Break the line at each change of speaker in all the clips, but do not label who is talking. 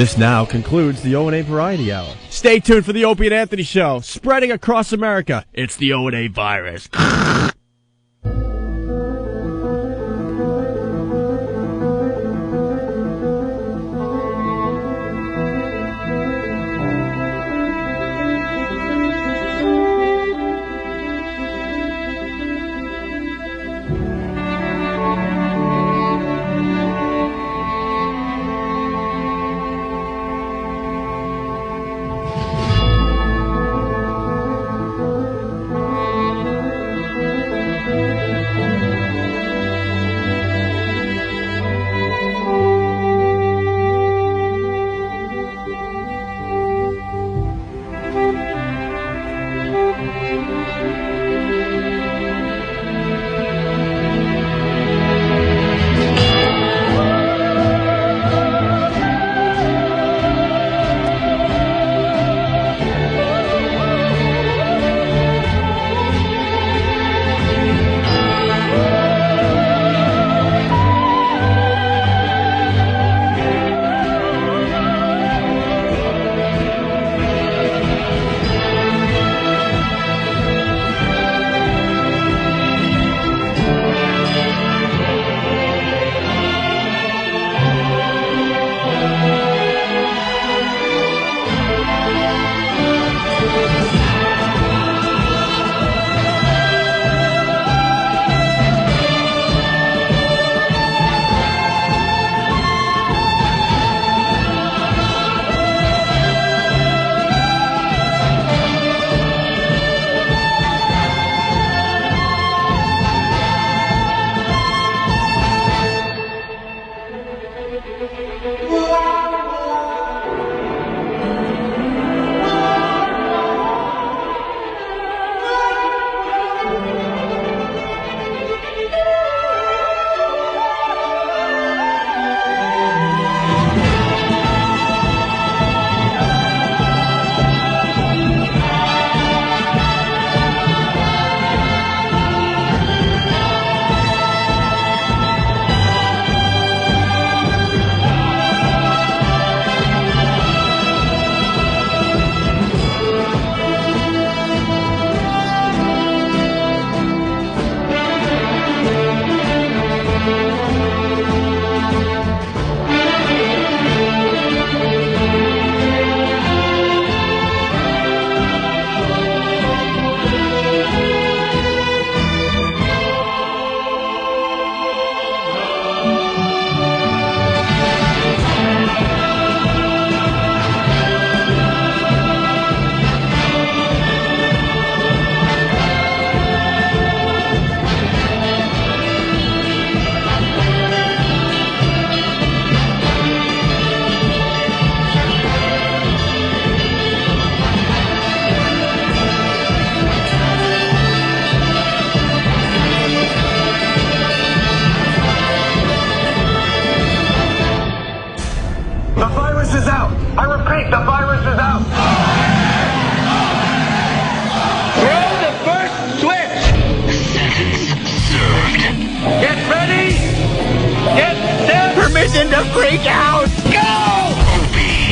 This now concludes the O&A Variety Hour. Stay tuned for the Opie and Anthony Show, spreading across America. It's the O&A virus.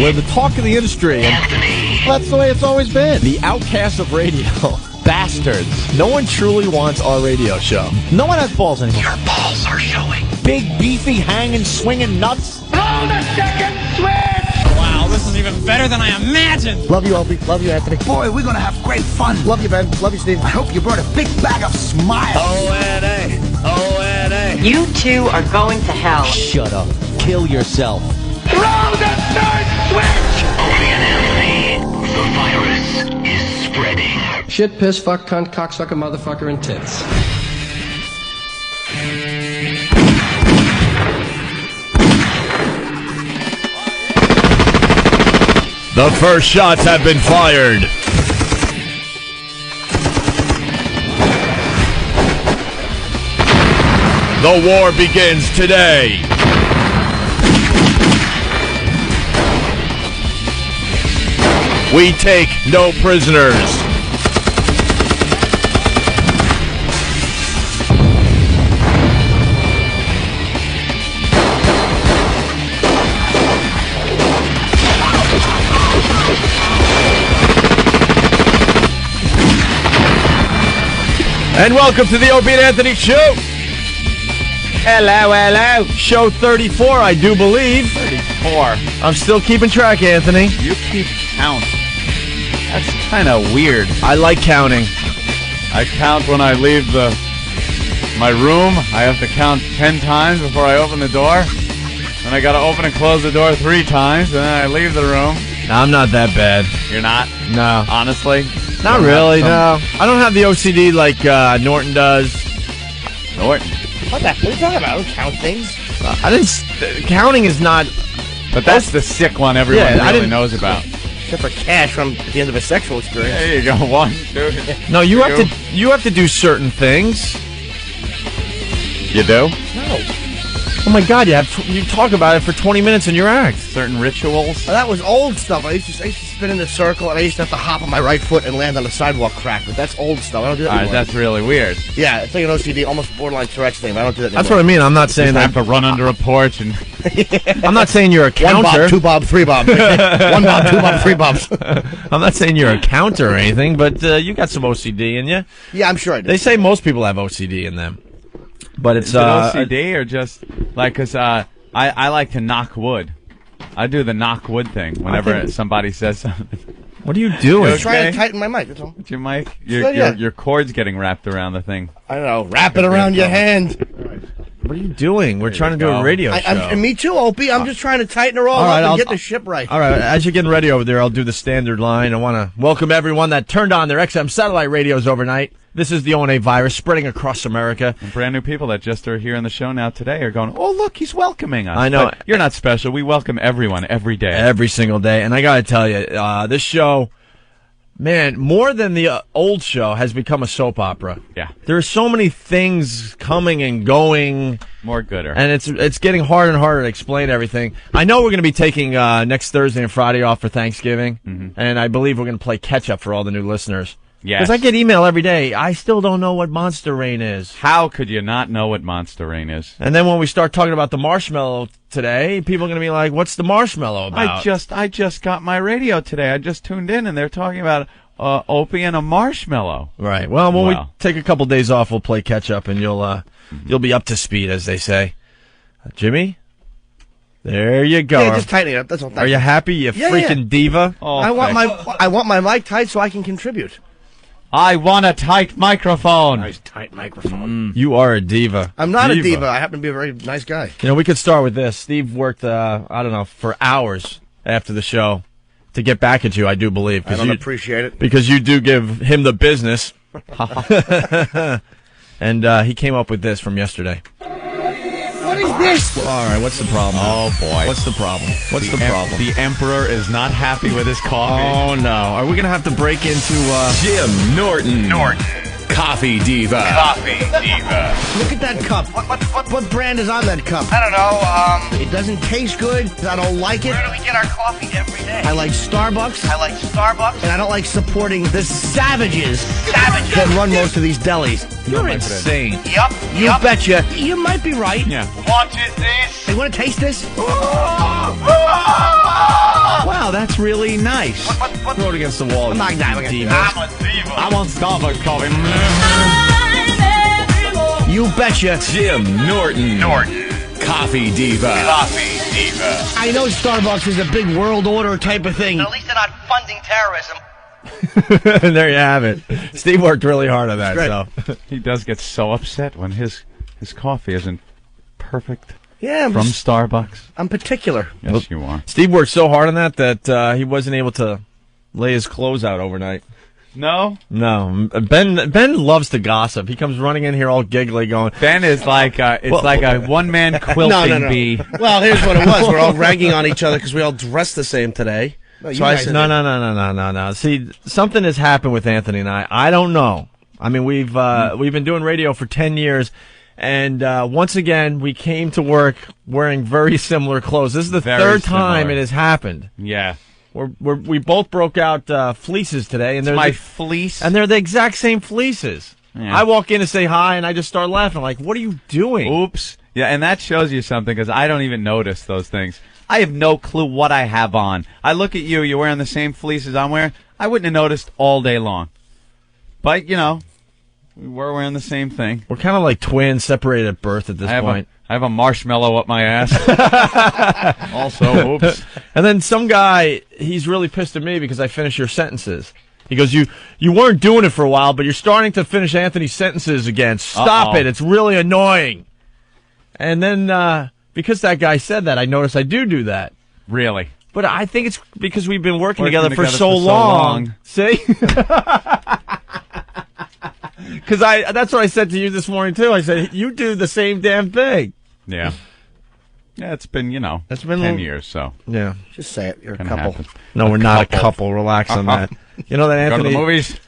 We're the talk of the industry. And that's the way it's always been. The outcasts of radio. Bastards. No one truly wants our radio show. No one has balls anymore. Your balls are showing. Big, beefy, hanging, swinging nuts.
Blow the second switch! Wow, this is even better than I imagined.
Love you, Opie. Love you, Anthony.
Boy, we're going to have great fun.
Love you, Ben. Love you, Steve.
I hope you brought a big bag of smiles.
O&A. O&A.
You two are going to hell.
Shut up. Kill yourself.
Throw the third switch!
Opie and Anthony, the virus is spreading.
Shit, piss, fuck, cunt, cocksucker, motherfucker, and tits.
The first shots have been fired. The war begins today. We take no prisoners. And welcome to the Opie and Anthony Show.
Hello, hello.
Show 34, I do believe.
34.
I'm still keeping track, Anthony.
You keep count. That's kind of weird.
I like counting.
I count when I leave my room. I have to count 10 times before I open the door. Then I got to open and close the door 3 times, and then I leave the room.
No, I'm not that bad.
You're not?
No.
Honestly?
Not really, no. I don't have the OCD like Norton does.
Norton?
What are you talking about? I don't count things.
Counting is not...
But that's the sick one everyone really knows about.
Except for cash from the end of a sexual experience.
There you go. 1, 2.
No, you have to do certain things.
You do?
No.
Oh my God! You talk about it for 20 minutes in your act.
Certain rituals.
Well, that was old stuff. I used to spin in a circle, and I used to have to hop on my right foot and land on the sidewalk crack. But that's old stuff. I don't do that anymore.
That's really weird.
Yeah, it's like an OCD, almost borderline Tourette's thing. But I don't do that anymore.
That's what I mean. I'm not saying
I
that.
have to run under a porch and.
I'm not saying you're a counter.
1 bob, 2 bob, 3 bob. 1 bob, 2 bob, 3 bobs.
I'm not saying you're a counter or anything, but you got some OCD in you.
Yeah, I'm sure I do.
They say most people have OCD in them, but it's
Is it OCD or just like because I like to knock wood. I do the knock wood thing whenever somebody says something.
What are you doing?
I'm trying to tighten my mic. That's all.
What's your mic?
Yeah.
Your cord's getting wrapped around the thing.
I don't know. Wrap it around your hand.
What are you doing? We're trying to do a radio show.
And me too, Opie. I'm just trying to tighten her all
right,
up and get the ship right.
All right, as you're getting ready over there, I'll do the standard line. I want to welcome everyone that turned on their XM satellite radios overnight. This is the O&A virus spreading across America.
And brand new people that just are here on the show now today are going, oh, look, he's welcoming us.
I know.
But you're not special. We welcome everyone every day.
Every single day. And I got to tell you, this show, man, more than the old show, has become a soap opera.
Yeah.
There are so many things coming and going.
More gooder.
And it's getting harder and harder to explain everything. I know we're going to be taking next Thursday and Friday off for Thanksgiving. Mm-hmm. And I believe we're going to play catch-up for all the new listeners.
Yes.
Because I get email every day. I still don't know what Monster Rain is.
How could you not know what Monster Rain is?
And then when we start talking about the marshmallow today, people are going to be like, what's the marshmallow about?
I just got my radio today. I just tuned in, and they're talking about Opie and a marshmallow.
Right. Well, when we take a couple days off, we'll play catch-up, and you'll be up to speed, as they say. Jimmy? There you go.
Yeah, just tightening it up. That's all.
Are you happy, you freaking diva?
Oh,
I want my mic tight so I can contribute.
I want a tight microphone.
Nice tight microphone.
You are a diva.
I'm not a diva. I happen to be a very nice guy.
You know, we could start with this. Steve worked, I don't know, for hours after the show to get back at you, I do believe.
I don't appreciate it.
Because you do give him the business. And he came up with this from yesterday.
What is this?
All right, what's the problem?
Oh, boy.
What's the problem? What's the problem?
The Emperor is not happy with his coffee.
Oh, no. Are we going to have to break into...
Jim Norton. Coffee Diva.
Look at that cup. What brand is on that cup?
I don't know,
It doesn't taste good. I don't like it.
where do we get our coffee every day?
I like Starbucks.
I like Starbucks.
And I don't like supporting the savages that run most of these delis.
You're insane.
Yup.
You betcha. You might be right.
Yeah.
Want this?
Hey, want to taste this?
Wow, that's really nice.
Throw it against the wall.
I'm not
you diva.
I'm a diva.
I want Starbucks coffee.
You betcha.
Jim Norton. Coffee Diva.
I know Starbucks is a big world order type of thing.
At least they're not funding terrorism.
There you have it. Steve worked really hard on that. So
He does get so upset when his coffee isn't perfect
Yeah,
from Starbucks.
I'm particular.
Yes, you are.
Steve worked so hard on that he wasn't able to lay his clothes out overnight.
No?
No, Ben loves to gossip. He comes running in here all giggly, going.
Ben is like like a one-man quilting bee.
Well, here's what it was. We're all ragging on each other because we all dressed the same today.
So I said, no. See, something has happened with Anthony and I. I don't know. I mean, we've been doing radio for 10 years, and once again, we came to work wearing very similar clothes. This is the third time it has happened.
Yeah.
We both broke out fleeces today, and they're
My fleece?
and they're the exact same fleeces.
Yeah.
I walk in to say hi, and I just start laughing. Like, what are you doing?
Oops. Yeah, and that shows you something because I don't even notice those things. I have no clue what I have on. I look at you, you're wearing the same fleeces I'm wearing. I wouldn't have noticed all day long. But, you know, We were wearing the same thing.
We're kind of like twins, separated at birth at this point.
I have a marshmallow up my ass. Also, oops.
And then some guy, he's really pissed at me because I finish your sentences. He goes, you weren't doing it for a while, but you're starting to finish Anthony's sentences again. Stop it. It's really annoying. And then because that guy said that, I noticed I do that.
Really?
But I think it's because we've been working together for so long. See? Because that's what I said to you this morning, too. I said, you do the same damn thing.
Yeah. Yeah, it's been,
it's been
10 years, so.
Yeah.
Just say it. You're a
Gonna
couple.
happen.
No, we're not a couple. Relax on that. You know that Anthony.
Go to the movies.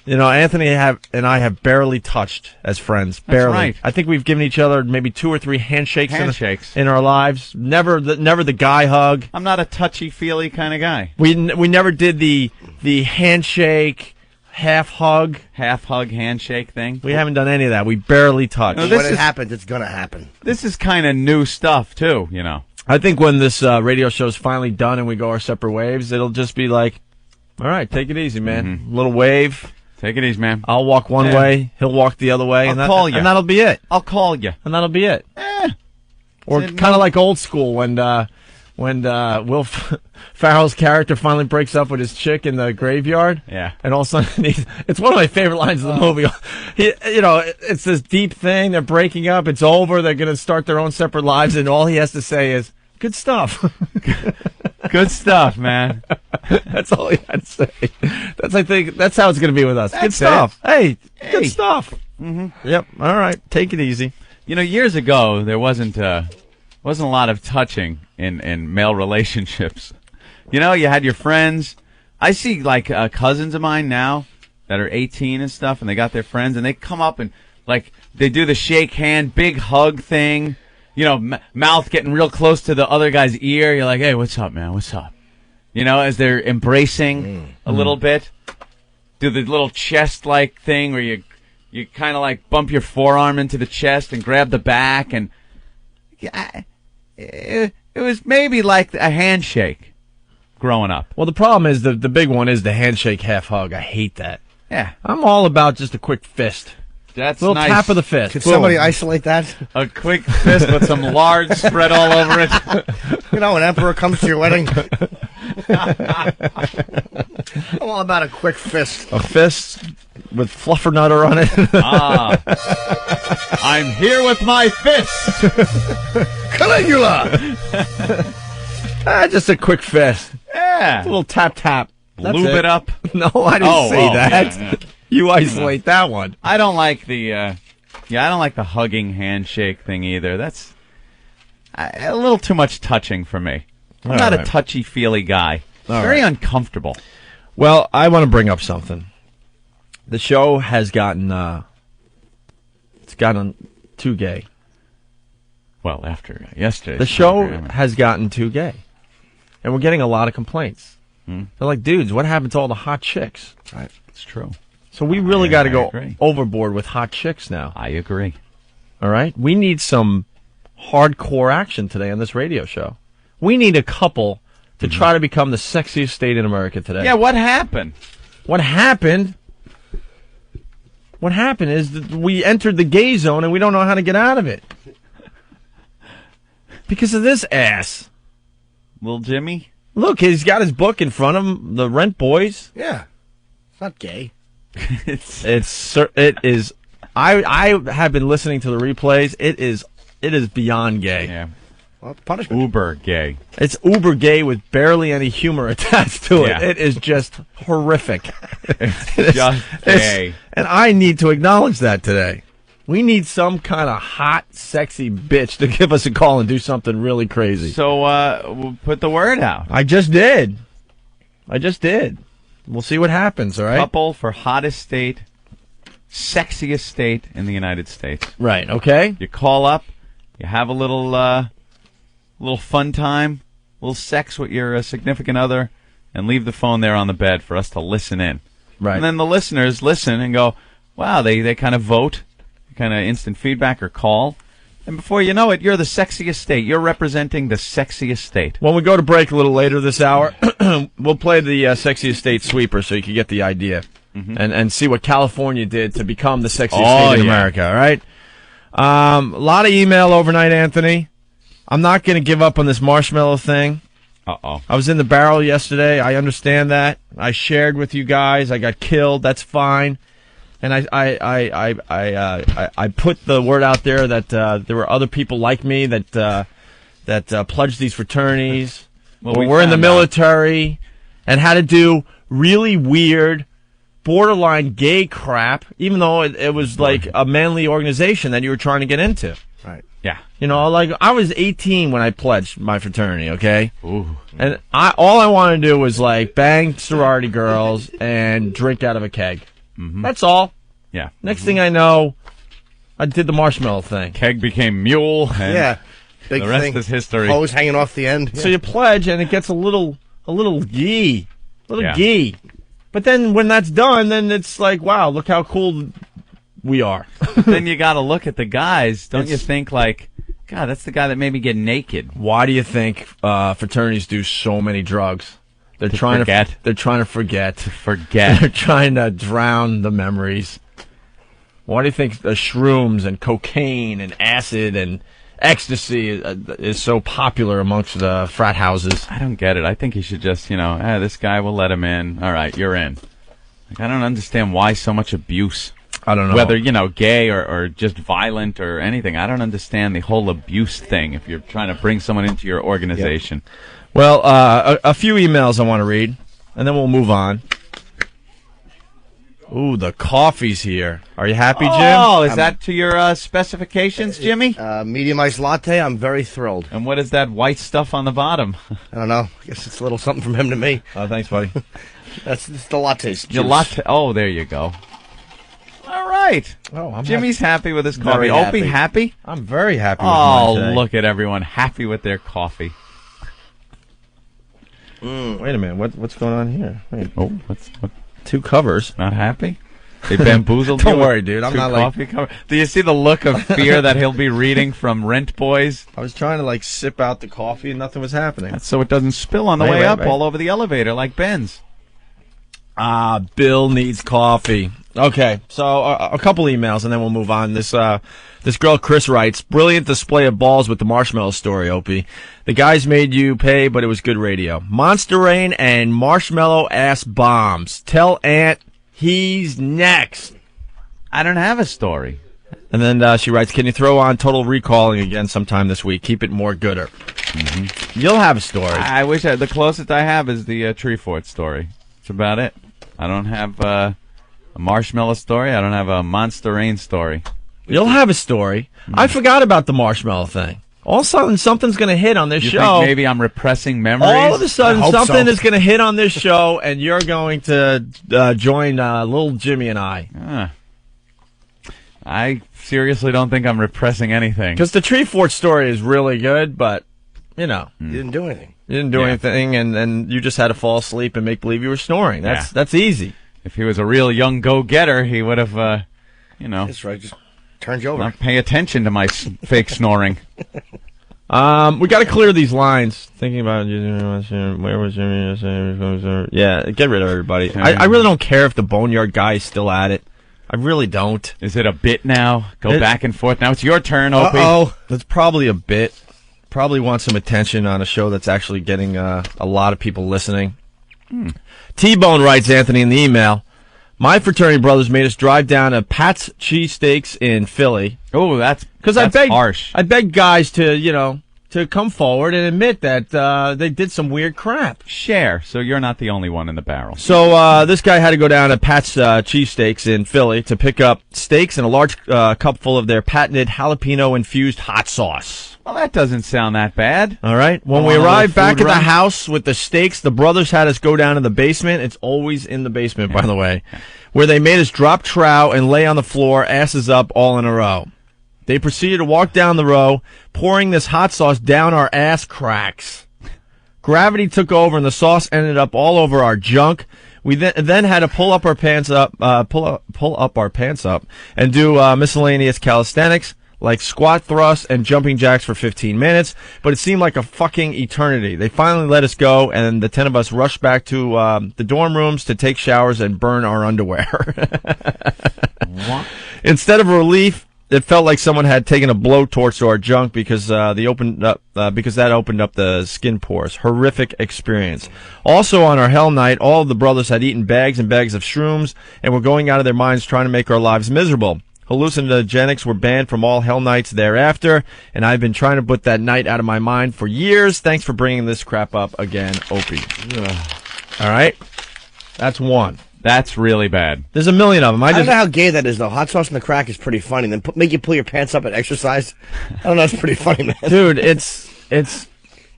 Anthony and I have barely touched as friends. Barely.
Right.
I think we've given each other maybe 2 or 3 handshakes.
Handshakes.
In our lives. Never the guy hug.
I'm not a touchy-feely kind of guy.
We never did the handshake, half hug,
handshake thing.
We haven't done any of that. We barely touched.
No, when it happens, it's gonna happen.
This is kind of new stuff too,
I think when this radio show's finally done and we go our separate ways, it'll just be like, all right, take it easy, man.
Mm-hmm.
Little wave.
Take it easy, man.
I'll walk one way, he'll walk the other way,
I'll call you.
And that'll be it.
I'll call you.
And that'll be it. Or kind of like old school when Will Ferrell's character finally breaks up with his chick in the graveyard.
Yeah.
And all of a sudden, it's one of my favorite lines of the movie. It's this deep thing. They're breaking up. It's over. They're going to start their own separate lives. And all he has to say is, good stuff.
Good stuff, man.
That's all he had to say. I think that's how it's going to be with us.
That's
good stuff.
it.
Hey, good stuff.
Mm-hmm.
Yep. All right. Take it easy.
Years ago, there wasn't a lot of touching in male relationships. You had your friends. I see like cousins of mine now that are 18 and stuff, and they got their friends, and they come up and like they do the shake hand, big hug thing. Mouth getting real close to the other guy's ear. You're like, hey, what's up, man? What's up? As they're embracing a little bit. Do the little chest-like thing where you kind of like bump your forearm into the chest and grab the back, and it was maybe like a handshake growing up.
Well, the problem is the big one is the handshake half hug. I hate that.
Yeah.
I'm all about just a quick fist.
That's
a little
nice.
tap of the fist.
Could somebody isolate that?
A quick fist with some lard spread all over it.
An emperor comes to your wedding. I'm all about a quick fist.
A fist with fluffernutter on it.
I'm here with my fist.
Caligula.
Just a quick fist.
Yeah.
A little tap.
Lube it up.
No, I didn't say that.
Yeah.
You isolate that one.
I don't like the I don't like the hugging handshake thing either. That's a little too much touching for me. I'm not a touchy-feely guy. Very uncomfortable.
Well, I want to bring up something. The show has gotten it's gotten too gay.
Well, after yesterday.
The show has gotten too gay. And we're getting a lot of complaints. They're like, dudes, what happened to all the hot chicks?
Right. It's true.
So we really got to go overboard with hot chicks now.
I agree.
All right? We need some hardcore action today on this radio show. We need a couple to try to become the sexiest state in America today.
Yeah, what happened?
What happened is that we entered the gay zone and we don't know how to get out of it. Because of this ass.
Little Jimmy?
Look, he's got his book in front of him, The Rent Boys.
Yeah. It's not gay.
It is. I have been listening to the replays. It is beyond gay.
Yeah.
Well, punishment.
Uber gay.
It's uber gay with barely any humor attached to it.
Yeah.
It is just horrific.
It's just gay.
And I need to acknowledge that today. We need some kind of hot, sexy bitch to give us a call and do something really crazy.
So we'll put the word out.
I just did. We'll see what happens, all right?
Couple for hottest state, sexiest state in the United States.
Right, okay?
You call up, you have a little fun time, a little sex with your significant other, and leave the phone there on the bed for us to listen in.
Right.
And then the listeners listen and go, wow, they kind of vote, kind of instant feedback or call. And before you know it, you're the sexiest state. You're representing the sexiest state.
When we go to break a little later this hour, we'll play the sexiest state sweeper so you can get the idea. and see what California did to become the sexiest
Oh,
state in
yeah.
America, all right? A lot of email overnight, Anthony. I'm not going to give up on this marshmallow thing.
Uh-oh.
I was in the barrel yesterday. I understand that. I shared with you guys. I got killed. That's fine. And I put the word out there that there were other people like me that pledged these fraternities,
Well,
or
we
were in the
found out.
military, and had to do really weird, borderline gay crap, even though it was like a manly organization that you were trying to get into.
Right.
Yeah.
You know, like I was 18 when I pledged my fraternity, okay?
Ooh.
And all I wanted to do was like bang sorority girls and drink out of a keg. That's all.
Yeah.
Next thing I know, I did the marshmallow thing.
Keg became mule. And
Yeah. Big
the rest
thing.
is history.
Hose hanging off the end.
So you pledge, and it gets a little gee,
Yeah.
gee. But then when that's done, then it's like, wow, look how cool we are.
Then you got to look at the guys. Don't you think, like, God, that's the guy that made me get naked.
Why do you think fraternities do so many drugs? They're
To
trying
forget.
to. They're trying to forget.
Forget.
They're trying to drown the memories. Why do you think the shrooms and cocaine and acid and ecstasy is so popular amongst the frat houses?
I don't get it. I think he should just, this guy will let him in. All right, you're in. Like, I don't understand why so much abuse.
I don't know.
Whether, gay or just violent or anything. I don't understand the whole abuse thing if you're trying to bring someone into your organization.
Well, a few emails I want to read, and then we'll move on. Ooh, the coffee's here. Are you happy, Jim?
Oh, is that to your specifications, Jimmy?
Medium iced latte. I'm very thrilled.
And what is that white stuff on the bottom?
I don't know. I guess it's a little something from him to me.
Oh, thanks, buddy.
It's the latte's
Your
juice.
latte. Oh, there you go. All right.
Oh, I'm
Jimmy's happy with his coffee.
Very
Opie,
happy.
happy?
I'm very happy with
Oh,
mine today.
look at everyone happy with their coffee.
Wait a minute. What's going on here? Wait.
Oh, what?
Two covers.
Not happy? They bamboozled
Don't
you with
worry, dude. I'm
two
not like-
coffee cover. Do you see the look of fear that he'll be reading from Rent Boys?
I was trying to like sip out the coffee and nothing was happening.
That's so it doesn't spill on the
Right,
way
right,
up
right.
all over the elevator like Ben's.
Bill needs coffee. Okay, so a couple emails and then we'll move on. This girl Chris writes, brilliant display of balls with the marshmallow story, Opie. The guys made you pay, but it was good radio. Monster Rain and marshmallow ass bombs. Tell Aunt he's next.
I don't have a story.
And then she writes, can you throw on Total Recalling again sometime this week? Keep it more gooder. You'll have a story.
I wish the closest I have is the Tree Fort story. That's about it. I don't have a marshmallow story. I don't have a Monster Rain story.
You'll have a story. I forgot about the marshmallow thing. All of a sudden, something's going to hit on this
You
show.
think maybe I'm repressing memories?
All of a sudden,
I hope
something
so.
is going to hit on this show, and you're going to join little Jimmy and I.
I seriously don't think I'm repressing anything.
Because the Tree Fort story is really good, but,
You didn't do anything.
you didn't do
Yeah.
anything, and you just had to fall asleep and make believe you were snoring. That's
Yeah.
that's easy.
If he was a real young go-getter, he would have,
That's right. Just turned you over.
not pay attention to my fake snoring.
We got to clear these lines. Thinking about where was Jimmy? Yeah, get rid of everybody. I really don't care if the Boneyard guy is still at it. I really don't.
Is it a bit now? Go back and forth. Now it's your turn, Opie.
Uh-oh. That's probably a bit. Probably want some attention on a show that's actually getting a lot of people listening. T-Bone writes, Anthony, in the email, my fraternity brothers made us drive down to Pat's Cheesesteaks in Philly.
Oh, that's
Harsh.
harsh.
I begged guys to come forward and admit that they did some weird crap.
Share, so you're not the only one in the barrel.
So this guy had to go down to Pat's Cheesesteaks in Philly to pick up steaks and a large cup full of their patented jalapeno-infused hot sauce.
Well, that doesn't sound that bad.
All right. When
Go
we
on a little
arrived back
food
at the
run.
house with the steaks, the brothers had us go down to the basement. It's always in the basement, by the way, where they made us drop trow and lay on the floor, asses up, all in a row. They proceeded to walk down the row, pouring this hot sauce down our ass cracks. Gravity took over, and the sauce ended up all over our junk. We then had to pull up our pants up, and do miscellaneous calisthenics.
like squat thrusts and jumping jacks for 15 minutes, but it seemed like a fucking eternity. They finally let us go, and the 10 of us rushed back to the dorm rooms to take showers and burn our underwear.
What?
Instead of relief, it felt like someone had taken a blowtorch to our junk because that opened up the skin pores. Horrific experience. Also on our hell night, all of the brothers had eaten bags and bags of shrooms and were going out of their minds trying to make our lives miserable. Hallucinogenics were banned from all hell nights thereafter, and I've been trying to put that night out of my mind for years. Thanks for bringing this crap up again, Opie. All right? That's one.
That's really bad.
There's a million of them.
I don't know how gay that is, though. Hot sauce in the crack is pretty funny. Then make you pull your pants up and exercise. I don't know. It's pretty funny, man.
Dude, it's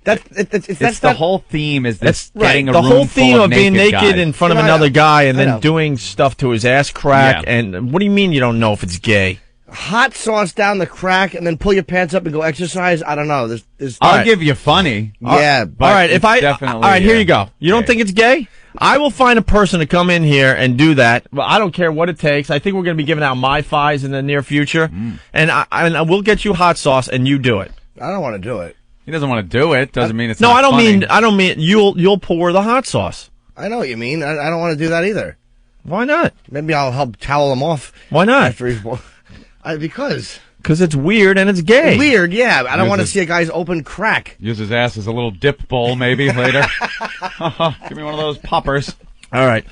the whole theme is this getting a
the
room
whole theme
full
of being naked
guys.
in front of another guy and then doing stuff to his ass crack.
Yeah.
And what do you mean you don't know if it's gay?
Hot sauce down the crack and then pull your pants up and go exercise. I don't know. There's
I'll give you funny.
Yeah.
But
all right,
it's definitely,
all right, here you go. You don't
gay.
think it's gay? I will find a person to come in here and do that. Well, I don't care what it takes. I think we're going to be giving out MyFis in the near future, and I will get you hot sauce and you do it.
I don't want to do it.
He doesn't want to do it. Doesn't mean it's
no.
not funny.
I don't mean you'll pour the hot sauce.
I know what you mean. I don't want to do that either.
Why not?
Maybe I'll help towel him off.
Why not?
After he's because
it's weird and it's gay.
Weird, yeah. I don't want to see a guy's open crack.
Use his ass as a little dip bowl, maybe later. Give me one of those poppers.
All right.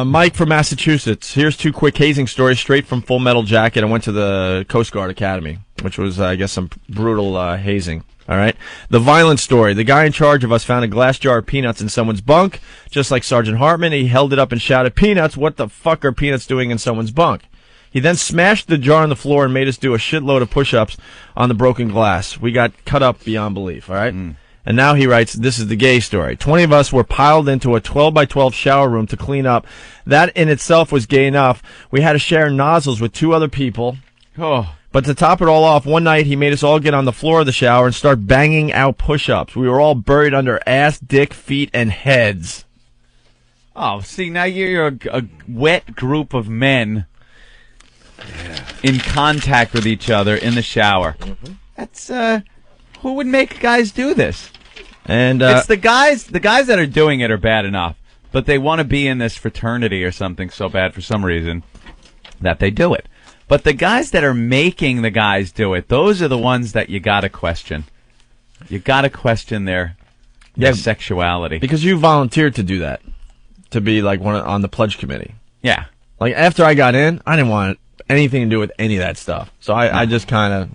Mike from Massachusetts. Here's two quick hazing stories straight from Full Metal Jacket. I went to the Coast Guard Academy, which was, I guess, some brutal hazing. All right. The violent story. The guy in charge of us found a glass jar of peanuts in someone's bunk. Just like Sergeant Hartman, he held it up and shouted, "Peanuts, what the fuck are peanuts doing in someone's bunk?" He then smashed the jar on the floor and made us do a shitload of push-ups on the broken glass. We got cut up beyond belief, all right? And now he writes, this is the gay story. 20 of us were piled into a 12 by 12 shower room to clean up. That in itself was gay enough. We had to share nozzles with two other people.
Oh.
But to top it all off, one night he made us all get on the floor of the shower and start banging out push-ups. We were all buried under ass, dick, feet, and heads.
Oh, see, now you're a wet group of men in contact with each other in the shower. That's, who would make guys do this?
And
it's the guys that are doing it are bad enough, but they want to be in this fraternity or something so bad for some reason that they do it. But the guys that are making the guys do it, those are the ones that you gotta question. You gotta question their sexuality.
Because you volunteered to do that. To be like on the pledge committee.
Yeah.
Like after I got in, I didn't want anything to do with any of that stuff. So I just kind of,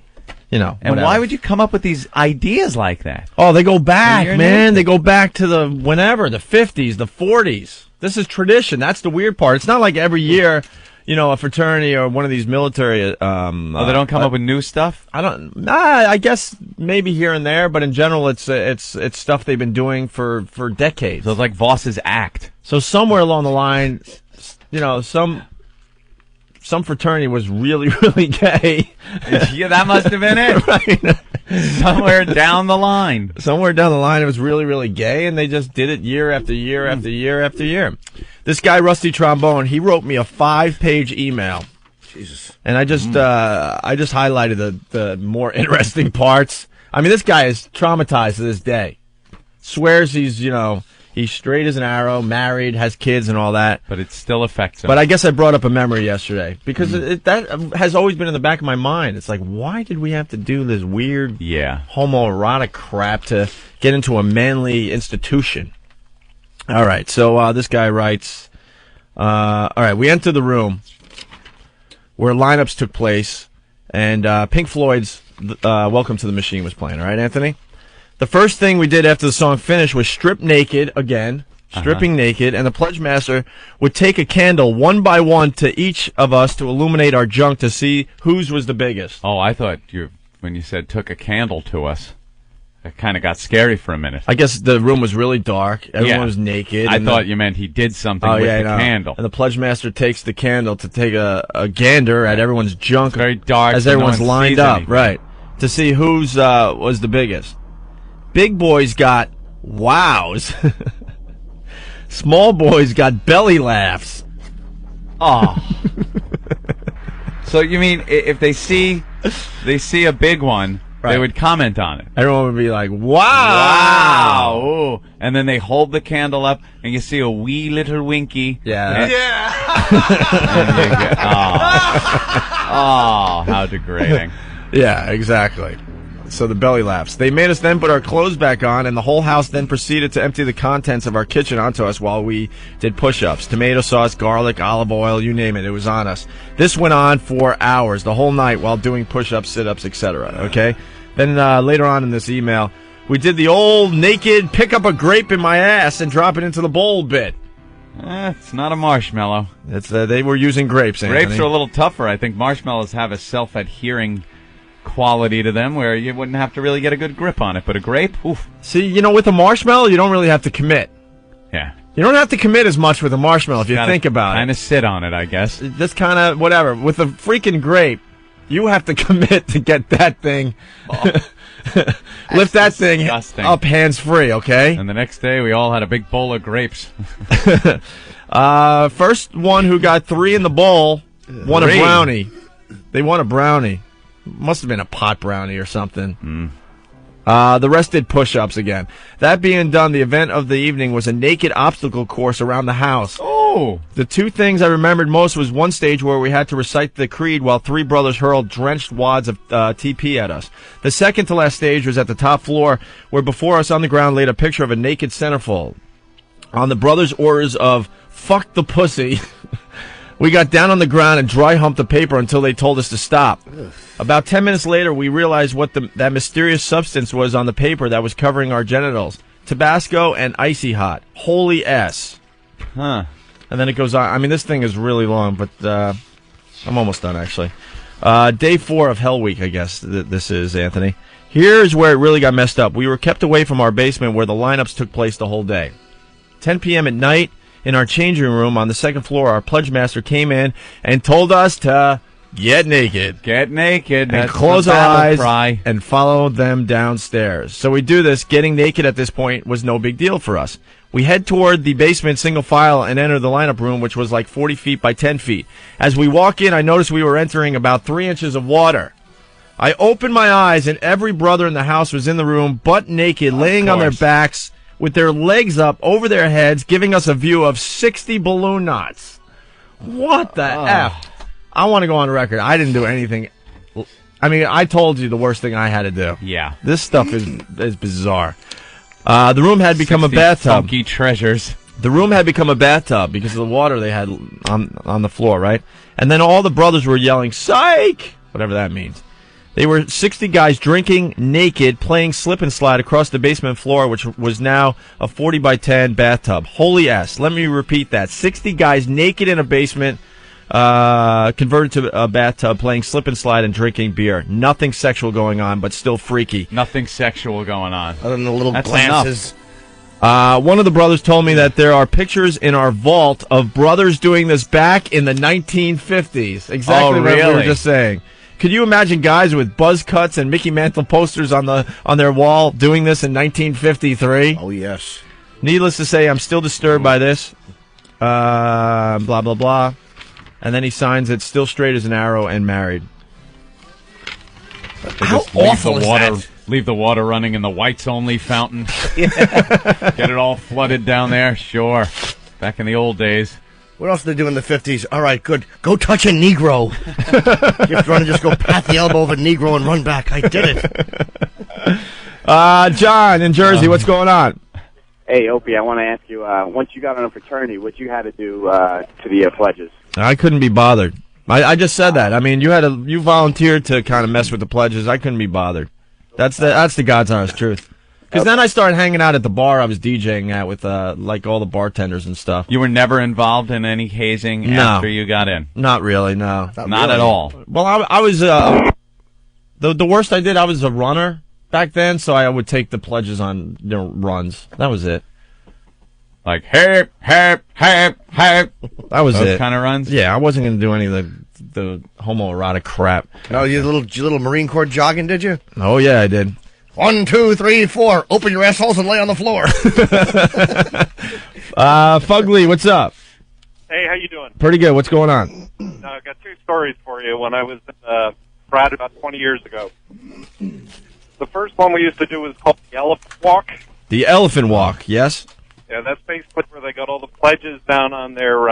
And
whatever.
why would you come up with these ideas like that?
Oh, they go back,
You're
man.
naked.
They go back to the 50s, the 40s. This is tradition. That's the weird part. It's not like every year, a fraternity or one of these military.
They don't come up with new stuff?
I guess maybe here and there, but in general, it's stuff they've been doing for decades.
So it's like Voss's Act.
So somewhere along the line, some fraternity was really, really gay.
Yeah, that must have been it.
Right.
Somewhere down the line.
Somewhere down the line, it was really, really gay, and they just did it year after year after year after year. This guy, Rusty Trombone, he wrote me a 5-page email.
Jesus.
And I just highlighted the more interesting parts. I mean, this guy is traumatized to this day. Swears he's straight as an arrow, married, has kids and all that.
But it still affects him.
But I guess I brought up a memory yesterday because that has always been in the back of my mind. It's like, why did we have to do this weird homoerotic crap to get into a manly institution? All right, so this guy writes, all right, we entered the room where lineups took place, and Pink Floyd's Welcome to the Machine was playing. All right, Anthony? The first thing we did after the song finished was strip naked again, stripping naked, and the pledge master would take a candle one by one to each of us to illuminate our junk to see whose was the biggest.
Oh, I thought when you said took a candle to us, it kind of got scary for a minute.
I guess the room was really dark. Everyone was naked.
I thought you meant he did something with the candle.
And the pledge master takes the candle to take a gander at everyone's junk.
It's very dark.
As
so
everyone's
no one
lined
sees
up,
anything.
right, to see whose was the biggest. Big boys got wows. Small boys got belly laughs.
Oh. So you mean if they see a big one, they would comment on it?
Everyone would be like, wow.
Wow. Ooh. And then they hold the candle up, and you see a wee little winky.
Yeah.
Oh, how degrading.
Yeah, exactly. So the belly laughs. They made us then put our clothes back on, and the whole house then proceeded to empty the contents of our kitchen onto us while we did push-ups. Tomato sauce, garlic, olive oil, you name it. It was on us. This went on for hours, the whole night, while doing push-ups, sit-ups, etc. Okay? Then later on in this email, we did the old naked pick up a grape in my ass and drop it into the bowl bit.
It's not a marshmallow.
It's they were using grapes, Anthony.
Grapes are a little tougher. I think marshmallows have a self-adhering quality to them where you wouldn't have to really get a good grip on it. But a grape, oof.
See, with a marshmallow, you don't really have to commit.
Yeah.
You don't have to commit as much with a marshmallow if you think about it.
Kind of sit on it, I guess.
Just kind of whatever. With a freaking grape, you have to commit to get that thing. Lift that thing up hands-free, okay?
And the next day, we all had a big bowl of grapes.
First one who got 3 in the bowl won a brownie. They won a brownie. Must have been a pot brownie or something. The rest did push-ups again. That being done, the event of the evening was a naked obstacle course around the house.
Oh!
The 2 things I remembered most was one stage where we had to recite the creed while 3 brothers hurled drenched wads of TP at us. The second to last stage was at the top floor, where before us on the ground laid a picture of a naked centerfold. On the brothers' orders of "fuck the pussy," we got down on the ground and dry humped the paper until they told us to stop. About 10 minutes later, we realized what that mysterious substance was on the paper that was covering our genitals. Tabasco and Icy Hot. Holy S.
Huh.
And then it goes on. I mean, this thing is really long, but I'm almost done, actually. Day 4 of Hell Week, I guess this is, Anthony. Here's where it really got messed up. We were kept away from our basement where the lineups took place the whole day. 10 p.m. at night, in our changing room on the second floor, our pledge master came in and told us to get naked.
Get naked.
And close our eyes and follow them downstairs. So we do this. Getting naked at this point was no big deal for us. We head toward the basement single file and enter the lineup room, which was like 40 feet by 10 feet. As we walk in, I noticed we were entering about 3 inches of water. I opened my eyes, and every brother in the house was in the room, butt naked, laying on their backs, with their legs up over their heads, giving us a view of 60 balloon knots. What the F? I want to go on record. I didn't do anything. I mean, I told you the worst thing I had to do.
Yeah.
This stuff is bizarre. The room had become a bathtub.
Funky treasures.
The room had become a bathtub because of the water they had on the floor, right? And then all the brothers were yelling, "Psych!" Whatever that means. They were 60 guys drinking naked, playing slip and slide across the basement floor, which was now a 40 by 10 bathtub. Holy S. Let me repeat that. 60 guys naked in a basement, converted to a bathtub, playing slip and slide and drinking beer. Nothing sexual going on, but still freaky.
Nothing sexual going on.
Other than the little glances.
One of the brothers told me that there are pictures in our vault of brothers doing this back in the 1950s. Exactly what we were just saying. Could you imagine guys with buzz cuts and Mickey Mantle posters on their wall doing this in 1953?
Oh, yes.
Needless to say, I'm still disturbed by this. Blah, blah, blah. And then he signs it, still straight as an arrow and married.
How awful is that?
Leave the water running in the whites-only fountain. Get it all flooded down there? Sure. Back in the old days.
What else did they do in the 50s? All right, good. Go touch a Negro. You have to run and just go pat the elbow of a Negro and run back. I did it.
John in Jersey, what's going on?
Hey, Opie, I want to ask you, once you got on a fraternity, what you had to do to the pledges?
I couldn't be bothered. I just said that. I mean, you volunteered to kind of mess with the pledges. I couldn't be bothered. That's the God's honest truth. Because then I started hanging out at the bar I was DJing at with like all the bartenders and stuff.
You were never involved in any hazing after you got in?
Not really, no.
Not at all.
Well, I was the worst I did, I was a runner back then, so I would take the pledges on runs. That was it.
Like, hip, hip, hip, hip.
That was
Those
it.
kind of runs?
Yeah, I wasn't going to do any of the homoerotic crap.
No, you little Marine Corps jogging, did you?
Oh, yeah, I did.
1, 2, 3, 4. Open your assholes and lay on the floor.
Fugly, what's up?
Hey, how you doing?
Pretty good. What's going on?
I got two stories for you. When I was in Brad about 20 years ago. The first one we used to do was called the Elephant Walk.
The Elephant Walk, yes?
Yeah, that's basically where they got all the pledges down on their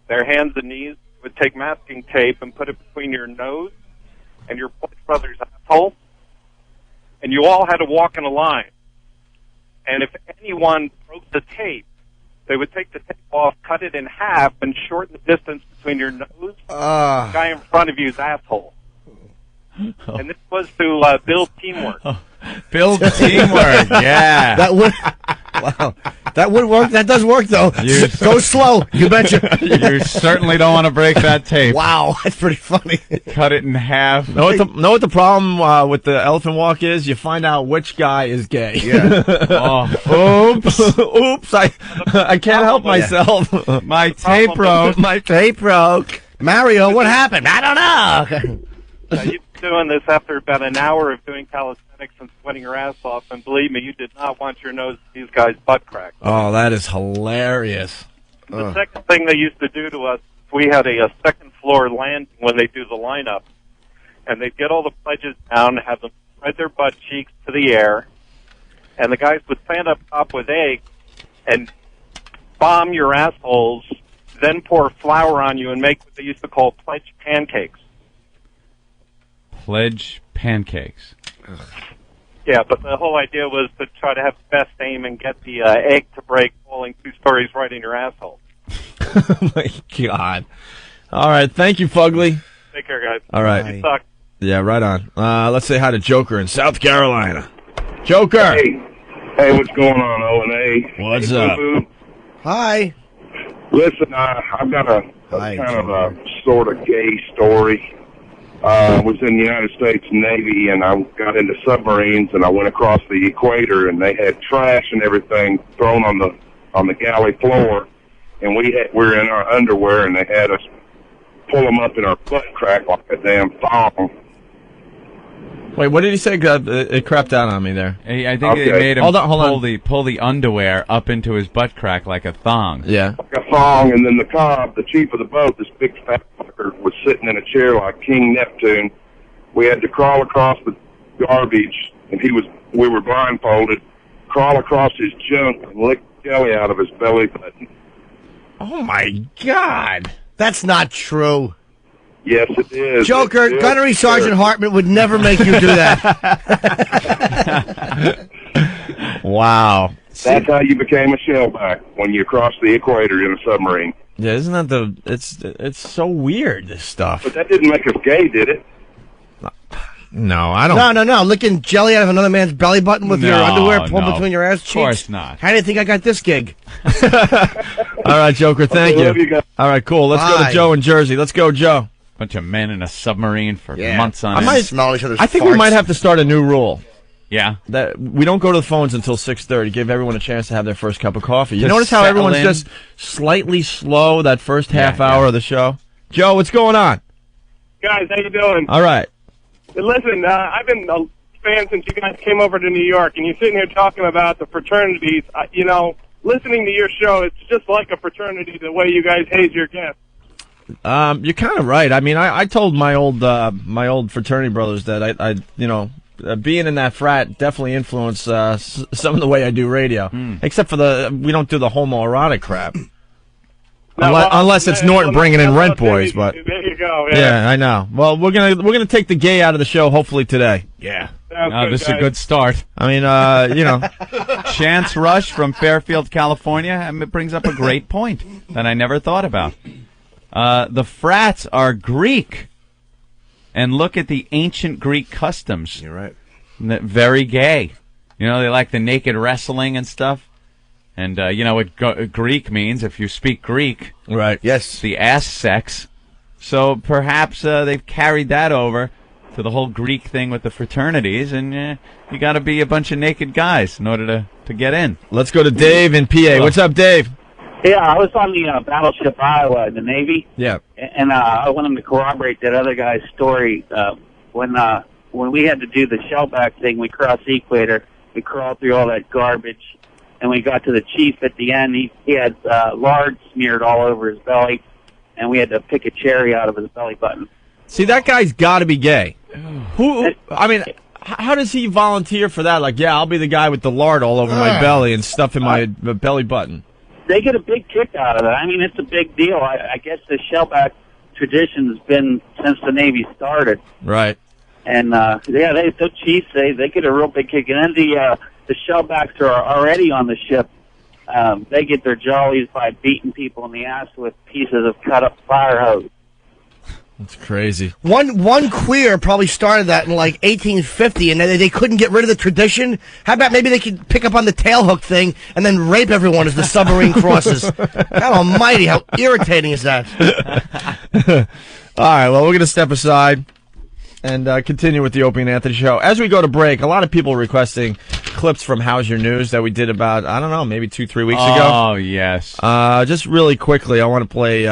hands and knees. Would take masking tape and put it between your nose and your pledge brother's asshole, and you all had to walk in a line. And if anyone broke the tape, they would take the tape off, cut it in half, and shorten the distance between your nose and the guy in front of you's asshole. And this was to build teamwork.
Build teamwork, yeah.
That would, wow, that would work. That does work though. Go slow, you betcha.
You certainly don't want to break that tape.
Wow, that's pretty funny.
Cut it in half.
Know what the problem with the Elephant Walk is? You find out which guy is gay.
Yeah.
Oops! I can't help myself.
My tape broke.
My tape broke.
Mario, what happened? I don't know.
You've been doing this after about an hour of doing calisthenics and sweating your ass off, and believe me, you did not want your nose to these guys' butt crack.
Oh, that is hilarious.
The second thing they used to do to us, we had a second floor landing when they do the lineup, and they'd get all the pledges down, have them spread their butt cheeks to the air, and the guys would stand up top with eggs and bomb your assholes, then pour flour on you and make what they used to call pledge pancakes.
Pledge pancakes.
Yeah, but the whole idea was to try to have the best aim and get the egg to break, falling 2 stories right in your asshole.
Oh, my God. All right. Thank you, Fugly.
Take care, guys.
All right.
You suck.
Yeah, right on. Let's say hi to Joker in South Carolina. Joker.
Hey, what's going on, O&A?
What's up?
Boo-boo.
Hi.
Listen, I've got a kind of a sort of gay story. I was in the United States Navy, and I got into submarines, and I went across the equator, and they had trash and everything thrown on the galley floor, and we were in our underwear, and they had us pull them up in our butt crack like a damn thong.
Wait, what did he say? It crapped out on me there.
I think they made him
hold on.
pull the underwear up into his butt crack like a thong.
Yeah.
Like a thong, and then the chief of the boat, this big fat fucker, was sitting in a chair like King Neptune. We had to crawl across the garbage, and we were blindfolded, crawl across his junk and lick jelly out of his belly button.
Oh, my God.
That's not true.
Yes, it is.
Joker, Gunnery Sergeant Hartman would never make you do that.
Wow.
That's how you became a shellback, when you crossed the equator in a submarine.
Yeah, isn't that it's so weird, this stuff.
But that didn't make us gay, did it?
No, I don't.
No. Licking jelly out of another man's belly button with your underwear pulled between your ass cheeks.
Of course not.
How do you think I got this gig?
All right, Joker, thank
love you guys.
All right, cool. Let's go to Joe in Jersey. Let's go, Joe.
Bunch of men in a submarine for months on end.
I think we might have to start a new rule.
Yeah.
That we don't go to the phones until 6:30. Give everyone a chance to have their first cup of coffee. You
Just
notice how
settle
everyone's
in.
just slightly slow that first half hour of the show? Joe, what's going on?
Guys, how you doing?
All right.
Listen, I've been a fan since you guys came over to New York, and you're sitting here talking about the fraternities. Listening to your show, it's just like a fraternity the way you guys haze your guests.
You're kind of right. I mean, I told my old fraternity brothers that I being in that frat definitely influenced some of the way I do radio. Except for we don't do the homoerotic crap. Unless it's Norton bringing in Rent Boys, but
there you go.
Yeah, I know. Well, we're gonna take the gay out of the show hopefully today.
Yeah.
Good,
this is
guys.
a good start.
I mean,
Chance Rush from Fairfield, California, and it brings up a great point that I never thought about. The frats are Greek, and look at the ancient Greek customs.
You're right.
Very gay. They like the naked wrestling and stuff. And you know what Greek means if you speak Greek.
Right.
Yes.
The ass sex. So perhaps they've carried that over to the whole Greek thing with the fraternities, and you got to be a bunch of naked guys in order to get in.
Let's go to Dave in PA. What's up, Dave?
Yeah, I was on the Battleship Iowa in the Navy.
Yeah.
And I want him to corroborate that other guy's story. When we had to do the shellback thing, we crossed the equator. We crawled through all that garbage, and we got to the chief at the end. He had lard smeared all over his belly, and we had to pick a cherry out of his belly button.
See, that guy's got to be gay. I mean, how does he volunteer for that? Like, yeah, I'll be the guy with the lard all over my belly and stuff in my belly button.
They get a big kick out of it. I mean, it's a big deal. I guess the shellback tradition has been since the Navy started.
Right.
And, the chiefs, they get a real big kick. And then the shellbacks are already on the ship. They get their jollies by beating people in the ass with pieces of cut-up fire hose.
That's crazy.
One queer probably started that in like 1850, and they couldn't get rid of the tradition. How about maybe they could pick up on the tailhook thing and then rape everyone as the submarine crosses? God almighty, how irritating is that?
All right, well, we're going to step aside and continue with the Opie and Anthony show. As we go to break, a lot of people requesting clips from How's Your News that we did about, I don't know, maybe 2-3 weeks ago.
Oh, yes.
Just really quickly, I want to play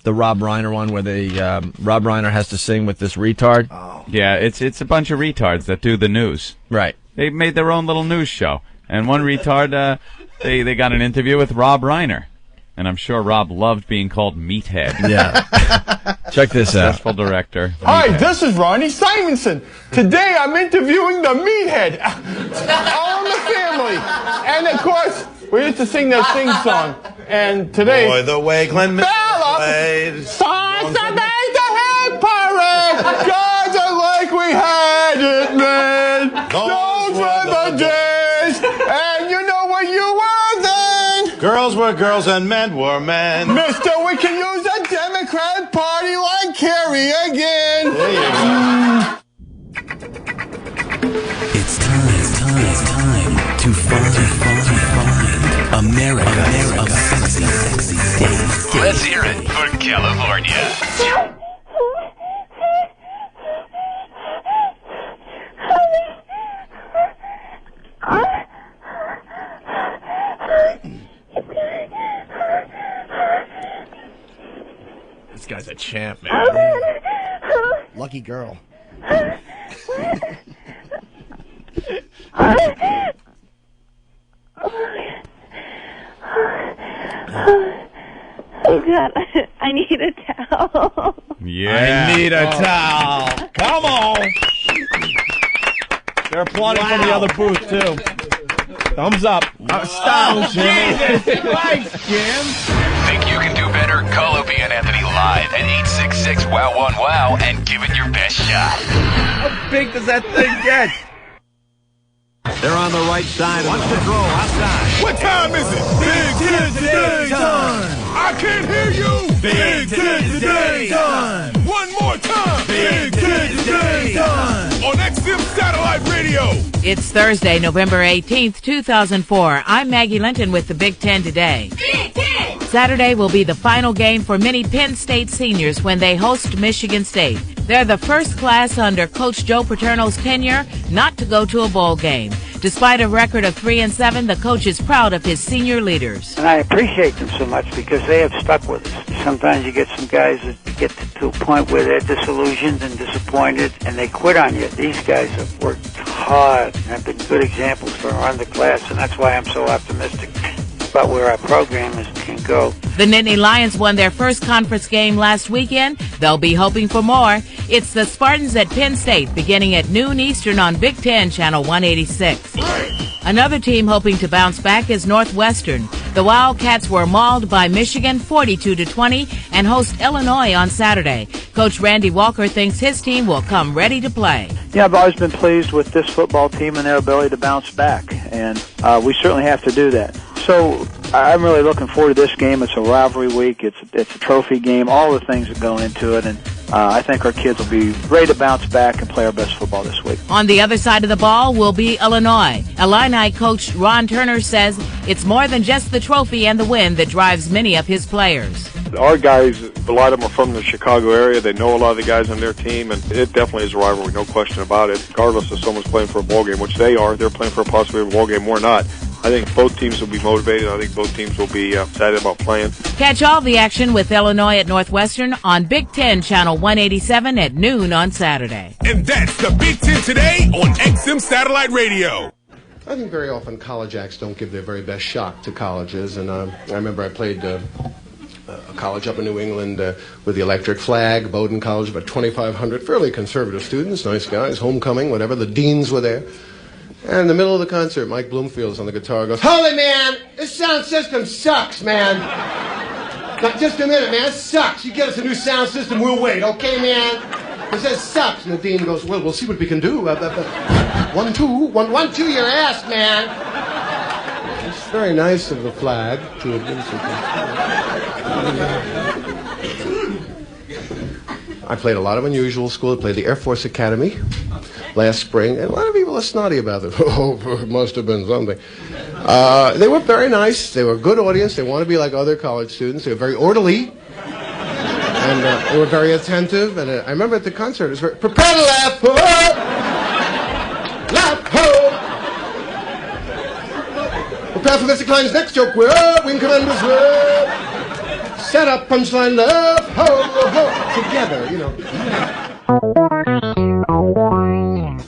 the Rob Reiner one where Rob Reiner has to sing with this retard.
Oh. Yeah, it's a bunch of retards that do the news.
Right.
They made their own little news show. And one retard, they got an interview with Rob Reiner. And I'm sure Rob loved being called Meathead.
Yeah. Check this out.
Successful director.
Hi,
Meathead.
this is Ronnie Simonson. Today I'm interviewing the Meathead. All in the family. And of course, we used to sing that song. And today...
Boy, the way Glenn Miller
played. Starts to make the head pirate. Gods are like we had it, man. Those were the days. And you know what you were then.
Girls were girls and men were men.
Mister, we can use a Democrat Party like Kerry again.
There you go.
It's time to find America's sexy state. Let's hear it for California.
This guy's a champ, man.
Lucky girl.
Oh, God, I need a towel.
Yeah.
I need a towel. Come on. They're applauding from the other booth, too. Thumbs up. Stop, Jim.
Jesus Christ, Jim. Think you can do better? Call Opie and Anthony live at 866-WOW-1-WOW and give it your best shot.
How big does that thing get?
They're on the right side. Wants to throw outside.
What time is it? Big Ten Today time. I can't hear you. Big Ten Today time. One more time. Big Ten Today time. On XM Satellite Radio.
It's Thursday, November 18th, 2004. I'm Maggie Linton with the Big Ten Today.
Big Ten!
Saturday will be the final game for many Penn State seniors when they host Michigan State. They're the first class under Coach Joe Paterno's tenure not to go to a bowl game. Despite a record of 3-7, the coach is proud of his senior leaders.
And I appreciate them so much because they have stuck with us. Sometimes you get some guys that get to a point where they're disillusioned and disappointed and they quit on you. These guys have worked hard and have been good examples for our underclass, and that's why I'm so optimistic about where our program can go.
The Nittany Lions won their first conference game last weekend. They'll be hoping for more. It's the Spartans at Penn State beginning at noon Eastern on Big Ten Channel 186. Another team hoping to bounce back is Northwestern. The Wildcats were mauled by Michigan 42-20 and host Illinois on Saturday. Coach Randy Walker thinks his team will come ready to play.
Yeah, I've always been pleased with this football team and their ability to bounce back, and we certainly have to do that. So I'm really looking forward to this game. It's a rivalry week. It's a trophy game. All the things that go into it, and I think our kids will be ready to bounce back and play our best football this week.
On the other side of the ball will be Illinois. Illini coach Ron Turner says it's more than just the trophy and the win that drives many of his players.
Our guys, a lot of them are from the Chicago area. They know a lot of the guys on their team, and it definitely is a rivalry, no question about it. Regardless if someone's playing for a ball game, which they are, they're playing for a possibility of a ball game or not. I think both teams will be motivated. I think both teams will be excited about playing.
Catch all the action with Illinois at Northwestern on Big Ten Channel 187 at noon on Saturday.
And that's the Big Ten Today on XM Satellite Radio.
I think very often college acts don't give their very best shot to colleges, and I remember I played a
college up in New England with the electric flag. Bowdoin College, about 2,500 fairly conservative students, nice guys, homecoming, whatever. The deans were there. And in the middle of the concert, Mike Bloomfield's on the guitar, goes, "Holy man, this sound system sucks, man. Now, just a minute, man, it sucks. You get us a new sound system, we'll wait, okay, man? It says sucks." And the dean goes, "Well, we'll see what we can do. 1, 2, 1, 1, 2 your ass, man." It's very nice of the flag to have been I played a lot of unusual school. I played the Air Force Academy last spring, and a lot of people are snotty about it. Oh, it must have been something. They were very nice. They were a good audience. They want to be like other college students. They were very orderly, and they were very attentive. And I remember at the concert, it was very, prepare to laugh, ho! Laugh, ho! Prepare for Mr. Klein's next joke, whoa! Wing commanders, whoa! Set up, punchline, laugh, ho, ho! Together, you know.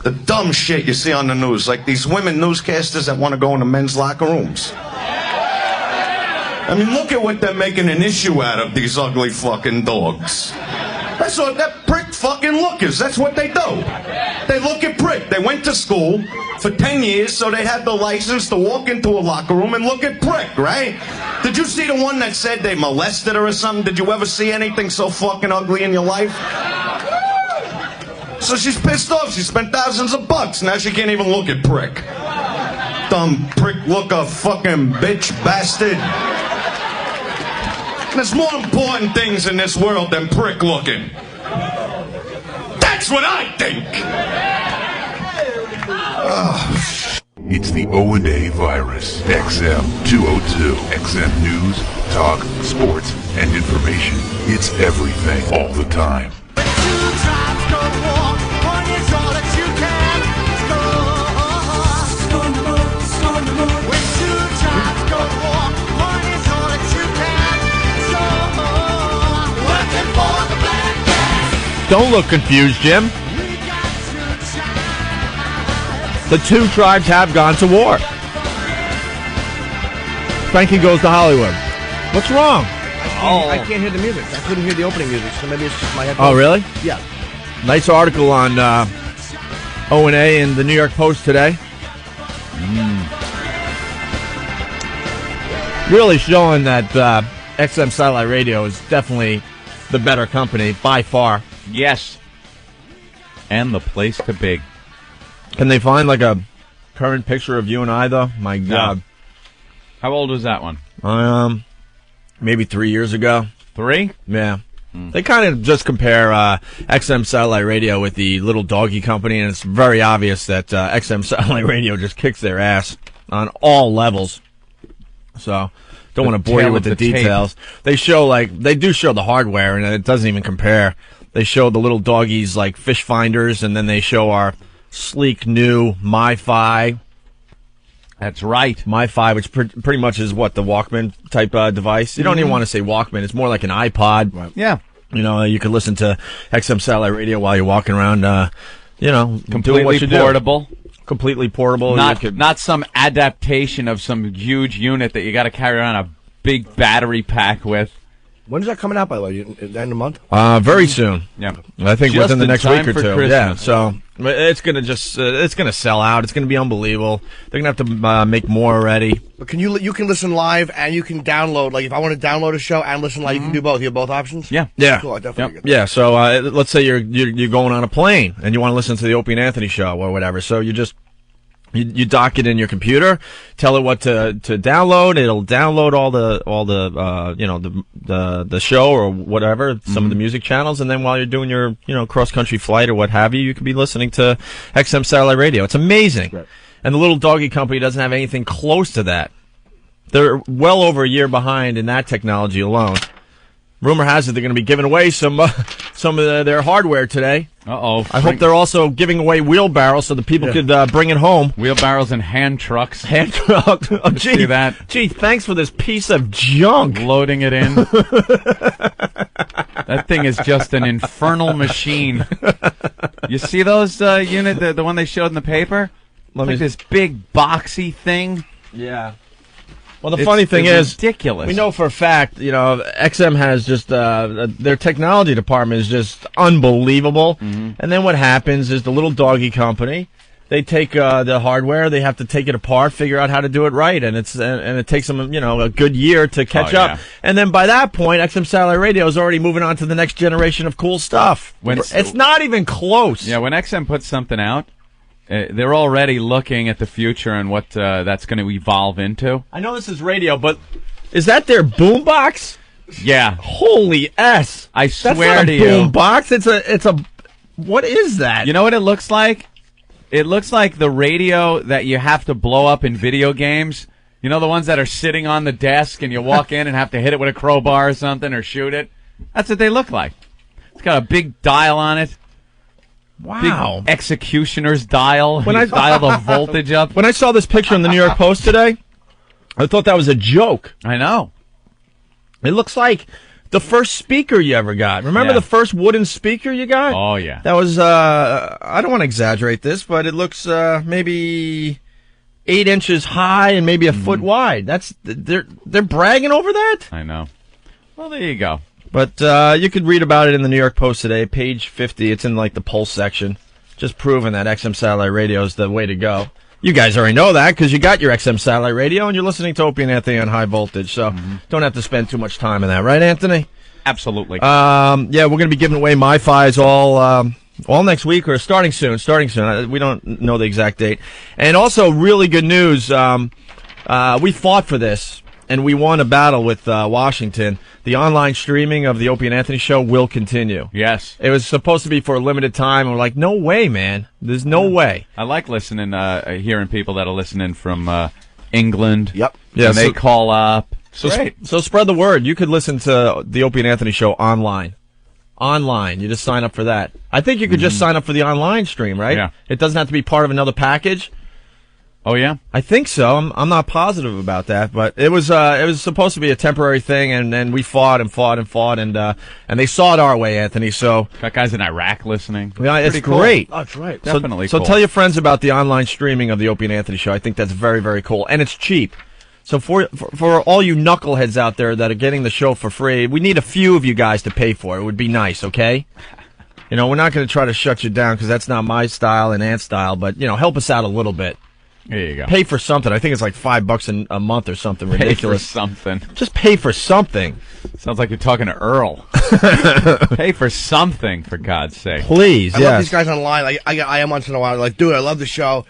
The dumb shit you see on the news, like these women newscasters that want to go into men's locker rooms. I mean, look at what they're making an issue out of, these ugly fucking dogs. That's what that prick fucking lookers, that's what they do. They look at prick. They went to school for 10 years, so they had the license to walk into a locker room and look at prick, right? Did you see the one that said they molested her or something? Did you ever see anything so fucking ugly in your life? So she's pissed off. She spent thousands of bucks. Now she can't even look at prick. Dumb prick looker fucking bitch bastard. There's more important things in this world than prick looking. That's what I think.
It's the O&A virus. XM202. XM News, Talk, Sports, and Information. It's everything all the time.
Don't look confused, Jim. The two tribes have gone to war. Frankie Goes to Hollywood. What's wrong?
I can't hear the music. I couldn't hear the opening music, so maybe it's just my headphones.
Oh, really?
Yeah.
Nice article on O&A in the New York Post today. Really showing that XM Satellite Radio is definitely the better company by far.
Yes. And the place to be.
Can they find like a current picture of you and I, though? My God.
No. How old was that one?
Maybe 3 years ago.
3?
Yeah. They kind of just compare XM Satellite Radio with the Little Doggy Company, and it's very obvious that XM Satellite Radio just kicks their ass on all levels. So, don't want to bore you with the details. They show they do show the hardware, and it doesn't even compare. They show the Little Doggies like fish finders, and then they show our sleek new MiFi.
That's right.
MiFi, which pretty much is what, the Walkman type device. You don't even want to say Walkman. It's more like an iPod.
Right. Yeah.
You know, you can listen to XM Satellite Radio while you're walking around,
completely
doing what you
portable.
Do. Completely portable.
Not some adaptation of some huge unit that you got to carry around a big battery pack with.
When's that coming out, by the way? At the end of the month?
Very soon.
Yeah.
I think
Just
within the
in
next
time
week or
for
two.
Christmas.
Yeah. So it's gonna it's gonna sell out. It's gonna be unbelievable. They're gonna have to make more already.
But can you can listen live and you can download. Like if I want to download a show and listen live, you can do both. You have both options.
Yeah.
Cool. I definitely get that.
Yeah. So let's say you're going on a plane and you want to listen to the Opie and Anthony show or whatever. So you just You dock it in your computer, tell it what to download. It'll download all the show or whatever, some of the music channels, and then while you're doing your cross country flight or what have you, you can be listening to XM Satellite Radio. It's amazing. Right. And the Little Doggy Company doesn't have anything close to that. They're well over a year behind in that technology alone. Rumor has it they're going to be giving away some of their hardware today.
Uh-oh.
I hope they're also giving away wheelbarrows so the people could bring it home.
Wheelbarrows and hand trucks.
Hand truck. Oh, gee,
see that?
Gee, thanks for this piece of junk.
Loading it in. That thing is just an infernal machine. You see those unit, the one they showed in the paper? Like this big boxy thing.
Yeah. Well, the funny thing is,
ridiculous.
We know for a fact, XM has just their technology department is just unbelievable. And then what happens is the little doggy company, they take the hardware, they have to take it apart, figure out how to do it right, and it takes them a good year to catch up. And then by that point, XM Satellite Radio is already moving on to the next generation of cool stuff. It's not even close.
Yeah, when XM puts something out, they're already looking at the future and what that's going to evolve into.
I know this is radio, but is that their boombox?
Yeah.
Holy S!
I swear
That's not
to
a
you.
boombox. It's a. What is that?
You know what it looks like? It looks like the radio that you have to blow up in video games. You know, the ones that are sitting on the desk and you walk in and have to hit it with a crowbar or something or shoot it? That's what they look like. It's got a big dial on it.
Wow.
Big executioner's dial. When I dial the voltage up.
When I saw this picture in the New York Post today, I thought that was a joke.
I know.
It looks like the first speaker you ever got. Remember the first wooden speaker you got?
Oh, yeah.
That was, I don't want to exaggerate this, but it looks maybe 8 inches high and maybe a foot wide. They're bragging over that?
I know. Well, there you go.
But you could read about it in the New York Post today, page 50. It's in like the Pulse section. Just proving that XM Satellite Radio is the way to go. You guys already know that because you got your XM Satellite Radio and you're listening to Opie and Anthony on High Voltage. So don't have to spend too much time on that, right, Anthony?
Absolutely.
Yeah, we're going to be giving away MiFis all next week or starting soon. We don't know the exact date. And also, really good news. We fought for this. And we won a battle with Washington. The online streaming of the Opie and Anthony show will continue.
Yes.
It was supposed to be for a limited time. And we're like, no way, man. There's no way.
I like listening, hearing people that are listening from England.
Yep.
Yeah, and they call up.
So spread the word. You could listen to the Opie and Anthony show online. Online. You just sign up for that. I think you could just sign up for the online stream, right?
Yeah.
It doesn't have to be part of another package.
Oh, yeah?
I think so. I'm not positive about that, but it was supposed to be a temporary thing, and then we fought, and they saw it our way, Anthony. So
got guys in Iraq listening.
Yeah, it's
Pretty cool.
great.
Oh, that's right.
Definitely
So
cool.
tell your friends about the online streaming of the Opie and Anthony show. I think that's very, very cool, and it's cheap. So for all you knuckleheads out there that are getting the show for free, we need a few of you guys to pay for it. It would be nice, okay? We're not going to try to shut you down because that's not my style and Ant's style, but help us out a little bit.
There you go.
Pay for something. I think it's like $5 a month or something ridiculous.
Pay for something.
Just pay for something.
Sounds like you're talking to Earl. Pay for something, for God's sake.
Please,
I love these guys online. Like, I am once in a while like, dude, I love the show,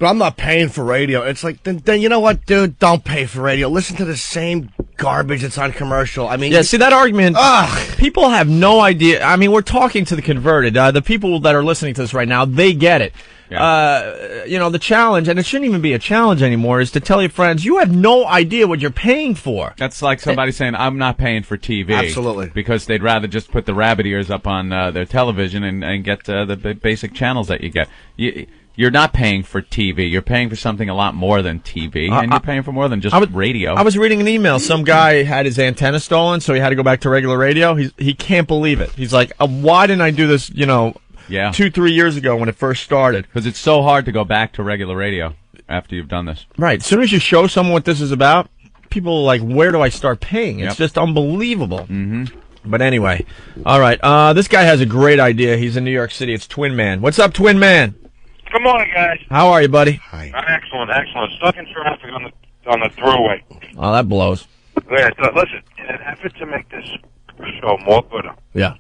but I'm not paying for radio. It's like, then you know what, dude? Don't pay for radio. Listen to the same garbage that's on commercial. I mean,
yeah, see that argument? People have no idea. I mean, we're talking to the converted. The people that are listening to this right now, they get it.
Yeah.
The challenge, and it shouldn't even be a challenge anymore, is to tell your friends you have no idea what you're paying for.
That's like somebody saying, I'm not paying for TV.
Absolutely.
Because they'd rather just put the rabbit ears up on their television and get the basic channels that you get. You're not paying for TV. You're paying for something a lot more than TV, and you're paying for more than just radio.
I was reading an email. Some guy had his antenna stolen, so he had to go back to regular radio. He can't believe it. He's like, why didn't I do this, 2-3 years ago when it first started?
Because it's so hard to go back to regular radio after you've done this.
Right. As soon as you show someone what this is about, people are like, where do I start paying? It's just unbelievable.
Mm-hmm.
But anyway, all right. This guy has a great idea. He's in New York City. It's Twin Man. What's up, Twin Man?
Good morning, guys.
How are you, buddy?
Hi. Excellent. Stuck in traffic on the thruway.
Oh, that blows.
Yeah, so listen, in an effort to make this show more good,
Yeah.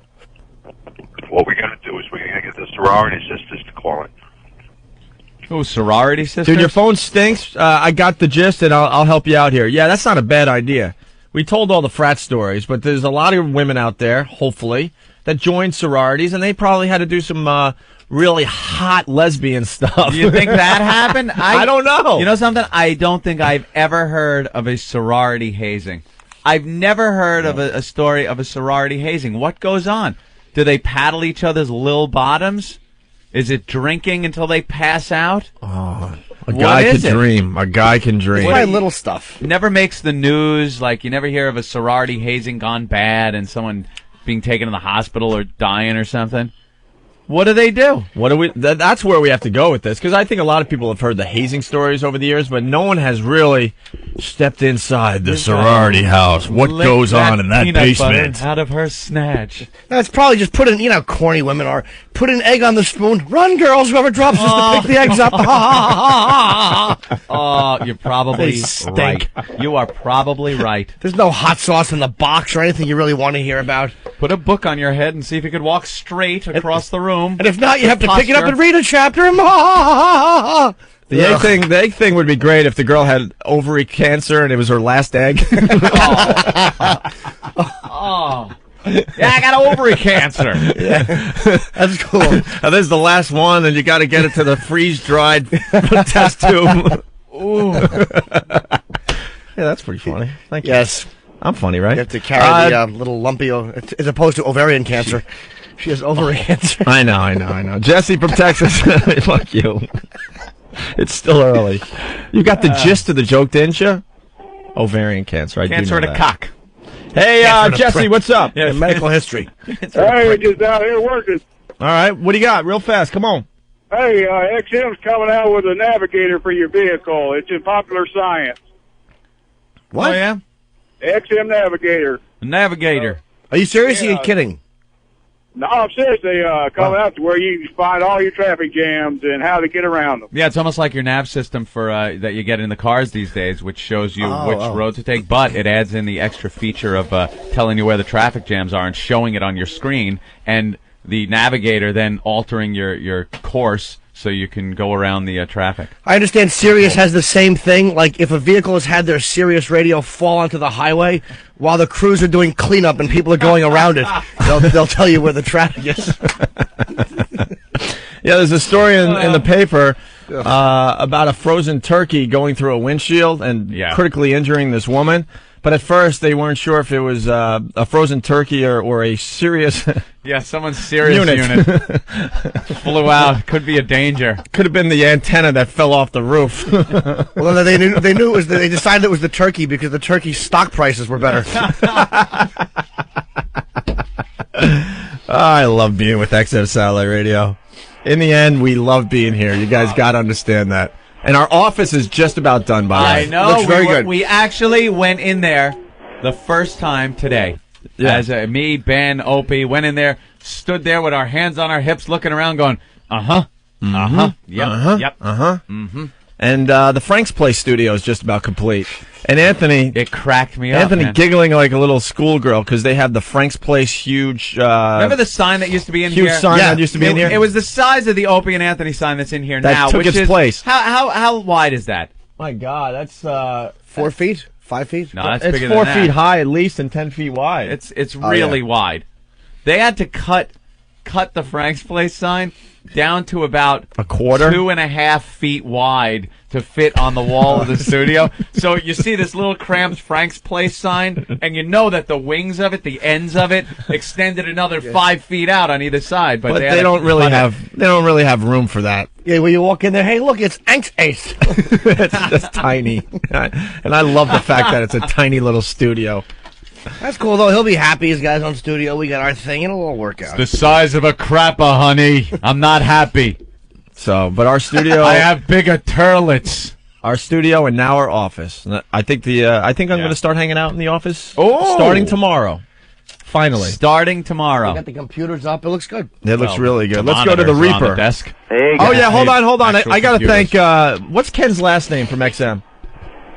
what we're going to do is we're going to get the sorority sisters to call in.
Oh, sorority sisters?
Dude, your phone stinks. I got the gist, and I'll help you out here. Yeah, that's not a bad idea. We told all the frat stories, but there's a lot of women out there, hopefully, that joined sororities, and they probably had to do some really hot lesbian stuff.
Do you think that happened?
I don't know.
You know something? I don't think I've ever heard of a sorority hazing. I've never heard of a story of a sorority hazing. What goes on? Do they paddle each other's little bottoms? Is it drinking until they pass out?
Oh, a guy can dream. A guy can dream.
It's probably little stuff.
Never makes the news. Like, you never hear of a sorority hazing gone bad and someone being taken to the hospital or dying or something. What do they do?
What do we? That's where we have to go with this, because I think a lot of people have heard the hazing stories over the years, but no one has really stepped inside the sorority house. What
Lick
goes on in that
peanut
basement?
butter out of her snatch.
That's probably just put in, you know, corny women are. Put an egg on the spoon. Run, girls, whoever drops us to pick the eggs up.
Oh, you're probably
They stink.
right. You are probably right.
There's no hot sauce in the box or anything you really want to hear about.
Put a book on your head and see if you could walk straight across the room.
And if not, you have to pick it up
Posture.
and read a chapter.
The egg thing would be great if the girl had ovary cancer and it was her last egg.
Oh. Yeah, I got ovary cancer.
Yeah. That's cool.
This is the last one, and you got to get it to the freeze-dried test tube.
Ooh.
Yeah, that's pretty funny. Thank you.
Yes.
I'm funny, right?
You have to carry the little lumpy, as opposed to ovarian cancer. She has ovary cancer.
I know. Jesse from Texas. Fuck you. It's still early. You got the gist of the joke, didn't you? Ovarian cancer. I
Cancer
do
of
know
the
that.
cock.
Hey, Jesse, what's up?
Yeah.
Medical history.
Hey, just out here working.
All right, what do you got? Real fast, come on.
Hey, XM's coming out with a navigator for your vehicle. It's in Popular Science.
What?
Oh, yeah?
XM Navigator.
Navigator.
Are you serious? Or are you
Yeah.
kidding?
No, I'm seriously coming out to where you can find all your traffic jams and how to get around them.
Yeah, it's almost like your nav system for that you get in the cars these days, which shows you which
Oh.
road to take, but it adds in the extra feature of telling you where the traffic jams are and showing it on your screen, and the navigator then altering your course so you can go around the traffic.
I understand Sirius has the same thing. Like, if a vehicle has had their Sirius radio fall onto the highway while the crews are doing cleanup and people are going around it, they'll tell you where the traffic is.
Yeah, there's a story in the paper about a frozen turkey going through a windshield and critically injuring this woman. But at first, they weren't sure if it was a frozen turkey or a serious
Yeah, someone's serious unit flew out. Could be a danger.
Could have been the antenna that fell off the roof.
Well, they knew it was. They decided it was the turkey because the turkey's stock prices were better.
I love being with XM Satellite Radio. In the end, we love being here. You guys got to understand that. And our office is just about done, by the way.
I know.
Looks very good.
We actually went in there the first time today.
Yeah.
As me, Ben, Opie went in there, stood there with our hands on our hips, looking around, going, yep, yep,
mm-hmm. And the Frank's Place studio is just about complete. And Anthony,
it cracked me up.
Anthony
Man.
giggling like a little schoolgirl because they have the Frank's Place huge.
Remember the sign that used to be in
huge
here?
sign that used to be in here.
It was the size of the Opie and Anthony sign that's in here
That
now.
took
which
its
is,
place.
How wide is that?
My God, that's
4 feet, 5 feet.
No, that's
it's
bigger
4
than
feet
that.
high at least and 10 feet wide.
It's really wide. They had to cut the Frank's Place sign down to about
a quarter,
2.5 feet wide to fit on the wall of the studio. So you see this little cramped Frank's Place sign, and you know that the wings of it, the ends of it, extended another 5 feet out on either side. But
they don't really have room for that.
Yeah, when you walk in there, hey, look, it's Ank's Ace.
It's tiny, and I love the fact that it's a tiny little studio.
That's cool, though. He'll be happy. His guys on studio. We got our thing. It'll all work out.
The size of a crapper, honey. I'm not happy.
So, but our studio,
I have bigger turlets.
Our studio and now our office. I think I'm going to start hanging out in the office. Starting tomorrow. Finally,
starting tomorrow.
We got the computers up. It looks good.
It looks really good. Let's go to the
monitors are on
Reaper.
the desk.
Hey,
Oh yeah, hold on.
Actual
I got to
computers.
thank. What's Ken's last name from XM?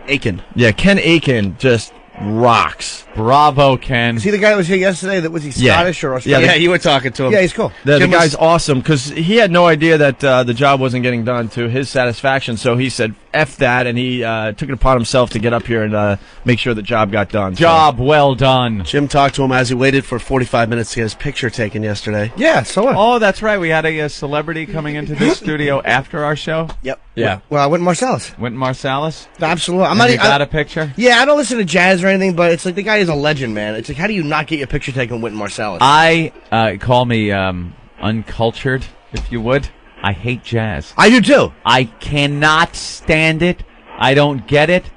Aiken.
Yeah, Ken Aiken just rocks.
Bravo, Ken.
Is he the guy that was here yesterday? That was he Scottish or Australian?
Yeah, you were talking to him.
Yeah, he's cool.
The
Jim
guy's
was-
awesome because he had no idea that the job wasn't getting done to his satisfaction. So he said, F that, and he took it upon himself to get up here and make sure the job got done.
Job well done.
Jim talked to him as he waited for 45 minutes to get his picture taken yesterday.
Yeah, so what?
Oh, that's right. We had a celebrity coming into the studio after our show.
Yep.
Yeah.
Well, Wynton Marsalis.
Wynton Marsalis.
Absolutely. I'm
And
not.
you got a picture?
Yeah, I don't listen to jazz or anything, but it's like the guy is a legend, man. It's like, how do you not get your picture taken with Wynton Marsalis?
I call me uncultured, if you would. I hate jazz.
I do too.
I cannot stand it. I don't get it.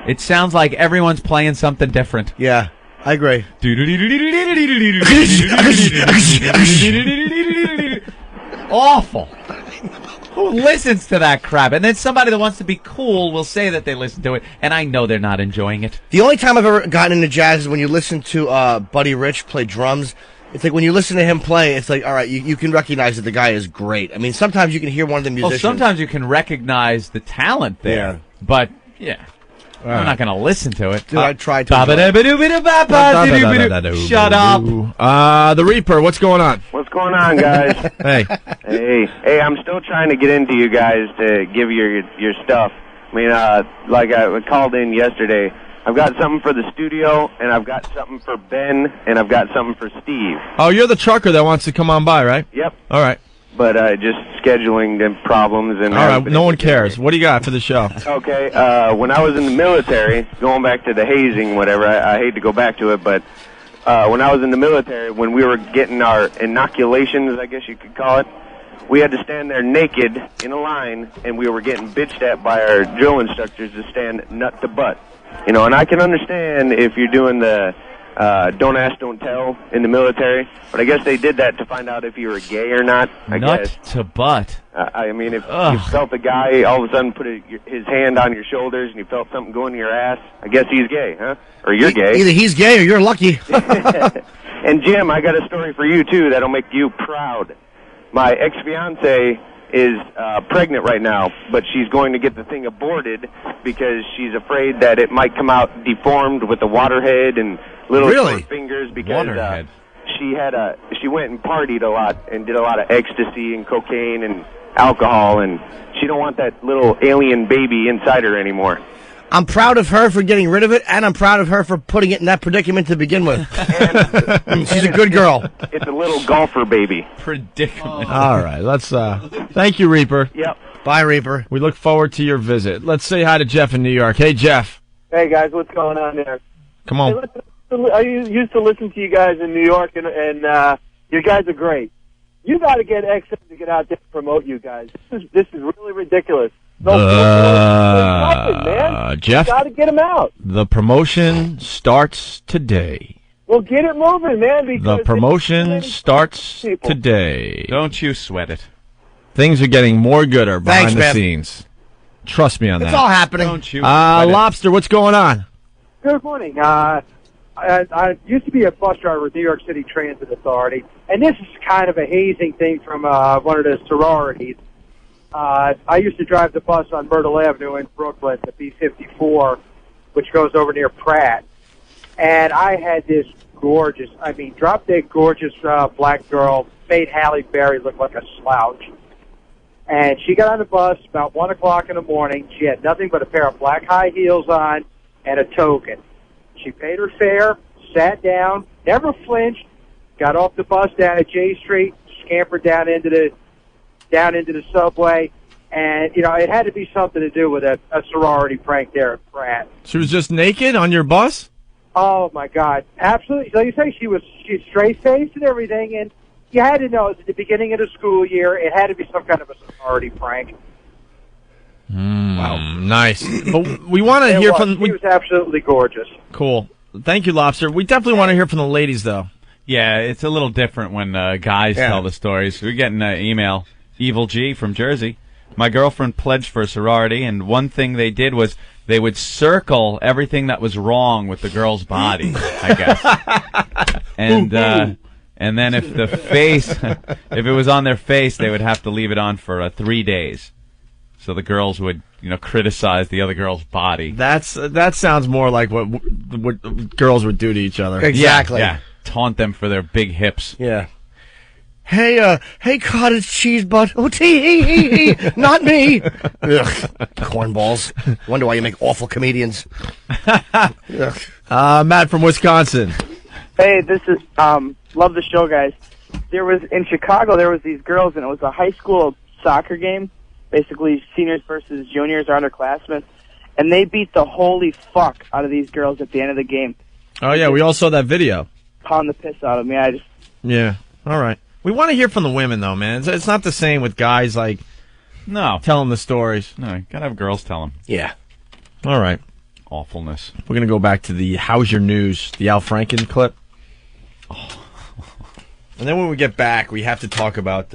It sounds like everyone's playing something different.
Yeah, I agree.
awful. Who listens to that crap? And then somebody that wants to be cool will say that they listen to it, and I know they're not enjoying it.
The only time I've ever gotten into jazz is when you listen to Buddy Rich play drums. It's like when you listen to him play, it's like, all right, you can recognize that the guy is great. I mean, sometimes you can hear one of the musicians.
Well, sometimes you can recognize the talent there, but yeah. I'm not going to listen to it.
Dude, I tried to.
Shut up.
The Reaper, what's going on?
What's going on, guys?
Hey.
Hey, I'm still trying to get into you guys to give your stuff. I mean, like I called in yesterday. I've got something for the studio, and I've got something for Ben, and I've got something for Steve.
Oh, you're the trucker that wants to come on by, right?
Yep.
All right.
But just scheduling and problems. And
all right, no one cares. What do you got for the show?
Okay, when I was in the military, going back to the hazing, whatever, I hate to go back to it, but when I was in the military, when we were getting our inoculations, I guess you could call it, we had to stand there naked in a line, and we were getting bitched at by our drill instructors to stand nut to butt. You know, and I can understand if you're doing the don't ask, don't tell in the military, but I guess they did that to find out if you were gay or not, I guess.
Nut to butt.
I mean, if you felt a guy all of a sudden put his hand on your shoulders and you felt something go into your ass, I guess he's gay, huh? Or you're gay.
Either he's gay or you're lucky.
And Jim, I got a story for you, too, that'll make you proud. My ex-fiancée is pregnant right now, but she's going to get the thing aborted because she's afraid that it might come out deformed with a water head and little short fingers because she went and partied a lot and did a lot of ecstasy and cocaine and alcohol, and she don't want that little alien baby inside her anymore.
I'm proud of her for getting rid of it, and I'm proud of her for putting it in that predicament to begin with. She's a good girl.
It's a little golfer baby.
Predicament.
All right, let's. Thank you, Reaper.
Yep.
Bye, Reaper.
We look forward to your visit. Let's say hi to Jeff in New York. Hey, Jeff.
Hey, guys, what's going on there?
Come on.
Hey, I used to listen to you guys in New York, and you guys are great. You got to get XM to get out there and promote you guys. This is really ridiculous. Man.
Jeff,
you got to get them out.
The promotion starts today.
Well, get it moving, man. Because
the promotion starts today.
Don't you sweat it.
Things are getting more gooder behind
Thanks,
the
man.
scenes. Trust me on that.
It's all happening.
Don't you
Lobster, what's going on?
Good morning. I used to be a bus driver with New York City Transit Authority, and this is kind of a hazing thing from one of the sororities. I used to drive the bus on Myrtle Avenue in Brooklyn, the B-54, which goes over near Pratt. And I had this gorgeous, drop-dead gorgeous black girl, made Halle Berry look like a slouch. And she got on the bus about 1 o'clock in the morning. She had nothing but a pair of black high heels on and a token. She paid her fare, sat down, never flinched, got off the bus down at J Street, scampered down into the subway, and it had to be something to do with a sorority prank there at Pratt.
She was just naked on your bus?
Oh my God, absolutely! So you say she's straight faced and everything, and you had to know it's at the beginning of the school year. It had to be some kind of a sorority prank.
Wow, nice. But we want to hear from.
She was absolutely gorgeous.
Cool. Thank you, Lobster. We definitely want to hear from the ladies, though.
Yeah, it's a little different when guys tell the stories. We're getting an email. Evil G from Jersey. My girlfriend pledged for a sorority, and one thing they did was they would circle everything that was wrong with the girl's body, I guess. And then if the face, if it was on their face, they would have to leave it on for 3 days. So the girls would, criticize the other girl's body.
That sounds more like what girls would do to each other.
Exactly.
Yeah. Taunt them for their big hips.
Yeah. Hey, cottage cheese butt. Oh, not me. Ugh, cornballs. Wonder why you make awful comedians.
Matt from Wisconsin.
Hey, this is, love the show, guys. In Chicago, there was these girls, and it was a high school soccer game, basically seniors versus juniors or underclassmen, and they beat the holy fuck out of these girls at the end of the game.
Oh, yeah, we all saw that video.
Pound the piss out of me.
Yeah, all right. We want to hear from the women, though, man. It's not the same with guys, telling the stories.
No, you gotta have girls tell them.
Yeah.
All right.
Awfulness.
We're going to go back to the How's Your News, the Al Franken clip. Oh. And then when we get back, we have to talk about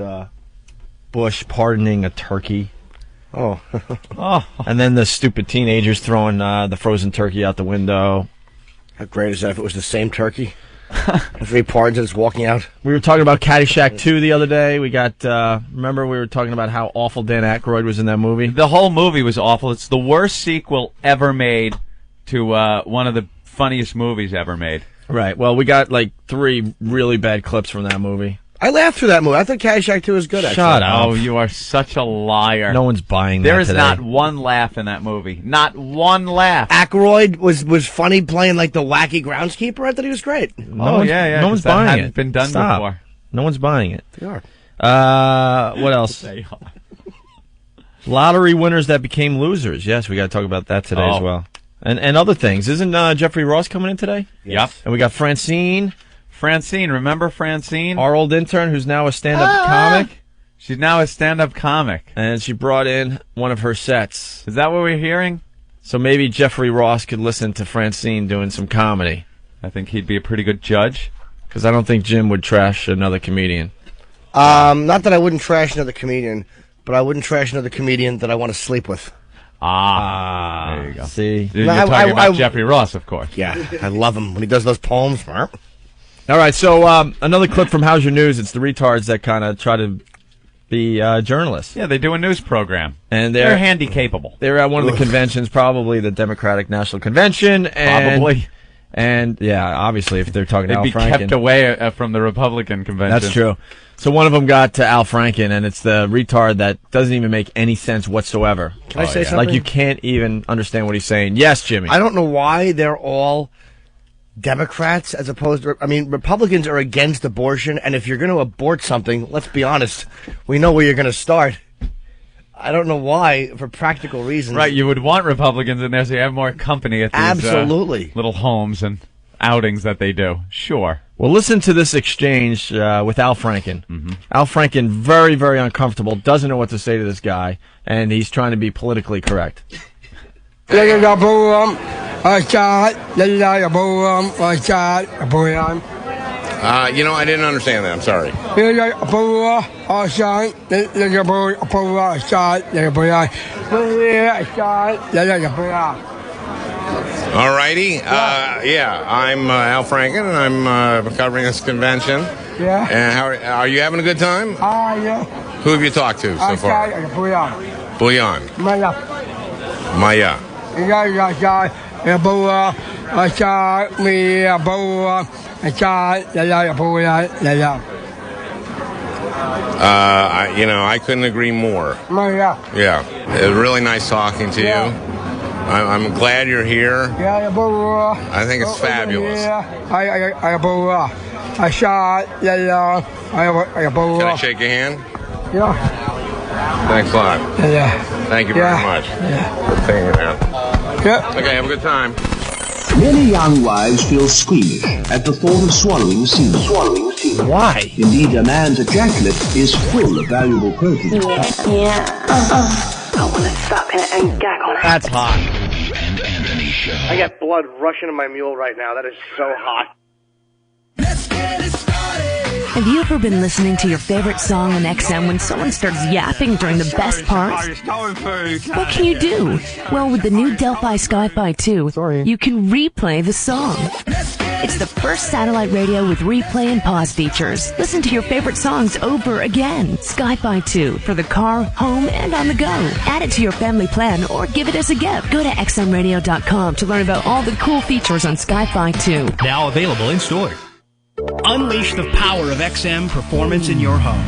Bush pardoning a turkey.
Oh.
And then the stupid teenagers throwing the frozen turkey out the window.
How great is that if it was the same turkey? After he pardons it, it's walking out.
We were talking about Caddyshack 2 the other day. We got, remember we were talking about how awful Dan Aykroyd was in that movie?
The whole movie was awful. It's the worst sequel ever made to one of the funniest movies ever made.
Right. Well, we got like 3 really bad clips from that movie.
I laughed through that movie. I thought Caddyshack 2 was good, actually.
Shut up.
Oh, you are such a liar.
No one's buying that
There is
today.
not one laugh in that movie. Not one laugh.
Aykroyd was funny playing like the wacky groundskeeper. I thought he was great.
No one's buying
hadn't
it.
been done
Stop.
before.
No one's buying it.
They are.
What else?
They are.
Lottery winners that became losers. Yes, we got to talk about that today as well. And other things. Isn't Jeffrey Ross coming in today?
Yep.
And we got Francine.
Francine, remember Francine?
Our old intern who's now a stand-up comic.
She's now a stand-up comic.
And she brought in one of her sets.
Is that what we're hearing?
So maybe Jeffrey Ross could listen to Francine doing some comedy.
I think he'd be a pretty good judge.
Because I don't think Jim would trash another comedian.
Not that I wouldn't trash another comedian, but I wouldn't trash another comedian that I want to sleep with.
There you go.
See?
You're talking about Jeffrey Ross, of course.
Yeah, I love him when he does those poems.
All right, so another clip from How's Your News. It's the retards that kind of try to be journalists.
Yeah, they do a news program.
And
they're handy capable.
They're at one of the conventions, probably the Democratic National Convention. And,
Probably.
And, yeah, obviously, if they're talking to
They'd
Al
be
Franken.
kept away from the Republican convention.
That's true. So one of them got to Al Franken, and it's the retard that doesn't even make any sense whatsoever.
Can I say something?
Like, you can't even understand what he's saying. Yes, Jimmy.
I don't know why they're all Democrats as opposed to, I mean, Republicans are against abortion, and if you're going to abort something, let's be honest, we know where you're going to start. I don't know why, for practical reasons.
Right, you would want Republicans in there so you have more company at these
Absolutely.
Little homes and outings that they do. Sure.
Well, listen to this exchange with Al Franken.
Mm-hmm.
Al Franken, very, very uncomfortable, doesn't know what to say to this guy, and he's trying to be politically correct.
You know, I didn't understand that. I'm sorry. All righty. Yeah, I'm Al Franken, and I'm covering this convention.
Yeah.
And how are you having a good time?
Yeah.
Who have you talked to so far? Bouillon. Maya. I couldn't agree more. Yeah. It was really nice talking to you. I'm glad you're here. I think it's fabulous. Can I shake your hand?
Yeah.
Thanks a lot.
Yeah.
Thank you very much.
Yeah.
Taking it out.
Yeah.
Okay, have a good time.
Many young wives feel squeamish at the thought of swallowing semen.
Why?
Indeed, a man's ejaculate is full of valuable protein.
I want to suck it and gag on it.
That's hot.
I got blood rushing to my mule right now. That is so hot.
Have you ever been listening to your favorite song on XM when someone starts yapping during the best parts? What can you do? Well, with the new Delphi Sky-Fi 2, you can replay the song. It's the first satellite radio with replay and pause features. Listen to your favorite songs over again. Sky-Fi 2 for the car, home, and on the go. Add it to your family plan or give it as a gift. Go to xmradio.com to learn about all the cool features on Sky-Fi 2.
Now available in store. Unleash the power of XM performance in your home.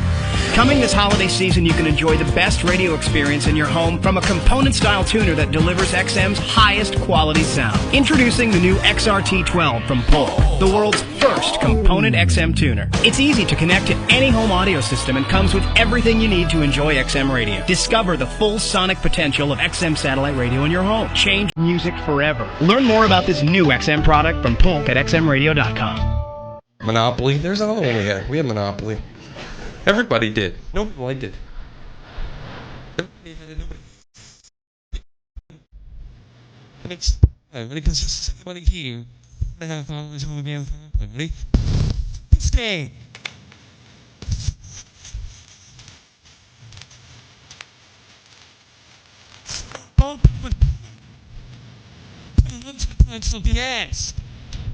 Coming this holiday season, you can enjoy the best radio experience in your home from a component-style tuner that delivers XM's highest quality sound. Introducing the new XRT12 from Polk, the world's first component XM tuner. It's easy to connect to any home audio system and comes with everything you need to enjoy XM radio. Discover the full sonic potential of XM satellite radio in your home. Change music forever. Learn more about this new XM product from Polk at xmradio.com.
Monopoly. There's another one we had. We had Monopoly. Everybody did. Nobody did.
Stay. It's the ass.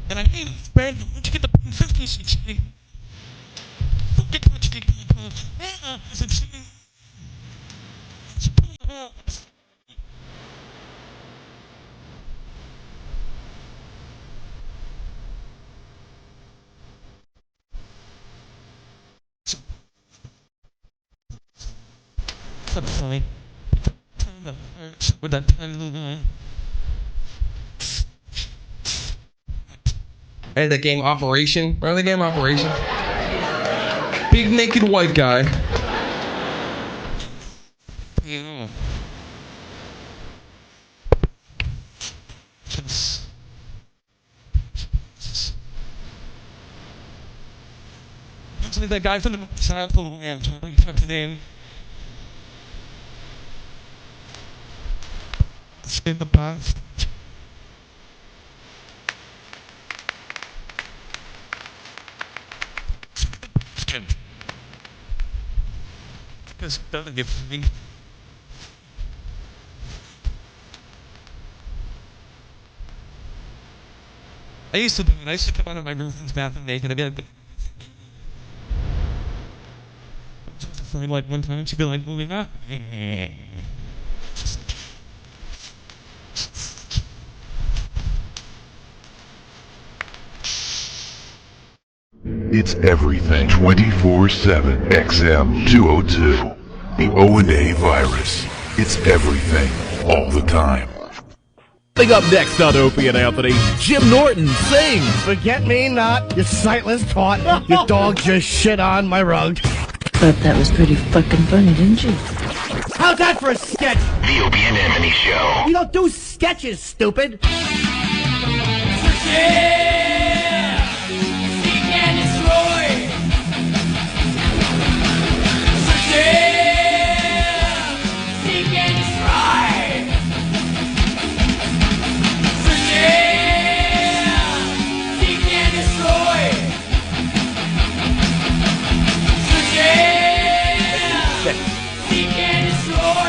And I hate it, man. Once you get the 50 60, don't get much to Sorry. With that
Hey, the game Operation. Remember the game Operation? Big naked white guy.
Yeah. Actually, that guy from the sample and you fucked it in. It's in the past. Because it doesn't give me. I used to do it. I used to come out of my girlfriend's bathroom naked. I'd be like, like one time she'd be like, moving up.
It's everything 24/7 XM202. The O&A virus. It's everything all the time.
Coming up next on Opie and Anthony, Jim Norton sings
Forget Me Not, you sightless twat. Your dog just shit on my rug.
Thought that was pretty fucking funny, didn't you?
How's that for a sketch?
The Opie and Anthony Show.
You don't do sketches, stupid.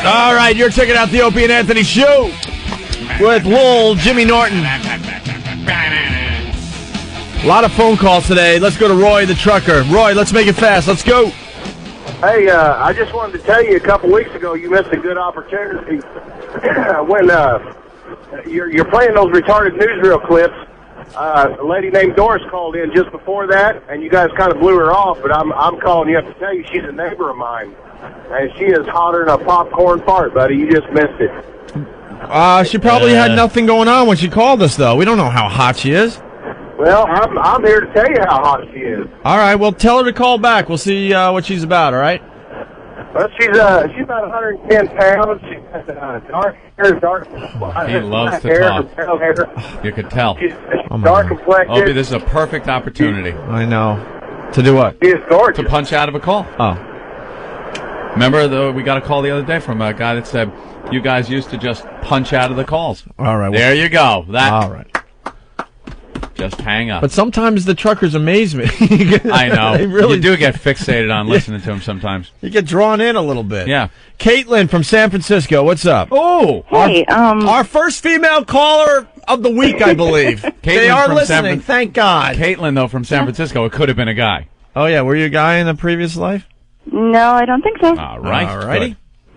All right, you're checking out the Opie and Anthony Show with Lowell, Jimmy Norton. A lot of phone calls today. Let's go to Roy the trucker. Roy, let's make it fast. Let's go.
Hey, I just wanted to tell you a couple weeks ago you missed a good opportunity when you're playing those retarded newsreel clips. A lady named Doris called in just before that, and you guys kind of blew her off, but I'm calling you up to tell you she's a neighbor of mine. And she is hotter than a popcorn fart, buddy. You just missed it.
She probably had nothing going on when she called us, though. We don't know how hot she is.
Well, I'm here to tell you how hot she is.
All right, well, tell her to call back. We'll see what she's about, all right?
Well, she's about 110 pounds. She's got dark hair, dark.
He loves to
hair,
talk.
pale hair.
You could tell.
She's dark complected.
Opie, this is a perfect opportunity.
I know. To do what?
She is gorgeous.
To punch out of a call.
Oh.
Remember, we got a call the other day from a guy that said you guys used to just punch out of the calls.
All right.
There you go.
All right.
Just hang up.
But sometimes the truckers amaze me.
I know.
They really
you do get fixated on listening to him sometimes.
You get drawn in a little bit.
Yeah.
Caitlin from San Francisco, what's up?
Oh,
Hey,
our first female caller of the week, I believe. They are listening, thank God.
Caitlin, though, from San Francisco, it could have been a guy.
Oh, yeah, were you a guy in a previous life?
No, I don't think so.
All right.
Alrighty.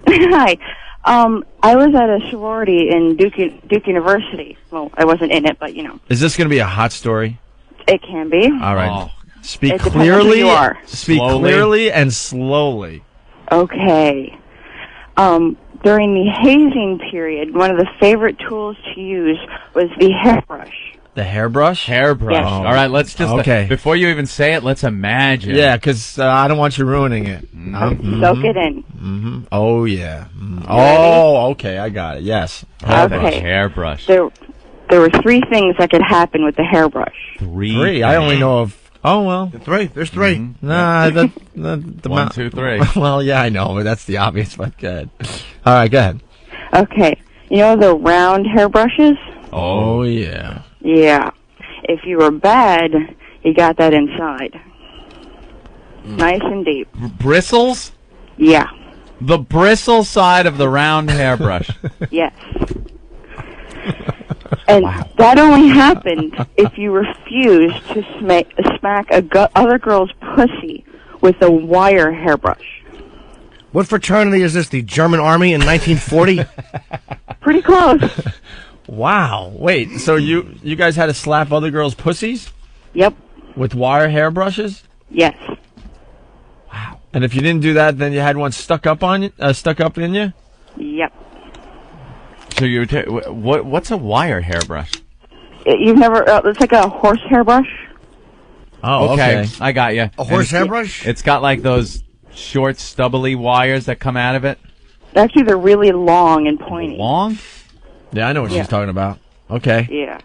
Hi. I was at a sorority in Duke University. Well, I wasn't in it, but you know.
Is this going to be a hot story?
It can be.
All right.
Oh.
Speak
It depends on who
clearly.
you are.
Speak
Slowly.
clearly and slowly.
Okay. During the hazing period, one of the favorite tools to use was the hairbrush.
The hairbrush?
Hairbrush.
Yes.
All right, let's just,
Okay.
before you even say it, let's imagine.
Yeah, because I don't want you ruining it.
Soak it in.
Mm-hmm. Oh, yeah. Oh, okay, I got it. Yes.
Okay.
Hairbrush.
There were three things that could happen with the hairbrush.
Three. I only know of. Oh well.
Three. There's three.
Nah, the
1, 2, 3.
Well, yeah, I know, but that's the obvious. But good. All right, go ahead.
Okay. You know the round hairbrushes?
Oh yeah.
Yeah. If you were bad, you got that inside. Nice and deep.
Bristles?
Yeah.
The bristle side of the round hairbrush.
Yes. And that only happened if you refused to smack other girl's pussy with a wire hairbrush.
What fraternity is this? The German Army in 1940?
Pretty close.
Wow. Wait, so you guys had to slap other girls' pussies?
Yep.
With wire hairbrushes?
Yes.
Wow. And if you didn't do that, then you had one stuck up in you?
Yep.
So you what's a wire hairbrush?
You've never? It's like a horse hairbrush.
Oh, okay.
I got you.
A horse hairbrush?
It's got like those short, stubbly wires that come out of it.
Actually, they're really long and pointy.
Long?
Yeah, I know what she's talking about. Okay.
Yeah.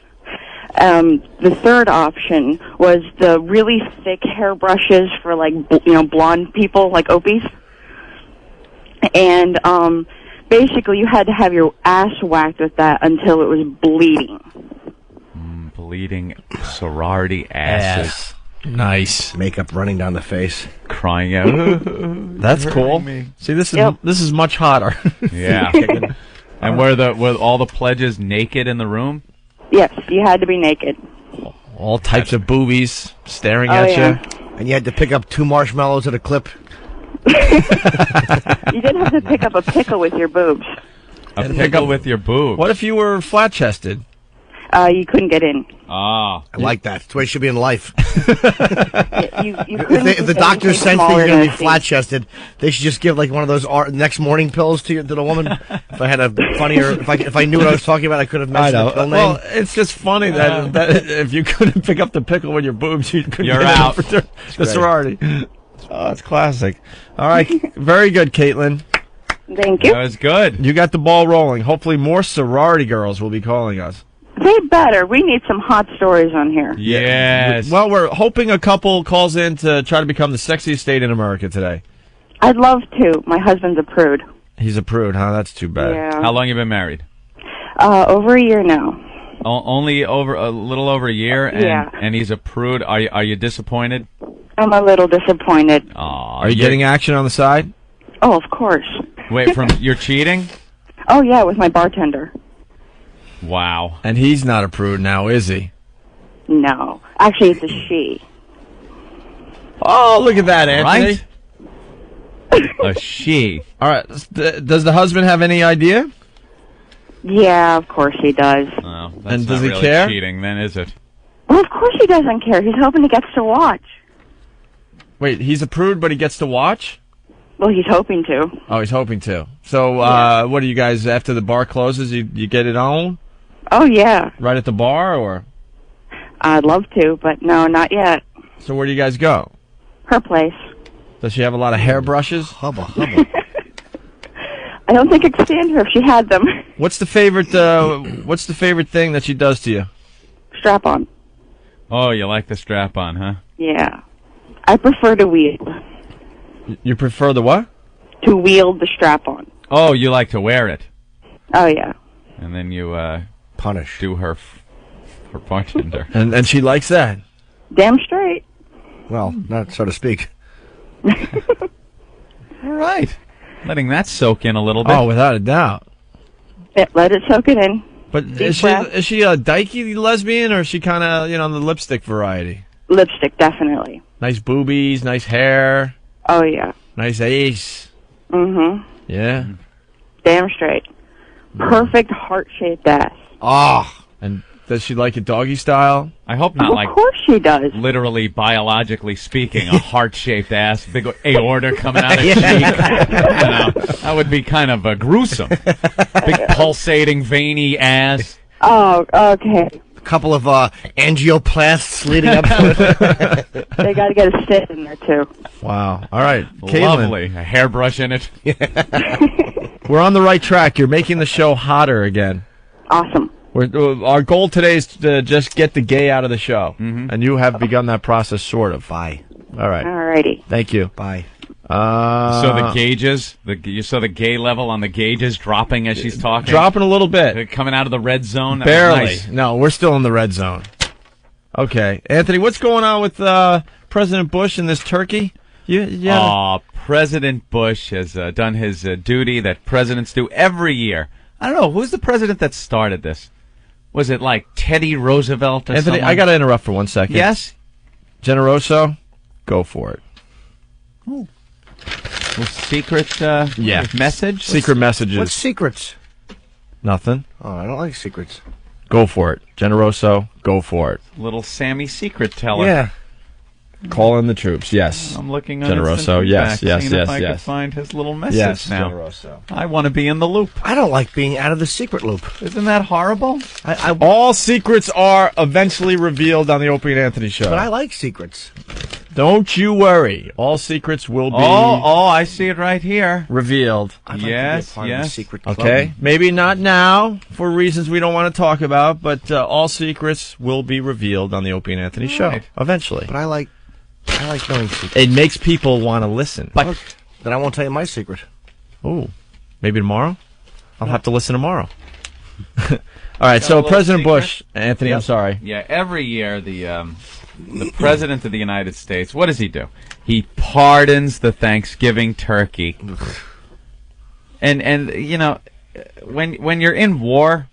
The third option was the really thick hairbrushes for like blonde people, like Opies. And basically, you had to have your ass whacked with that until it was bleeding.
Bleeding sorority asses.
Nice.
Makeup running down the face.
Crying out.
That's cool. See, this is much hotter.
Yeah. And were all the pledges naked in the room?
Yes, you had to be naked.
All types of boobies staring at you.
And you had to pick up 2 marshmallows at a clip.
You did have to pick up a pickle with your boobs.
A pickle with your boobs.
What if you were flat-chested?
You couldn't get in.
Ah.
I like that. It's the way it should be in life.
You
If the doctor sense that you're going to be flat-chested, they should just give like one of those next morning pills to the woman. If I had a funnier, if I knew what I was talking about, I could have mentioned the pill name.
Well, it's just funny that if you couldn't pick up the pickle with your boobs, you couldn't
You're
get
out.
in for the sorority. Oh, it's classic. All right, very good, Caitlin.
Thank you.
That was good.
You got the ball rolling. Hopefully, more sorority girls will be calling us.
They better. We need some hot stories on here.
Yes.
Well, we're hoping a couple calls in to try to become the sexiest state in America today.
I'd love to. My husband's a prude.
He's a prude, huh? That's too bad.
Yeah.
How long you been married?
Over a year now.
Only a little over a year, and
Yeah.
and he's a prude. Are you disappointed?
I'm a little disappointed.
Are you getting action on the side?
Oh, of course.
Wait, you're cheating?
Oh, yeah, with my bartender.
Wow.
And he's not a prude now, is he?
No. Actually, it's a she.
Oh, look at that, Anthony.
A she.
All right. Does the husband have any idea?
Yeah, of course he does.
Oh, that's
And does
not
he
really
care?
cheating, then, is it?
Well, of course he doesn't care. He's hoping he gets to watch.
Wait, he's a prude, but he gets to watch?
Well, he's hoping to.
Oh, he's hoping to. So, what do you guys, after the bar closes, you get it on?
Oh, yeah.
Right at the bar, or?
I'd love to, but no, not yet.
So where do you guys go?
Her place.
Does she have a lot of hairbrushes?
Hubba, hubba.
I don't think I'd stand her if she had them.
What's the favorite thing that she does to you?
Strap on.
Oh, you like the strap-on, huh?
Yeah. I prefer to wield.
You prefer the what?
To wield the strap on.
Oh, you like to wear it.
Oh, yeah.
And then you
punish.
Do her bartender.
And she likes that.
Damn straight.
Well, not so to speak.
All right. Letting that soak in a little bit.
Oh, without a doubt.
Let it soak it in.
But
Deep
is
breath.
she a dykey lesbian, or is she kind of, the lipstick variety?
Lipstick, definitely.
Nice boobies, nice hair.
Oh, yeah.
Nice ace.
Mm-hmm.
Yeah.
Damn straight. Perfect heart-shaped ass.
Ah. And does she like it doggy style?
I hope not.
Of
Like
course she does.
literally, biologically speaking, a heart-shaped ass, big aorta coming out of
Yeah.
cheek. That would be kind of gruesome. Big pulsating, veiny ass.
Oh, okay.
A couple of angioplasts leading up to it.
They got to get a sit in there, too.
Wow. All right. Caitlin,
Lovely. A hairbrush in it.
we're on the right track. You're making the show hotter again.
Awesome.
Our goal today is to just get the gay out of the show. Mm-hmm. And you have begun that process, sort of.
Bye.
All right.
Alrighty.
Thank you.
Bye.
So the gauges, you saw the gay level on the gauges dropping as she's talking?
Dropping a little bit.
They're coming out of the red zone? That was
Barely.
nice.
No, we're still in the red zone. Okay. Anthony, what's going on with President Bush and this turkey?
President Bush has done his duty that presidents do every year. I don't know. Who's the president that started this? Was it like Teddy Roosevelt or
Anthony,
someone?
I got to interrupt for 1 second.
Yes?
Generoso, go for it.
Ooh. Secret message?
Secret messages.
What's secrets?
Nothing.
Oh, I don't like secrets.
Go for it. Generoso, go for it.
Little Sammy secret teller.
Yeah.
Call in the troops, yes.
I'm looking on
Generoso, yes,
seeing if I
yes.
could find his little message
Yes,
now.
Generoso.
I want to be in the loop.
I don't like being out of the secret loop.
Isn't that horrible?
All secrets are eventually revealed on the Opie and Anthony show.
But I like secrets.
Don't you worry. All secrets will be
I see it right here.
revealed.
I'd like to be a
Yes,
part of the
yes.
secret club.
Okay? Maybe not now, for reasons we don't want to talk about, but all secrets will be revealed on the Opie and Anthony show,
Right.
eventually.
But I like knowing secrets.
It makes people want to listen.
But then I won't tell you my secret.
Ooh, maybe tomorrow? I'll have to listen tomorrow. All right,
Got a
so
little
President
secret?
Bush, Anthony, I'm sorry.
Yeah, every year the president of the United States, what does he do? He pardons the Thanksgiving turkey. And you know, when you're in war,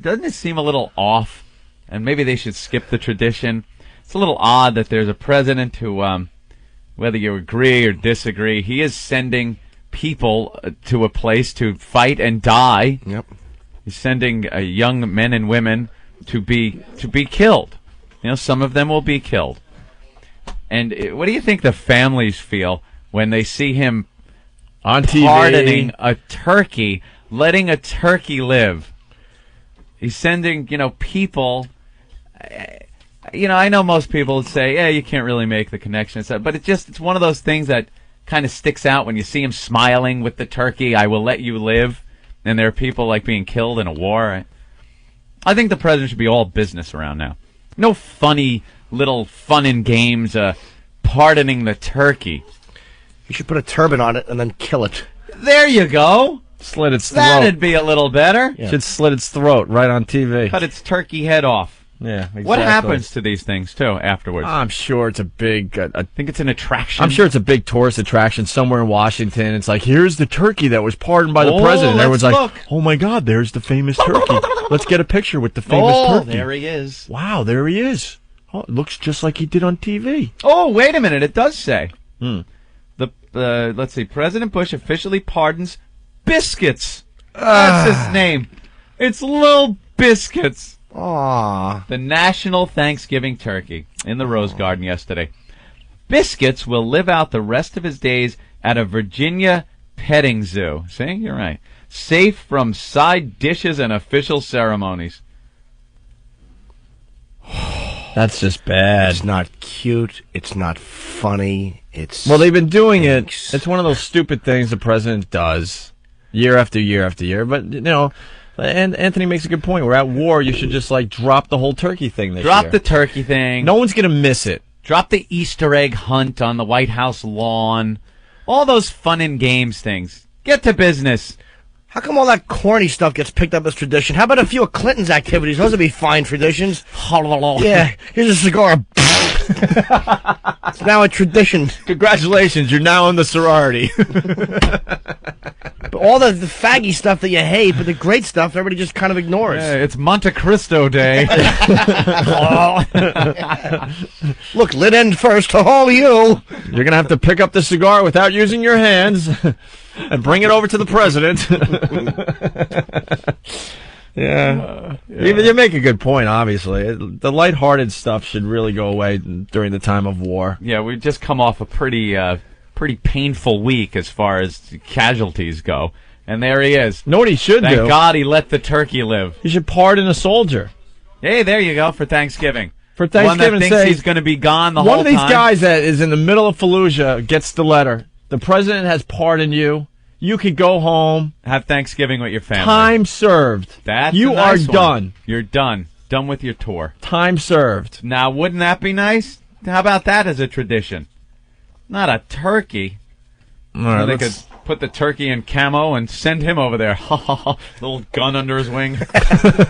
doesn't it seem a little off? And maybe they should skip the tradition. It's a little odd that there's a president who, whether you agree or disagree, he is sending people to a place to fight and die.
Yep.
He's sending young men and women to be killed. You know, some of them will be killed. And what do you think the families feel when they see him
on TV
pardoning a turkey, letting a turkey live? He's sending, people. I know most people would say, yeah, you can't really make the connection, but it's one of those things that kind of sticks out when you see him smiling with the turkey. I will let you live, and there are people like being killed in a war. I think the president should be all business around now. No funny little fun and games, pardoning the turkey.
You should put a turban on it and then kill it.
There you go.
Slit its throat.
That'd be a little better.
Yeah. Should slit its throat right on TV.
Cut its turkey head off.
Yeah, exactly.
What happens to these things, too, afterwards?
I'm sure it's a big...
I think it's an attraction.
I'm sure it's a big tourist attraction somewhere in Washington. It's like, here's the turkey that was pardoned by the president. Everyone's like, oh my God, there's the famous turkey. Let's get a picture with the famous turkey.
There he is.
Wow, there he is. Oh, it looks just like he did on TV.
Oh, wait a minute. It does say. Let's see. President Bush officially pardons Biscuits. That's his name. It's Lil Biscuits.
Aww.
The national Thanksgiving turkey in the Rose Garden yesterday. Biscuits will live out the rest of his days at a Virginia petting zoo. See, you're right. Safe from side dishes and official ceremonies.
That's just bad.
It's not cute. It's not funny.
Well, they've been doing it. It's one of those stupid things the president does year after year after year. But, and Anthony makes a good point. We're at war. You should just, drop the whole turkey thing this year.
Drop the turkey thing.
No one's going to miss it.
Drop the Easter egg hunt on the White House lawn. All those fun and games things. Get to business.
How come all that corny stuff gets picked up as tradition? How about a few of Clinton's activities? Those would be fine traditions. Yeah, here's a cigar. It's now a tradition.
Congratulations, you're now in the sorority.
But all the faggy stuff that you hate, but the great stuff everybody just kind of ignores.
Yeah, it's Monte Cristo Day.
Look, lit end first. Oh, you.
You're going to have to pick up the cigar without using your hands and bring it over to the president. Yeah. You make a good point, obviously. The lighthearted stuff should really go away during the time of war.
Yeah, we've just come off a pretty painful week as far as casualties go. And there he is.
Know what he should do?
Thank God he let the turkey live.
He should pardon a soldier.
Hey, there you go, for Thanksgiving.
For Thanksgiving,
one that thinks he's going to be gone the whole time.
One of these guys that is in the middle of Fallujah gets the letter. The president has pardoned you. You could go home.
Have Thanksgiving with your family.
Time served.
That's
you
a nice
are done.
You're done. Done with your tour.
Time served.
Now, wouldn't that be nice? How about that as a tradition? Not a turkey.
All right,
so they could put the turkey in camo and send him over there. Little gun under his wing.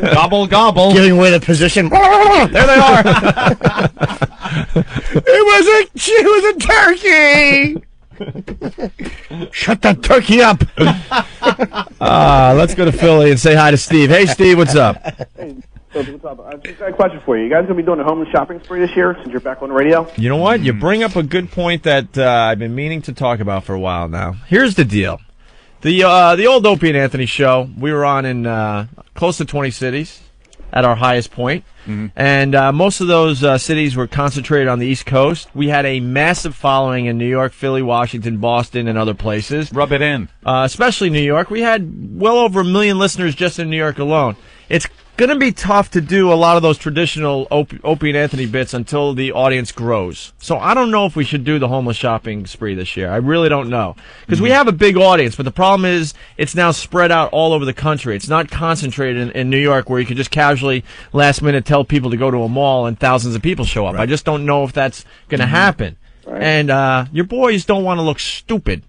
Gobble, gobble.
Giving away the position. There they are. It was a turkey. Shut that turkey up.
Let's go to Philly and say hi to Steve. Hey, Steve, what's up?
What's up? I've just got a question for you. You guys going to be doing a homeless shopping spree this year since you're back on the radio?
You know what? You bring up a good point that I've been meaning to talk about for a while now. Here's the deal. The old Opie and Anthony show, we were on in close to 20 cities at our highest point. And most of those cities were concentrated on the East Coast. We had a massive following in New York, Philly, Washington, Boston, and other places.
Rub it in.
Especially New York. We had well over 1 million listeners just in New York alone. It's going to be tough to do a lot of those traditional Opie and Anthony bits until the audience grows. So I don't know if we should do the homeless shopping spree this year. I really don't know. Because we have a big audience, but the problem is it's now spread out all over the country. It's not concentrated in New York where you could just casually last minute tell people to go to a mall and thousands of people show up. Right. I just don't know if that's going to happen. Right. And your boys don't want to look stupid.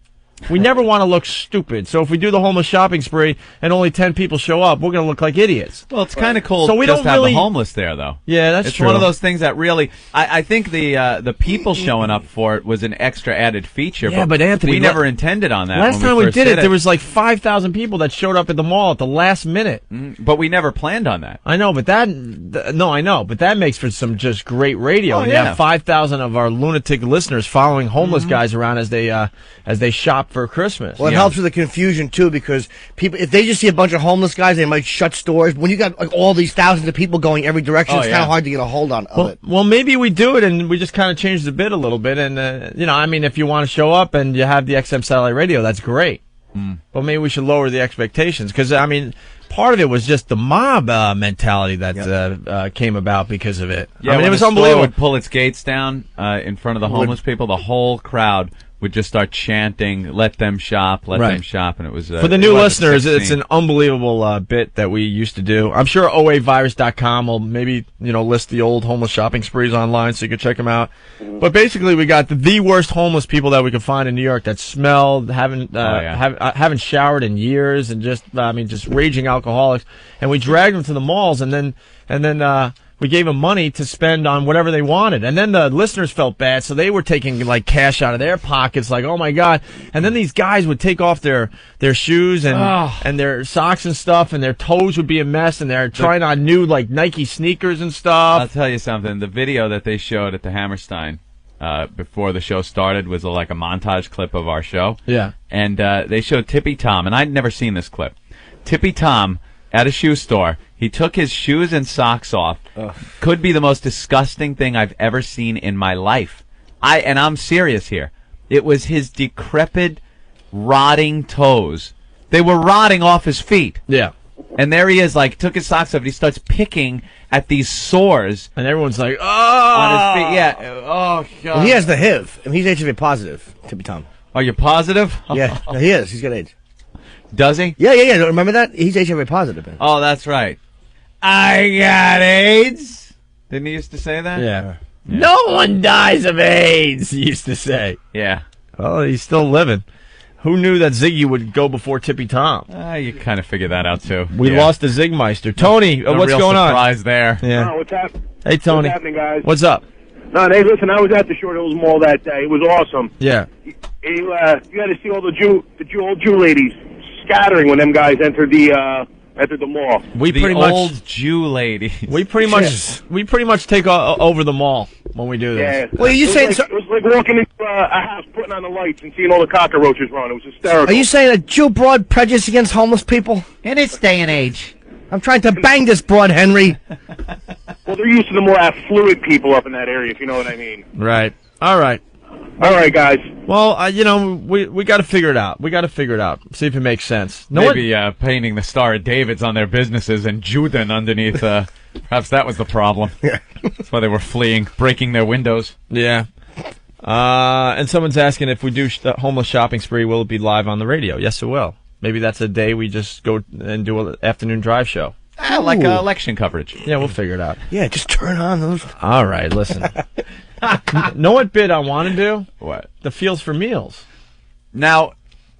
We never want to look stupid. So if we do the homeless shopping spree and only 10 people show up, we're going to look like idiots.
Well, it's kind of cool
so we
just
don't
to have
really
the homeless there, though.
Yeah, that's
it's
true.
It's one of those things that really, I think the people showing up for it was an extra added feature.
Yeah, but Anthony,
we never intended on that.
Last time we did it, there was like 5,000 people that showed up at the mall at the last minute.
But we never planned on that.
I know, but that makes for some just great radio.
Oh,
and you have 5,000 of our lunatic listeners following homeless guys around as they shop for Christmas.
Well, it helps with the confusion too, because people, if they just see a bunch of homeless guys, they might shut stores. When you got like all these thousands of people going every direction, it's kind of hard to get a hold on of it.
Well, maybe we do it and we just kind of change the bid a little bit. And I mean, if you want to show up and you have the XM satellite radio, that's great. But maybe we should lower the expectations, because I mean, part of it was just the mob mentality that came about because of it.
Yeah,
I mean, it was
the
unbelievable.
store would pull its gates down in front of the homeless people, the whole crowd would just start chanting, "Let them shop, let them shop," and it was
for the new listeners. It's an unbelievable bit that we used to do. I'm sure OAvirus.com will maybe list the old homeless shopping sprees online, so you can check them out. But basically, we got the worst homeless people that we could find in New York that smelled, haven't showered in years, and just raging alcoholics. And we dragged them to the malls, and then we gave them money to spend on whatever they wanted. And then the listeners felt bad, so they were taking like cash out of their pockets, like, oh my God. And then these guys would take off their shoes and their socks and stuff, and their toes would be a mess, and they're trying on new like Nike sneakers and stuff.
I'll tell you something. The video that they showed at the Hammerstein before the show started was like a montage clip of our show.
Yeah.
And they showed Tippy Tom, and I'd never seen this clip. Tippy Tom at a shoe store. He took his shoes and socks off. Could be the most disgusting thing I've ever seen in my life. I'm serious here. It was his decrepit, rotting toes. They were rotting off his feet.
Yeah.
And there he is, like, took his socks off, and he starts picking at these sores.
And everyone's like, oh!
On his feet, yeah. Oh, God.
Well, he has the HIV, and he's HIV positive, Tippy Tom.
Are you positive?
Yeah, no, he is. He's got AIDS.
Does he?
Yeah. Remember that? He's HIV positive. Man.
Oh, that's right. I got AIDS. Didn't he used to say that?
Yeah. No one dies of AIDS, he used to say.
Yeah.
Well, he's still living. Who knew that Ziggy would go before Tippy Tom?
You kind of figured that out, too.
We lost the Zigmeister. Tony,
no
what's
real
going on?
Surprise there.
Yeah.
Oh, what's happening?
Hey, Tony.
What's happening, guys?
What's up?
No, hey, listen, I was at the Short Hills Mall that day. It was awesome.
Yeah.
You had to see all the old Jew ladies scattering when them guys entered the mall.
Old Jew ladies.
We pretty much take over the mall when we do this.
Yeah. Well, it was like walking into a house, putting on the lights, and seeing all the cockroaches run. It was hysterical.
Are you saying a Jew broad prejudice against homeless people?
In its day and age.
I'm trying to bang this broad, Henry.
Well, they're used to the more affluent people up in that area, if you know what I mean.
Right. All right.
All right, guys.
Well, we got to figure it out. See if it makes sense.
Maybe painting the Star of David's on their businesses and Juden underneath. Perhaps that was the problem.
Yeah.
That's why they were fleeing, breaking their windows.
Yeah. And someone's asking if we do the homeless shopping spree, will it be live on the radio? Yes, it will. Maybe that's a day we just go and do an afternoon drive show.
Like election coverage.
Yeah, we'll figure it out.
Yeah, just turn on those.
All right, listen. Know what bit I want to do?
What?
The Feels for Meals.
Now,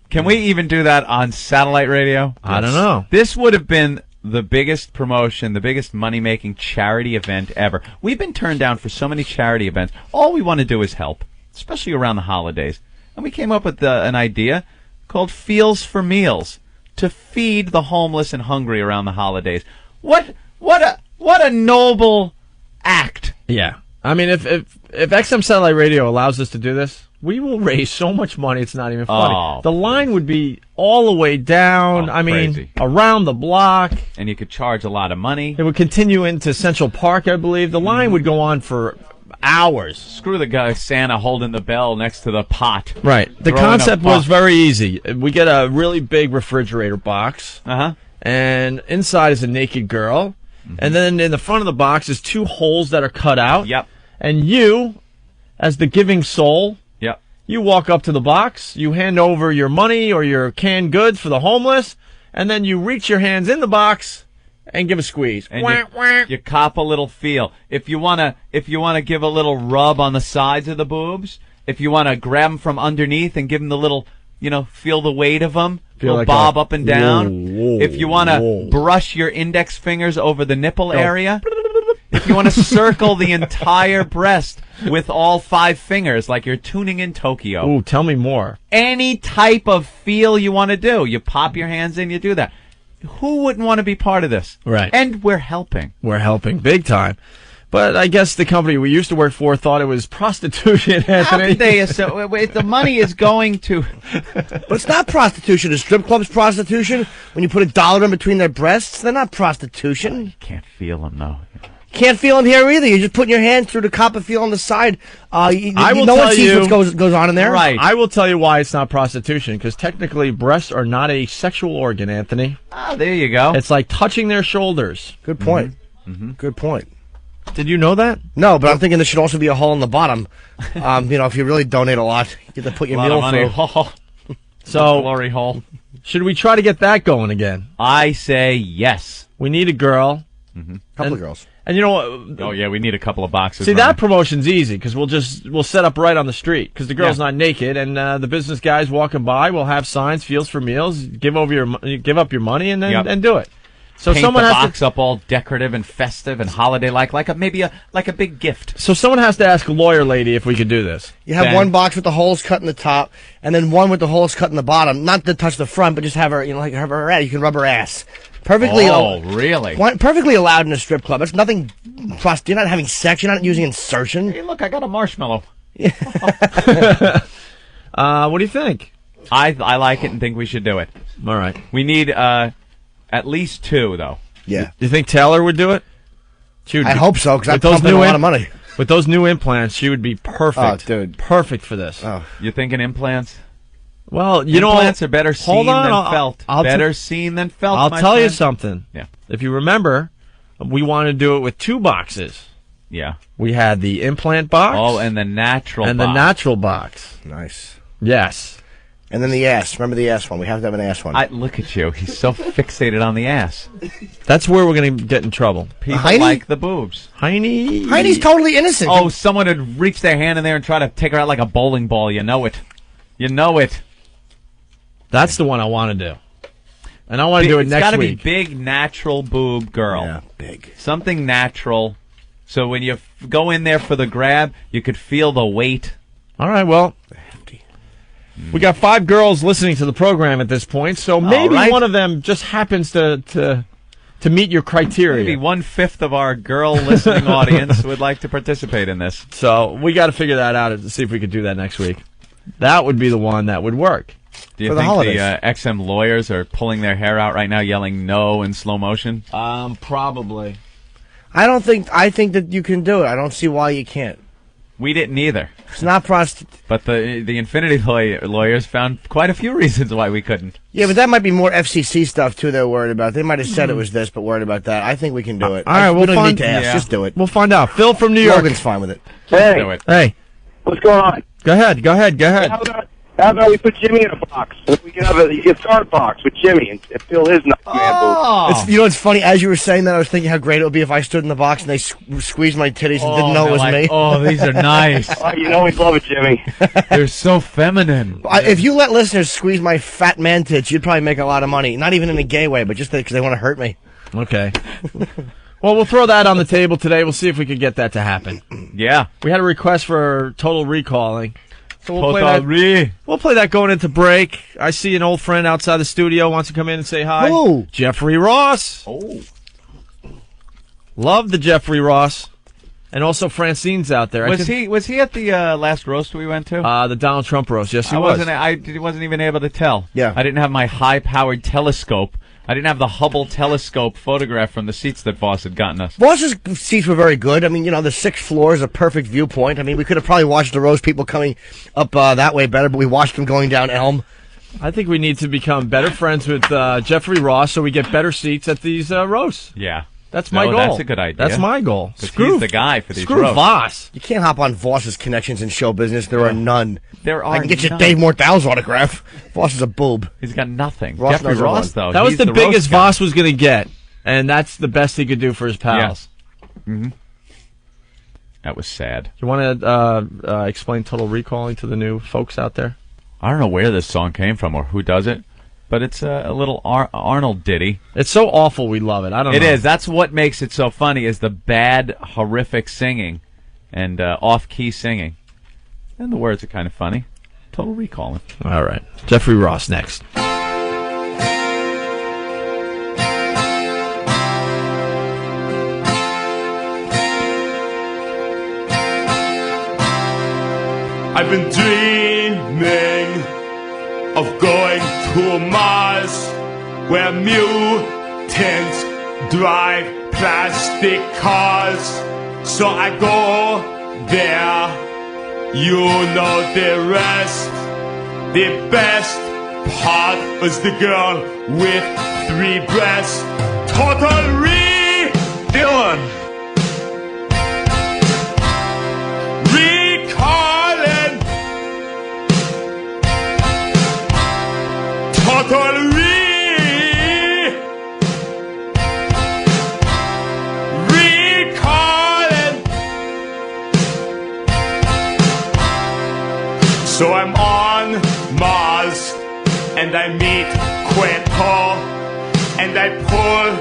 Can we even do that on satellite radio?
I don't know.
This would have been the biggest promotion, the biggest money-making charity event ever. We've been turned down for so many charity events. All we want to do is help, especially around the holidays. And we came up with an idea called Feels for Meals to feed the homeless and hungry around the holidays. What a noble act.
Yeah. I mean, if XM Satellite Radio allows us to do this, we will raise so much money it's not even funny.
Oh,
the line would be all the way down,
crazy.
Around the block.
And you could charge a lot of money.
It would continue into Central Park, I believe. The line would go on for hours.
Screw the guy Santa holding the bell next to the pot.
Right. The concept was very easy. We get a really big refrigerator box.
Uh-huh.
And inside is a naked girl. And then in the front of the box is 2 holes that are cut out.
Yep.
And you, as the giving soul,
yep,
you walk up to the box, you hand over your money or your canned goods for the homeless, and then you reach your hands in the box and give a squeeze.
And you cop a little feel. If you wanna give a little rub on the sides of the boobs, if you wanna grab them from underneath and give them the little, feel the weight of them,
Feel like
bob up and down.
Whoa,
if you wanna brush your index fingers over the nipple area, if you wanna circle the entire breast with all 5 fingers, like you're tuning in Tokyo.
Ooh, tell me more.
Any type of feel you want to do, you pop your hands in, you do that. Who wouldn't want to be part of this?
Right.
And we're helping.
We're helping big time. But I guess the company we used to work for thought it was prostitution, Anthony.
How could they? So the money is going to...
But it's not prostitution. Is strip clubs prostitution? When you put $1 in between their breasts, they're not prostitution.
You can't feel them, though.
Can't feel them here either. You're just putting your hand through the copper feel on the side.
I will
no
tell
one sees
you
what goes on in there.
Right. I will tell you why it's not prostitution, because technically breasts are not a sexual organ, Anthony.
Ah, there you go.
It's like touching their shoulders.
Good point. Good point.
Did you know that?
No, but I'm thinking there should also be a hole in the bottom. If you really donate a lot, you get to put your meal through.
So,
glory hole.
Should we try to get that going again?
I say yes.
We need a girl.
Couple of girls.
And you know what?
Oh yeah, we need a couple of boxes.
See, that promotion's easy because we'll set up right on the street because the girl's not naked and the business guys walking by will have signs, Feels for Meals, give up your money and then and do it. So
paint
someone
the
has
box up all decorative and festive and holiday-like, like a big gift.
So someone has to ask a lawyer lady if we could do this.
You have one box with the holes cut in the top, and then one with the holes cut in the bottom. Not to touch the front, but just have her, have her ass. You can rub her ass. Perfectly.
Oh, really?
Perfectly allowed in a strip club. It's nothing. You're not having sex. You're not using insertion.
Hey, look, I got a marshmallow.
What do you think?
I like it and think we should do it.
All right.
We need at least 2, though.
Yeah.
Do you think Taylor would do it?
I hope so, because I'm pumping a lot of money.
With those new implants, she would be perfect.
Oh, dude.
Perfect for this.
Oh.
You thinking implants?
Well,
implants are better seen than felt.
I'll
better seen than felt.
I'll tell you something.
Yeah.
If you remember, we wanted to do it with 2 boxes.
Yeah.
We had the implant box.
Oh, and the natural box.
And the natural box.
Nice.
Yes.
And then the ass. Remember the ass one. We have to have an ass one.
Look at you. He's so fixated on the ass.
That's where we're going to get in trouble.
People
Heine?
like the boobs.
Heine's totally innocent.
Oh, someone would reach their hand in there and try to take her out like a bowling ball. You know it. You know it.
That's the one I want to do. And I want to do it next week.
It's got to be big, natural boob girl.
Yeah, big.
Something natural. So when you go in there for the grab, you could feel the weight.
All right, well, we got 5 girls listening to the program at this point, so maybe one of them just happens to meet your criteria.
Maybe 1/5 of our girl listening audience would like to participate in this.
So we got to figure that out and see if we could do that next week. That would be the one that would work.
Do you think the XM lawyers are pulling their hair out right now, yelling no in slow motion?
Probably.
I think that you can do it. I don't see why you can't.
We didn't either.
It's not prostitution.
But the Infinity lawyers found quite a few reasons why we couldn't.
Yeah, but that might be more FCC stuff, too, they're worried about. They might have said it was this, but worried about that. I think we can do it.
All right,
we don't need to ask. Just do it.
We'll find out. Phil from New York.
Logan's fine with it.
Hey.
Do it.
Hey.
What's going on?
Go ahead.
How How about we put Jimmy in a box? We can have a guitar box with Jimmy and fill his man booth.
It's, you know, it's funny. As you were saying that, I was thinking how great it would be if I stood in the box and they squeezed my titties and didn't know it was me.
Oh, these are nice.
Oh, you know we love it, Jimmy.
They're so feminine.
If you let listeners squeeze my fat man tits, you'd probably make a lot of money. Not even in a gay way, but just because they want to hurt me.
Okay. Well, we'll throw that on the table today. We'll see if we can get that to happen.
Yeah.
We had a request for Total Recalling. So we'll play
Total
that. We'll play that going into break. I see an old friend outside the studio wants to come in and say hi.
Who?
Jeffrey Ross.
Oh.
Love the Jeffrey Ross. And also Francine's out there.
Was he at the last roast we went to?
The Donald Trump roast. Yes, he was.
I wasn't even able to tell.
Yeah.
I didn't have my high-powered telescope. I didn't have the Hubble telescope photograph from the seats that Voss had gotten us.
Voss's seats were very good. I mean, you know, the 6th floor is a perfect viewpoint. I mean, we could have probably watched the roast people coming up that way better, but we watched them going down Elm.
I think we need to become better friends with Jeffrey Ross so we get better seats at these roasts.
Yeah.
That's my goal.
That's a good idea.
That's my goal.
He's the guy for these
Screw
roasts.
Voss.
You can't hop on Voss's connections in show business. There are none.
There are
I can get you
none.
Dave Morthal's autograph. Voss is a boob.
He's got nothing.
Ross
Jeffrey
knows
Ross,
everyone.
though.
That was
he's
the biggest
roast guy.
Voss was going to get, and that's the best he could do for his pals.
Mm-hmm. That was sad.
You want to explain Total Recalling to the new folks out there?
I don't know where this song came from or who does it, but it's a little Arnold ditty.
It's so awful we love it. I don't know.
It is. That's what makes it so funny is the bad, horrific singing and off-key singing. And the words are kind of funny. Total Recalling.
All right. Jeffrey Ross next.
I've been dreaming of going to Mars, where mutants drive plastic cars. So I go there, you know the rest. The best part was the girl with 3 breasts. Total Dylan. Recalling. Total recalling. So I'm on Mars and I meet Queto and I pull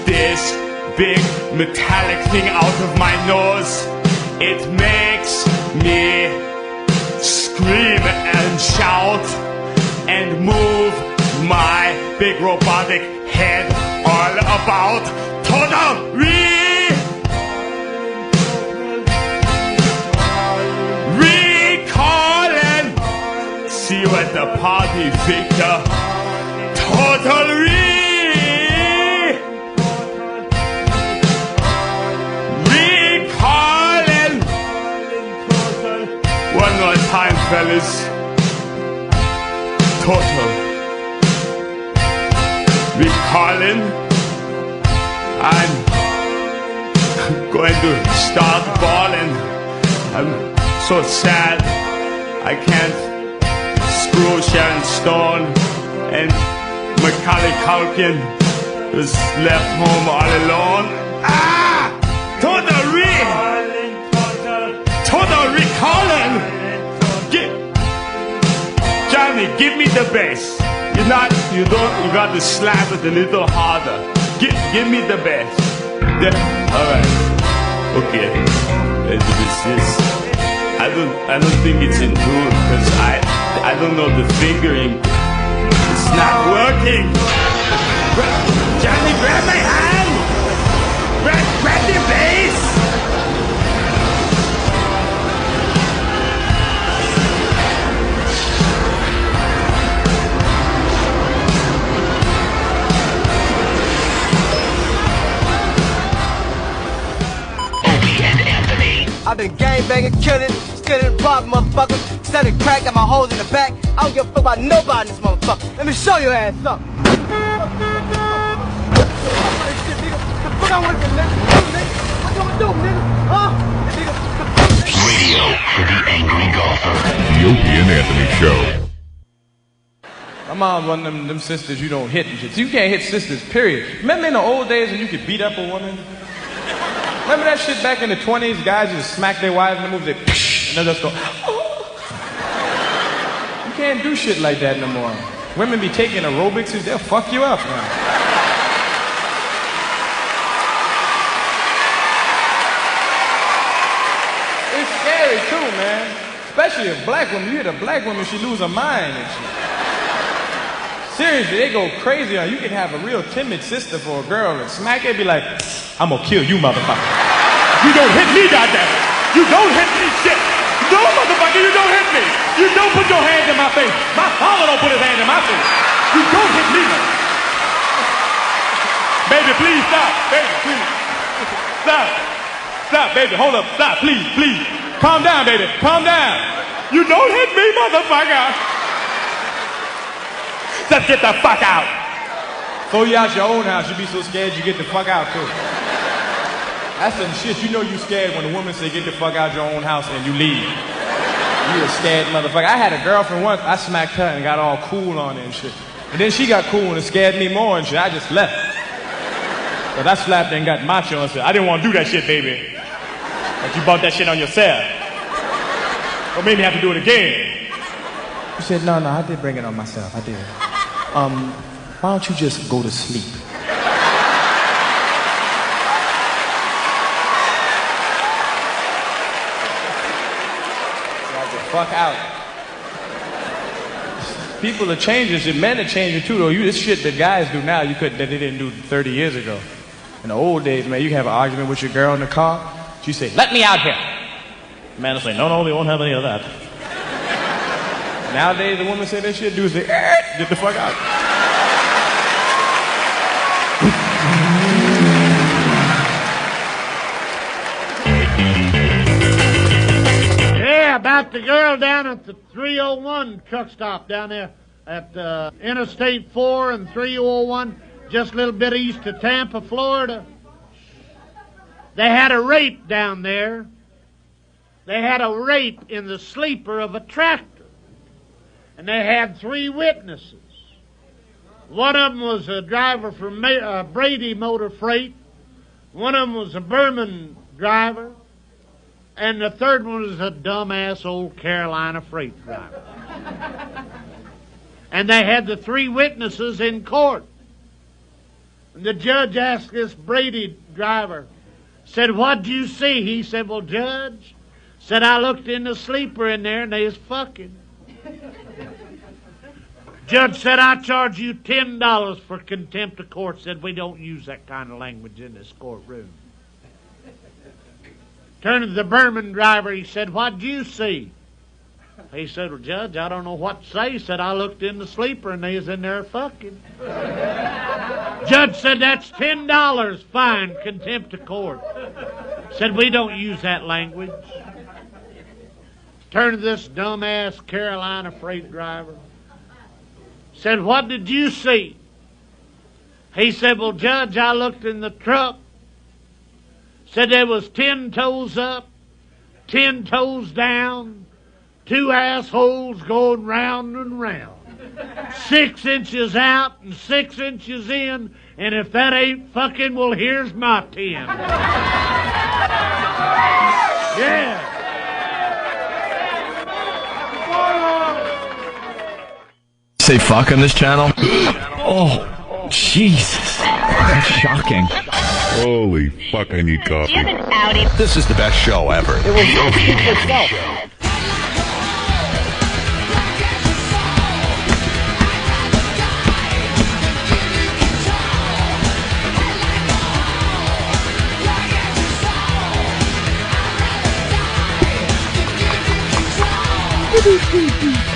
this big metallic thing out of my nose. It makes me scream and shout and move my big robotic head all about. Total recalling. See you at the party, Victor. Total recalling. One more time, fellas. Total recalling. I'm going to start balling. I'm so sad. I can't screw Sharon Stone, and Macaulay Culkin is left home all alone. Ah! Total recalling. Johnny, give me the bass. You got to slap it a little harder. Give me the bass. Alright. Okay. Let's do this. I don't think it's in tune because I don't know the fingering. It's not working. Johnny, grab my hand. Grab the bass.
I've been gangbanging, killing, stealing, robbing motherfuckers, selling crack, got my hoes in the back. I don't give a fuck about nobody in this motherfucker. Let me show your ass up.
Radio for the Angry Golfer. The Opie and Anthony Show.
mom's one of them sisters you don't hit and shit. So you can't hit sisters, period. Remember in the old days when you could beat up a woman? Remember that shit back in the 20s? Guys just smack their wives in the movies, and they'll just go, oh. You can't do shit like that no more. Women be taking aerobics, they'll fuck you up, man. It's scary too, man. Especially a black woman. You hit a black woman, she lose her mind and shit. Seriously, they go crazy on you. You can have a real timid sister for a girl and smack it, be like, I'm gonna kill you, motherfucker.
You don't hit me, goddamn. You don't hit me, shit. No, motherfucker, you don't hit me. You don't put your hands in my face. My father don't put his hand in my face. You don't hit me, man. Baby, please stop. Baby, please. Stop. Stop, baby. Hold up. Stop, please, please. Calm down, baby. Calm down. You don't hit me, motherfucker. Just get the fuck out.
Throw you out your own house. You be so scared you get the fuck out too. That's some shit. You know you scared when a woman say get the fuck out your own house and you leave. You a scared motherfucker. I had a girlfriend once. I smacked her and got all cool on her and shit. And then she got cool and it scared me more and shit. I just left. But I slapped her and got macho and said, I didn't want to do that shit, baby. But you bought that shit on yourself. Or made me have to do it again. She said, no, I did bring it on myself. I did. Why don't you just go to sleep? Got the fuck out. People are changing shit. Men are changing too, though. This shit that guys do now, that they didn't do 30 years ago. In the old days, man, you can have an argument with your girl in the car. She say, let me out here. The man will say, no, we won't have any of that. Nowadays, the woman say that shit, dudes say, get the fuck out.
Yeah, about the girl down at the 301 truck stop down there at Interstate 4 and 301, just a little bit east of Tampa, Florida. They had a rape down there. They had a rape in the sleeper of a tractor. And they had 3 witnesses. One of them was a driver from Brady Motor Freight. One of them was a Berman driver. And the third one was a dumbass old Carolina freight driver. And they had the 3 witnesses in court. And the judge asked this Brady driver, said, what'd you see? He said, well, Judge, said, I looked in the sleeper in there and they was fucking. Judge said, I charge you $10 for contempt of court. Said, we don't use that kind of language in this courtroom. Turned to the Berman driver, he said, what'd you see? He said, well, Judge, I don't know what to say. He said, I looked in the sleeper and they was in there fucking. Judge said, that's $10, fine, contempt of court. Said, we don't use that language. Turned to this dumbass Carolina freight driver. Said, what did you see? He said, well, Judge, I looked in the truck. Said there was 10 toes up, 10 toes down, 2 assholes going round and round. 6 inches out and 6 inches in, and if that ain't fucking, well, here's my 10. Yeah.
Say fuck on this channel? Oh, Jesus. That's shocking.
Holy fuck, I need coffee.
Do you have an Audi?
This is the best show ever.
It speaks for itself.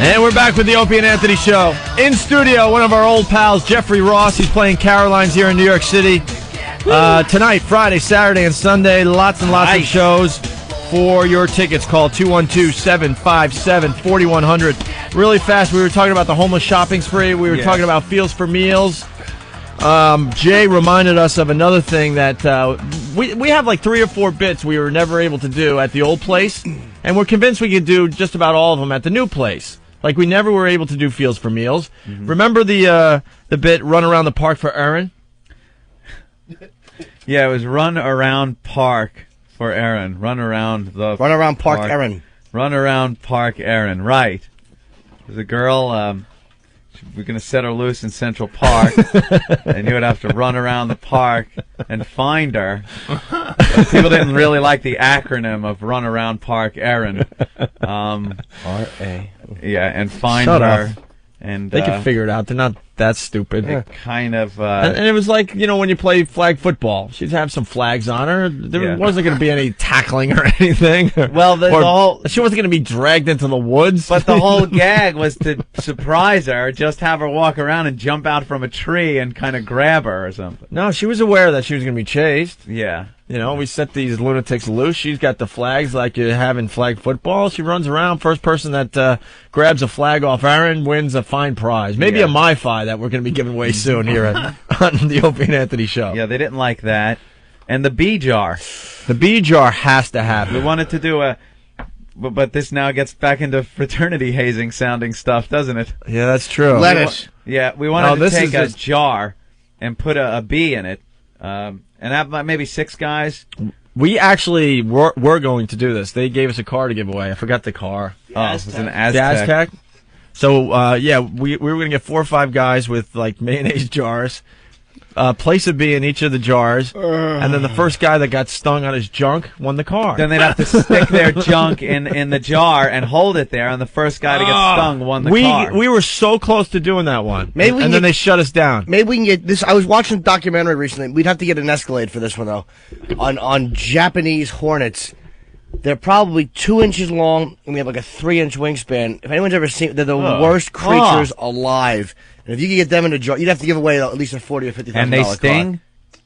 And we're back with the Opie and Anthony Show. In studio, one of our old pals, Jeffrey Ross. He's playing Caroline's here in New York City. Tonight, Friday, Saturday, and Sunday. Lots and lots of shows. For your tickets, call 212-757-4100. Really fast, we were talking about the homeless shopping spree. We were talking about Feels for Meals. Jay reminded us of another thing that we have like 3 or 4 bits we were never able to do at the old place. And we're convinced we could do just about all of them at the new place. Like we never were able to do Fields for Meals. Remember the bit Run Around the Park for Aaron?
Yeah, it was Run Around Park for Aaron. Run around
Park Aaron.
Run around Park Aaron. Right. There's a girl. We're going to set her loose in Central Park, and you would have to run around the park and find her. But people didn't really like the acronym of Run Around Park Aaron.
R.A.
Yeah, and find
Shut
her.
up.
And
They can figure it out. They're not that stupid.
it kind of.
And it was like, when you play flag football, she'd have some flags on her. There wasn't going to be any tackling or anything.
Well,
she wasn't going to be dragged into the woods.
But the whole gag was to surprise her, just have her walk around and jump out from a tree and kind of grab her or something.
No, she was aware that she was going to be chased.
Yeah.
We set these lunatics loose. She's got the flags like you have in flag football. She runs around. First person that grabs a flag off Aaron wins a fine prize. Maybe a MiFi that we're going to be giving away soon here on the Opie and Anthony Show.
Yeah, they didn't like that. And the bee jar.
The bee jar has to happen.
We wanted to do but this now gets back into fraternity hazing sounding stuff, doesn't it?
Yeah, that's true.
Lettuce.
Yeah, we wanted to take a jar and put a bee in it. And have maybe 6 guys.
We actually were going to do this. They gave us a car to give away. I forgot the car.
It was an Aztec.
The Aztec. So, we were going to get 4 or 5 guys with, like, mayonnaise jars, place a bee in each of the jars, and then the first guy that got stung on his junk won the car.
Then they'd have to stick their junk in the jar and hold it there, and the first guy to get stung won the car.
We were so close to doing that one.
Maybe
then they shut us down.
Maybe we can get this. I was watching a documentary recently. We'd have to get an Escalade for this one, though. On Japanese hornets. They're probably 2 inches long, and we have like a 3-inch wingspan. If anyone's ever seen, they're the worst creatures alive. And if you could get them in a jar, you'd have to give away at least a $40,000 or $50,000
And they sting?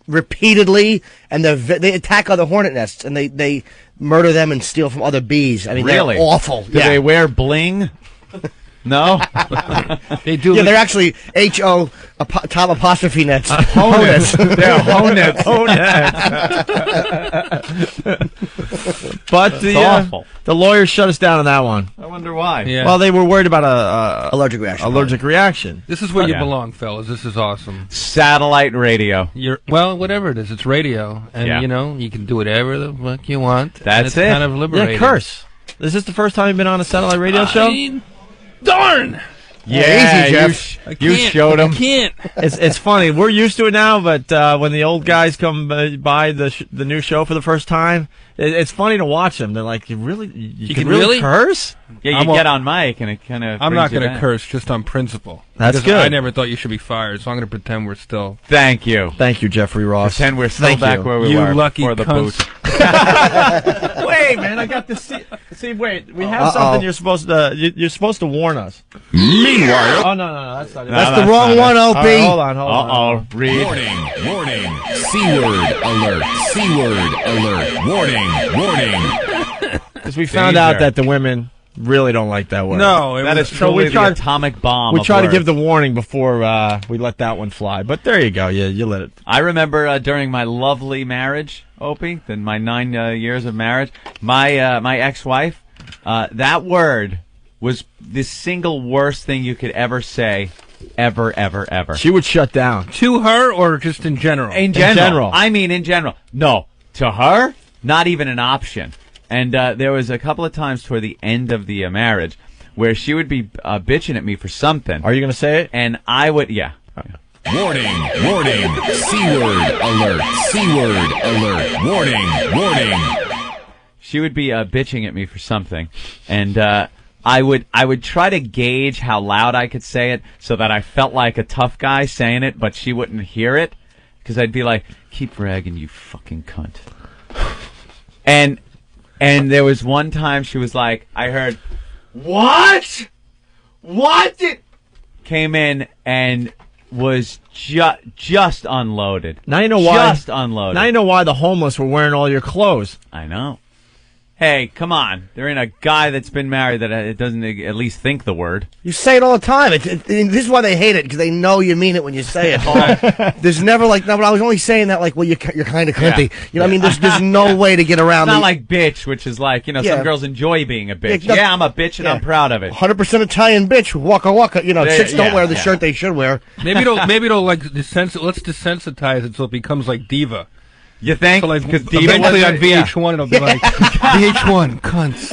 Repeatedly, and they attack other hornet nests, and they murder them and steal from other bees. I mean,
really?
They're awful.
Do they wear bling? No?
They do.
Yeah, they're actually H-O top apostrophe nets.
Hornets. They're hornets.
But the lawyers shut us down on that one.
I wonder why.
Yeah.
Well, they were worried about a
allergic reaction.
Allergic reaction.
This is where you belong, fellas. This is awesome.
Satellite radio.
Whatever it is, it's radio, and you can do whatever the fuck you want.
That's
it's
it.
Kind of liberating.
Yeah, curse. Is this the first time you've been on a satellite radio show?
Darn!
Yeah,
easy, Jeff.
You showed them.
I can't.
It's funny. We're used to it now, but when the old guys come by the new show for the first time, it's funny to watch them. They're like, you can really curse?
Yeah, you get on mic and it kind of.
I'm not going to curse just on principle.
That's
because
good.
I never thought you should be fired, so I'm going to pretend we're still.
Thank you.
Thank you, Jeffrey Ross.
Pretend we're still back where we were.
You lucky
for the
cunts.
boot.
Wait, man, I got to see. Wait, we have something you're supposed to warn us.
Meanwhile,
Oh no, that's not it.
That's the wrong one,
All
Opie.
right, hold on.
Uh-oh. Read.
warning, C-word alert, C-word alert, warning.
Because we found out that the women really don't like that word.
No,
That is
so
truly
we tried-
the atomic bomb.
We
of
try to
words.
give the warning before we let that one fly. But there you go. Yeah, you let it.
I remember during my lovely marriage, Opie, then my 9 years of marriage, my ex-wife, that word was the single worst thing you could ever say, ever.
She would shut down.
To her or just in general?
In general. I mean, in general. No, to her, not even an option. And there was a couple of times toward the end of the marriage where she would be bitching at me for something.
Are you going to say it?
And I would, yeah.
Warning, C-word alert, C-word alert, warning.
She would be bitching at me for something, and I would try to gauge how loud I could say it so that I felt like a tough guy saying it, but she wouldn't hear it, because I'd be like, "Keep ragging, you fucking cunt." And there was one time she was like, I heard, "What? What?" Came in and was just unloaded.
Now you know why.
Just unloaded.
Now you know why the homeless were wearing all your clothes.
I know. Hey, come on. There ain't a guy that's been married that doesn't at least think the word.
You say it all the time. This is why they hate it, because they know you mean it when you say it. There's never like, no, but I was only saying that like, well, you're kind of cunty.
Yeah.
You know what I mean? There's no way to get around
It's not
the-
like bitch, which is like,
Yeah.
some girls enjoy being a bitch.
Yeah, no-
Yeah, I'm a bitch and I'm proud of it.
100% Italian bitch, waka waka. You know,
Yeah,
chicks don't
yeah,
wear the
yeah.
shirt they should wear.
Maybe it'll like let's desensitize it so it becomes like diva.
You think?
So like
Because diva
eventually
was
on
it?
VH1 it'll be like VH1 cunts.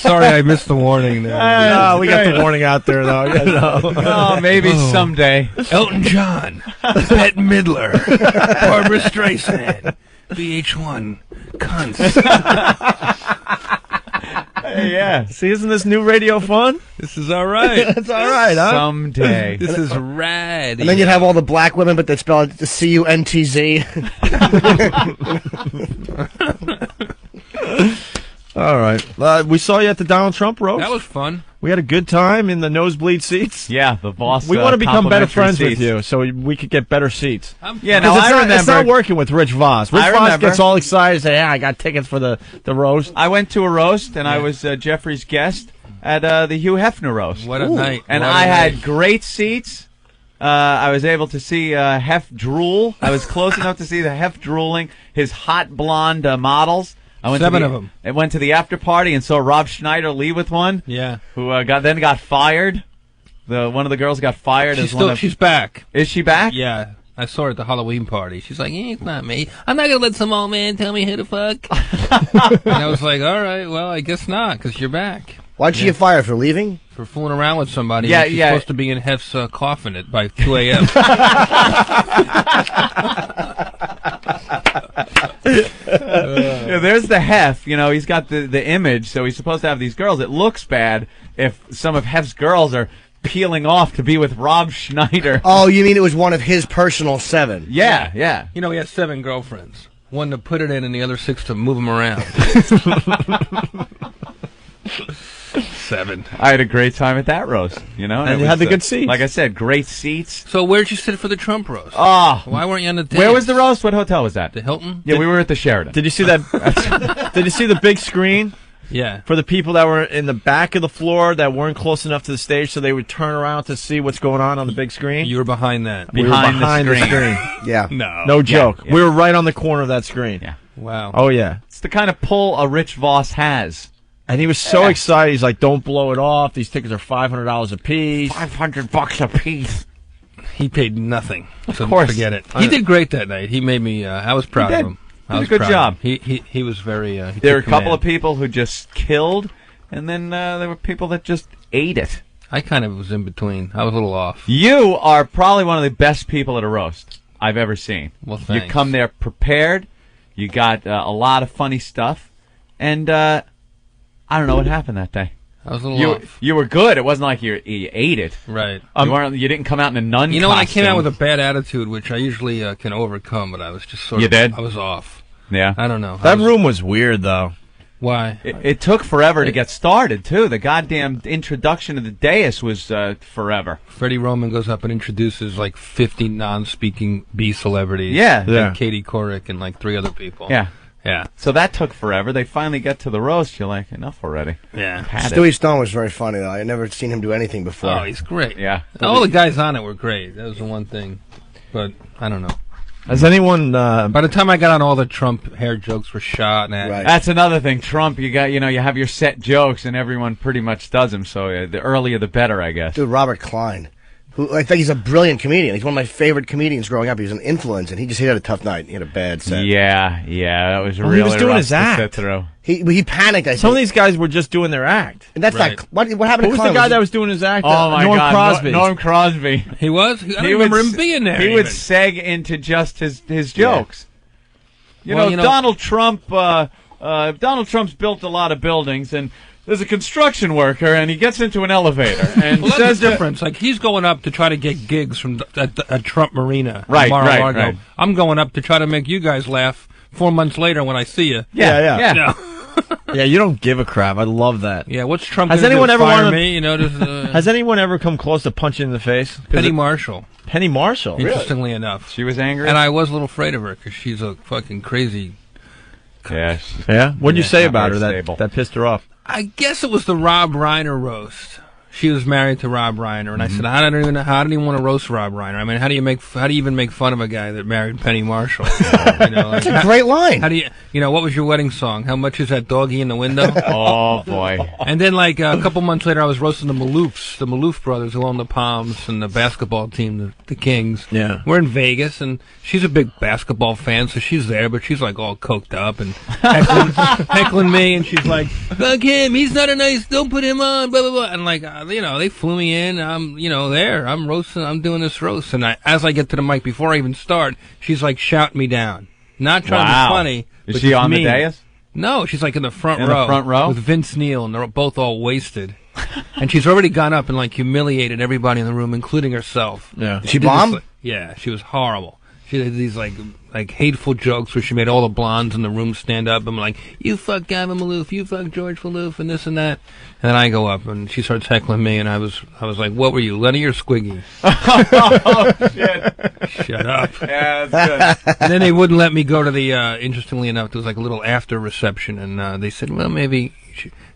Sorry, I missed the warning there.
No, we got the warning out there though. Yeah, no.
Oh, maybe someday.
Elton John, Bette Midler, Barbara Streisand, VH1 cunts.
Yeah.
See, isn't this new radio fun?
This is all right.
It's all right, huh?
Someday.
This is rad.
And then you'd have all the black women, but they spell it CUNTZ.
All right. We saw you at the Donald Trump roast.
That was fun.
We had a good time in the nosebleed seats.
Yeah, the boss.
We want to become better
complimentary
friends
seats.
with you, so we could get better seats.
Yeah, no,
Because
I
it's not
remember.
working with Rich Voss. Rich
I
Voss
remember.
gets all excited and say, "Yeah, I got tickets for the roast."
I went to a roast, and I was Jeffrey's guest at the Hugh Hefner roast.
What a night.
And
What a
I had
night.
great seats. I was able to see Hef drool. I was close enough to see the Hef drooling his hot blonde models. I went
7
to
of them.
I went to the after party and saw Rob Schneider leave with one.
Yeah.
Who got fired. One of the girls got fired.
She's back.
Is she back?
Yeah. I saw her at the Halloween party. She's like, it's not me. I'm not going to let some old man tell me who to fuck. And I was like, all right, well, I guess not, because you're back.
Why'd she get fired? For leaving?
For fooling around with somebody.
Yeah,
when she's
yeah.
supposed to be in Hef's coffin by 2 a.m.
Yeah, there's the Hef. He's got the image, so he's supposed to have these girls. It looks bad if some of Hef's girls are peeling off to be with Rob Schneider.
Oh, you mean it was one of his personal 7?
Yeah.
He has 7 girlfriends. One to put it in and the other 6 to move him around. 7.
I had a great time at that roast,
And you had the good seats.
Like I said, great seats.
So where'd you sit for the Trump roast?
Oh,
Why weren't you on the dais?
where was the roast? What hotel was that?
The Hilton?
Yeah, we were at the Sheraton.
Did you see that? Did you see the big screen?
Yeah.
For the people that were in the back of the floor that weren't close enough to the stage, so they would turn around to see what's going on the big screen.
You were behind that.
We were behind the screen.
Yeah.
No joke.
Yeah.
We were right on the corner of that screen.
Yeah.
Wow.
Oh yeah.
It's the kind of pull a Rich Voss has.
And he was so excited. He's like, "Don't blow it off. These tickets are $500 a piece.
$500 a piece."
He paid nothing. So
course.
forget it. He did great that night. He made me. I was proud
He
of
did.
him.
He
I
did
was
a good
proud
job.
of him. He was very. He
There were a
took
couple
command.
of people who just killed, and then there were people that just ate it.
I kind of was in between. I was a little off.
You are probably one of the best people at a roast I've ever seen.
Well,
You
thanks.
come there prepared. You got a lot of funny stuff, and I don't know what happened that day.
I was a little off.
You were good. It wasn't like you ate it.
Right.
You didn't come out in a nun.
You know, when I came out
costume.
with a bad attitude, which I usually can overcome, but I was just sort
You
of.
did?
I was off.
Yeah.
I don't know.
That room was weird, though.
Why?
It took forever to get started too. The goddamn introduction of the dais was forever.
Freddie Roman goes up and introduces like 50 non-speaking B celebrities.
Yeah.
Yeah.
And Katie Couric and like 3 other people.
Yeah.
Yeah.
So that took forever. They finally get to the roast. You're like, enough already.
Yeah.
Had it.
Stewie Stone was very funny, though. I never seen him do anything before.
Oh, he's great.
Yeah.
All the guys on it were great. That was the one thing. But I don't know.
Has anyone?
By the time I got on, all the Trump hair jokes were shot. And
Right.
That's another thing. Trump, you have your set jokes, and everyone pretty much does them. So the earlier the better, I guess.
Dude, Robert Klein, who I think he's a brilliant comedian. He's one of my favorite comedians growing up. He was an influence, and he had a tough night. He had a bad set.
Yeah, that was
Well,
really
he was doing
rough
his
to
act.
sit through.
He panicked. I
Some of
think.
these guys were just doing their act.
And that's
Right.
not what happened.
Who
to
was the
Klein?
guy that was doing his act?
Oh my
Norm
God,
Crosby.
Norm Crosby.
he was? I don't remember him being there.
He would
even.
seg into just his jokes.
Well, you know-
Donald Trump. Donald Trump's built a lot of buildings, and there's a construction worker, and he gets into an elevator and
Well,
says
that's the
to-
difference. Like, he's going up to try to get gigs from at Trump Marina.
Right,
Mar-a-Lago.
right.
I'm going up to try to make you guys laugh 4 months later when I see you.
Yeah.
No.
Yeah, you don't give a crap. I love that.
Yeah, what's Trump
Has
gonna
anyone
do?
ever
Fire
wanted-
me? You know,
Has anyone ever come close to punching in the face?
Penny Marshall.
Penny Marshall.
Interestingly enough,
she was angry,
and I was a little afraid of her because she's a fucking crazy.
Yeah.
Yeah. What'd you say
not
about her
very
that
stable.
that pissed her off?
I guess it was the Rob Reiner roast. She was married to Rob Reiner, and I said, I don't even want to roast Rob Reiner. I mean, how do you even make fun of a guy that married Penny Marshall? You know, like,
That's a great line.
How do you, what was your wedding song? How much is that doggy in the window?
Oh boy!
And then, like a couple months later, I was roasting the Maloof brothers, who own the Palms and the basketball team, the Kings.
Yeah.
We're in Vegas, and she's a big basketball fan, so she's there, but she's like all coked up and heckling me, and she's like, "Fuck him! He's not a nice. Don't put him on." Blah blah blah. And like, they flew me in. I'm, there. I'm roasting. I'm doing this roast, and as I get to the mic, before I even start, she's like shouting me down, not trying to be funny.
Is
but
she
just
on
mean.
the dais?
No, she's like in the front
In
row.
the front row?
With Vince Neil, and they're both all wasted. And she's already gone up and like humiliated everybody in the room, including herself.
Yeah.
She
did
bombed?
this, yeah, she was horrible. She did these like hateful jokes where she made all the blondes in the room stand up and like, "You fuck Gavin Maloof, you fuck George Maloof," and this and that. And then I go up and she starts heckling me, and I was like, "What were you, Lenny or Squiggy?"
Oh shit!
Shut up.
Yeah, that's good.
And then they wouldn't let me go to the. Interestingly enough, there was like a little after reception, and they said, "Well, maybe."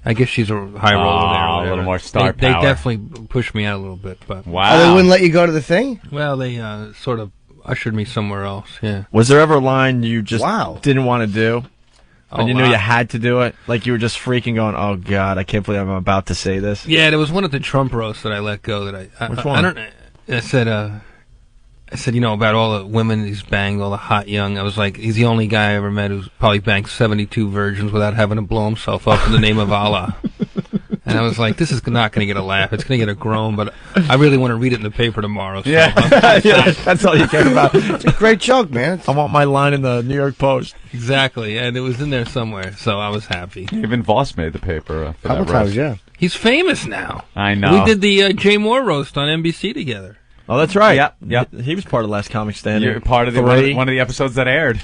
I guess she's a high roller there.
Oh,
or
a
whatever.
little more star
They
power.
definitely pushed me out a little bit, but
Wow.
They wouldn't let you go to the thing?
well, they sort of ushered me somewhere else. Yeah.
Was there ever a line you just
Wow.
didn't want to do?
Oh,
And you knew
wow.
you had to do it? Like you were just freaking going, "Oh God, I can't believe I'm about to say this."
Yeah, there was one at the Trump roast that I let go.
Which
I
one?
don't. I said, about all the women he's banged, all the hot young. I was like, he's the only guy I ever met who's probably banged 72 virgins without having to blow himself up in the name of Allah. And I was like, this is not going to get a laugh. It's going to get a groan, but I really want to read it in the paper tomorrow. So
Yeah, that's all you care about.
It's a great joke, man.
I want my line in the New York Post.
Exactly, and it was in there somewhere, so I was happy.
Even Voss made the paper. For
Couple
that
times,
roast.
yeah.
He's famous now.
I know.
We did the Jay Moore roast on NBC together.
Oh, that's right.
Yep.
He was part of Last Comic Standing.
You're part of the one of the episodes that aired.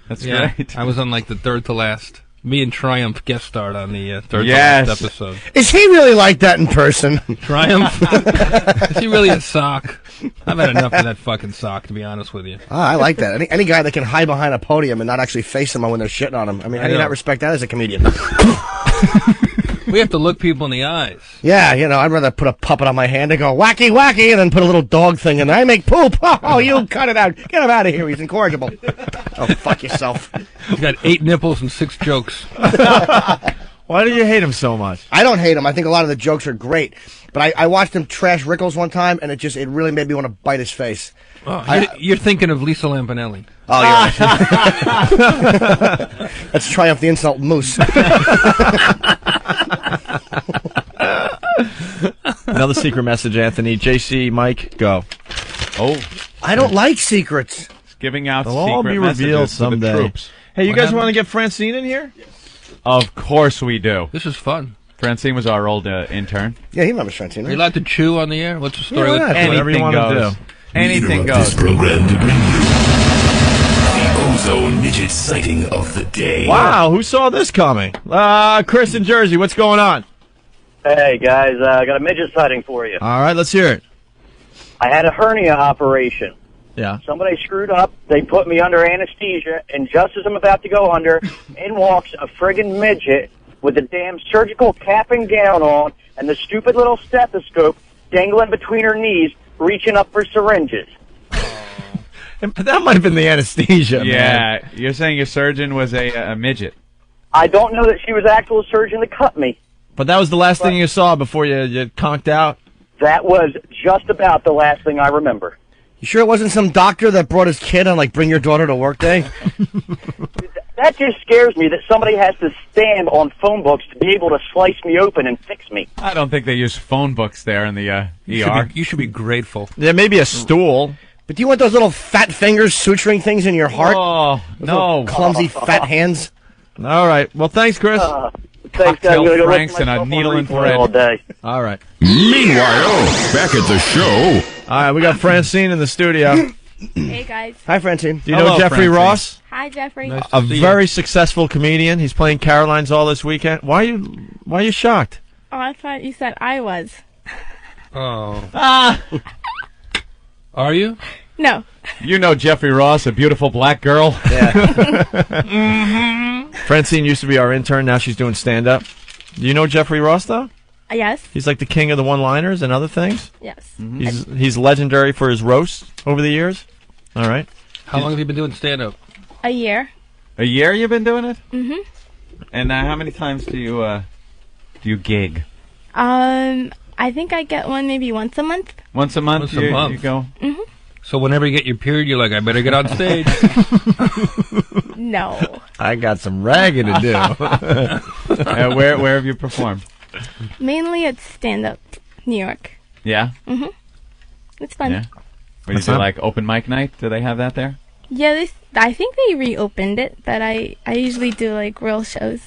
That's great.
I was on like the third to last. Me and Triumph guest starred on the third
Yes.
to last episode.
Is he really like that in person?
Triumph? Is he really a sock? I've had enough of that fucking sock, to be honest with you.
I like that. Any guy that can hide behind a podium and not actually face someone when they're shitting on him. I mean, how do you
know.
not respect that as a comedian?
We have to look people in the eyes.
Yeah, I'd rather put a puppet on my hand and go wacky, wacky, and then put a little dog thing in there. I make poop. Oh, you cut it out. Get him out of here. He's incorrigible. Oh, fuck yourself.
He's got 8 nipples and 6 jokes.
Why do you hate him so much?
I don't hate him. I think a lot of the jokes are great. But I watched him trash Rickles one time, and it really made me want to bite his face.
Oh, you're thinking of Lisa Lampanelli.
Oh, you're right. That's Triumph the Insult Moose.
Another secret message, Anthony. JC, Mike, go.
Oh,
I don't like secrets.
It's giving out
They'll all
secret
be revealed
messages to the
someday.
troops.
Hey, you
What
guys
happened?
want to get Francine in here?
Of course we do.
This is fun.
Francine was our old intern.
Yeah, he remembers Francine,
Are you
right?
allowed to chew on the air? What's the story
Yeah,
with
why not? Whatever you
Anything
wanna
goes.
do.
Anything
Leader of
goes.
this program to bring you the Ozone Midget sighting of the day.
Wow, who saw this coming? Chris in Jersey, what's going on?
Hey, guys, I got a midget sighting for you.
All right, let's hear it.
I had a hernia operation.
Yeah.
Somebody screwed up. They put me under anesthesia, and just as I'm about to go under, in walks a friggin' midget with the damn surgical cap and gown on and the stupid little stethoscope dangling between her knees, reaching up for syringes.
That might have been the anesthesia,
Yeah,
man.
you're saying your surgeon was a midget.
I don't know that she was the actual surgeon that cut me.
But that was the last thing you saw before you conked out?
That was just about the last thing I remember.
You sure it wasn't some doctor that brought his kid on, like, Bring Your Daughter to Work Day?
That just scares me that somebody has to stand on phone books to be able to slice me open and fix me.
I don't think they use phone books there in the ER.
You should be grateful.
Yeah, maybe a stool.
But do you want those little fat fingers suturing things in your heart?
Oh,
Those
no.
little clumsy fat hands?
All right. Well, thanks, Chris.
Thanks, guys. I'm
Cocktail
gonna go
Franks
lick
and a
myself
needle
on
and
replay
thread.
all day.
All right.
Meanwhile, back at the show.
All right, we got Francine in the studio.
Hey guys.
Hi, Francine.
Do you know
Hello,
Jeffrey
Francine.
Ross?
Hi, Jeffrey.
A very successful comedian. He's playing Caroline's all this weekend. Why are you shocked?
Oh, I thought you said I was.
Oh. Are you?
No.
You know Jeffrey Ross, a beautiful black girl.
Yeah. Francine used to be our intern. Now she's doing stand-up. Do you know Jeffrey Ross, though?
Yes.
He's like the king of the one-liners and other things.
Yes.
He's legendary for his roasts over the years. All right.
How long have you been doing stand-up?
A year.
A year you've been doing it?
Mm-hmm.
And how many times do you gig?
I think I get one maybe once a month.
Once a month?
Once a month.
You go?
Mm-hmm.
So whenever you get your period, you're like, I better get on stage.
No.
I got some ragging to do.
Where have you performed?
Mainly it's stand-up, New York.
Yeah?
Mm-hmm. It's fun.
Yeah. What do you do, like open mic night? Do they have that there?
Yeah, I think they reopened it, but I usually do like real shows.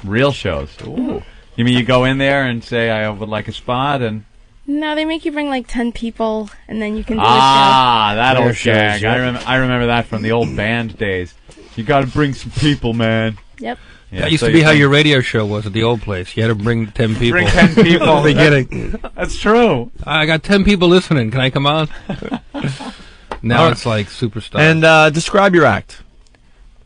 Real shows? Ooh. You mean you go in there and say, I would like a spot, and...
No, they make you bring like 10 people, and then you can do
that old
shows,
gag.
yeah.
I remember that from the old band days. You got to bring some people, man.
Yep.
Yeah,
that used
so
to be
you
how
think-
your radio show was at the old place. You had to bring 10 people.
Bring 10 people.
At the beginning.
That's true.
I got 10 people listening. Can I come on? Now it's like superstar.
And describe your act.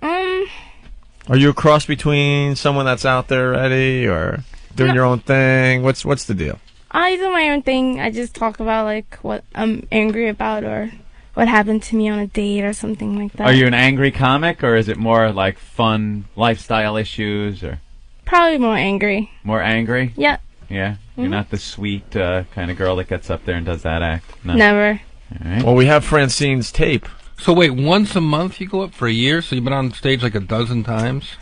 Are you a cross between someone that's out there already or doing your own thing? What's the deal?
I do my own thing. I just talk about like what I'm angry about or what happened to me on a date or something like that.
Are you an angry comic, or is it more like fun lifestyle issues, or
Probably more angry.
more angry?
Yeah.
Yeah? You're
Mhm.
not the sweet kind of girl that gets up there and does that act? No.
Never.
All right.
Well, we have Francine's tape.
So wait, once a month you go up for a year? So you've been on stage like a dozen times?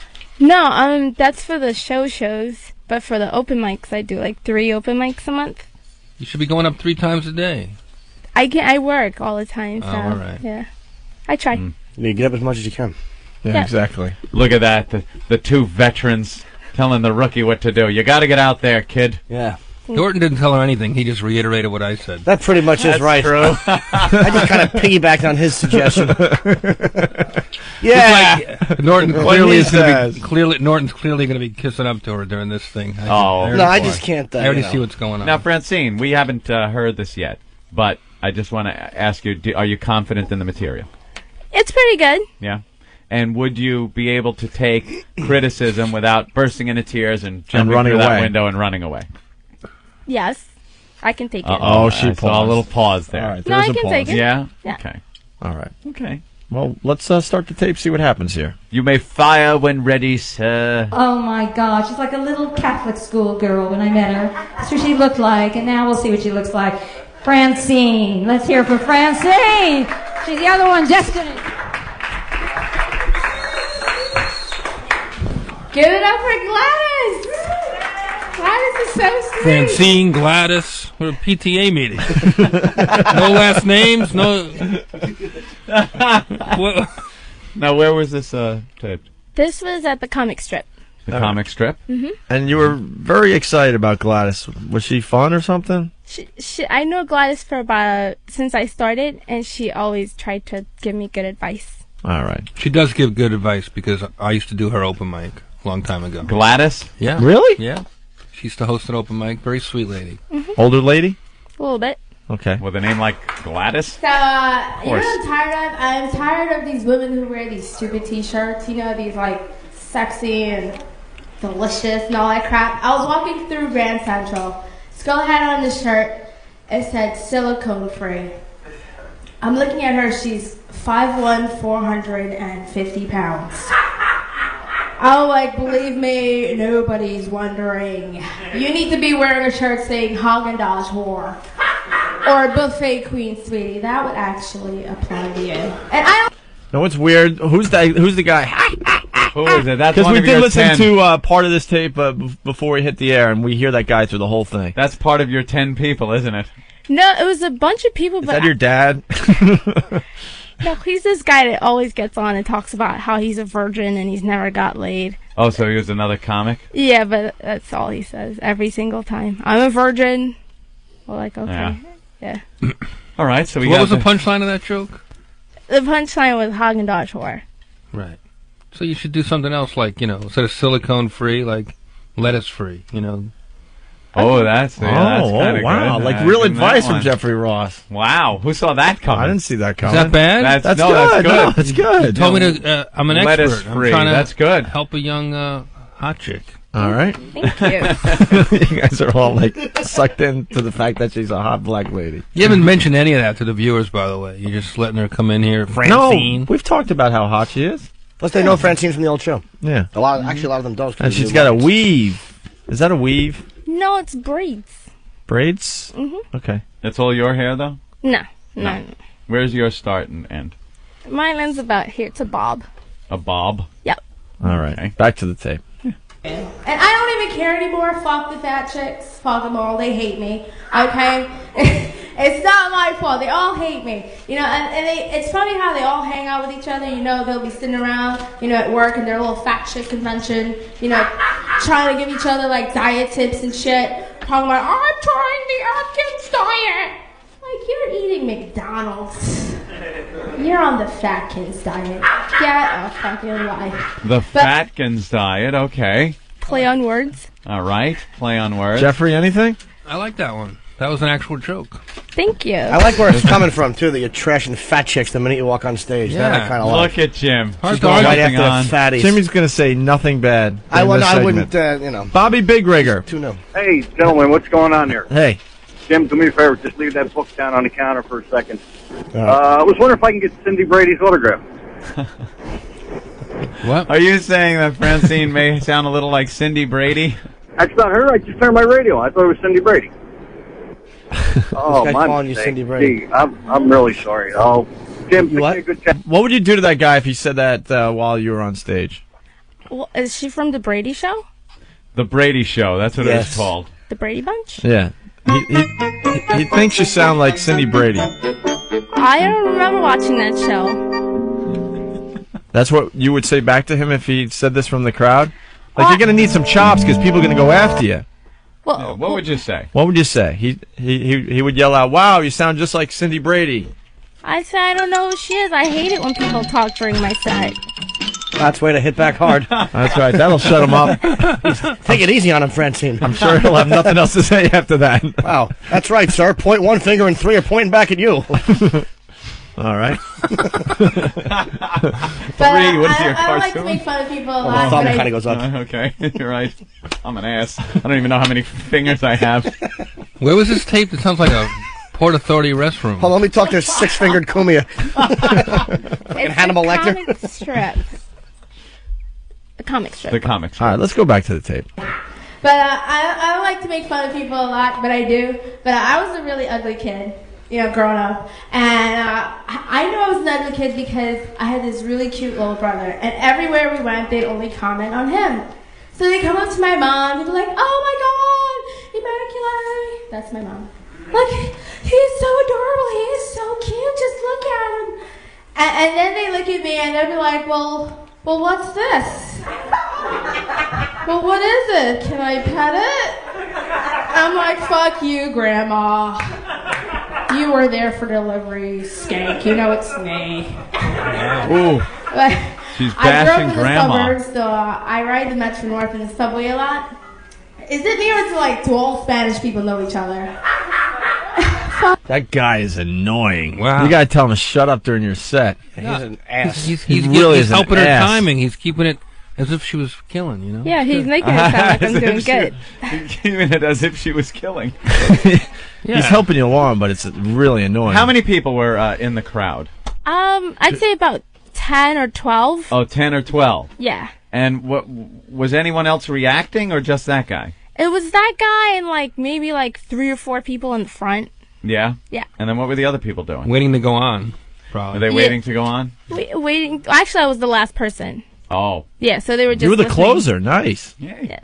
No, that's for the shows. But for the open mics, I do like 3 open mics a month.
You should be going up 3 times a day.
I work all the time, so
Oh, all right.
yeah. I try.
You get up as much as you can.
Yeah.
Exactly.
Look at that. The two veterans telling the rookie what to do. You got to get out there, kid.
Yeah.
Norton didn't tell her anything. He just reiterated what I said.
That pretty much is
That's
right.
true.
I just kind of piggybacked on his suggestion.
Yeah. Norton
What
clearly
he
is going to
says.
be Norton's clearly going to be kissing up to her during this thing.
I just can't.
I already see what's going on.
Now, Francine, we haven't heard this yet, but I just want to ask you, are you confident in the material?
It's pretty good.
Yeah? And would you be able to take criticism without bursting into tears and jumping
running
through that
away.
window and running away?
Yes. I can take it.
Uh-oh, she
I saw a
paused.
little pause there.
All right,
No,
there's
I
a
can
pause.
take it.
Yeah?
Yeah.
Okay.
All right.
Okay.
Well, let's start the tape, see what happens here.
You may fire when ready, sir.
Oh my God, she's like a little Catholic school girl when I met her. That's what she looked like, and now we'll see what she looks like. Francine. Let's hear for Francine. She's the other one, Destiny.
Give it up for Gladys! Gladys is so sweet.
Francine, Gladys, we're a PTA meeting. No last names, no.
Now, where was this taped?
This was at the comic strip.
The comic strip?
Mm-hmm.
And you were very excited about Gladys. Was she fun or something?
I know Gladys for about since I started, and she always tried to give me good advice.
All right.
She does give good advice because I used to do her open mic a long time ago.
Gladys?
Yeah.
Really?
Yeah. She used to host an open mic. Very sweet lady.
Mm-hmm.
Older lady?
A little bit.
Okay.
With a name like Gladys?
So, you know
course.
what I'm tired of? I'm tired of these women who wear these stupid t-shirts, you know, these like sexy and delicious and all that crap. I was walking through Grand Central. This girl had on this shirt. It said silicone free. I'm looking at her. She's 5'1", 450 pounds. Oh, like, believe me, nobody's wondering. You need to be wearing a shirt saying Haagen-Dazs whore. Or buffet queen, sweetie. That would actually apply to you. And I don't...
No, it's weird. Who's the guy?
Who is it? That's
Because
one
we
of
did
your
listen
10.
to part of this tape before we hit the air, and we hear that guy through the whole thing.
That's part of your 10 people, isn't it?
No, it was a bunch of people,
Is
but
that your dad?
no, he's this guy that always gets on and talks about how he's a virgin and he's never got laid.
Oh, so he was another comic?
Yeah, but that's all he says every single time. I'm a virgin. Well, like, okay. Yeah.
All right, so we
What
got
was the punchline of that joke?
The punchline was Haagen-Dazs whore.
Right. So you should do something else, like, instead of silicone-free, like lettuce-free,
Oh, that's kinda
wow.
good.
Like real
Give him that
advice from
one.
Jeffrey Ross.
Wow. Who saw that coming?
I didn't see that
Is
coming.
that bad?
That's
no,
good.
that's good.
No, it's good.
You told me to. I'm an expert.
Lettuce-free.
I'm trying to
That's good.
help a young hot chick.
All right.
Thank you.
You guys are all like sucked into the fact that she's a hot black lady.
You haven't mentioned any of that to the viewers, by the way. You're just letting her come in here, Francine.
No, we've talked about how hot she is.
Plus, they know Francine from the old show.
Yeah.
A lot of them does.
And she's got a weave. Is that a weave?
No, it's braids.
Braids?
Mm-hmm.
Okay.
That's all your hair, though?
No.
Where's your start and end?
Mine ends about here to bob.
A bob?
Yep.
All right. Back to the tape.
And I don't even care anymore. Fuck the fat chicks. Fuck them all. They hate me. Okay? It's not my fault. They all hate me. It's funny how they all hang out with each other. They'll be sitting around, at work in their little fat chick convention, trying to give each other, like, diet tips and shit. Talking about, I'm trying the Atkins diet. Like, you're eating McDonald's. You're on the Fatkins diet. Get a fucking life.
The Fatkins diet, okay.
Play on words.
All right, play on words.
Jeffrey, anything?
I like that one. That was an actual joke.
Thank you.
I like where it's coming from, too, that you're trashing fat chicks the minute you walk on stage. That I kind of like.
Look at Jim.
She's going right after the fatties.
Jimmy's going to say nothing bad.
I
wouldn't,
wouldn't,
Bobby Big Rigger.
Too new.
Hey, gentlemen, what's going on here?
Hey.
Jim, do me a favor. Just leave that book down on the counter for a second. I was wondering if I can get Cindy Brady's autograph.
What? Are you saying that Francine may sound a little like Cindy Brady?
That's not her. I just turned my radio on. I thought it was Cindy Brady. Oh,
guy
my
calling you
mistake.
Cindy Brady.
Gee, I'm really sorry. Oh, Jim, take me a good chance.
What would you do to that guy if he said that while you were on stage?
Well, is she from the Brady Show?
The Brady Show. That's what
Yes.
it's called.
The Brady Bunch?
Yeah. He thinks you sound like Cindy Brady.
I don't remember watching that show.
That's what you would say back to him if he said this from the crowd? Like, you're going to need some chops because people are going to go after you.
Well,
what would you say?
What would you say? He would yell out, "Wow, you sound just like Cindy Brady."
I say I don't know who she is. I hate it when people talk during my set.
That's way to hit back hard.
That's right. That'll shut him up.
Take it easy on him, Francine.
I'm sure he'll have nothing else to say after that.
Wow. That's right, sir. Point one finger and three are pointing back at you.
All right.
But
What is your
I don't like to
cartoon?
make fun of people a
Oh,
lot.
the thumb
but I-
kind of goes up.
Okay, you're right. I'm an ass. I don't even know how many fingers I have.
Where was this tape? It sounds like a Port Authority restroom.
Hold on, let me talk to six-fingered Kumia.
It's
Hannibal
a
Lecter.
comic strip. A comic strip.
The comics.
All right, let's go back to the tape.
But I don't like to make fun of people a lot, but I do. But I was a really ugly kid, growing up. And I knew I was an ugly kid because I had this really cute little brother. And everywhere we went, they'd only comment on him. So they'd come up to my mom and be like, "Oh my God, Immaculate." That's my mom. Look, he's so adorable. He is so cute. Just look at him. And then they look at me and they'd be like, well, what's this? Well, what is it? Can I pet it? I'm like, fuck you, Grandma. You were there for delivery, skank. You know it's me.
Ooh.
But
She's
I grew up
bashing
in
Grandma.
the suburbs, so I ride the Metro North and the subway a lot. Is it me or is it like do all Spanish people know each other?
That guy is annoying.
Wow.
You got to tell him to shut up during your set.
He's an ass.
He's
really is an
helping her
ass.
timing. He's keeping it as if she was killing,
Yeah, he's making it sound like I'm doing good.
Keeping it as if she was killing.
He's helping you along, but it's really annoying.
How many people were in the crowd?
I'd say about 10 or 12.
Oh, 10 or 12.
Yeah.
And what was anyone else reacting or just that guy?
It was that guy and maybe 3 or 4 people in the front.
Yeah?
Yeah.
And then what were the other people doing?
Waiting to go on, probably.
Were they waiting to go on?
Waiting. Actually, I was the last person.
Oh.
Yeah, so they were just
You were the
listening.
closer. Nice.
Yeah.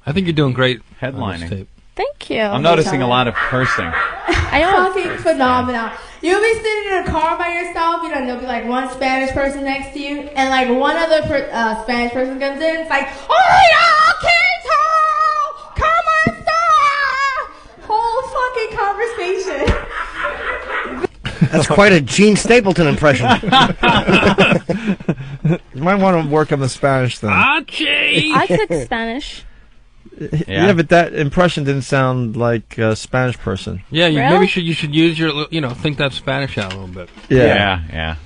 I think you're doing great.
Headlining.
Thank you.
I'm noticing a lot of cursing.
I know.
Fucking phenomenal. You'll be sitting in a car by yourself, and there'll be one Spanish person next to you, and one other Spanish person comes in. It's like, "Hola, Quinto! Come on, whole fucking conversation.
That's quite a Gene Stapleton impression.
You might want to work on the Spanish thing.
I took Spanish.
Yeah, but that impression didn't sound like a Spanish person.
Yeah,
Really?
maybe you should use your, think that Spanish out a little bit.
Yeah.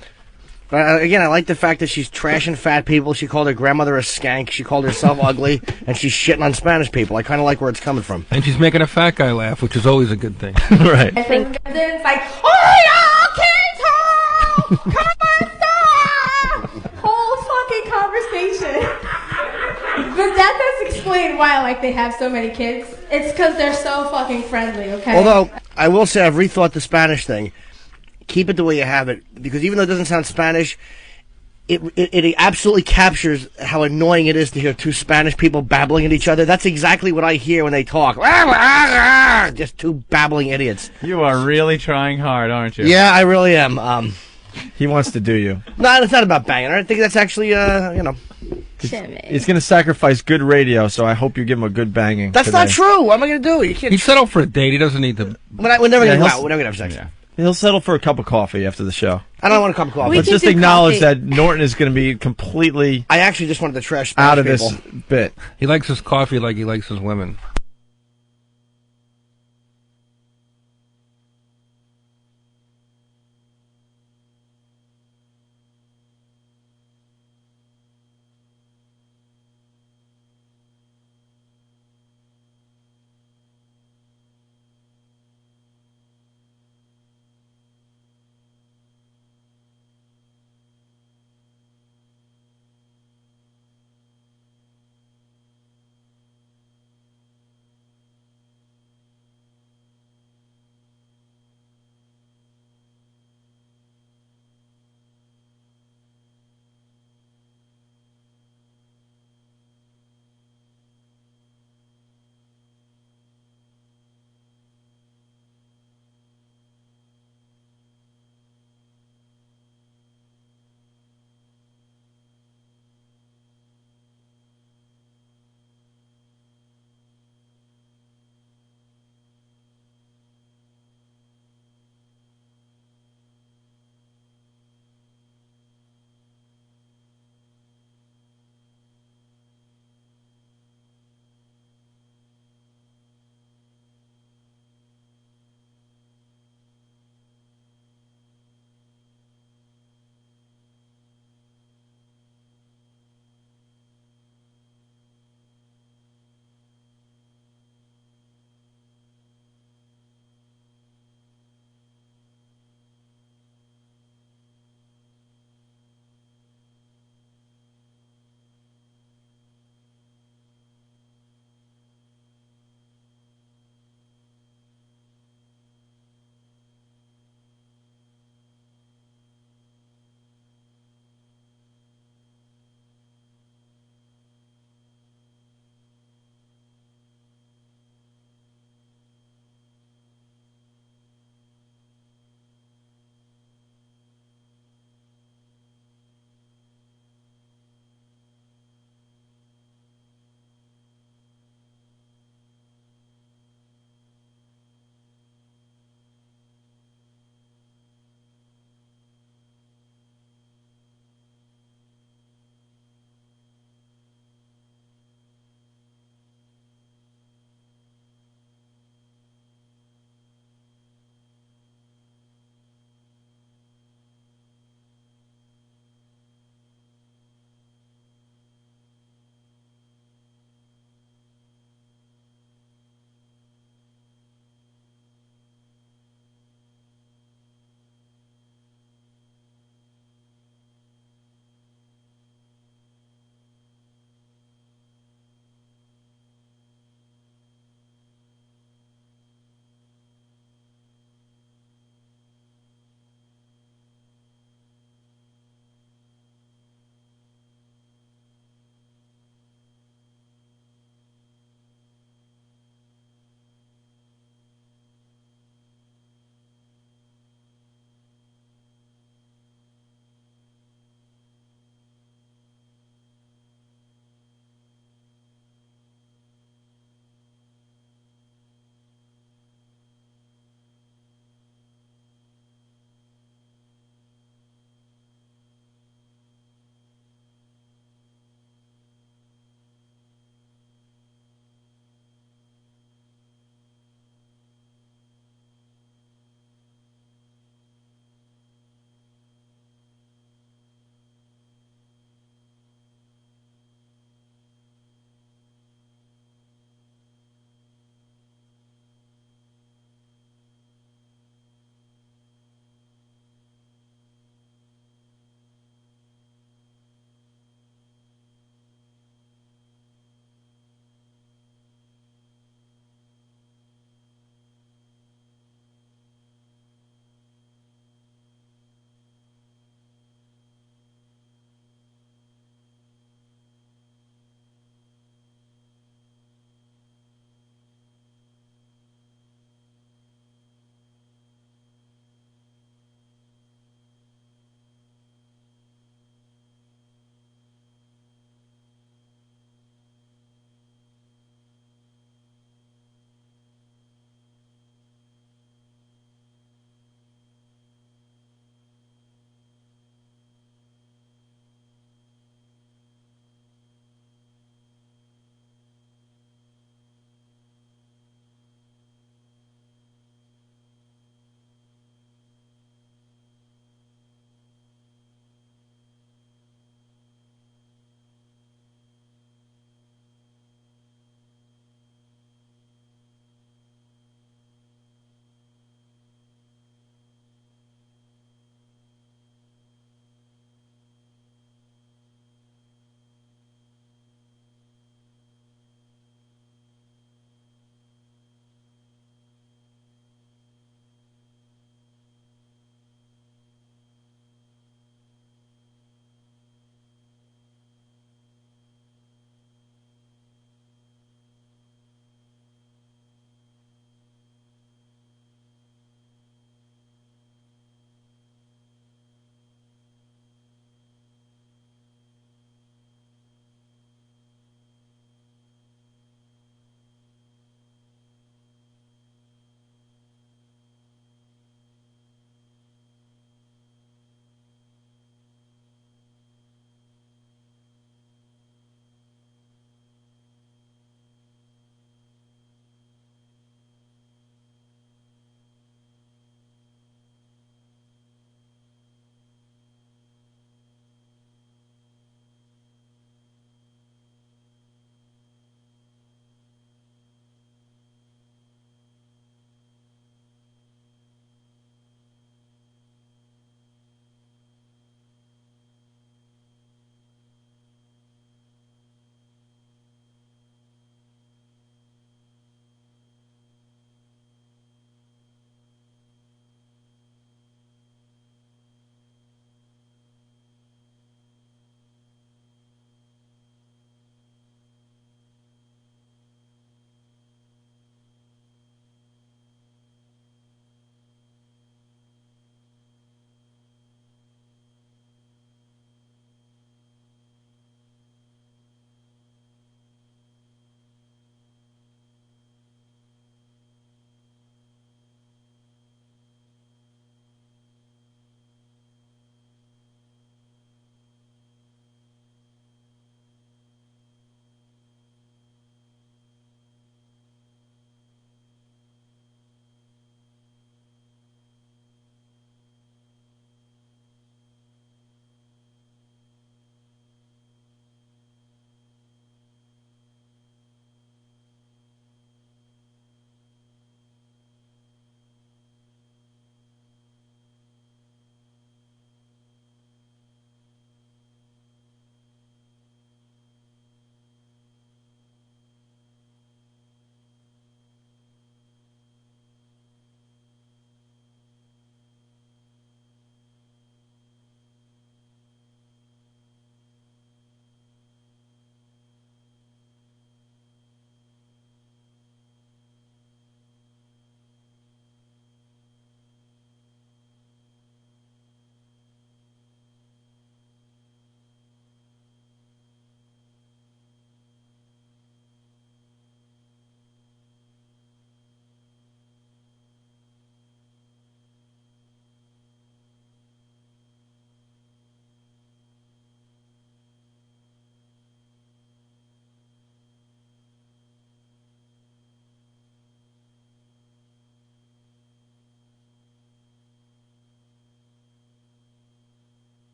But again, I like the fact that she's trashing fat people. She called her grandmother a skank. She called herself ugly, and she's shitting on Spanish people. I kind of like where it's coming from.
And she's making a fat guy laugh, which is always a good thing.
Right.
I think then it's like, oh yeah, Kato! Come on, stop! Whole fucking conversation. But that does explain why, they have so many kids. It's because they're so fucking friendly, okay?
Although, I will say I've rethought the Spanish thing. Keep it the way you have it, because even though it doesn't sound Spanish, it absolutely captures how annoying it is to hear two Spanish people babbling at each other. That's exactly what I hear when they talk. Just two babbling idiots.
You are really trying hard, aren't you?
Yeah, I really am.
He wants to do you.
No, it's not about banging. I think that's actually,
He's going to sacrifice good radio, so I hope you give him a good banging.
That's
today.
not true. What am I going to do? You can't.
He settled for a date. He doesn't need to.
We're never going to go
he'll-
out. We're never going to have sex.
Yeah.
He'll settle for a cup of coffee after the show.
I don't want a cup of coffee.
Let's just acknowledge that Norton is going to be completely
I actually just wanted to trash Spanish
out of
people.
this bit.
He likes his coffee like he likes his women.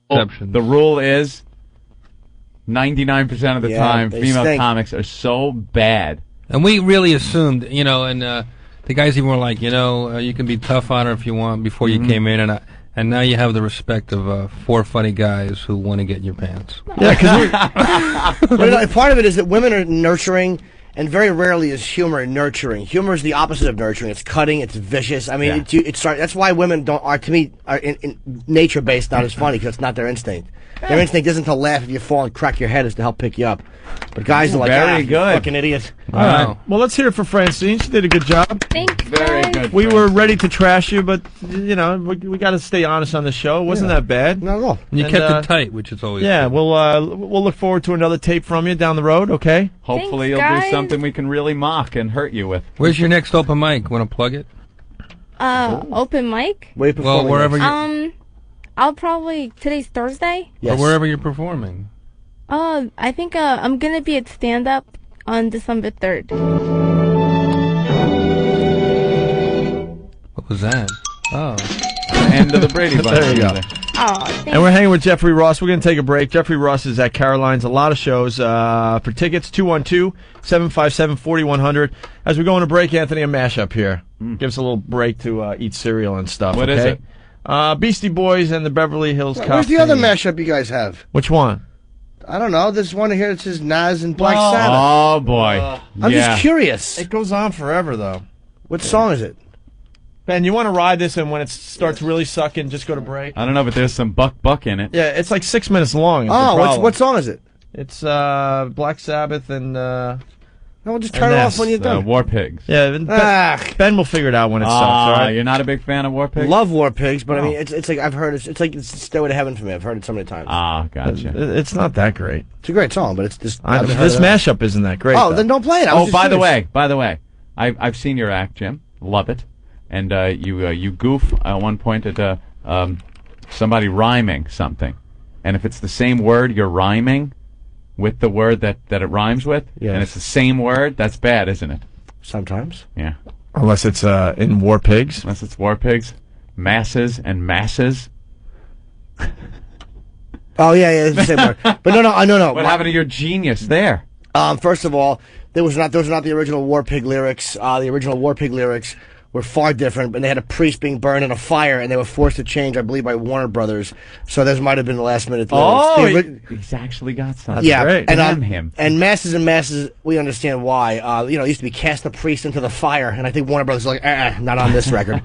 exceptions.
The rule is 99% of the time,
they
female
stink.
comics are so bad.
And we really assumed, and the guys even were like, you can be tough on her if you want before you came in, and now you have the respect of 4 funny guys who want to get in your pants.
Yeah, because part of it is that women are nurturing, and very rarely is humor nurturing. Humor is the opposite of nurturing. It's cutting. It's vicious. I mean, that's why women are in nature based not as funny, because it's not their instinct. Their instinct isn't to laugh if you fall and crack your head, is to help pick you up. But guys are like,
very
you
good.
fucking idiot.
All right. Well, let's hear it for Francine. She did a good job.
Thanks,
Very
guys.
good.
We were ready to trash you, but we got to stay honest on the show. It wasn't that bad.
Not at all.
And you kept it tight, which is always
Yeah,
good.
we'll look forward to another tape from you down the road. Okay.
Hopefully,
Thanks,
you'll
guys.
do something we can really mock and hurt you with.
Where's your next open mic? Want to plug it?
Open mic?
Where you
Well,
performing
wherever
next?
you
I'll probably, today's Thursday?
or wherever you're performing.
I think I'm gonna be at Stand Up on December 3rd.
What was that? Oh.
End of the Brady Bunch.
There you go.
Oh, thanks.
And we're hanging with Jeffrey Ross. We're going to take a break. Jeffrey Ross is at Caroline's. A lot of shows. For tickets, 212-757-4100. As we go on a break, Anthony, a mashup here. Give us a little break to eat cereal and stuff.
What
okay?
is it?
Beastie Boys and the Beverly Hills Cop.
Where's the other mashup you guys have?
Which one?
I don't know. There's one here that says Nas and Black
Well,
Sabbath.
Oh, boy.
I'm just curious.
It goes on forever, though.
What song is it?
Ben, you want to ride this, and when it starts really sucking, just go to break?
I don't know, but there's some buck in it.
Yeah, it's like 6 minutes long. is the
Oh,
problem.
what song is it?
It's Black Sabbath and...
No, just turn it off when you're done.
War Pigs.
Yeah, Ben will figure it out when it stops, all right?
You're not a big fan of War Pigs?
Love War Pigs, but I
No.
mean, it's like I've heard it's like it's Stairway to Heaven for me. I've heard it so many times.
Ah, gotcha.
It's not that great.
It's a great song, but it's just
This mashup isn't that great.
Oh,
though.
then don't play it. I was
Oh,
just
by the
curious.
way, I've seen your act, Jim. Love it. And you goof at one point at somebody rhyming something, and if it's the same word you're rhyming with the word that it rhymes with, and it's the same word, that's bad, isn't it?
Sometimes.
Yeah.
Unless it's in War Pigs.
Unless it's War Pigs, masses and masses.
Oh yeah, it's the same word. But no.
What happened to your genius there?
First of all, those were not the original War Pig lyrics. The original War Pig lyrics were far different, but they had a priest being burned in a fire, and they were forced to change, I believe, by Warner Brothers. So those might have been the last minute lyrics.
He's actually got something.
Yeah,
great.
and
Damn him.
And masses and masses, we understand why. It used to be cast the priest into the fire, and I think Warner Brothers was like, not on this record.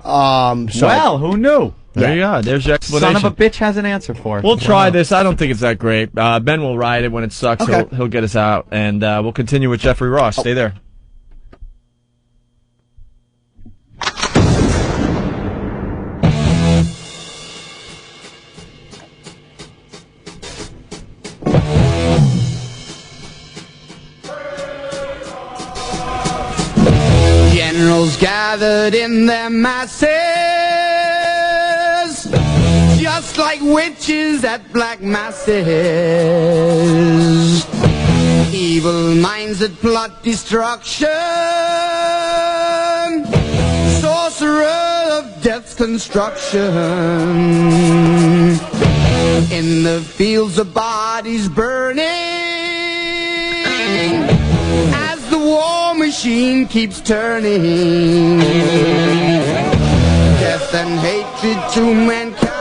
Well, who knew?
There you go. There's your explanation.
Son of a bitch has an answer for it.
We'll try this. I don't think it's that great. Ben will ride it when it sucks.
Okay.
He'll get us out, and we'll continue with Jeffrey Ross. Stay there.
Generals gathered in their masses, just like witches at black masses. Evil minds that plot destruction, sorcerer of death's construction. In the fields of bodies burning, as the war machine keeps turning. Death and hatred to mankind,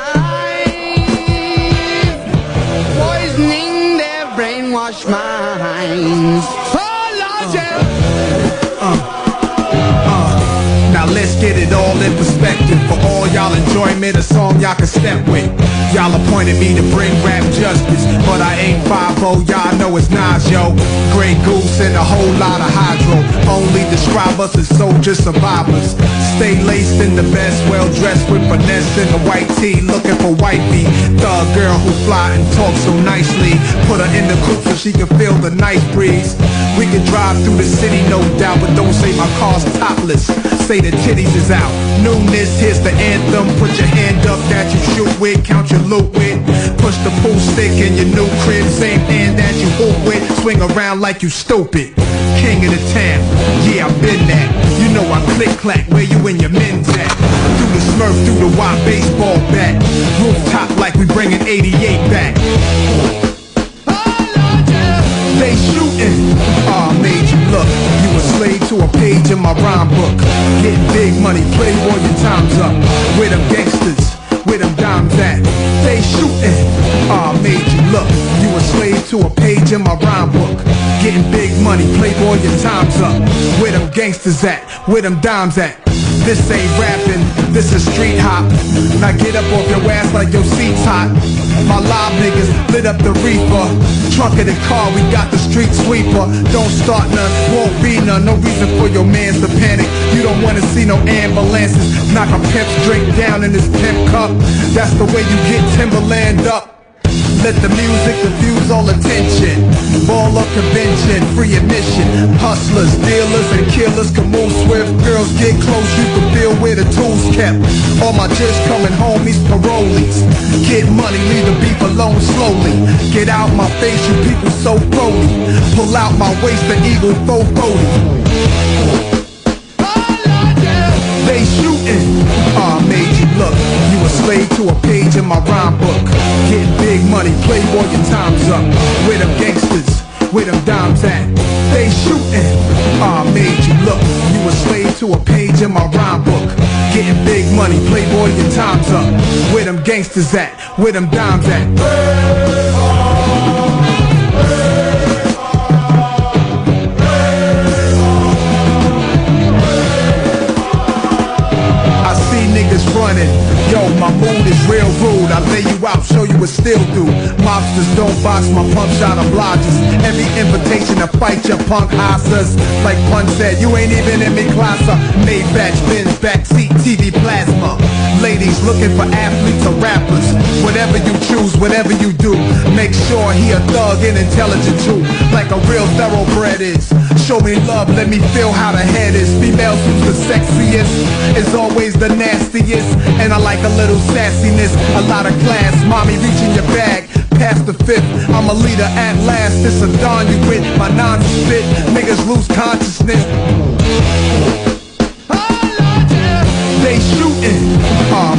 poisoning their brainwashed minds. Oh, Lord, yeah.
Now let's get it all in perspective. For all y'all enjoyment, a song y'all can step with. Y'all appointed me to bring rap justice, but I ain't 5-0, y'all know it's Nas, yo. Grey Goose and a whole lot of hydro only describe us as soldier survivors. Stay laced in the best, well dressed with finesse in the white tee, looking for wifey. Thug girl who fly and talk so nicely. Put her in the coupe so she can feel the nice breeze. We can drive through the city, no doubt, but don't say my car's topless. Say the titties is out. Newness, here's the anthem. Put your hand up that you shoot with, count your loot with. Push the pool stick in your new crib, same hand that you hoop with. Swing around like you stupid. King of the town, yeah, I've been that. You know I click clack, where you and your men's at. Through the
Smurf through the Y baseball bat. Rooftop like we bringing 88 back. They shooting, made you look. You a slave to a page in my rhyme book. Getting big money, playboy, your time's up. Where them gangsters, where them dimes at? They shooting, made you look. You a slave to a page in my rhyme book. Getting big money, playboy, your time's up. Where them gangsters at? Where them dimes at? This ain't rapping, this is street hop. Now get up off your ass like your seat's hot. My live niggas lit up the reefer. Trunk of the car, we got the street sweeper. Don't start none, won't be none. No reason for your mans to panic. You don't wanna see no ambulances. Knock a pimp's drink down in his pimp cup. That's the way you get Timberland up. Let the music diffuse all attention. Ball up convention, free admission. Hustlers, dealers, and killers can move swift. Girls get close, you can feel where the tools kept. All my just coming homies, parolees. Get money, leave the beef alone slowly. Get out my face, you people so phony. Pull out my waist, the eagle 440. They shooting, made you look. You a slave to a page in my rhyme book. Getting big money, playboy, your time's up. Where them gangsters, where them dimes at? They shooting, made you look. You a slave to a page in my rhyme book. Getting big money, playboy, your time's up. Where them gangsters at? Where them dimes at? Niggas running, yo, my mood is real rude. I lay you out, show you what still do. Mobsters don't box my pump shot obliges. Every invitation to fight your punk asses. Like Pun said, you ain't even in me class. Maybach, Benz, backseat, TV plasma. Ladies looking for athletes or rappers. Whatever you choose, whatever you do, make sure he a thug and intelligent too. Like a real thoroughbred is. Show me love, let me feel how the head is. Females who's the sexiest is always the nastiest. And I like a little sassiness, a lot of class. Mommy reaching your bag, past the fifth. I'm a leader at last, it's a dawn you with. My non-spit, niggas lose consciousness. They shooting,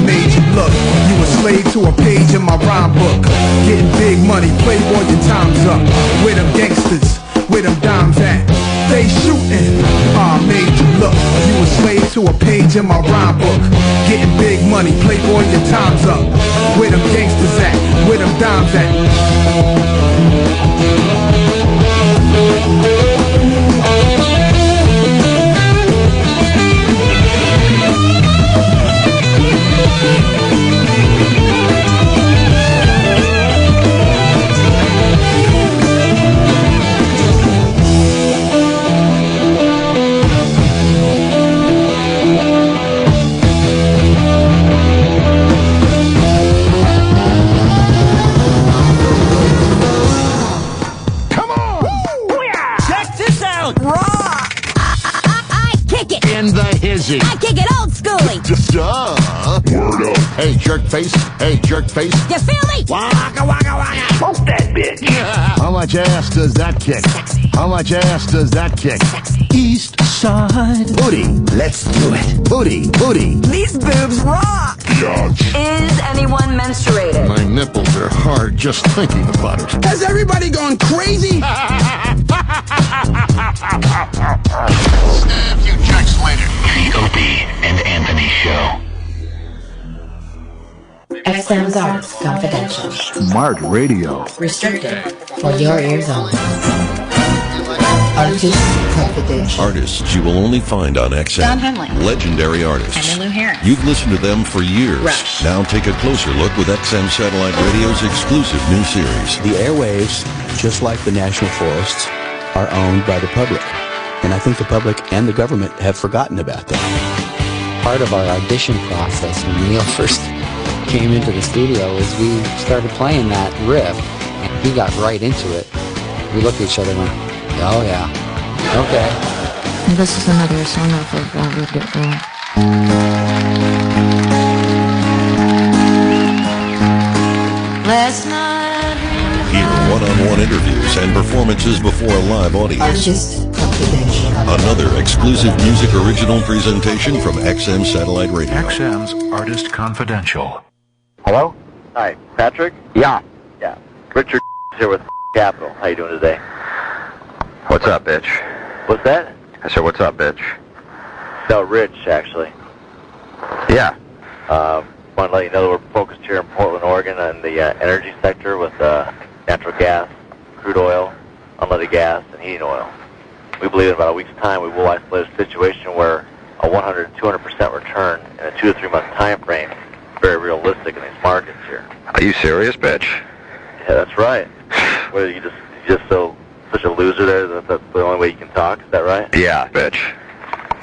made you look. You a slave to a page in my rhyme book. Getting big money, playboy, your time's up. Where them gangsters, where them dimes at? They shooting, made you look. You a slave to a page in my rhyme book. Getting big money, playboy, your time's up. Where them gangsters at? Where them dimes at?
I kick it old schooly. Duh. Word up. Hey, jerk face. Hey, jerk face.
You feel me?
Waka, waka, waka. Smoke that bitch. How much ass does that kick?
Sexy.
How much ass does that kick?
Sexy.
East side. Booty. Let's do it. Booty. Booty.
These boobs rock.
Yuck.
Is anyone menstruated?
My nipples are hard just thinking about it.
Has everybody gone crazy?
A few checks later.
The Opie and Anthony Show.
XM's Arts Confidential.
Smart radio.
Restricted for your ears only. Artists Confidential.
Artists you will only find on XM.
Don Henley.
Legendary artists.
Emmylou Harris.
You've listened to them for years.
Rush.
Now take a closer look with XM Satellite Radio's exclusive new series.
The airwaves, just like the national forests, are owned by the public. And I think the public and the government have forgotten about that. Part of our audition process when Neil first came into the studio is we started playing that riff, and he got right into it. We looked at each other and went, oh yeah, okay.
And this is another song off of Red Dirt Road. Last night.
Hear one-on-one interviews and performances before a live audience.
Artist confidential.
Another exclusive music original presentation from XM Satellite Radio.
XM's Artist Confidential.
Hello? Hi, Patrick? Yeah. Yeah. Richard here with Capital. How you doing today?
What's up, bitch?
What's that?
I said, what's up, bitch?
No, Rich, actually.
Yeah.
Want to let you know that we're focused here in Portland, Oregon on the energy sector with natural gas, crude oil, unleaded gas, and heating oil. We believe in about a week's time we will isolate a situation where a 100-200% return in a 2 to 3 month time frame is very realistic in these markets here.
Are you serious, bitch?
Yeah, that's right. What, are you just such a loser there that that's the only way you can talk? Is that right?
Yeah, bitch.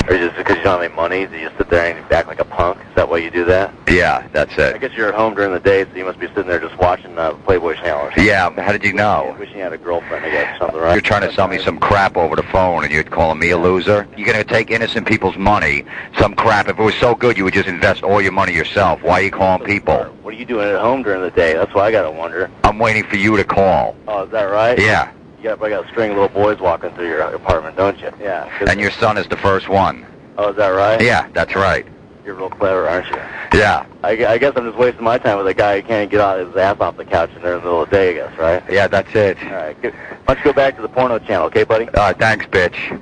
Or just because you don't have any money, do you just sit there and act like a punk? Is that why you do that?
Yeah, that's
I
it.
guess you're at home during the day, so you must be sitting there just watching Playboy Channel or something.
Yeah, how did you know?
Wishing you had a girlfriend, I guess, or something, right?
You're trying to sell me some crap over the phone, and you're calling me a loser? You're going to take innocent people's money, some crap. If it was so good, you would just invest all your money yourself. Why are you calling people?
What are you doing at home during the day? That's what I got to wonder.
I'm waiting for you to call.
Oh, is that right?
Yeah.
You got a string of little boys walking through your apartment, don't you? Yeah.
And your son is the first one.
Oh, is that right?
Yeah, that's right.
You're real clever, aren't you?
Yeah.
I guess I'm just wasting my time with a guy who can't get out his ass off the couch in there in the middle of the day, I guess, right?
Yeah, that's it.
All right. Good. Why don't you go back to the porno channel, okay, buddy?
Thanks, bitch.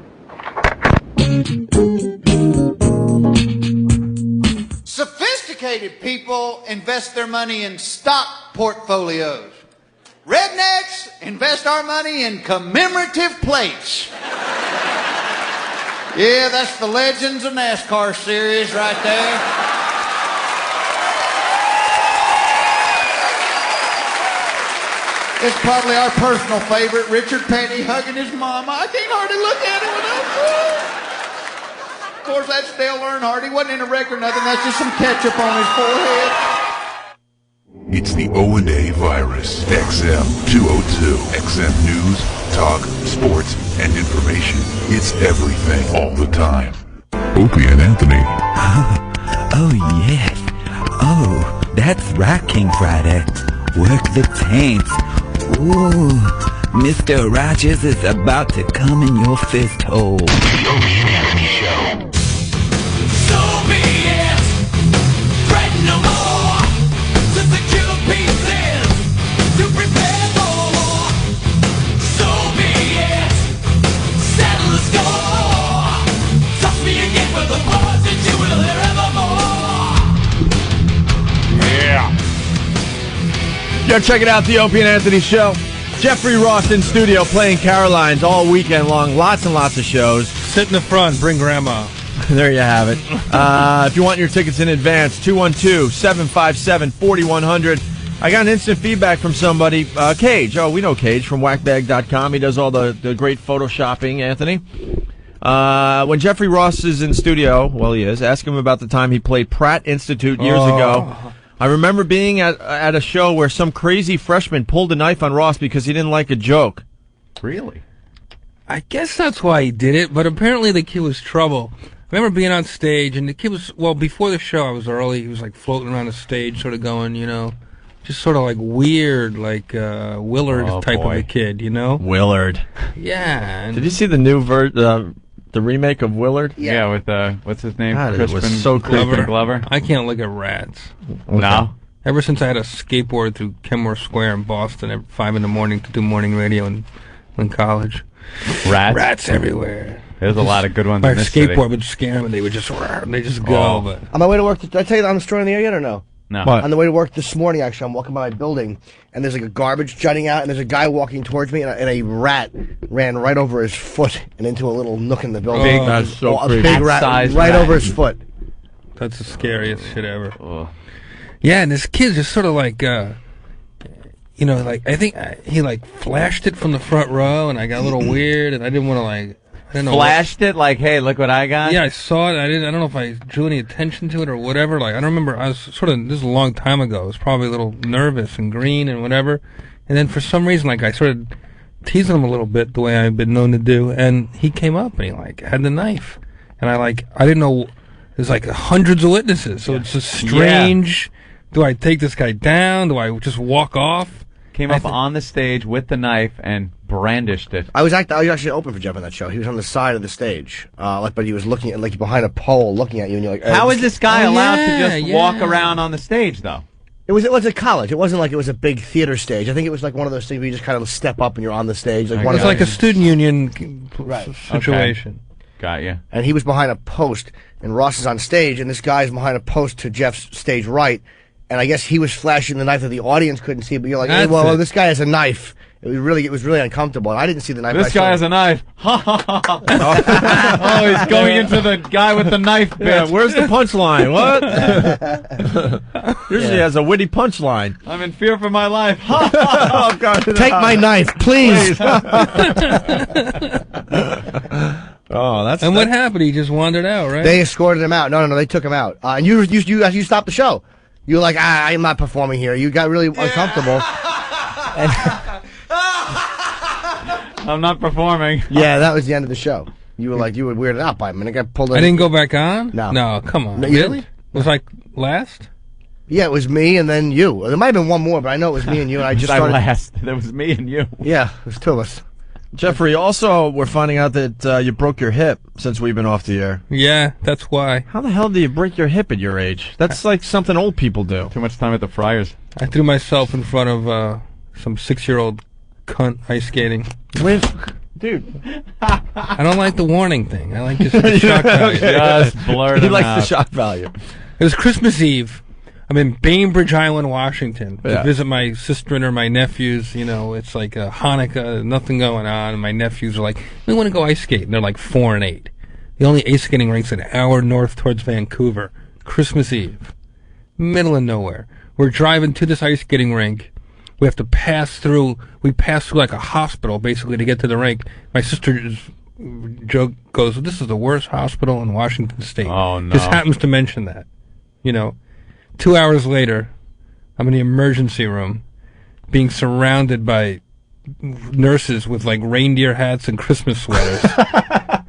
Sophisticated people invest their money in stock portfolios. Rednecks invest our money in commemorative plates. Yeah, that's the Legends of NASCAR series right there. It's probably our personal favorite, Richard Petty hugging his mama. I can't hardly look at it without. Of course, that's Dale Earnhardt. He wasn't in a wreck or nothing. That's just some ketchup on his forehead.
It's the O&A virus. XM202. XM News, Talk, Sports, and Information. It's everything all the time. Opie and Anthony.
Oh, yes. Oh, that's right, King Friday. Work the tanks. Ooh, Mr. Rogers is about to come in your fist hole.
The Opie and Anthony Show. So be it. Threaten no more. To secure pieces. To prepare for war. So be it. Settle the score. Touch me again with the words that you will hear evermore.
Yeah. Go check it out, the Opie and Anthony Show. Jeffrey Ross in studio playing Carolines all weekend long. Lots and lots of shows.
Sit in the front, bring grandma.
There you have it. If you want your tickets in advance, 212-757-4100. I got an instant feedback from somebody. Cage. Oh, we know Cage from whackbag.com. He does all the great photoshopping, Anthony. When Jeffrey Ross is in studio, well, he is, ask him about the time he played Pratt Institute years ago. I remember being at a show where some crazy freshman pulled a knife on Ross because he didn't like a joke.
Really? I guess that's why he did it, but apparently the kid was trouble. I remember being on stage, and the kid was, well, before the show, I was early, he was like floating around the stage, sort of going, you know, just sort of like weird, like Willard type of a kid, you know?
Willard.
Yeah. And
Did you see the new the remake of Willard?
Yeah, with what's his name?
God, it was
Crispin
so creepy.
Glover.
I can't look at rats.
No.
Ever since I had a skateboard through Kenmore Square in Boston at 5 in the morning to do morning radio in college. Rats everywhere.
There's a lot of good ones
My
in this
skateboard
city.
would scare them, and they would just go. But
On my way to work, did I tell you that I'm destroying the air yet or no?
No.
What?
On the way to work this morning, actually, I'm walking by my building, and there's like a garbage jutting out, and there's a guy walking towards me, and a rat ran right over his foot and into a little nook in the building.
Big- that's so
a
creepy.
big rat
Cat-sized
right
rat.
over his foot.
that's the scariest shit ever. Yeah, and this kid just sort of like, you know, like I think he like flashed it from the front row, and I got a little weird, and I didn't want to like. I didn't know
Flashed it like, hey, look what I got?
Yeah, I saw it. I don't know if I drew any attention to it or whatever. Like, I don't remember. I was sort of, this is a long time ago. I was probably a little nervous and green and whatever. And then for some reason, like, I started teasing him a little bit the way I've been known to do. And he came up and he, like, had the knife. And I didn't know, there's like hundreds of witnesses. So it's just strange. Do I take this guy down? Do I just walk off?
came up on the stage with the knife and brandished it.
I was actually open for Jeff on that show. He was on the side of the stage, but he was looking at behind a pole, looking at you, and you're like,
How is this guy allowed to just walk around on the stage, though?
It was at college. It wasn't like it was a big theater stage. I think it was like one of those things where you just kind of step up and you're on the stage. Like
It's like a student union situation.
Got you.
And he was behind a post, and Ross is on stage, and this guy's behind a post to Jeff's stage right, and I guess he was flashing the knife that the audience couldn't see, but you're like, hey, well, this guy has a knife. It was really uncomfortable. I didn't see the knife.
This guy has a knife. Oh, he's going into the guy with the knife bit.
Yeah, where's the punchline? What? Usually has a witty punchline.
I'm in fear for my life.
Oh, God.
Take my knife, please.
Oh, that's.
And what happened? He just wandered out, right?
They escorted him out. No, they took him out. And you stopped the show. You were like, I'm not performing here. You got really uncomfortable.
I'm not performing.
Yeah, that was the end of the show. You were weirded out by him, and I got pulled.
I didn't go back on.
No,
come on.
No, you
Really?
didn't?
It was like last.
Yeah, it was me and then you. There might have been one more, but I know it was me and you. And I just started.
Last. There was me and you.
Yeah, it was two of us.
Jeffrey, also, we're finding out that you broke your hip since we've been off the air.
Yeah, that's why.
How the hell do you break your hip at your age? That's like something old people do.
Too much time at the Friars.
I threw myself in front of some 6-year-old cunt ice skating.
Dude.
I don't like the warning thing. I like just the shock value.
Just blur
He
them
likes
out.
the shock value.
It was Christmas Eve. I'm in Bainbridge Island, Washington, to visit my sister and my nephews. You know, it's like Hanukkah, nothing going on. And my nephews are like, we want to go ice skate. And they're like 4 and 8. The only ice skating rink's an hour north towards Vancouver. Christmas Eve. Middle of nowhere. We're driving to this ice skating rink. We have to pass through like a hospital, basically, to get to the rink. My sister joke goes, this is the worst hospital in Washington State.
Oh, no.
Just happens to mention that. You know, 2 hours later, I'm in the emergency room being surrounded by nurses with like reindeer hats and Christmas sweaters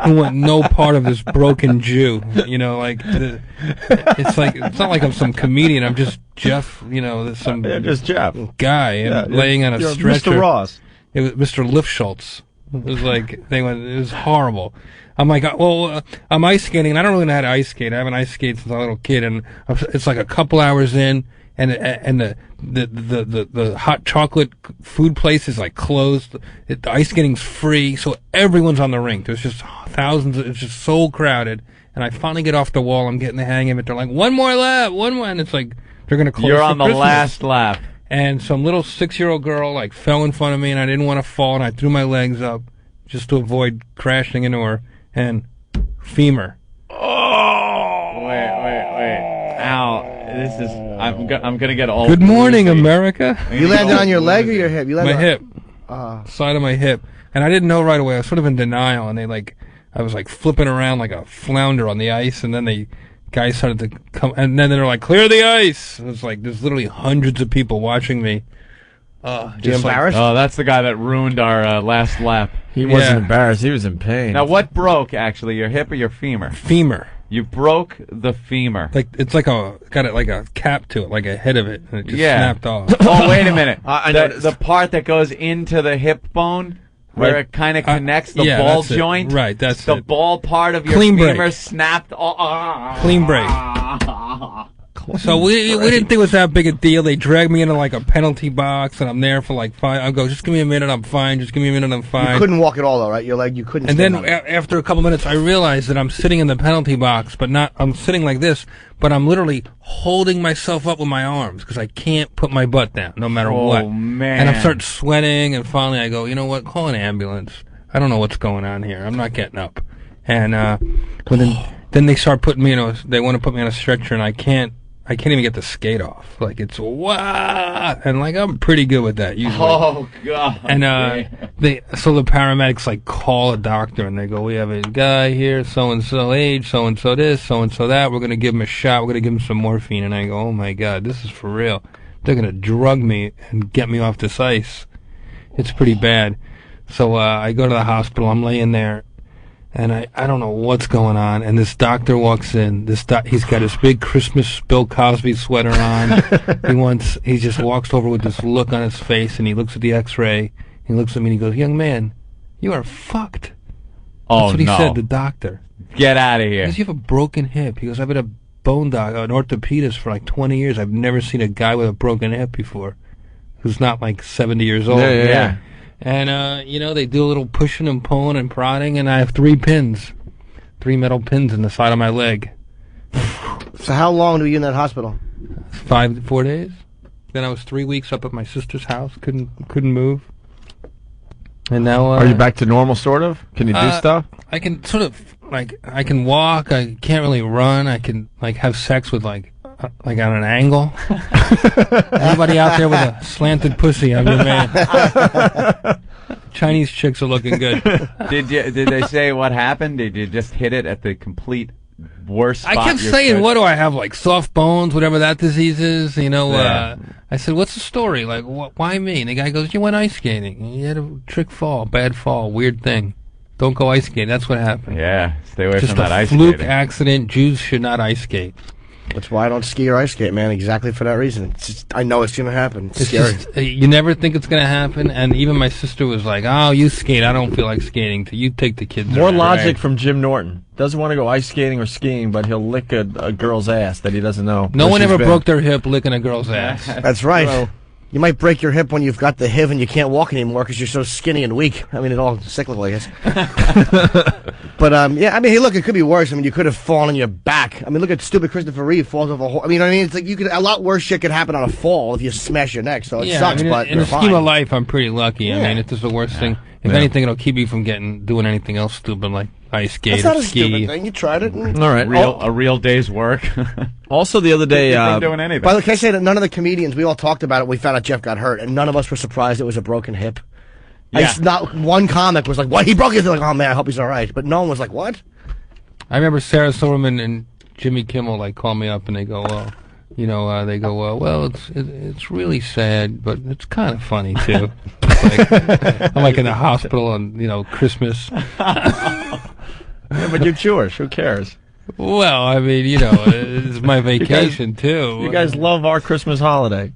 who want no part of this broken Jew. You know, like, it's not like I'm some comedian. I'm just Jeff, you know, some
just Jeff.
guy and laying on a
you're
stretcher.
Mr. Ross.
It was Mr. Lifschultz. It was like, it was horrible. I'm like, I'm ice skating, and I don't really know how to ice skate. I haven't ice skated since I was a little kid, and it's like a couple hours in, and the hot chocolate food place is like closed. The ice skating's free, so everyone's on the rink. There's just thousands. It's just so crowded, and I finally get off the wall. I'm getting the hang of it. They're like, one more lap, and it's like they're gonna close.
You're on the
Christmas.
last lap.
And some little 6-year-old girl like fell in front of me, and I didn't want to fall, and I threw my legs up just to avoid crashing into her. And femur.
Oh! Wait. Ow. This is... I'm gonna get all...
Good morning, America.
You landed on your leg or your hip? You landed
my hip. Side of my hip. And I didn't know right away. I was sort of in denial, and I was like flipping around like a flounder on the ice, and then guys started to come, and then they're like, clear the ice. It was like, there's literally hundreds of people watching me.
You embarrassed?
Oh, that's the guy that ruined our last lap.
He wasn't embarrassed. He was in pain.
Now, what broke, actually, your hip or your femur?
Femur.
You broke the femur.
Like, it's like got it like a cap to it, like a head of it, and it just snapped off.
Oh, wait a minute.
I noticed.
The part that goes into the hip bone, where it kind of connects the ball
that's it.
joint.
Right, that's
the
it.
ball part of your
Clean
femur
break.
snapped.
Clean break. So we didn't think it was that big a deal. They dragged me into like a penalty box, and I'm there for like 5. I go, just give me a minute, I'm fine. Just give me a minute, I'm fine.
You couldn't walk at all, though, right? Your leg, you couldn't.
And
stand
then
on it.
after a couple minutes, I realized that I'm sitting in the penalty box, but I'm sitting like this, but I'm literally holding myself up with my arms because I can't put my butt down no matter what.
Oh, man.
And I start sweating, and finally I go, you know what? Call an ambulance. I don't know what's going on here. I'm not getting up. And then they start putting me they want to put me on a stretcher, and I can't even get the skate off. Like, it's and like I'm pretty good with that usually.
Oh God!
And so the paramedics like call a doctor, and they go, we have a guy here, so and so age, so and so this, so and so that. We're gonna give him a shot. We're gonna give him some morphine. And I go, oh my God, this is for real. They're gonna drug me and get me off this ice. It's pretty bad. So I go to the hospital. I'm laying there, And I don't know what's going on. And this doctor walks in. He's got his big Christmas Bill Cosby sweater on. He just walks over with this look on his face, and he looks at the X-ray. He looks at me and he goes, "Young man, you are fucked."
Oh,
That's what he
no.
said, the doctor.
Get out of here.
He goes, "You have a broken hip." He goes, "I've been a bone doc, an orthopedist for like 20 years. I've never seen a guy with a broken hip before who's not like 70 years old."
Yeah.
And, they do a little pushing and pulling and prodding, and I have 3 metal pins in the side of my leg.
So how long were you in that hospital?
4 days. Then I was 3 weeks up at my sister's house, couldn't move. And now...
Are you back to normal, sort of? Can you do stuff?
I can sort of, I can walk, I can't really run, I can, have sex with, on an angle. Anybody out there with a slanted pussy, I'm your man. Chinese chicks are looking good.
Did they say what happened? Did you just hit it at the complete worst spot?
I kept saying, what do I have, soft bones, whatever that disease is,
Yeah.
I said, what's the story? Why me? And the guy goes, you went ice skating. You had a trick fall, bad fall, weird thing. Don't go ice skating. That's what happened.
Yeah, stay away
Just
from that ice
a fluke
skating.
accident. Jews should not ice skate.
That's why I don't ski or ice skate, man. Exactly for that reason. It's just, I know it's going to happen. It's scary.
Just, you never think it's going to happen, and even my sister was like, "Oh, you skate. I don't feel like skating. So you take the kids."
More
around."
logic from Jim Norton. Doesn't want to go ice skating or skiing, but he'll lick a girl's ass that he doesn't know.
No
where
one
she's
ever
been.
broke their hip licking a girl's ass.
That's right.
Well,
you might break your hip when you've got the HIV and you can't walk anymore because you're so skinny and weak. I mean, it's all cyclical, I guess. But, yeah, I mean, hey, look, it could be worse. I mean, you could have fallen on your back. I mean, look at stupid Christopher Reeve falls off a horse. I mean, you know what I mean? It's like a lot worse shit could happen on a fall if you smash your neck. So it sucks,
I mean,
but
in the
you're
scheme
fine.
of life, I'm pretty lucky.
Yeah.
I mean, it's just the worst thing. If
Yeah.
anything, it'll keep you from doing anything else stupid like ice skate
That's not
or
a
ski.
stupid thing. You tried it. And
all right.
A real day's work.
Also, the other day,
You've been doing anything.
By the way, can I say that none of the comedians, we all talked about it, we found out Jeff got hurt, and none of us were surprised it was a broken hip.
Yeah.
Not one comic was like, what? He broke his hip. Like, oh, man, I hope he's all right. But no one was like, what?
I remember Sarah Silverman and Jimmy Kimmel call me up and they go, well, it's really sad, but it's kind of funny too. I'm in the hospital on Christmas.
Yeah, but you're Jewish. Who cares?
Well, I mean, it's my vacation too.
You guys love our Christmas holiday.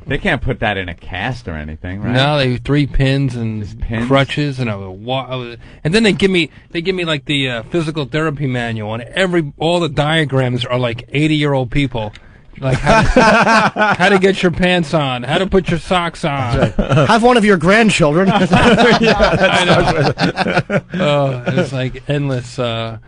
They can't put that in a cast or anything, right?
No, they have 3 pins and crutches, and and then they give me the physical therapy manual, and all the diagrams are 80-year-old people, how to get your pants on, how to put your socks on.
Have one of your grandchildren.
I know. And it's endless. I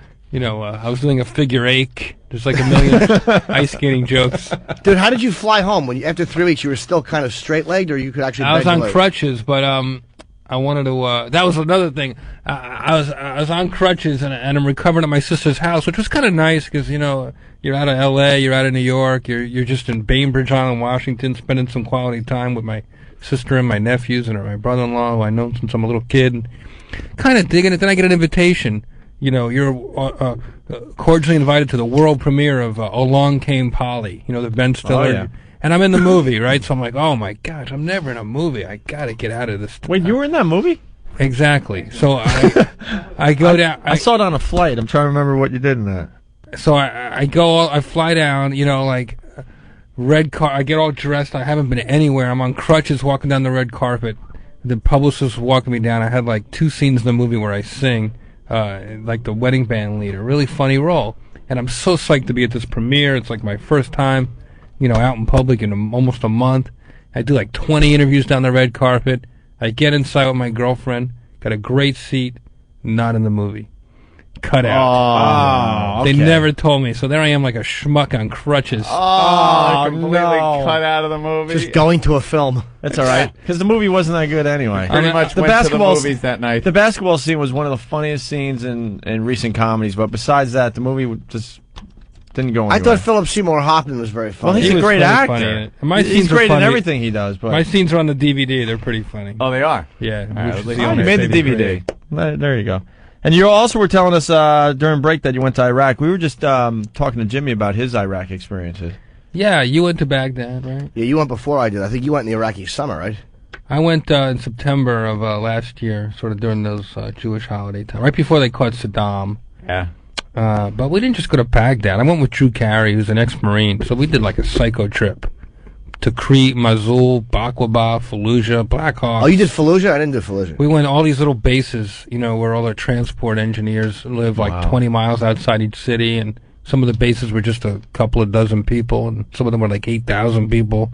was doing a figure 8. There's a million ice skating jokes.
Dude, how did you fly home? After 3 weeks, you were still kind of straight-legged, or you could actually
I was
bend
on
your leg?
crutches, but I wanted to. That was another thing. I was on crutches, and I'm recovering at my sister's house, which was kind of nice because you're out of L.A., you're out of New York, you're just in Bainbridge Island, Washington, spending some quality time with my sister and my nephews and my brother-in-law, who I know since I'm a little kid, and kind of digging it. Then I get an invitation. You're cordially invited to the world premiere of Along Came Polly, the Ben Stiller.
Oh, yeah.
And I'm in the movie, right? So I'm like, oh my gosh, I'm never in a movie. I gotta get out of this.
Wait, you were in that movie?
Exactly. So I go down.
I saw it on a flight. I'm trying to remember what you did in that.
So I fly down, red car. I get all dressed. I haven't been anywhere. I'm on crutches walking down the red carpet. The publicist was walking me down. I had 2 scenes in the movie where I sing. The wedding band leader, really funny role, and I'm so psyched to be at this premiere. It's my first time, out in public in almost a month. I do 20 interviews down the red carpet. I get inside with my girlfriend, got a great seat, not in the movie. Cut out.
Oh,
They
okay.
never told me, so there I am like a schmuck on crutches.
Completely cut out of the movie.
Just going to a film.
That's all right, because the movie wasn't that good anyway.
Pretty much
the
went to the
basketball
movies that night.
The basketball scene was one of the funniest scenes in recent comedies, but besides that, the movie just didn't go anywhere.
I thought Philip Seymour Hoffman was very funny.
Well, he's
He
a
was
great
really
actor.
funny. My
He's
scenes are
great in
funny.
everything he does. But
My scenes are on the DVD. They're pretty funny.
Oh, they are?
Yeah.
right,
we should
let's
see
see
oh,
them.
you made the
They'd be
DVD.
great.
There you go. And you also were telling us during break that you went to Iraq. We were just talking to Jimmy about his Iraq experiences.
Yeah, you went to Baghdad, right?
Yeah, you went before I did. I think you went in the Iraqi summer, right?
I went in September of last year, sort of during those Jewish holiday time, right before they caught Saddam.
Yeah.
But we didn't just go to Baghdad. I went with Drew Carey, who's an ex-Marine, so we did like a psycho trip to Crete, Mosul, Baklava, Fallujah, Black Hawk.
Oh, you did Fallujah? I didn't do Fallujah.
We went all these little bases, you know, where all the transport engineers live, like 20 miles outside each city, and some of the bases were just a couple of dozen people, and some of them were like 8,000 people.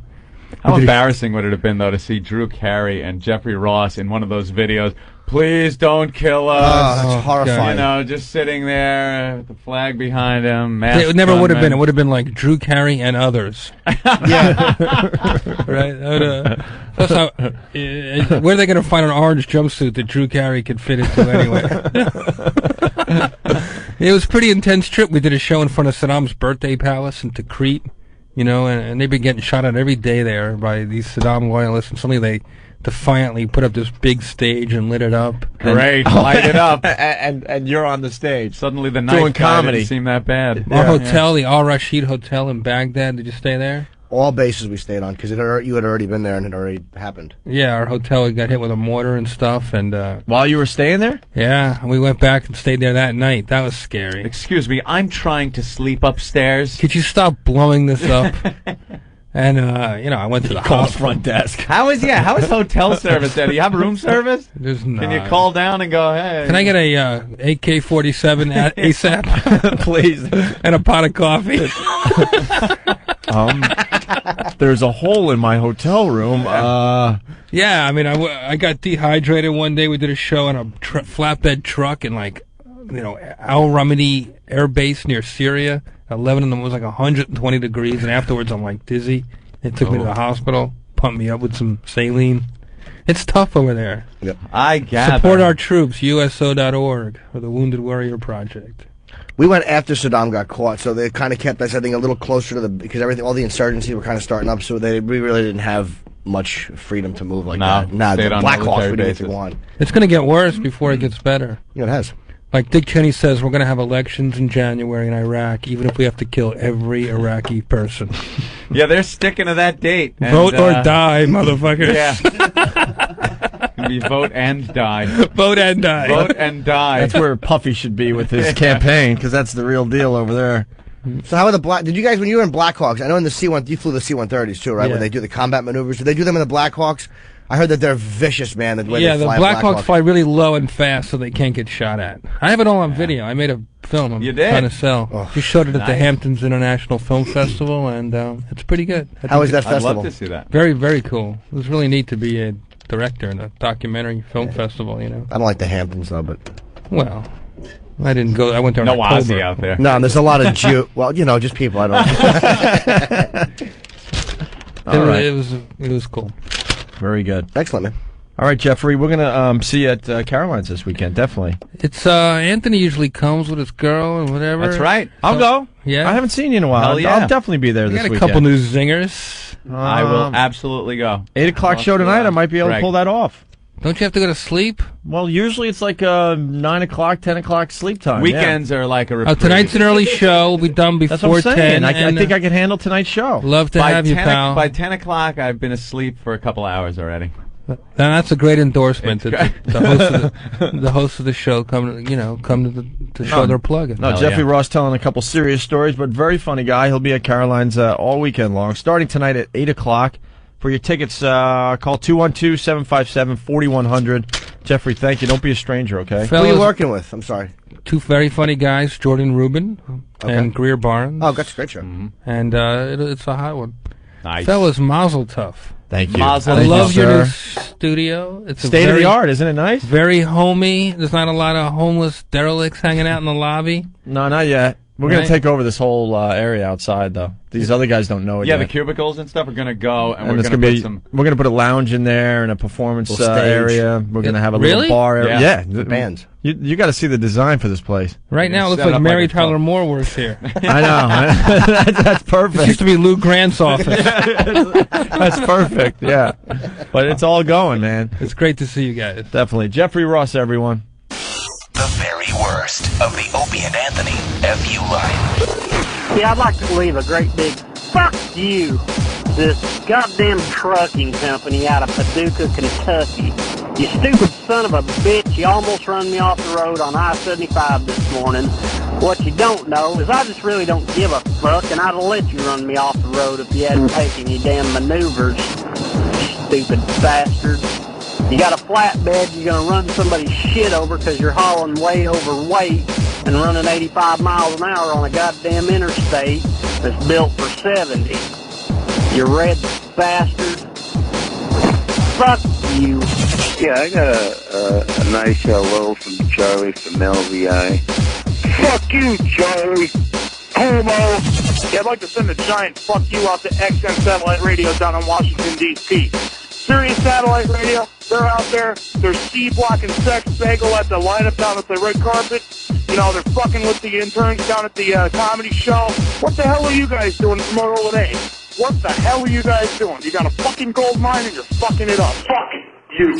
How embarrassing would it have been, though, to see Drew Carey and Jeffrey Ross in one of those videos? Please don't kill us.
Oh, that's horrifying.
You know, just sitting there with the flag behind him.
It never would have been. It would have been like Drew Carey and others.
Yeah.
Right? Plus, where are they going to find an orange jumpsuit that Drew Carey could fit into anyway? It was a pretty intense trip. We did a show in front of Saddam's birthday palace in Tikrit, you know, and they've been getting shot at every day there by these Saddam loyalists, and suddenly they defiantly put up this big stage and lit it up.
Great, light it up.
and you're on the stage.
Suddenly the
doing
night
comedy
didn't seem that bad.
Our hotel, the Al Rashid Hotel in Baghdad, did you stay there?
All bases we stayed on because you had already been there and it already happened.
Yeah, our hotel got hit with a mortar and stuff. And
while you were staying there?
Yeah, we went back and stayed there that night. That was scary.
Excuse me, I'm trying to sleep upstairs.
Could you stop blowing this up? And, you know, I went to the hospital.
Front desk.
How is hotel service there? Do you have room service?
There's not.
Can you call down and go, hey?
Can I get a AK-47 ASAP?
Please.
And a pot of coffee?
There's a hole in my hotel room.
Yeah, I mean, I got dehydrated one day. We did a show on a flatbed truck in, like, you know, Al Ramadi Air Base near Syria. 11 of them was like 120 degrees, and afterwards I'm like dizzy. They took me to the hospital, pumped me up with some saline. It's tough over there.
Yep.
I gather.
Support our troops, USO.org, or the Wounded Warrior Project.
We went after Saddam got caught, so they kind of kept us, I think, a little closer to because all the insurgency were kind of starting up, so we really didn't have much freedom to move like that. No, the Black Hawk we didn't go on.
It's going to get worse before it gets better.
Yeah, it has.
Like Dick Cheney says, we're going to have elections in January in Iraq, even if we have to kill every Iraqi person.
Yeah, they're sticking to that date.
Vote or die, motherfuckers.
Yeah. It's going to be vote and die.
Vote and die.
Vote and die.
That's where Puffy should be with his campaign, because that's the real deal over there.
So how are did you guys, when you were in Blackhawks, I know in the C-1, you flew the C-130s too, right?
Yeah.
When they do the combat maneuvers. Did they do them in the Blackhawks? I heard that they're vicious, man. The way
Yeah,
they
the
fly
Blackhawks fly really low and fast so they can't get shot at. I have it all on video. I made a film I'm
You did?
trying to sell.
Oh,
Just showed it at the
nice.
Hamptons International Film Festival, and it's pretty good.
How is that
I'd
festival?
love to see that.
Very, very cool. It was really neat to be a director in a documentary film festival, you know.
I don't like the Hamptons, though, but...
Well, I didn't go. I went there in
No
October.
Ozzy out there.
No, there's a lot of well, you know, just people I don't...
It was cool.
Very good.
Excellent, man.
All right, Jeffrey, we're going to see you at Caroline's this weekend, definitely.
It's Anthony usually comes with his girl and whatever.
That's right.
I'll go.
Yeah.
I haven't seen you in a while.
Hell yeah.
I'll definitely be there
We
this
got a
weekend.
couple new zingers.
I will absolutely go.
8 o'clock show tonight. I might be able to
Greg.
pull that off.
Don't you have to go to sleep?
Well, usually it's like 9 o'clock, 10 o'clock sleep time.
Weekends are like a reprieve.
Tonight's an early show. We'll be done
That's
before
what I'm
10.
saying. I
and,
think I can handle tonight's show.
Love to have you, pal.
By 10 o'clock, I've been asleep for a couple hours already.
Now, that's a great endorsement. That the host of the show come to the show they're plugging.
No,
Hell
Jeffrey
yeah.
Ross telling a couple serious stories, but very funny guy. He'll be at Caroline's all weekend long, starting tonight at 8 o'clock. For your tickets, call 212-757-4100. Jeffrey, thank you. Don't be a stranger, okay?
Who are you working with? I'm sorry.
Two very funny guys, Jordan Rubin and Greer Barnes.
Oh, that's a great show.
And it's a hot one.
Nice.
Fellas, mazel tov.
Thank you.
Mazel
I
Thank
love
you,
your
sir.
new studio. It's
State of the art, isn't it nice?
Very homey. There's not a lot of homeless derelicts hanging out in the lobby.
No, not yet. We're going
Right.
to take over this whole area outside, though. These other guys don't know it
Yeah,
yet.
the cubicles and stuff are going to go, and,
And
we're
it's
going
gonna
to
be.
put some...
We're going to put a lounge in there and a performance
Little stage.
area. We're going to have a
Really?
little bar area.
Yeah.
Yeah,
bands.
You got to see the design for this place.
Right now, it looks
set
like
up
Mary
like a club.
Tyler Moore works here.
I know. That's
This used
perfect.
to be Lou Grant's office.
That's perfect. Yeah, but it's all going, man.
It's great to see you guys.
Definitely, Jeffrey Ross, everyone.
The very worst of the Opie and Anthony FU line.
Yeah, I'd like to leave a great big fuck you this goddamn trucking company out of Paducah, Kentucky. You stupid son of a bitch, you almost run me off the road on I-75 this morning. What you don't know is I just really don't give a fuck, and I'd have let you run me off the road if you hadn't taken your damn maneuvers, stupid bastard. You got a flatbed, you're going to run somebody's shit over because you're hauling way overweight and running 85 miles an hour on a goddamn interstate that's built for 70. You red bastard. Fuck you.
Yeah, I got a nice hello from Charlie from LVI.
Fuck you, Charlie. Homo. Yeah, I'd like to send a giant fuck you out to XM Satellite Radio down in Washington, D.C. Sirius Satellite Radio, they're out there. They're C-Block and Sex Bagel at the lineup down at the red carpet. You know, they're fucking with the interns down at the comedy show. What the hell are you guys doing from Earl A? What the hell are you guys doing? You got a fucking gold mine and you're fucking it up. Fuck you.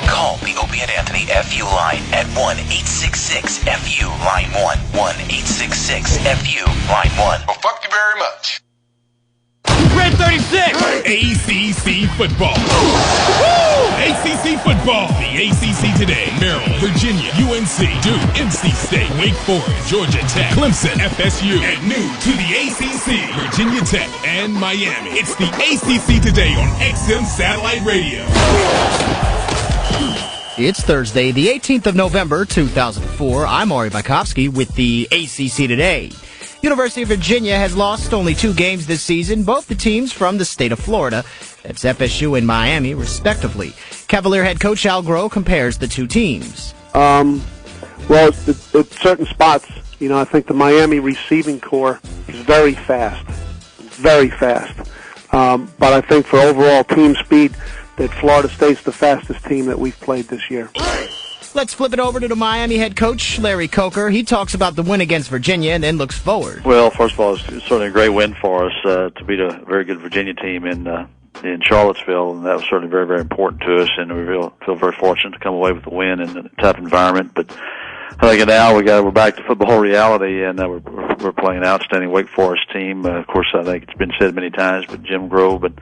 Call the Opie and Anthony FU line at 1-866-FU line 1. 1-866-FU line 1.
Well, fuck you very much.
Red 36!
ACC football. ACC football. The ACC today. Maryland, Virginia, UNC, Duke, NC State, Wake Forest, Georgia Tech, Clemson, FSU, and new to the ACC, Virginia Tech and Miami. It's the ACC today on XM Satellite Radio.
It's Thursday, the 18th of November, 2004. I'm Ari Bykowski with the ACC Today. University of Virginia has lost only 2 games this season, both the teams from the state of Florida. That's FSU and Miami, respectively. Cavalier head coach Al Groh compares the two teams.
Well, at certain spots, you know, I think the Miami receiving core is very fast. Very fast. But I think for overall team speed, that Florida State's the fastest team that we've played this year.
Let's flip it over to the Miami head coach, Larry Coker. He talks about the win against Virginia and then looks forward.
Well, first of all, it's certainly a great win for us to beat a very good Virginia team in Charlottesville, and that was certainly very, very important to us, and we feel very fortunate to come away with the win in a tough environment. But I think now we're back to football reality, and we're playing an outstanding Wake Forest team. Of course, I think it's been said many times, but Jim Groh and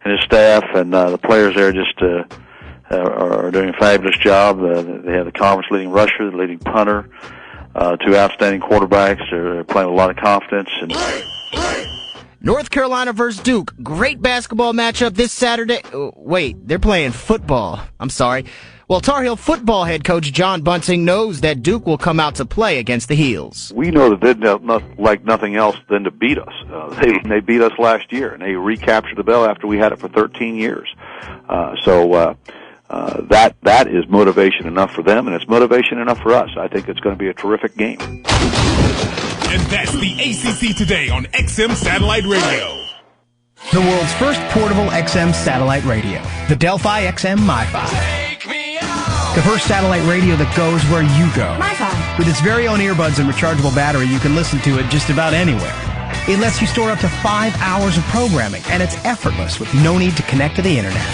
his staff and the players there just are doing a fabulous job. They have the conference leading rusher, the leading punter, 2 outstanding quarterbacks. They're playing with a lot of confidence. And
North Carolina versus Duke. Great basketball matchup this Saturday. Wait, they're playing football. I'm sorry. Well, Tar Heel football head coach John Bunting knows that Duke will come out to play against the Heels.
We know that they'd like nothing else than to beat us. They beat us last year, and they recaptured the belt after we had it for 13 years. That is motivation enough for them, and it's motivation enough for us. I think it's going to be a terrific game.
And that's the ACC today on XM Satellite Radio.
The world's first portable XM satellite radio, the Delphi XM MiFi. The first satellite radio that goes where you go. MiFi. With its very own earbuds and rechargeable battery, you can listen to it just about anywhere. It lets you store up to 5 hours of programming, and it's effortless with no need to connect to the internet.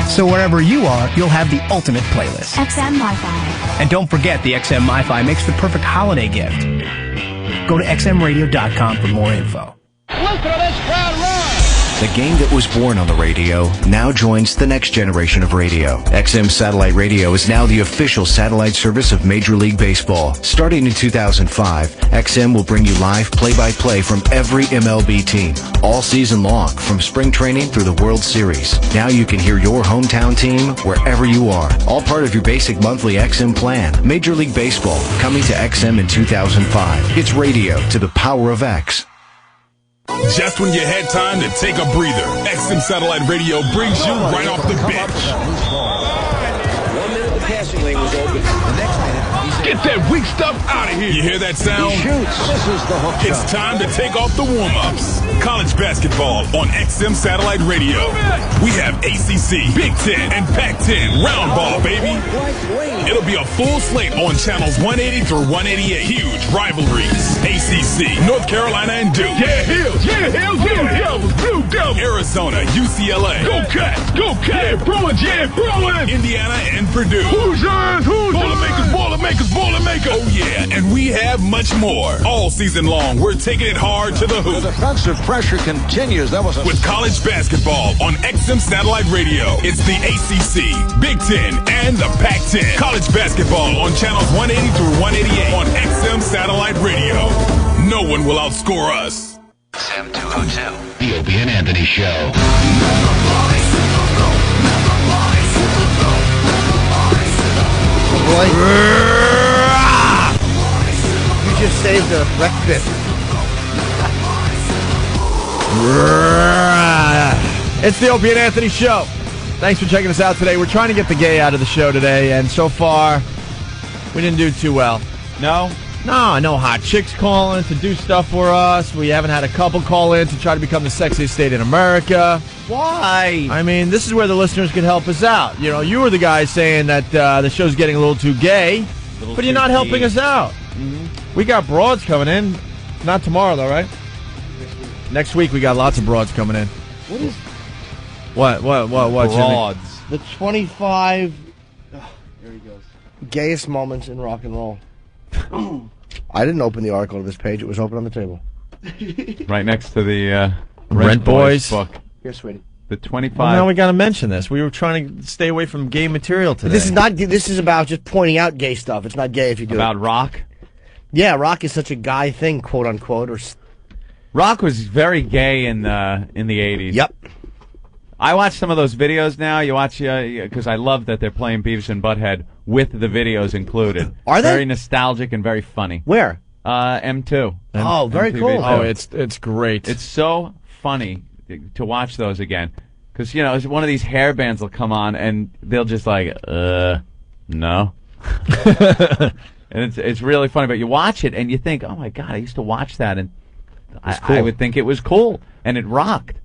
So wherever you are, you'll have the ultimate playlist.
XM MiFi.
And don't forget, the XM MiFi makes the perfect holiday gift. Go to xmradio.com for more info.
Listen to this crowd roar!
The game that was born on the radio now joins the next generation of radio. XM Satellite Radio is now the official satellite service of Major League Baseball. Starting in 2005, XM will bring you live play-by-play from every MLB team, all season long, from spring training through the World Series. Now you can hear your hometown team wherever you are, all part of your basic monthly XM plan. Major League Baseball, coming to XM in 2005. It's radio to the power of X.
Just when you had time to take a breather, XM Satellite Radio brings you right off the bench.
1 minute the passing lane was open. The next minute,
get that weak stuff out of here. You hear that sound?
He shoots. This is the hook
It's time to take off the warm-ups. College basketball on XM Satellite Radio. We have ACC, Big Ten, and Pac-10 round ball, baby. It'll be a full slate on channels 180 through 188. Huge rivalries. ACC, North Carolina, and Duke.
Yeah, Hills. Yeah, Hills. Yeah, Devils. Blue Devils.
Arizona, UCLA.
Go Cats. Go Cats. Yeah, Bruins. Yeah, Bruins.
Indiana and Purdue.
Hoosiers. Hoosiers.
Boilermakers. Boilermakers. Boilermaker. Oh yeah, and we have much more. All season long, we're taking it hard to the hoop.
The defensive pressure continues. That was
with college basketball on XM Satellite Radio. It's the ACC, Big Ten, and the Pac-10. College basketball on channels 180 through 188 on XM Satellite Radio. No one will outscore us.
XM 202. The Opie and Anthony Show.
Boy. You just saved a breakfast.
It's the Opie and Anthony Show. Thanks for checking us out today. We're trying to get the gay out of the show today, and so far, we didn't do too well.
No?
No hot chicks calling to do stuff for us. We haven't had a couple call in to try to become the sexiest state in America.
Why?
I mean, this is where the listeners can help us out. You know, you were the guy saying that the show's getting a little too gay, but you're not helping us out. Mm-hmm. We got broads coming in. Not tomorrow, though, right? Next week, we got lots of broads coming in.
What is...
What,
broads?
Jimmy?
The 25... Oh, there he goes. Gayest moments in rock and roll. I didn't open the article to this page. It was open on the table.
Right next to the
Rent Boys
book.
Here, sweetie.
The 25.
Well, now we got to mention this. We were trying to stay away from gay material today.
This is not. This is about just pointing out gay stuff. It's not gay if you do
about
it.
rock.
Yeah, rock is such a guy thing, quote unquote. Or
rock was very gay in the 80s.
Yep.
I watch some of those videos now. You watch because I love that they're playing Beavis and Butthead with the videos included.
Are they?
Very nostalgic and very funny.
Where?
M2.
Oh, very
MTV
cool.
too.
Oh, it's great.
It's so funny to watch those again. Because, you know, one of these hair bands will come on and they'll just like, no. And it's really funny. But you watch it and you think, oh, my God, I used to watch that. And I would think it was cool. And it rocked.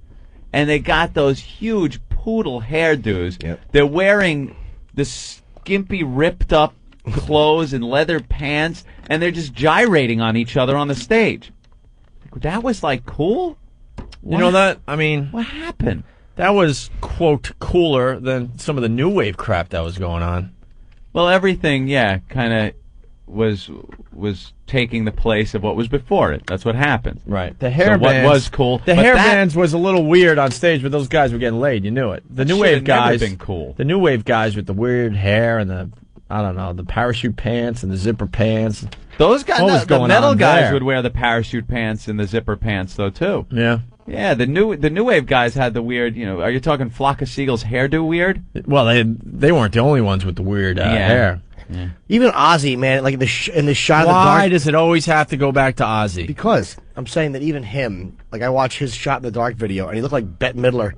And they got those huge poodle hairdos.
Yep.
They're wearing the skimpy, ripped-up clothes and leather pants, and they're just gyrating on each other on the stage. That was, like, cool?
You know that? I mean...
What happened?
That was, quote, cooler than some of the new wave crap that was going on.
Well, everything, yeah, kind of was taking the place of what was before it. That's what happened.
Right. The hair
so
bands...
what was cool...
The hair bands was a little weird on stage, but those guys were getting laid. You knew it. The new wave guys...
Never been cool.
The new wave guys with the weird hair and the... I don't know, the parachute pants and the zipper pants.
Those guys, the metal guys
there?
would wear the parachute pants and the zipper pants, though, too.
Yeah.
Yeah, the new wave guys had the weird, you know, are you talking Flock of Seagulls hairdo weird?
Well, they weren't the only ones with the weird hair.
Yeah.
Even Ozzy, man, like in the shot of the dark.
Why does it always have to go back to Ozzy?
Because I'm saying that even him, like I watched his shot in the dark video, and he looked like Bette Midler.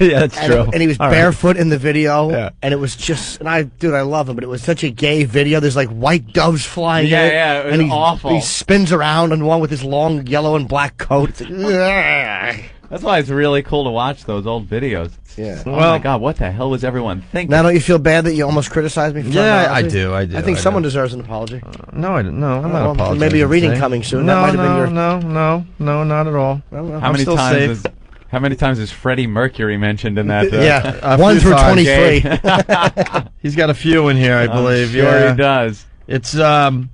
Yeah, that's true.
And he was
All
barefoot in the video,
Yeah.
and it was just, and I love him, but it was such a gay video. There's like white doves flying.
Yeah,
in it,
yeah, it was
and he's,
awful.
He spins around on one with his long yellow and black coat. It's like, ugh.
That's why it's really cool to watch those old videos.
Yeah.
Oh
Well-
my God, what the hell was everyone thinking?
Now, don't you feel bad that you almost criticized me? For
Yeah,
talking
I
about
do.
Ozzy? I think someone deserves an apology.
No, I'm not
Well,
apologizing.
maybe a reading
today.
coming soon.
No,
That might have been your.
No, not at all.
How many
still
times?
safe.
How many times is Freddie Mercury mentioned in that?
Yeah,
a
1
few
through
times.
23.
He's got a few in here, I believe.
Sure
yeah.
he does.
It's the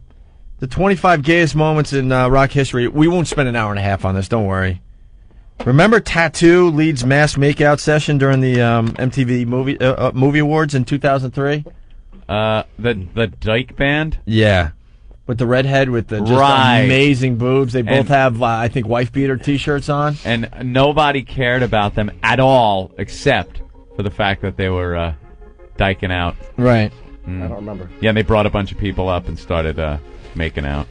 25 gayest moments in rock history. We won't spend an hour and a half on this. Don't worry. Remember Tattoo leads mass makeout session during the MTV movie awards in 2003?
The Dyke Band.
Yeah, with the redhead with the just amazing boobs. They both have, I think, wife beater T-shirts on,
and nobody cared about them at all except for the fact that they were dyking out.
Right.
I don't remember.
Yeah, and they brought a bunch of people up and started making out.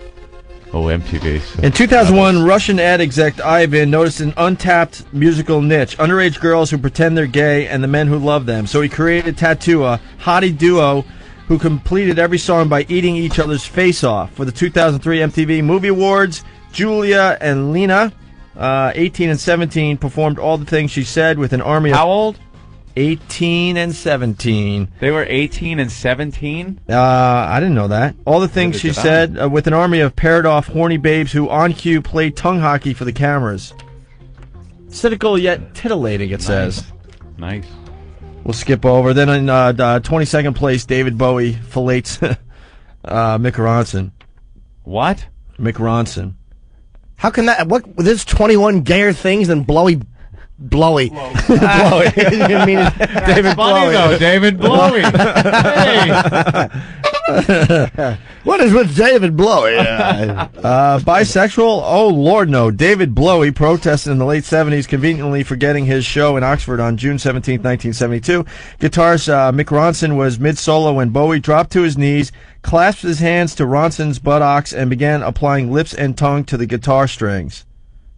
Oh, MTV. So.
In 2001, Russian ad exec Ivan noticed an untapped musical niche: underage girls who pretend they're gay and the men who love them. So he created Tattoo, a hottie duo who completed every song by eating each other's face off. For the 2003 MTV Movie Awards, Julia and Lena, 18 and 17, performed All the Things She Said with an army of...
How old?
18 and 17.
They were 18 and 17?
I didn't know that. All the Things She Said with an army of paired-off horny babes who on cue played tongue hockey for the cameras. Cynical yet titillating, it says. Mick Ronson.
What?
Mick Ronson.
How can that? What? There's 21 gayer things than Blowy. Blowy.
Blowy.
I mean,
David
Funny
Blowy.
though, David Blowy. Hey.
What is with David Blowy?
Bisexual? Oh, Lord, no. David Blowy protested in the late 70s, conveniently forgetting his show in Oxford on June 17, 1972. Guitarist Mick Ronson was mid-solo when Bowie dropped to his knees, clasped his hands to Ronson's buttocks, and began applying lips and tongue to the guitar strings.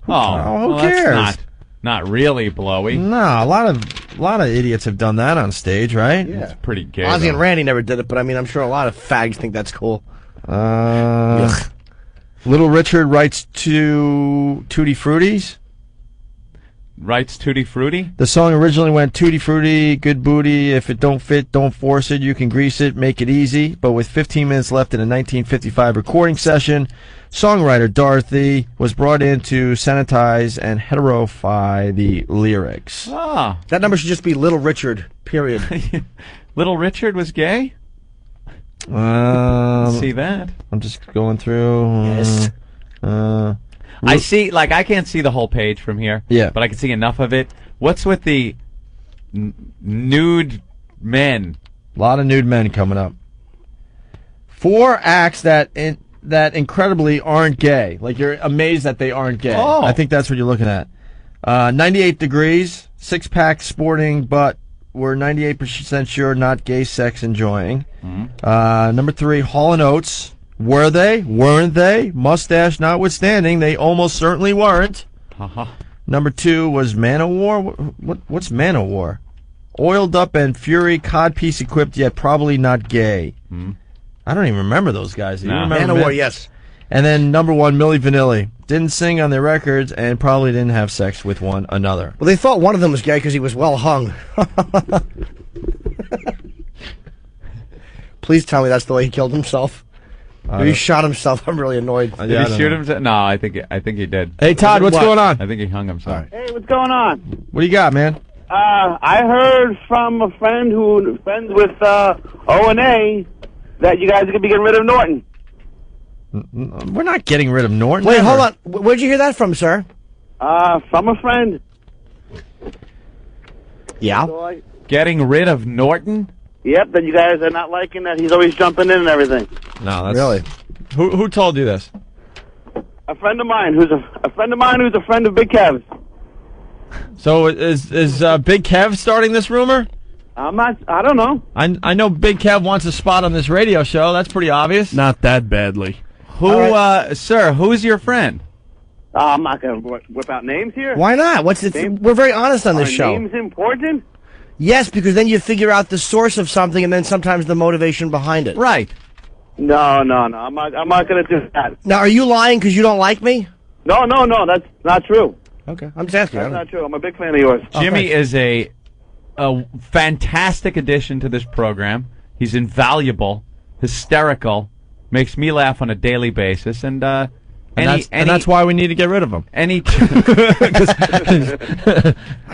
Who
cares?
That's not really Blowy.
No, a lot of idiots have done that on stage, right?
Yeah.
It's pretty gay.
Ozzy
though.
and Randy never did it, but I mean, I'm sure a lot of fags think that's cool.
Little Richard writes to Tutti Frutti's.
Writes Tutti Frutti?
The song originally went Tutti Frutti, good booty. If it don't fit, don't force it. You can grease it, make it easy. But with 15 minutes left in a 1955 recording session, songwriter Dorothy was brought in to sanitize and heterofy the lyrics.
Ah.
That number should just be Little Richard, period.
Little Richard was gay? See that?
I'm just going through.
Yes.
I see, like, I can't see the whole page from here.
Yeah.
But I can see enough of it. What's with the nude men?
A lot of nude men coming up. 4 acts that incredibly aren't gay. Like, you're amazed that they aren't gay.
Oh.
I think that's what you're looking at. 98 Degrees, six-pack sporting, but we're 98% sure not gay sex enjoying. Number 3, Hall & Oates. Were they? Weren't they? Mustache notwithstanding, they almost certainly weren't. Number 2 was Manowar. What's Manowar? Oiled up and Fury, codpiece equipped, yet probably not gay. I don't even remember those guys. Do you remember
Manowar, yes.
And then number 1, Milli Vanilli. Didn't sing on their records and probably didn't have sex with one another.
Well, they thought one of them was gay because he was well hung. Please tell me that's the way he killed himself. Or he shot himself. I'm really annoyed.
Did he shoot himself? No, I think he did.
Hey, Todd, what's going on?
I think he hung himself.
Hey, what's going on?
What do you got, man?
I heard from a friend who's friends with O&A that you guys are going to be getting rid of Norton.
We're not getting rid of Norton.
Wait,
ever.
hold on. Where'd you hear that from, sir?
From a friend.
Yeah.
So
Getting rid of Norton?
Yep, that you guys are not liking that he's always jumping in and everything.
No, that's
Really?
Who told you this?
A friend of mine who's a friend of Big Kev's.
So is Big Kev starting this rumor?
I don't know.
I know Big Kev wants a spot on this radio show. That's pretty obvious.
Not that badly.
Who, sir, who's your friend?
I'm not going to whip out names here.
Why not? We're very honest on this
Are
show.
names important?
Yes, because then you figure out the source of something and then sometimes the motivation behind it.
Right.
No. I'm not going to do that.
Now, are you lying because you don't like me?
No. That's not true.
Okay, I'm just asking.
That's not true. I'm a big fan of yours.
Jimmy is a fantastic addition to this program. He's invaluable, hysterical, makes me laugh on a daily basis, and
that's why we need to get rid of him.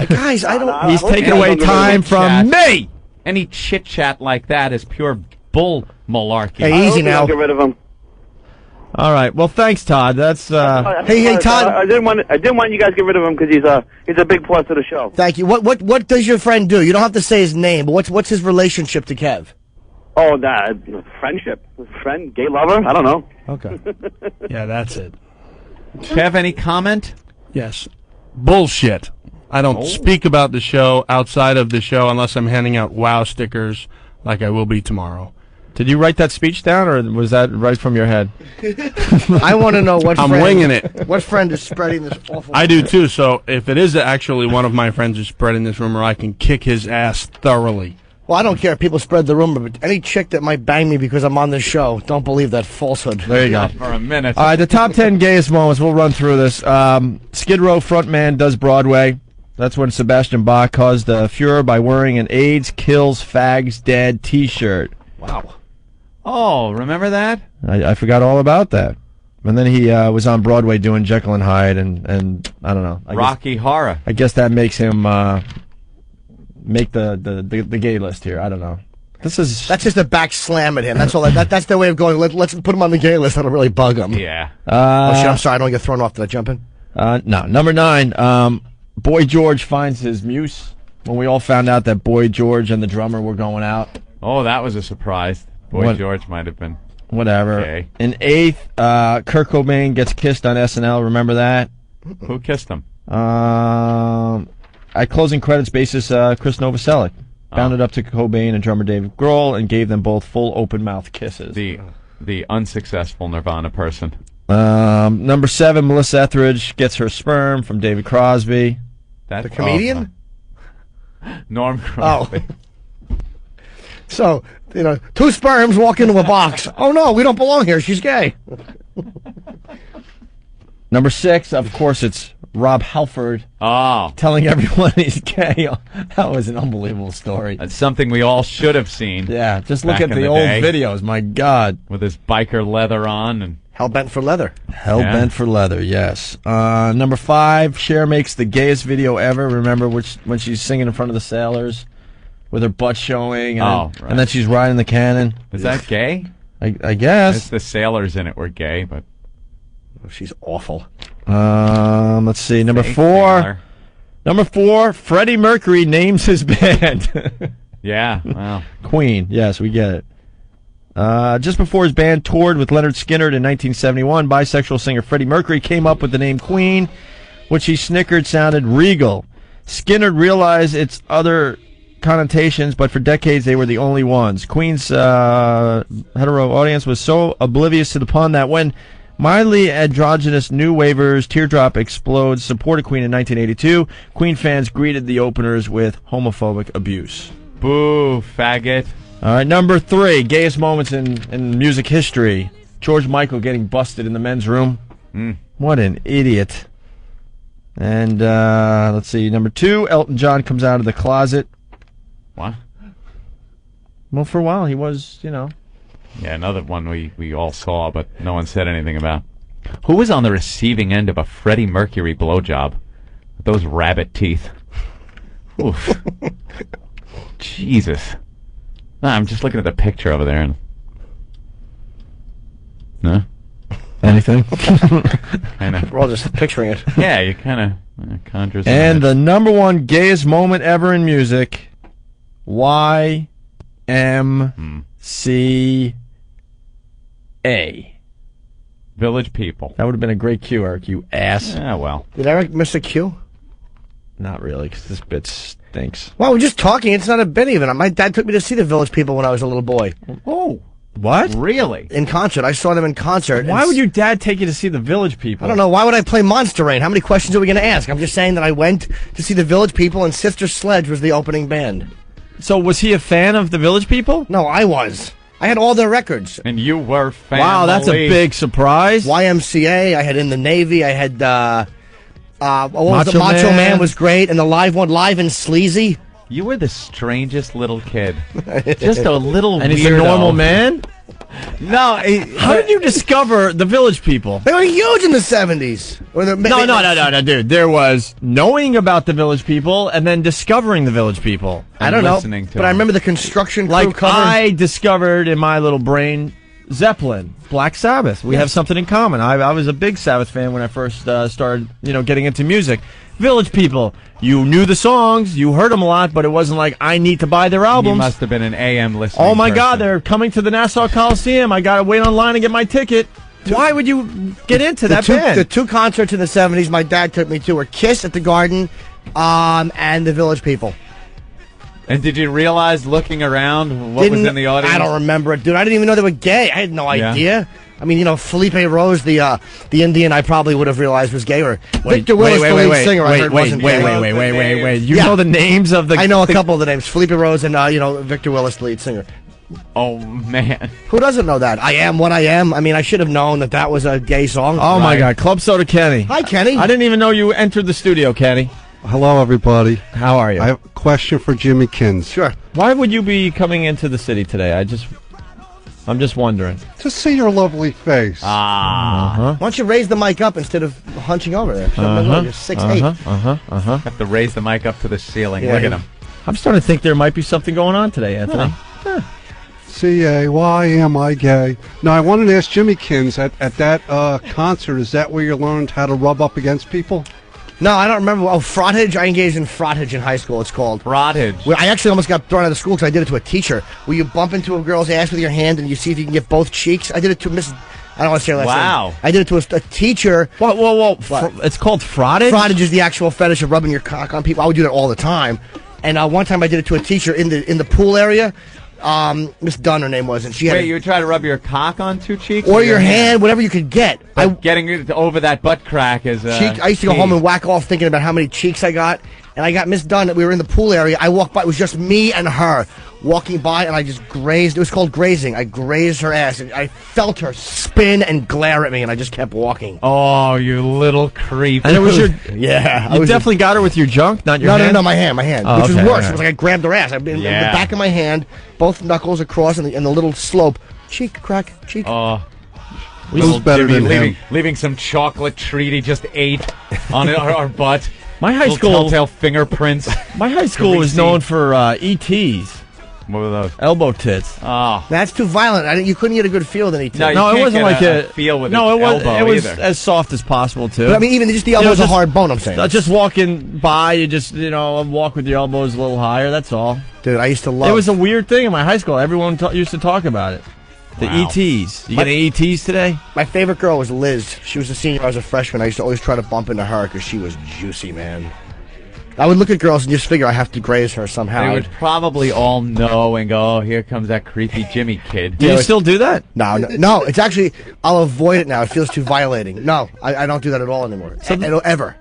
Guys, I don't.
He's taking away time from me.
Any chit chat like that is pure bull malarkey.
Hey, easy now.
Get rid of him.
All right. Well, thanks, Todd. That's
Hey, Todd.
I didn't want you guys to get rid of him because he's a big plus to the show.
Thank you. What does your friend do? You don't have to say his name, but what's his relationship to Kev?
Oh, that friendship, friend, gay lover. I don't know.
Okay.
Yeah, that's it.
Kev, any comment?
Yes. Bullshit. I don't speak about the show outside of the show unless I'm handing out wow stickers like I will be tomorrow.
Did you write that speech down, or was that right from your head?
I want to know what
I'm
friend,
winging it.
What friend is spreading this awful...
I do too, so if it is actually one of my friends who's spreading this rumor, I can kick his ass thoroughly.
Well, I don't care if people spread the rumor, but any chick that might bang me because I'm on this show, don't believe that falsehood.
There you go.
For a minute.
All right, the top 10 gayest moments. We'll run through this. Skid Row frontman does Broadway. That's when Sebastian Bach caused a furor by wearing an AIDS kills fags dead T-shirt.
Wow.
Oh, remember that?
I forgot all about that. And then he was on Broadway doing Jekyll and Hyde, and I don't know.
Rocky Horror.
I guess that makes him make the gay list here. I don't know. This is
That's just a back slam at him. That's all. That's their way of going. Let's put him on the gay list. That'll really bug him.
Yeah.
Oh shit! I'm sorry. I don't get thrown off. Did I jump in?
No. Number 9. Boy George finds his muse. When we all found out that Boy George and the drummer were going out.
Oh, that was a surprise. Boy George might have been.
Whatever.
Okay.
In 8th, Kurt Cobain gets kissed on SNL. Remember that?
Who kissed him?
At closing credits basis, Chris Novoselic bounded up to Cobain and drummer Dave Grohl and gave them both full open mouth kisses.
The unsuccessful Nirvana person.
Number 7, Melissa Etheridge gets her sperm from David Crosby.
That
The comedian?
Norm Crosby.
So, 2 sperms walk into a box. Oh no, we don't belong here. She's gay.
Number 6, of course, it's Rob Halford.
Oh.
Telling everyone he's gay. That was an unbelievable story.
That's something we all should have seen.
Yeah, just look
back
at
in
the old
day.
videos. My God.
With his biker leather on and
Hell-bent for leather.
Hell-bent for leather, yes. Number 5, Cher makes the gayest video ever. Remember when she's singing in front of the sailors with her butt showing, and,
right.
and then she's riding the cannon.
Is that gay?
I guess.
It's the sailors in it were gay, but
she's awful.
Let's see. Number
Fake
4.
sailor.
Number 4, Freddie Mercury names his band.
Yeah, wow.
Queen. Yes, we get it. Just before his band toured with Leonard Skinner in 1971, bisexual singer Freddie Mercury came up with the name Queen, which he snickered sounded regal. Skinner realized its other connotations, but for decades they were the only ones. Queen's hetero audience was so oblivious to the pun that when mildly androgynous New Waver's Teardrop Explodes supported Queen in 1982, Queen fans greeted the openers with homophobic abuse.
Boo, faggot.
All right, number 3, gayest moments in music history. George Michael getting busted in the men's room. What an idiot. And let's see, number 2, Elton John comes out of the closet.
What?
Well, for a while he was,
Yeah, another one we all saw, but no one said anything about. Who was on the receiving end of a Freddie Mercury blowjob with those rabbit teeth? Oof. Jesus. No, I'm just looking at the picture over there. No?
Anything?
We're all just picturing it.
Yeah, you kind of conjures.
And the number 1 gayest moment ever in music, YMCA.
Village People.
That would have been a great cue, Eric, you ass.
Yeah, well.
Did Eric miss a cue?
Not really, because this bit stinks.
Well, we're just talking. It's not a bit even. My dad took me to see the Village People when I was a little boy.
Oh.
What?
Really?
In concert. I saw them in concert.
Why would your dad take you to see the Village People?
I don't know. Why would I play Monster Rain? How many questions are we going to ask? I'm just saying that I went to see the Village People and Sister Sledge was the opening band.
So was he a fan of the Village People?
No, I was. I had all their records.
And you were family.
Wow, that's a big surprise.
YMCA. I had In the Navy. I had
Macho
Macho
Man.
Man was great, and the live one, Live and Sleazy.
You were the strangest little kid. Just a little
And
weirdo.
he's a normal man?
No.
How did you discover the Village People?
They were huge in the 70s.
No, dude. There was knowing about the Village People and then discovering the Village People.
I don't know,
listening to
but I
them.
remember the construction crew
Like
cover.
I discovered in my little brain Zeppelin, Black Sabbath. We have something in common. I was a big Sabbath fan when I first started, getting into music. Village People. You knew the songs, you heard them a lot, but it wasn't like I need to buy their albums.
You must have been an AM listener.
Oh my God, they're coming to the Nassau Coliseum. I gotta wait online and get my ticket. Why would you get into that band?
The 2 concerts in the 70s my dad took me to were Kiss at the Garden and the Village People.
And did you realize, looking around, what was in the audience?
I don't remember it, dude. I didn't even know they were gay. I had no idea. I mean, Felipe Rose, the Indian, I probably would have realized was gay. Or Victor Willis, the lead singer, I heard wasn't gay.
Wait. You know the names of the...
I know a couple of the names. Felipe Rose and, Victor Willis, the lead singer.
Oh, man.
Who doesn't know that? I Am What I Am. I mean, I should have known that was a gay song.
Oh, my God. Club Soda Kenny.
Hi, Kenny.
I didn't even know you entered the studio, Kenny.
Hello, everybody.
How are you?
I have a question for Jimmy Kins.
Sure.
Why would you be coming into the city today? I'm just wondering.
To see your lovely face.
Why don't you raise the mic up instead of hunching over there? You're 6'8".
Have to raise the mic up to the ceiling.
Yeah.
Look at him.
I'm starting to think there might be something going on today, Anthony.
C-A-Y-M-I gay. Now, I wanted to ask Jimmy Kins, at that concert, is that where you learned how to rub up against people?
No, I don't remember. Oh, frottage. I engaged in frottage in high school. It's called
frottage.
Well, I actually almost got thrown out of school because I did it to a teacher. Where you bump into a girl's ass with your hand and you see if you can get both cheeks. I did it to Miss. I don't want to say her last name.
Wow.
I did it to a teacher.
Whoa. It's called frottage?
Frottage is the actual fetish of rubbing your cock on people. I would do that all the time. And one time I did it to a teacher in the pool area. Miss Dunn, her name was, and she had.
Wait, you would try to rub your cock on two cheeks,
or your hand, whatever you could get.
Getting it over that butt crack is.
I used to go home and whack off thinking about how many cheeks I got, and I got Miss Dunn. We were in the pool area. I walked by. It was just me and her walking by, and I just grazed. It was called grazing. I grazed her ass, and I felt her spin and glare at me, and I just kept walking.
Oh, you little creep!
And it was your.
Yeah,
You definitely got her with your junk, not your hand.
No, my hand,
Oh,
which
okay,
was worse.
all right.
It was like I grabbed her ass. In the back of my hand, both knuckles across, and the little slope, cheek crack, cheek.
Oh.
Who's better than him?
Leaving some chocolate treat he just ate on our butt.
My high
Little
school
telltale fingerprints.
My high school was known for ETs.
What were those?
Elbow tits.
Oh,
that's too violent. You couldn't get a good feel with any tits.
No, it wasn't like
a feel with
no,
an
it was.
elbow
It was
either.
as soft as possible too.
But I mean, even just the elbow's a hard bone. I'm saying.
Just walking by, you just walk with your elbows a little higher. That's all.
Dude, I used to love.
It was a weird thing in my high school. Everyone used to talk about it. The
Wow.
ETs. You get any ETs today?
My favorite girl was Liz. She was a senior. I was a freshman. I used to always try to bump into her because she was juicy, man. I would look at girls and just figure I have to graze her somehow.
They would probably all know and go, "Oh, here comes that creepy Jimmy kid."
Do you still do that?
No. It's actually I'll avoid it now. It feels too violating. No, I don't do that at all anymore. Ever.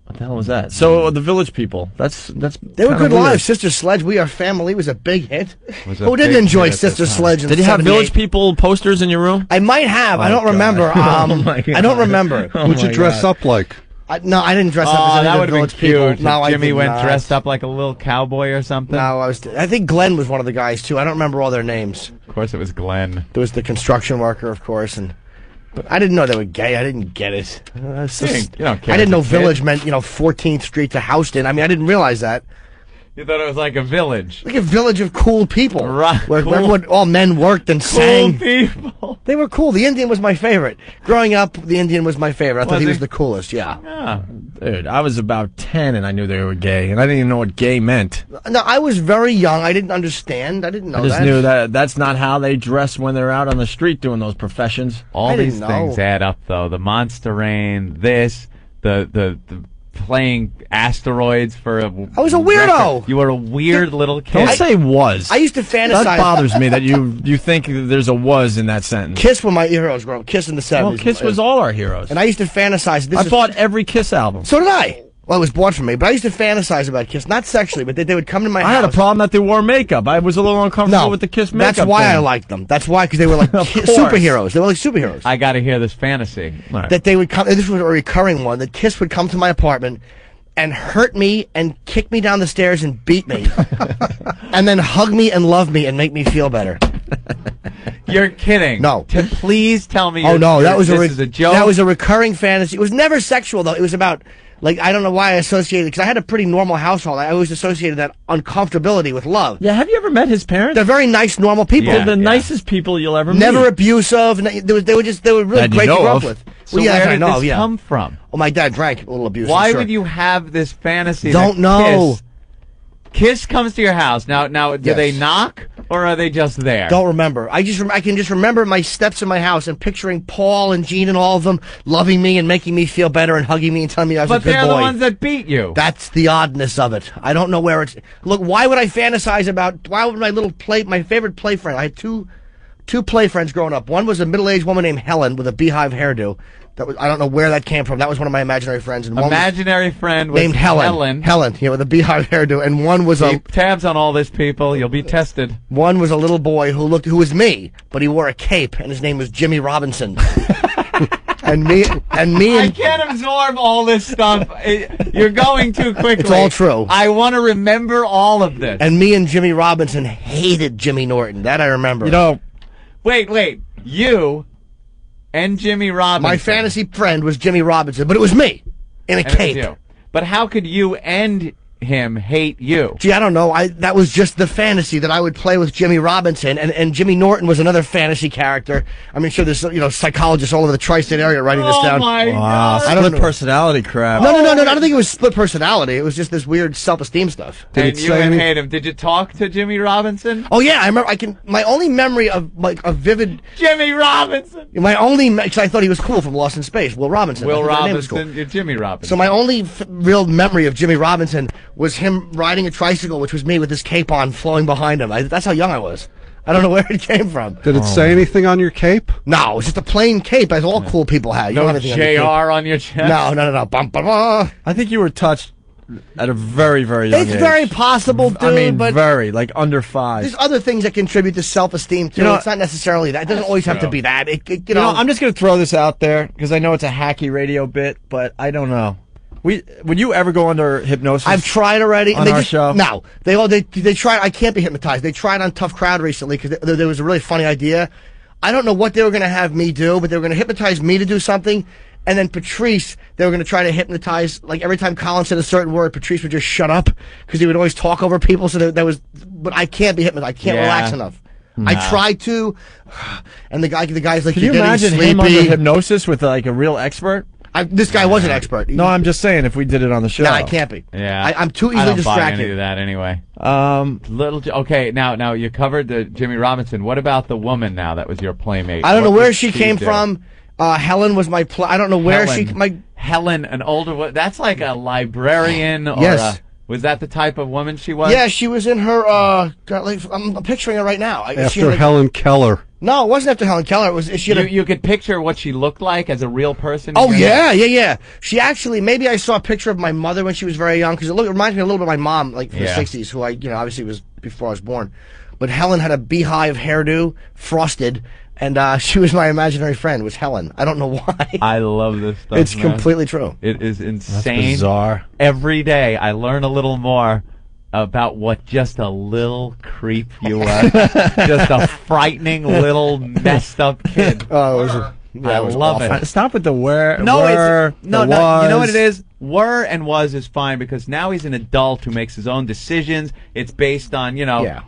What the hell was that? So the Village People. That's.
They were
kinda
good
weird.
live. Sister Sledge, We Are Family was a big hit.
Was a
Who didn't
big
enjoy
hit at
Sister
the time.
Sledge? In
Did you have
78?
Village People posters in your room?
I might have. I
Oh,
don't
God.
remember.
Oh, my God.
I don't remember.
What'd you dress up like?
No, I didn't dress up as
Oh,
any
that
of the
would have been
Village People.
cute.
No, I
Jimmy
did
went
not.
dressed up like a little cowboy or something.
No, I think Glenn was one of the guys too. I don't remember all their names.
Of course, it was Glenn.
There was the construction worker, of course, but I didn't know they were gay. I didn't get it.
You don't care
I didn't know
as a kid.
Village meant 14th Street to Houston. I mean, I didn't realize that.
You thought it was like a village.
Like a village of cool people,
Right,
where
cool.
everyone, all men worked and sang.
people.
They were cool. The Indian was my favorite. Growing up, the Indian was my favorite. I thought
Was
he
he?
was the coolest. Yeah.
Dude, I was about 10 and I knew they were gay, and I didn't even know what gay meant.
No, I was very young. I didn't understand. I didn't know
I just
that.
knew that that's not how they dress when they're out on the street doing those professions.
All these things add up, though. The Monster Rain, the playing asteroids for a.
I was a weirdo.
record. You were a weird little kid.
Don't say was.
I used to fantasize.
That bothers me that you think there's a was in that sentence.
Kiss were my heroes growing up. Kiss in the 70s.
Well, Kiss was all our heroes.
And I used to fantasize.
I bought every Kiss album.
So did I. Well, it was bought for me, but I used to fantasize about Kiss. Not sexually, but they would come to my house.
I had a problem that they wore makeup. I was a little uncomfortable with the Kiss makeup.
That's why
thing.
I liked them. That's why, because they were like
Of course.
superheroes. They were like superheroes.
I got to hear this fantasy.
That they would come, and this was a recurring one, that Kiss would come to my apartment and hurt me and kick me down the stairs and beat me. And then hug me and love me and make me feel better.
You're kidding.
No.
Please tell me.
Oh no, that was
this is a joke.
That was a recurring fantasy. It was never sexual though. It was about I don't know why I associated, because I had a pretty normal household. I always associated that uncomfortability with love.
Yeah, have you ever met his parents?
They're very nice, normal people.
They're the nicest people you'll ever meet.
Never abusive. They were really
That you
great to
know
grow up
of.
with.
So
Well, yes,
where
I
did
know,
this
yeah.
come from?
Well, my dad drank a little abusive.
Why
sure.
would you have this fantasy?
Don't
that
know.
Kiss comes to your house now. Do
Yes.
they knock or are they just there?
Don't remember. I can just remember my steps in my house and picturing Paul and Gene and all of them loving me and making me feel better and hugging me and telling me I was
But
a good
they're
boy.
the ones that beat you.
That's the oddness of it. I don't know where it's. Look, why would I fantasize about? Why would my favorite play friend? I had two play friends growing up. One was a middle-aged woman named Helen with a beehive hairdo. I don't know where that came from. That was one of my imaginary friends. And one was
Imaginary friend was
named Helen. Helen, yeah, with a beehive hairdo. And one was
Keep tabs on all this, people. You'll be tested.
One was a little boy who was me, but he wore a cape, and his name was Jimmy Robinson. and me
I can't absorb all this stuff. You're going too quickly.
It's all true.
I want to remember all of this.
And me and Jimmy Robinson hated Jimmy Norton. That I remember.
You know,
Wait. You and Jimmy Robinson.
my fantasy friend was Jimmy Robinson, but it was me in a
And it was
cape.
you. But how could you and him hate you?
Gee, I don't know. That was just the fantasy that I would play with Jimmy Robinson, and Jimmy Norton was another fantasy character. I mean, sure, there's psychologists all over the tri-state area writing this down.
Wow,
I don't
split
know.
personality crap.
No. I don't think it was split personality. It was just this weird self-esteem stuff.
And you would hate him. Did you talk to Jimmy Robinson?
Oh yeah, I remember. My only memory of a vivid
Jimmy Robinson.
Because I thought he was cool from Lost in Space. Will Robinson.
Will
I thought that name was
Robinson.
cool.
You're Jimmy Robinson.
So my only real memory of Jimmy Robinson was him riding a tricycle, which was me with his cape on, flowing behind him. That's how young I was. I don't know where it came from.
Did it say anything on your cape?
No, it was just a plain cape, as all cool people had. You
No
don't have anything
JR on your chest?
No. Bum, bum, bum.
I think you were touched at a very, very young age.
It's very possible, dude.
I mean,
but
very, like under 5.
there's other things that contribute to self-esteem too. It's not necessarily that. It doesn't always have to be that. You know,
I'm just going to throw this out there because I know it's a hacky radio bit, but I don't know. Would you ever go under hypnosis?
I've tried already.
On
They
our
just,
show?
No, they tried. I can't be hypnotized. They tried on Tough Crowd recently because there was a really funny idea. I don't know what they were going to have me do, but they were going to hypnotize me to do something, and then Patrice, they were going to try to hypnotize. Like every time Colin said a certain word, Patrice would just shut up because he would always talk over people. So that was. But I can't be hypnotized. I can't relax enough.
Nah.
I tried to, and the guy's like,
Can you
"You're
imagine
getting
him under
sleepy."
hypnosis with like a real expert?
This guy was an expert.
No, I'm just saying if we did it on the show.
No, I can't be.
Yeah,
I'm too
I
easily
don't buy
distracted.
any of that anyway.
Okay,
now you covered the Jimmy Robinson. What about the woman now that was your playmate?
I don't know
What
where
did
she came
do?
from. Helen was my. I don't know where
Helen, an older. That's like a librarian. Or
Yes.
was that the type of woman she was?
Yeah, she was in her. I'm picturing her right now.
After Helen Keller.
No, it wasn't after Helen Keller. It was.
You could picture what she looked like as a real person.
Oh
in your
yeah,
head?
yeah. She actually. Maybe I saw a picture of my mother when she was very young because it reminds me a little bit of my mom, like from
Yeah.
the '60s, who obviously was before I was born. But Helen had a beehive hairdo, frosted, and she was my imaginary friend. Was Helen? I don't know why.
I love this stuff.
It's
man.
completely true.
It is insane.
bizarre.
Every day I learn a little more about what just a little creep you were. Just a frightening little messed up kid.
Oh, it was.
I love it.
Stop with the where.
No,
were,
it's no.
the
You know what
was.
it is? Were and was is fine because now he's an adult who makes his own decisions. It's based on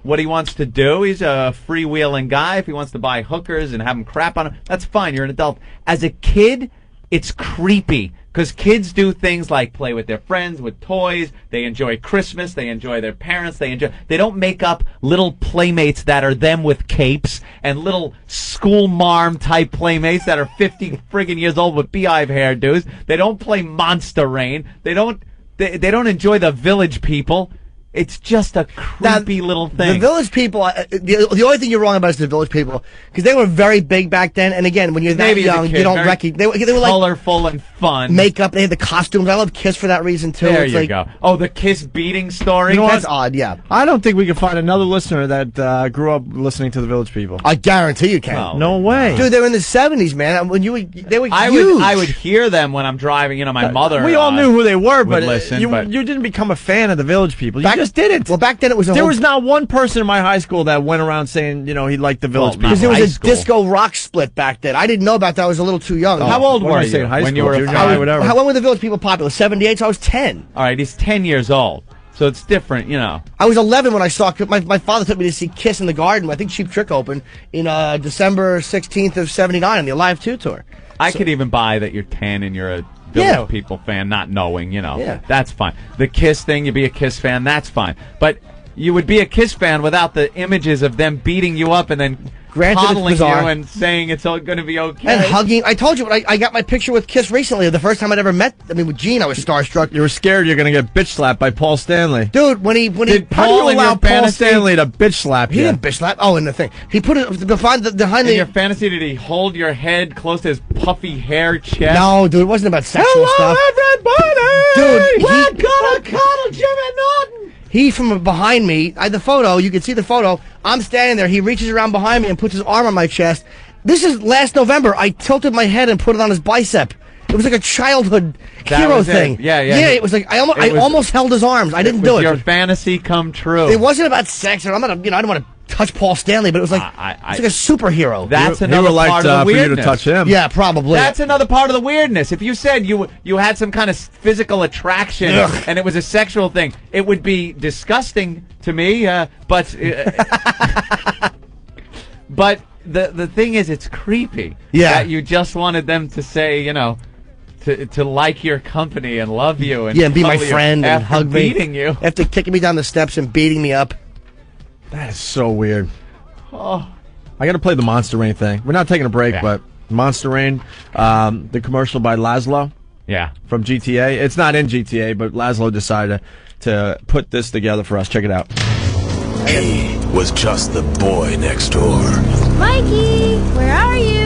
what he wants to do. He's a freewheeling guy. If he wants to buy hookers and have them crap on him, that's fine. You're an adult. As a kid, it's creepy because kids do things like play with their friends, with toys. They enjoy Christmas. They enjoy their parents. They don't make up little playmates that are them with capes and little school marm type playmates that are 50 friggin' years old with beehive hairdos. They don't play Monster Rain. They don't enjoy the Village People. It's just a creepy little thing.
The Village People, the only thing you're wrong about is the Village People, because they were very big back then, and again, when you're that
Maybe as a
young,
kid,
you don't
very
recognize, they were like
colorful and fun.
makeup, they had the costumes, I love Kiss for that reason too.
There
It's
you
like,
go. Oh, the Kiss beating story?
You know
That's
what?
odd, yeah.
I don't think we can find another listener that grew up listening to the Village People.
I guarantee you can.
No way.
Dude, they were in the 70s, man. When they were
I
huge.
would hear them when I'm driving. My mother.
We all knew who they were, but
listen,
you
but-
didn't become a fan of the Village People. You just didn't.
Well, back then it was
There was not one person in my high school that went around saying, he liked the Village People.
because there was a disco rock split back then. I didn't know about that. I was a little too young.
How old
What
were
are
you?
you?
High
When
school,
you were a
junior
five?
high, whatever.
When were the Village People popular? 78, so I was 10.
All right, he's 10 years old, so it's different,
I was 11 when I saw my father took me to see Kiss in the Garden. I think Cheap Trick opened in December 16th of 79 on the Alive 2 tour.
I could even buy that you're 10 and you're a Village People fan, not knowing,
Yeah.
That's fine. The Kiss thing, you'd be a Kiss fan, that's fine. But you would be a Kiss fan without the images of them beating you up and then
Granted, it's
coddling you
bizarre.
and saying it's all going to be okay.
And hugging. I told you, I got my picture with Kiss recently. The first time I'd ever met. With Gene, I was starstruck.
You were scared you're going to get bitch slapped by Paul Stanley.
Dude, when he
How do
Paul
you
in
allow
your
Paul
fantasy-
Stanley to bitch slap
he
you?
didn't bitch slap. Oh, and the thing he put it behind
In
the.
your fantasy, did he hold your head close to his puffy hair chest?
No, dude, it wasn't about sexual stuff.
everybody!
Dude,
we're gonna cuddle Jimmy Norton!
He from behind me. I had the photo. You can see the photo. I'm standing there. He reaches around behind me and puts his arm on my chest. This is last November. I tilted my head and put it on his bicep. It was like a childhood
That
hero
was it.
thing.
Yeah.
Yeah, it was like I almost,
It was-
almost held his arms. I didn't
It
do
was
it.
your fantasy come true.
It wasn't about sex. I'm not. I don't want to touch Paul Stanley, but it was like it's like a superhero.
That's
He
another
would like
part of the
for you to
weirdness.
touch him.
Yeah, probably.
That's another part of the weirdness. If you said you had some kind of physical attraction and it was a sexual thing, it would be disgusting to me. But the thing is, it's creepy.
Yeah.
That you just wanted them to say, to like your company and love you and
and be my
cuddle you
friend and
after
hug me.
beating you.
After kicking me down the steps and beating me up.
That is so weird.
Oh.
I got to play the Monster Rain thing. We're not taking a break, but Monster Rain, the commercial by Laszlo.
Yeah.
From GTA. It's not in GTA, but Laszlo decided to put this together for us. Check it out.
He was just the boy next door.
Mikey, where are you?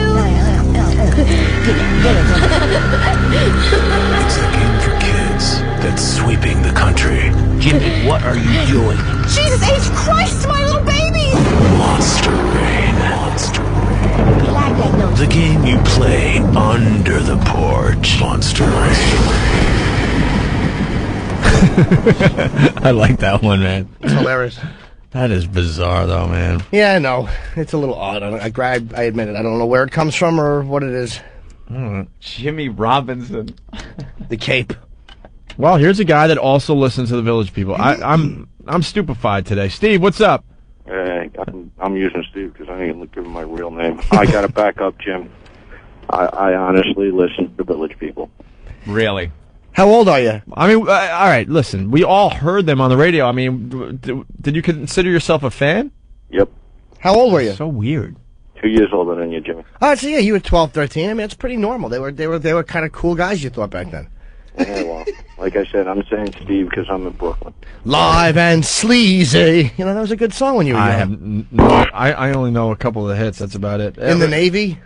It's the game for kids that's sweeping the country.
Jimmy,
what are you doing?
Jesus H. Christ, my little baby!
Monster Rain. Monster Rain. The game you play under the porch. Monster Rain.
I like that one, man.
It's hilarious.
That is bizarre, though, man.
Yeah, no, it's a little odd. I admit it. I don't know where it comes from or what it is.
Jimmy Robinson.
The cape.
Well, here's a guy that also listens to the Village People. I'm stupefied today. Steve, what's up?
I'm using Steve because I ain't giving my real name. I got to back up, Jim. I honestly listen to the Village People.
Really?
How old are you?
I mean, all right, listen. We all heard them on the radio. I mean, did you consider yourself a fan?
Yep.
How old were you?
So weird.
2 years older than you, Jimmy.
Oh, so yeah, you were 12, 13. I mean, it's pretty normal. They were kind of cool guys, you thought, back then.
Yeah, well, like I said, I'm saying Steve because I'm in Brooklyn.
Live and sleazy. You know, that was a good song when you were young.
I only know a couple of the hits. That's about it.
In the Navy?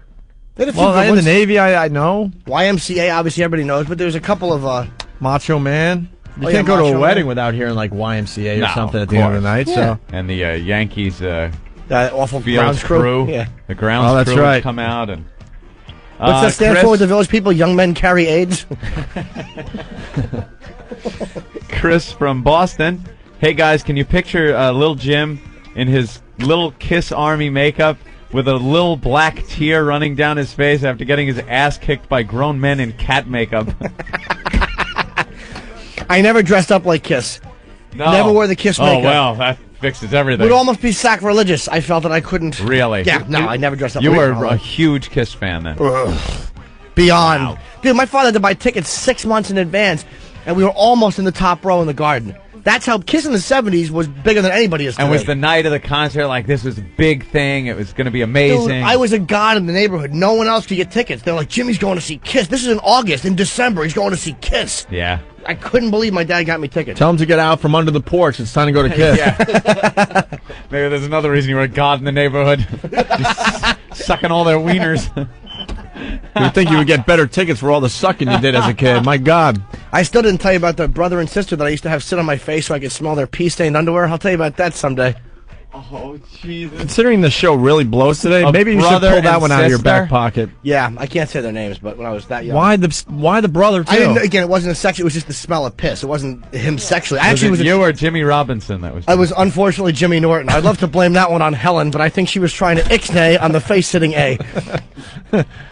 They had a few
Well,
good
in the
ones.
Navy, I know.
YMCA, obviously everybody knows, but there's a couple of...
Macho Man. You
Oh,
can't
yeah,
go to
Macho
a wedding
Man.
without hearing like YMCA or
No,
something at
of
the end of the
course.
night. So
And the Yankees
that awful
Fields
grounds crew.
crew.
Yeah.
The grounds
Oh, that's
crew
right.
would come out and
What's that stand
Chris,
for with the Village People? Young men carry AIDS?
Chris from Boston. Hey guys, can you picture Lil Jim in his little Kiss Army makeup with a little black tear running down his face after getting his ass kicked by grown men in cat makeup?
I never dressed up like Kiss.
No.
Never wore the Kiss makeup.
Oh well, that fixes everything.
Would almost be sacrilegious. I felt that I couldn't.
Really?
Yeah, no, I never dressed up
You
like
were
that.
a huge Kiss fan then.
Beyond.
Wow.
Dude, my father had to buy tickets 6 months in advance, and we were almost in the top row in the Garden. That's how Kiss in the 70s was bigger than anybody is today.
And was the night of the concert like this was a big thing? It was going to be amazing.
Dude, I was a god in the neighborhood. No one else could get tickets. They're like, Jimmy's going to see Kiss. This is in August. In December, he's going to see Kiss.
Yeah.
I couldn't believe my dad got me tickets.
tell him to get out from under the porch. It's time to go to Kiss.
Maybe there's another reason you were a god in the neighborhood. Just sucking all their wieners.
You'd think you would get better tickets for all the sucking you did as a kid. My God.
I still didn't tell you about the brother and sister that I used to have sit on my face so I could smell their pea-stained underwear. I'll tell you about that someday.
Oh, Jesus.
Considering the show really blows today,
A
maybe you should
brother
pull that
and
one out of your back
sister?
pocket.
Yeah, I can't say their names, but when I was that young.
Why the brother too?
I didn't. Again, it wasn't a sex. It was just the smell of piss. It wasn't him sexually. I actually
was
was.
it you or Jimmy Robinson that was?
I was unfortunately Jimmy Norton. I'd love to blame that one on Helen, but I think she was trying to ixnay on the face sitting A.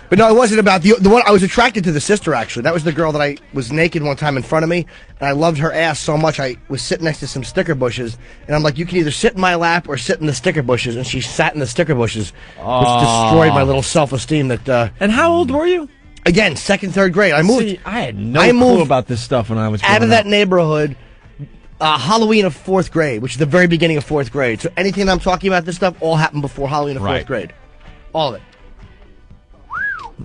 But no, it wasn't about the one. I was attracted to the sister, actually. That was the girl that I was naked one time in front of me, and I loved her ass so much I was sitting next to some sticker bushes, and I'm like, you can either sit in my lap or sit in the sticker bushes, and she sat in the sticker bushes, which destroyed my little self-esteem.
And how old were you?
Again, second, third grade. I moved.
See, I had no clue about this stuff when I was
out of
growing
that
up.
neighborhood. Halloween of fourth grade, which is the very beginning of fourth grade. So anything I'm talking about, this stuff, all happened before Halloween of
Right.
fourth grade. All of it.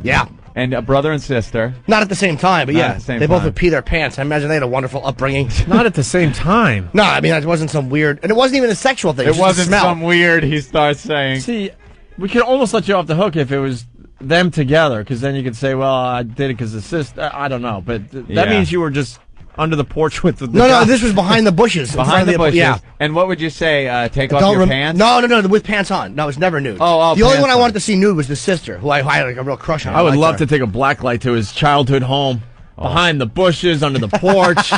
Yeah.
And a brother and sister.
Not at the same time, but
Not
yeah.
at the same
they both
time.
would pee their pants. I imagine they had a wonderful upbringing.
Not at the same time.
No, I mean, it wasn't some weird... And it wasn't even a sexual thing.
It
was just
wasn't
a smell.
some weird, he starts saying.
See, we could almost let you off the hook if it was them together, because then you could say, well, I did it because the sister... I don't know, but that
Yeah.
means you were just under the porch with the
No,
guy.
this was behind the bushes. in front
Behind
of
the bushes.
Yeah.
And what would you say? Take off
Don't
your
rem-
pants?
No, with pants on. No, it's never nude.
Oh,
the only
pants
one I
on.
wanted to see nude was the sister, who I had like a real crush on.
I would
liked
love
her.
to take a black light to his childhood home. Behind the bushes, under the porch.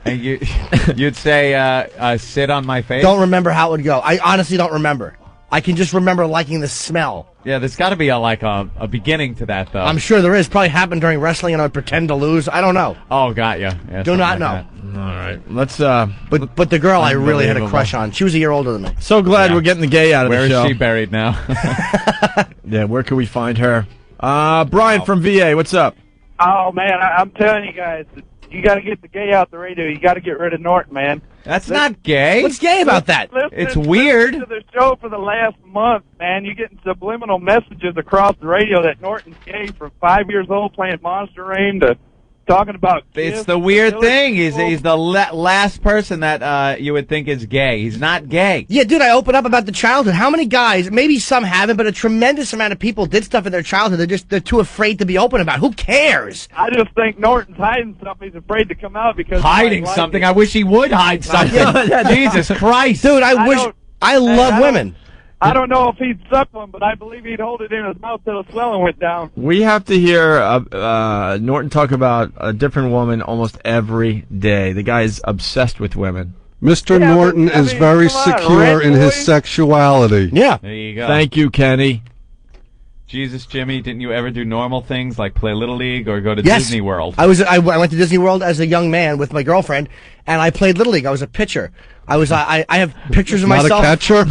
And you'd say, sit on my face?
Don't remember how it would go. I honestly don't remember. I can just remember liking the smell.
Yeah, there's got to be a beginning to that, though.
I'm sure there is. Probably happened during wrestling, and I would pretend to lose. I don't know.
Oh, got you. Yeah,
Do not
like
know.
All right. Let's.
But the girl I really had a
Unbelievable.
crush on. She was a year older than me.
So glad we're getting the gay out of
Where
the show.
is she buried now?
Yeah, where can we find her? Brian from VA, what's up?
Oh, man, I'm telling you guys, you got to get the gay out the radio. You got to get rid of Norton, man.
That's not gay.
What's gay about that?
It's weird.
Listen to the show for the last month, man. You're getting subliminal messages across the radio that Norton's gay from 5 years old playing Monster Rain to talking about
It's
Kiss,
the weird
Village
thing. He's
People.
the last person that you would think is gay. He's not gay.
Yeah, dude, I open up about the childhood. How many guys, maybe some haven't, but a tremendous amount of people did stuff in their childhood they're too afraid to be open about. Who cares?
I just think Norton's hiding something. He's afraid to come out because
Hiding something. I wish he would hide something. Jesus Christ.
Dude, I love women.
I don't know if he'd suck one, but I believe he'd hold it in his mouth till the swelling went down.
We have to hear Norton talk about a different woman almost every day. The guy is obsessed with women.
Mr. Norton is very secure in his sexuality.
Yeah.
There you go.
Thank you, Kenny.
Jesus, Jimmy, didn't you ever do normal things like play Little League or go to
Yes.
Disney World?
I went to Disney World as a young man with my girlfriend, and I played Little League. I was a pitcher. I have pictures of
Not
myself.
a catcher?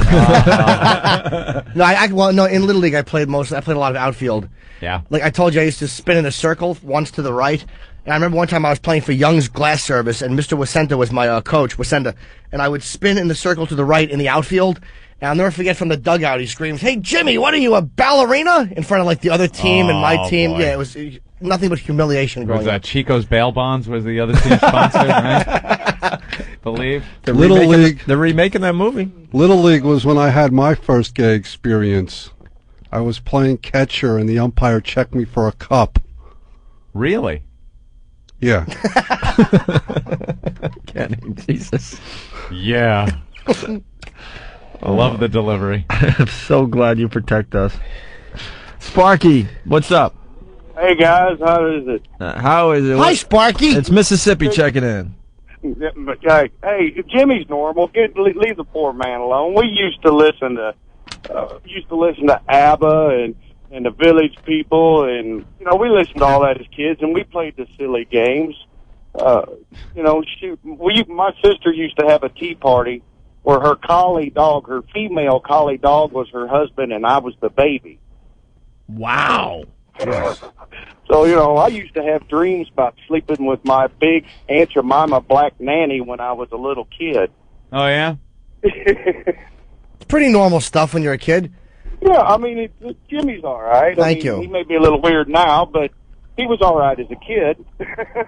No, in Little League I played a lot of outfield.
Yeah.
Like I told you, I used to spin in a circle once to the right. And I remember one time I was playing for Young's Glass Service, and Mr. Wasenta was my coach, Wasenta, and I would spin in the circle to the right in the outfield. And I'll never forget from the dugout, he screams, "Hey, Jimmy, what are you, a ballerina?" In front of like the other team and my team.
boy.
Yeah, it was nothing but humiliation growing
Was
up.
Chico's Bail Bonds was the other team sponsor, right? Believe.
They're remaking that movie.
Little League was when I had my first gay experience. I was playing catcher, and the umpire checked me for a cup.
Really?
Yeah.
Kenny, Jesus.
Yeah. I love the delivery.
I'm so glad you protect us. Sparky, what's up?
Hey, guys, how is it?
How is it?
Hi, Sparky.
It's Mississippi checking in.
Hey, Jimmy's normal. Leave the poor man alone. We used to listen to ABBA and the Village People, and we listened to all that as kids, and we played the silly games. My sister used to have a tea party where her collie dog, her female collie dog, was her husband, and I was the baby.
Wow.
So, I used to have dreams about sleeping with my big Aunt Jemima black nanny when I was a little kid.
Oh, yeah?
It's pretty normal stuff when you're a kid.
Yeah, I mean, Jimmy's all right.
Thank you.
He may be a little weird now, but he was all right as a kid.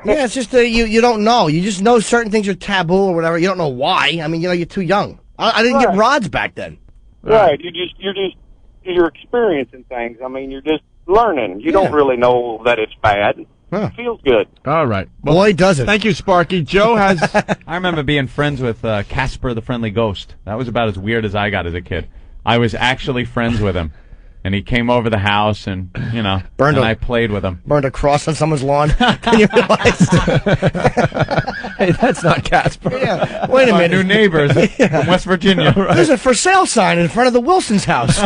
Yeah, it's just you don't know. You just know certain things are taboo or whatever. You don't know why. I mean, you're too young. I didn't get rods back then.
Right. You're experiencing things. I mean, you're just learning. You don't really know that it's bad. It feels good.
All right.
Boy, does it.
Thank you, Sparky. Joe has...
I remember being friends with Casper the Friendly Ghost. That was about as weird as I got as a kid. I was actually friends with him. And he came over the house and, I played with him.
Burned a cross on someone's lawn. Then you realize.
Hey, that's not Casper.
Yeah. Wait a
My
minute.
new neighbors from West Virginia.
There's a for sale sign in front of the Wilson's house.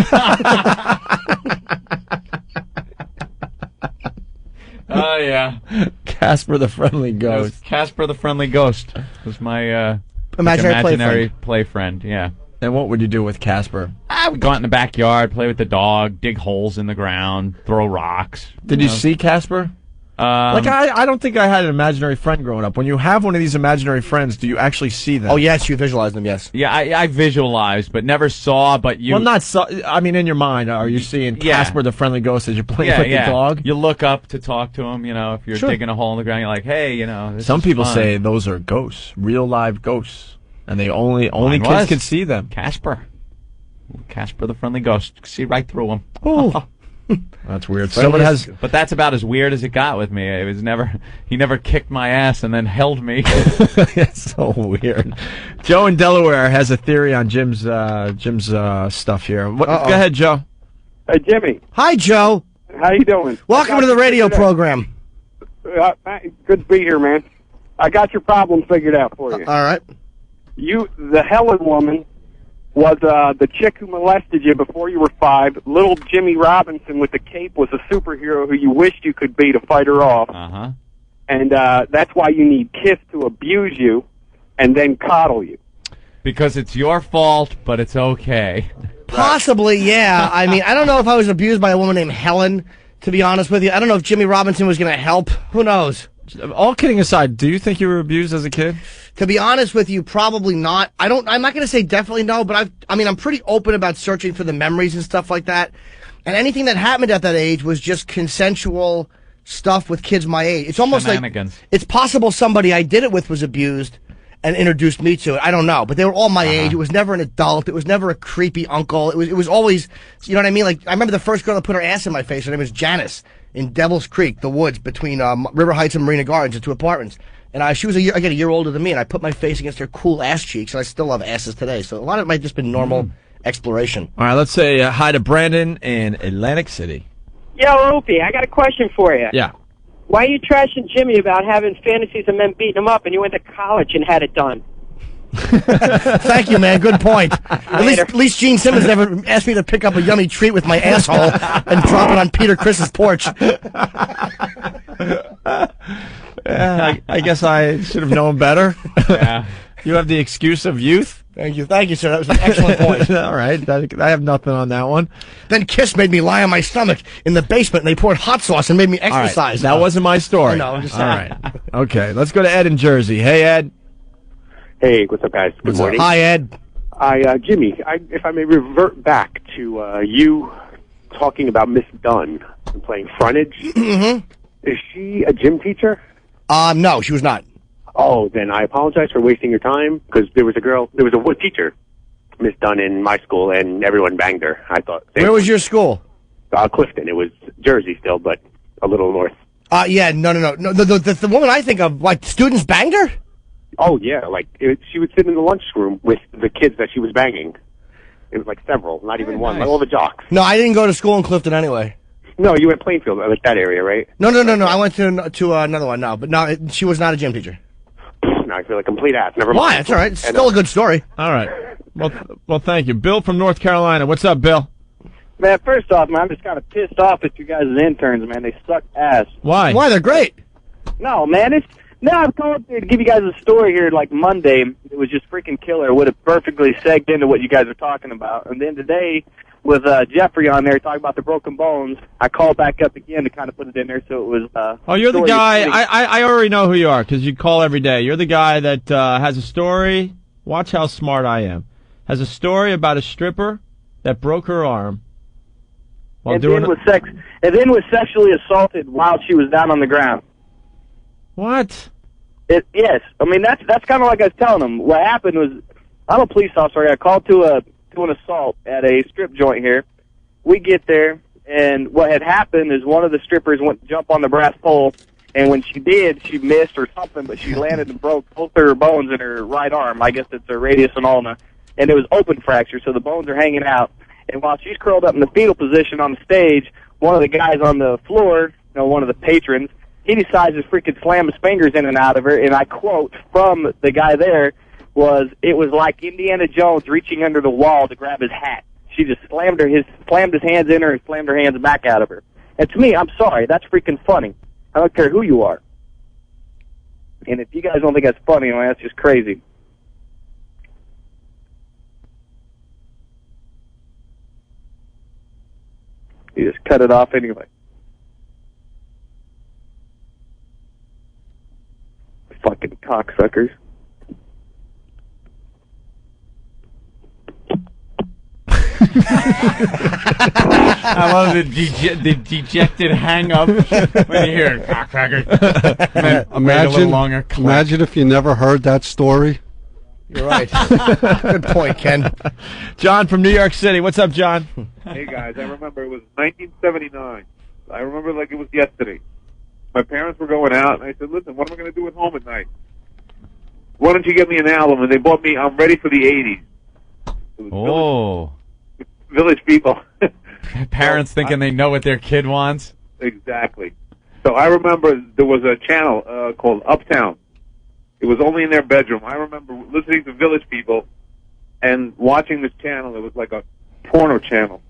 Oh, yeah.
Casper the Friendly Ghost.
Casper the Friendly Ghost was my
Imaginary
play friend. Yeah.
And what would you do with Casper?
I would go out in the backyard, play with the dog, dig holes in the ground, throw rocks.
Did you see Casper? I don't think I had an imaginary friend growing up. When you have one of these imaginary friends, do you actually see them?
Oh, yes, you visualize them, yes.
Yeah, I visualized, but never saw, but you...
Well, not so... I mean, in your mind, are you seeing Casper the Friendly Ghost as you're playing with the dog?
You look up to talk to him, if you're digging a hole in the ground, you're like, hey, this
Some
is
people
fun.
say those are ghosts, real live ghosts, and they only
Mine
kids
was.
can see them.
Casper the Friendly Ghost. See right through him.
Oh.
That's weird. Someone has...
But that's about as weird as it got with me. It was he never kicked my ass and then held me.
It's so weird. Joe in Delaware has a theory on Jim's stuff here. Go ahead, Joe.
Hey, Jimmy.
Hi, Joe.
How you doing?
Welcome to the radio program.
Good to be here, man. I got your problem figured out for you.
All right.
The Helen woman
was the chick who molested you before you were 5. Little Jimmy Robinson with the cape was a superhero who you wished you could be to fight her off.
Uh-huh.
And that's why you need Kiss to abuse you and then coddle you.
Because it's your fault, but it's okay.
Possibly, yeah. I mean, I don't know if I was abused by a woman named Helen, to be honest with you. I don't know if Jimmy Robinson was going to help. Who knows?
All kidding aside, do you think you were abused as a kid?
To be honest with you, probably not. I'm not going to say definitely no, but I'm pretty open about searching for the memories and stuff like that. And anything that happened at that age was just consensual stuff with kids my age. It's almost like it's possible somebody I did it with was abused and introduced me to it. I don't know, but they were all my age. It was never an adult. It was never a creepy uncle. It was always, you know what I mean? Like, I remember the first girl that put her ass in my face. Her name was Janice in Devil's Creek, the woods between River Heights and Marina Gardens, the 2 apartments. And she was a year older than me, and I put my face against her cool ass cheeks, and I still love asses today. So a lot of it might have just been normal exploration.
All right, let's say hi to Brandon in Atlantic City.
Yo, Opie, I got a question for you.
Yeah.
Why are you trashing Jimmy about having fantasies of men beating him up and you went to college and had it done?
Thank you, man. Good point. At least Gene Simmons never asked me to pick up a yummy treat with my asshole and drop it on Peter Chris's porch.
I guess I should have known better.
Yeah.
You have the excuse of youth?
Thank you, sir. That was an excellent point.
All right. I have nothing on that one.
Then Kiss made me lie on my stomach in the basement, and they poured hot sauce and made me exercise.
All right. That wasn't my story.
I know, I'm just
All right. Okay, let's go to Ed in Jersey. Hey, Ed.
Hey, what's up, guys? Good morning.
Hi, Ed.
Jimmy, if I may revert back to you talking about Miss Dunn and playing frontage.
Mm-hmm.
Is she a gym teacher?
No, she was not.
Oh, then I apologize for wasting your time, because there was a wood teacher, Miss Dunn, in my school, and everyone banged her. I thought.
Where was your school?
Clifton. It was Jersey still, but a little north.
Yeah, no. The woman I think of, like, students banged her?
Oh, yeah, she would sit in the lunchroom with the kids that she was banging. It was like several, not even one, like all the jocks.
No, I didn't go to school in Clifton anyway.
No, you went Plainfield, like that area, right?
No. I went to another one, no. But no, she was not a gym teacher.
No, I feel like a complete ass. Never mind.
Why? That's all right. It's still a good story.
All right. Well, thank you. Bill from North Carolina. What's up, Bill?
Man, first off, man, I'm just kind of pissed off at you guys as interns, man. They suck ass.
Why?
Why? They're great.
No, man, I've come up here to give you guys a story here like Monday. It was just freaking killer. It would have perfectly segged into what you guys are talking about. And then today, with Jeffrey on there talking about the broken bones, I called back up again to kind of put it in there so it was...
Oh, you're the guy... I already know who you are because you call every day. You're the guy that has a story... Watch how smart I am. Has a story about a stripper that broke her arm while
and then was sexually assaulted while she was down on the ground.
What?
Yes. I mean, that's kind of like I was telling them. What happened was, I'm a police officer. I got called to an assault at a strip joint here. We get there, and what had happened is one of the strippers went to jump on the brass pole, and when she did, she missed or something, but she landed and broke both of her bones in her right arm. I guess it's her radius and ulna, and it was open fracture, so the bones are hanging out. And while she's curled up in the fetal position on the stage, one of the guys on the floor, one of the patrons, he decides to freaking slam his fingers in and out of her, and I quote from the guy there, it was like Indiana Jones reaching under the wall to grab his hat. She just slammed his hands in her and slammed her hands back out of her. And to me, I'm sorry, that's freaking funny. I don't care who you are. And if you guys don't think that's funny, well, that's just crazy. You just cut it off anyway. Fucking cocksuckers.
I love the dejected hang up when you hear cocksucker.
Imagine if you never heard that story.
You're right. Good point, Ken.
John from New York City. What's up, John?
Hey, guys. I remember it was 1979. I remember like it was yesterday. My parents were going out, and I said, listen, what am I going to do at home at night? Why don't you get me an album? And they bought me I'm Ready for the 80s.
Oh.
Village People.
Parents thinking they know what their kid wants.
Exactly. So I remember there was a channel called Uptown. It was only in their bedroom. I remember listening to Village People, and watching this channel. It was like a porno channel,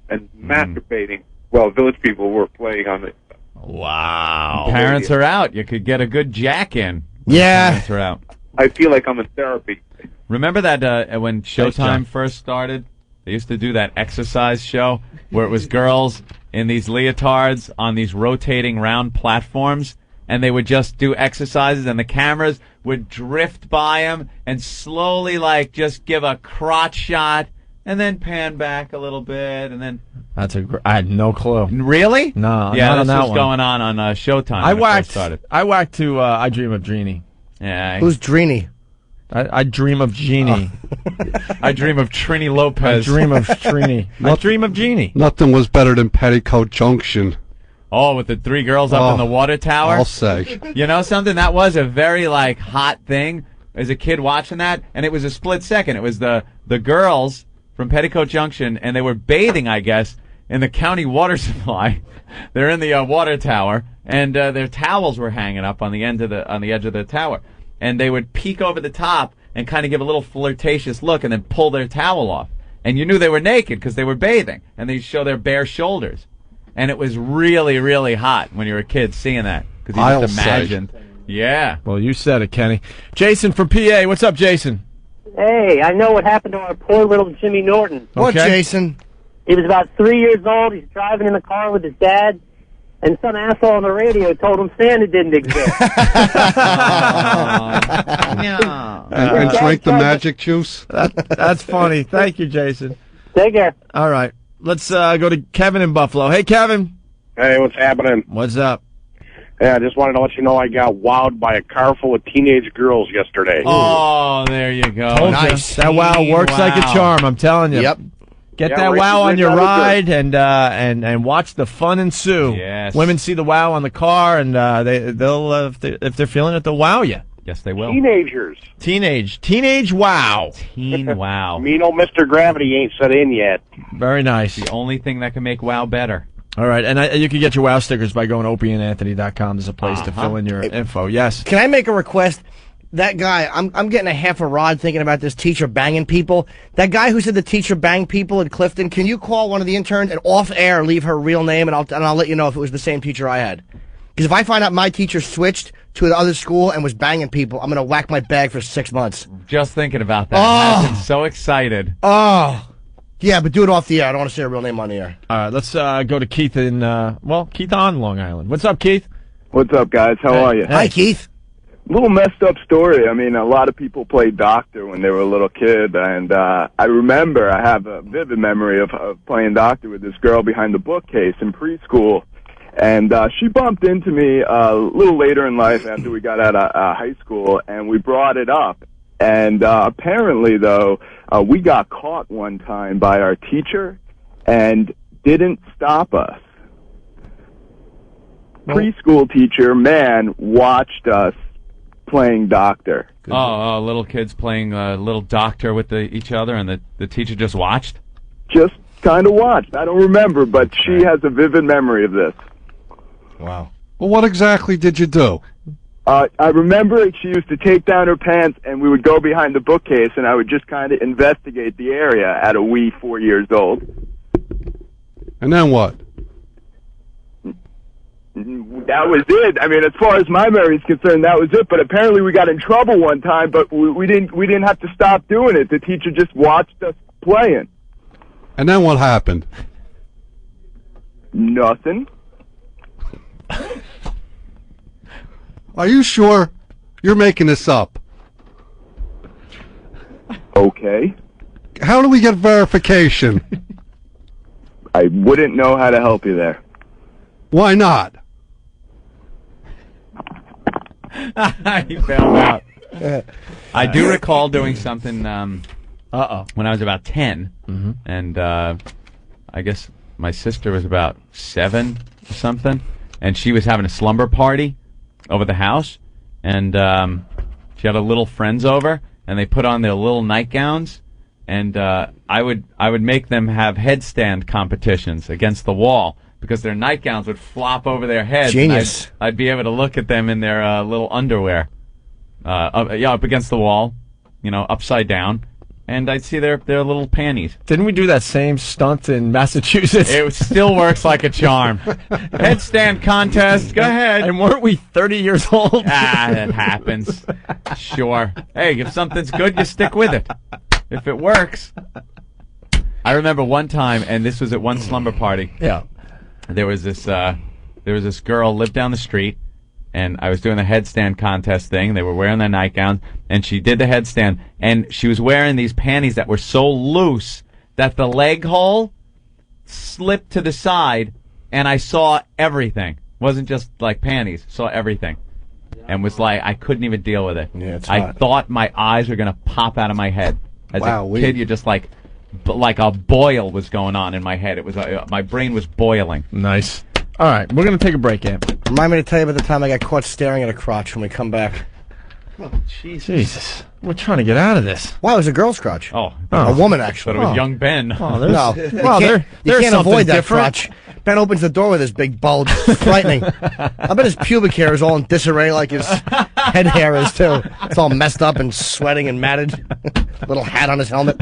and masturbating while village people were playing on it.
Wow.
Parents are out. You could get a good jack in.
Yeah.
Parents are out.
I feel like I'm in therapy.
Remember that when
John.
Showtime first started? They used to do that exercise show where it was girls in these leotards on these rotating round platforms, and they would just do exercises, and the cameras would drift by them and slowly, like, just give a crotch shot and then pan back a little bit, and then...
I had no clue.
Really?
No,
yeah,
not on
this
that
was
one.
going on Showtime.
I
when it first
whacked.
started.
I whacked to I Dream of Jeannie.
Yeah.
Who's Dreamy?
I dream of Jeannie.
I dream of Trini Lopez.
I dream of Trini. I dream of Jeannie.
Nothing was better than Petticoat Junction.
Oh, with the three girls up in the water tower?
I'll say.
You know something? That was a very, like, hot thing as a kid watching that, and it was a split second. It was the girls from Petticoat Junction, and they were bathing, I guess, in the county water supply. They're in the water tower, and their towels were hanging up on the edge of the tower. And they would peek over the top and kind of give a little flirtatious look and then pull their towel off. And you knew they were naked because they were bathing, and they'd show their bare shoulders. And it was really, really hot when you were a kid seeing that. Because you just imagined. Yeah.
Well, you said it, Kenny. Jason from PA. What's up, Jason?
Hey, I know what happened to our poor little Jimmy Norton.
What, Jason?
He was about 3 years old. He's driving in the car with his dad, and some asshole on the radio told him Santa didn't exist.
And drink the magic juice.
That's funny. Thank you, Jason.
Take care.
All right. Let's go to Kevin in Buffalo. Hey, Kevin.
Hey, what's happening?
What's up?
Yeah, I just wanted to let you know I got wowed by a car full of teenage girls yesterday.
Oh, there you go.
Nice. That wow works like a charm, I'm telling you.
Yep.
Get
Yeah,
that
right-
wow on
right
your
down the
ride and watch the fun ensue.
Yes.
Women see the wow on the car, and they'll if they're feeling it, they'll wow you.
Yes, they will.
Teenagers.
Teenage wow.
Teen wow.
Mean old Mr. Gravity ain't set in yet.
Very nice.
The only thing that can make wow better.
All right, and you can get your wow stickers by going to opieandanthony.com. There's a place to fill in your info. Yes.
Can I make a request? That guy, I'm getting a half a rod thinking about this teacher banging people. That guy who said the teacher banged people in Clifton, can you call one of the interns and off air leave her real name, and I'll let you know if it was the same teacher I had. Because if I find out my teacher switched to the other school and was banging people, I'm going to whack my bag for 6 months.
Just thinking about that.
Oh.
I'm so excited.
Oh. Yeah, but do it off the air. I don't want to say her real name on the air.
All right, let's go to Keith in Keith on Long Island. What's up, Keith?
What's up, guys? How are you?
Hi, Keith.
Little messed up story. I mean, a lot of people played doctor when they were a little kid, and I remember I have a vivid memory of playing doctor with this girl behind the bookcase in preschool, and she bumped into me a little later in life after we got out of high school, and we brought it up. And apparently, though, we got caught one time by our teacher and didn't stop us. Preschool teacher, man, watched us playing doctor.
Oh, little kids playing little doctor with each other, and the teacher just watched?
Just kind of watched. I don't remember, but she has a vivid memory of this.
Wow.
Well, what exactly did you do?
I remember she used to take down her pants, and we would go behind the bookcase, and I would just kind of investigate the area at a wee 4 years old.
And then what?
That was it. I mean, as far as my memory is concerned, that was it. But apparently, we got in trouble one time, but we didn't have to stop doing it. The teacher just watched us playing.
And then what happened?
Nothing.
Are you sure you're making this up?
Okay.
How do we get verification?
I wouldn't know how to help you there.
Why not?
He bailed out. I do recall doing something when I was about 10, and I guess my sister was about 7 or something, and she was having a slumber party over the house, and she had a little friends over, and they put on their little nightgowns, and I would make them have headstand competitions against the wall, because their nightgowns would flop over their heads.
Genius.
And I'd be able to look at them in their little underwear, up against the wall, upside down, and I'd see their little panties.
Didn't we do that same stunt in Massachusetts?
It still works like a charm. Headstand contest, go ahead.
And weren't we 30 years old?
That happens. Sure. Hey, if something's good, you stick with it. If it works. I remember one time, and this was at one slumber party.
Yeah.
There was this girl lived down the street, and I was doing the headstand contest thing. They were wearing their nightgowns, and she did the headstand, and she was wearing these panties that were so loose that the leg hole slipped to the side, and I saw everything. It wasn't just like panties, saw everything. And was like, I couldn't even deal with it.
Yeah, it's
I
hot.
thought my eyes were going to pop out of my head. As
Wow,
a kid, you're just like a boil was going on in my head. It was my brain was boiling.
Nice. All right, we're going to take a break, Amp.
Remind me to tell you about the time I got caught staring at a crotch when we come back.
Jesus. We're trying to get out of this.
Wow, it was a girl's crotch.
Oh.
A woman, actually.
But it was young Ben.
Oh,
No,
there's,
you
well,
can't,
there's
you can't
something
avoid that
different.
crotch. Ben opens the door with his big bulge. It's frightening. I bet his pubic hair is all in disarray like his head hair is, too. It's all messed up and sweating and matted. Little hat on his helmet.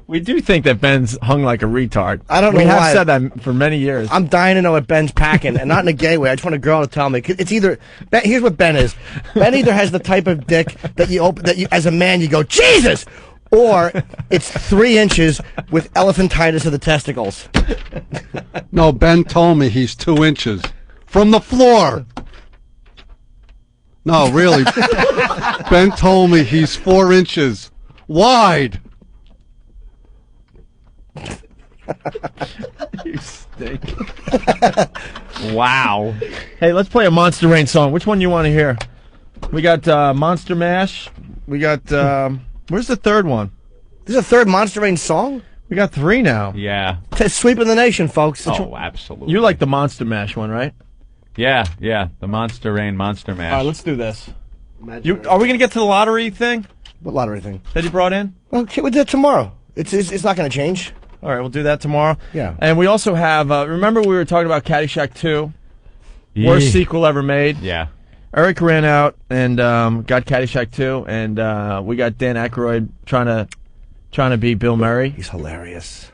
We do think that Ben's hung like a retard.
I don't know
We have
why.
said that for many years.
I'm dying to know what Ben's packing, and not in a gay way. I just want a girl to tell me. 'Cause it's either Ben, here's what Ben is. Ben either has the type of dick that you open, that you, as a man, you go Jesus, or it's 3 inches with elephantitis of the testicles.
No, Ben told me he's 2 inches from the floor. No, really. Ben told me he's 4 inches wide.
You stink.
Wow.
Hey, let's play a Monster Rain song. Which one you want to hear? We got Monster Mash. We got, where's the third one?
There's a third Monster Rain song?
We got 3 now.
Yeah.
Sweeping the nation, folks.
Oh, absolutely.
You like the Monster Mash one, right?
Yeah. The Monster Rain Monster Mash.
All right, let's do this. Are we going to get to the lottery thing
What lottery thing?
that you brought in?
Okay, we'll do it tomorrow. It's not going to change.
All right, we'll do that tomorrow.
Yeah.
And we also have, remember we were talking about Caddyshack 2? Worst sequel ever made?
Yeah.
Eric ran out and got Caddyshack 2, and we got Dan Aykroyd trying to be Bill Murray.
He's hilarious.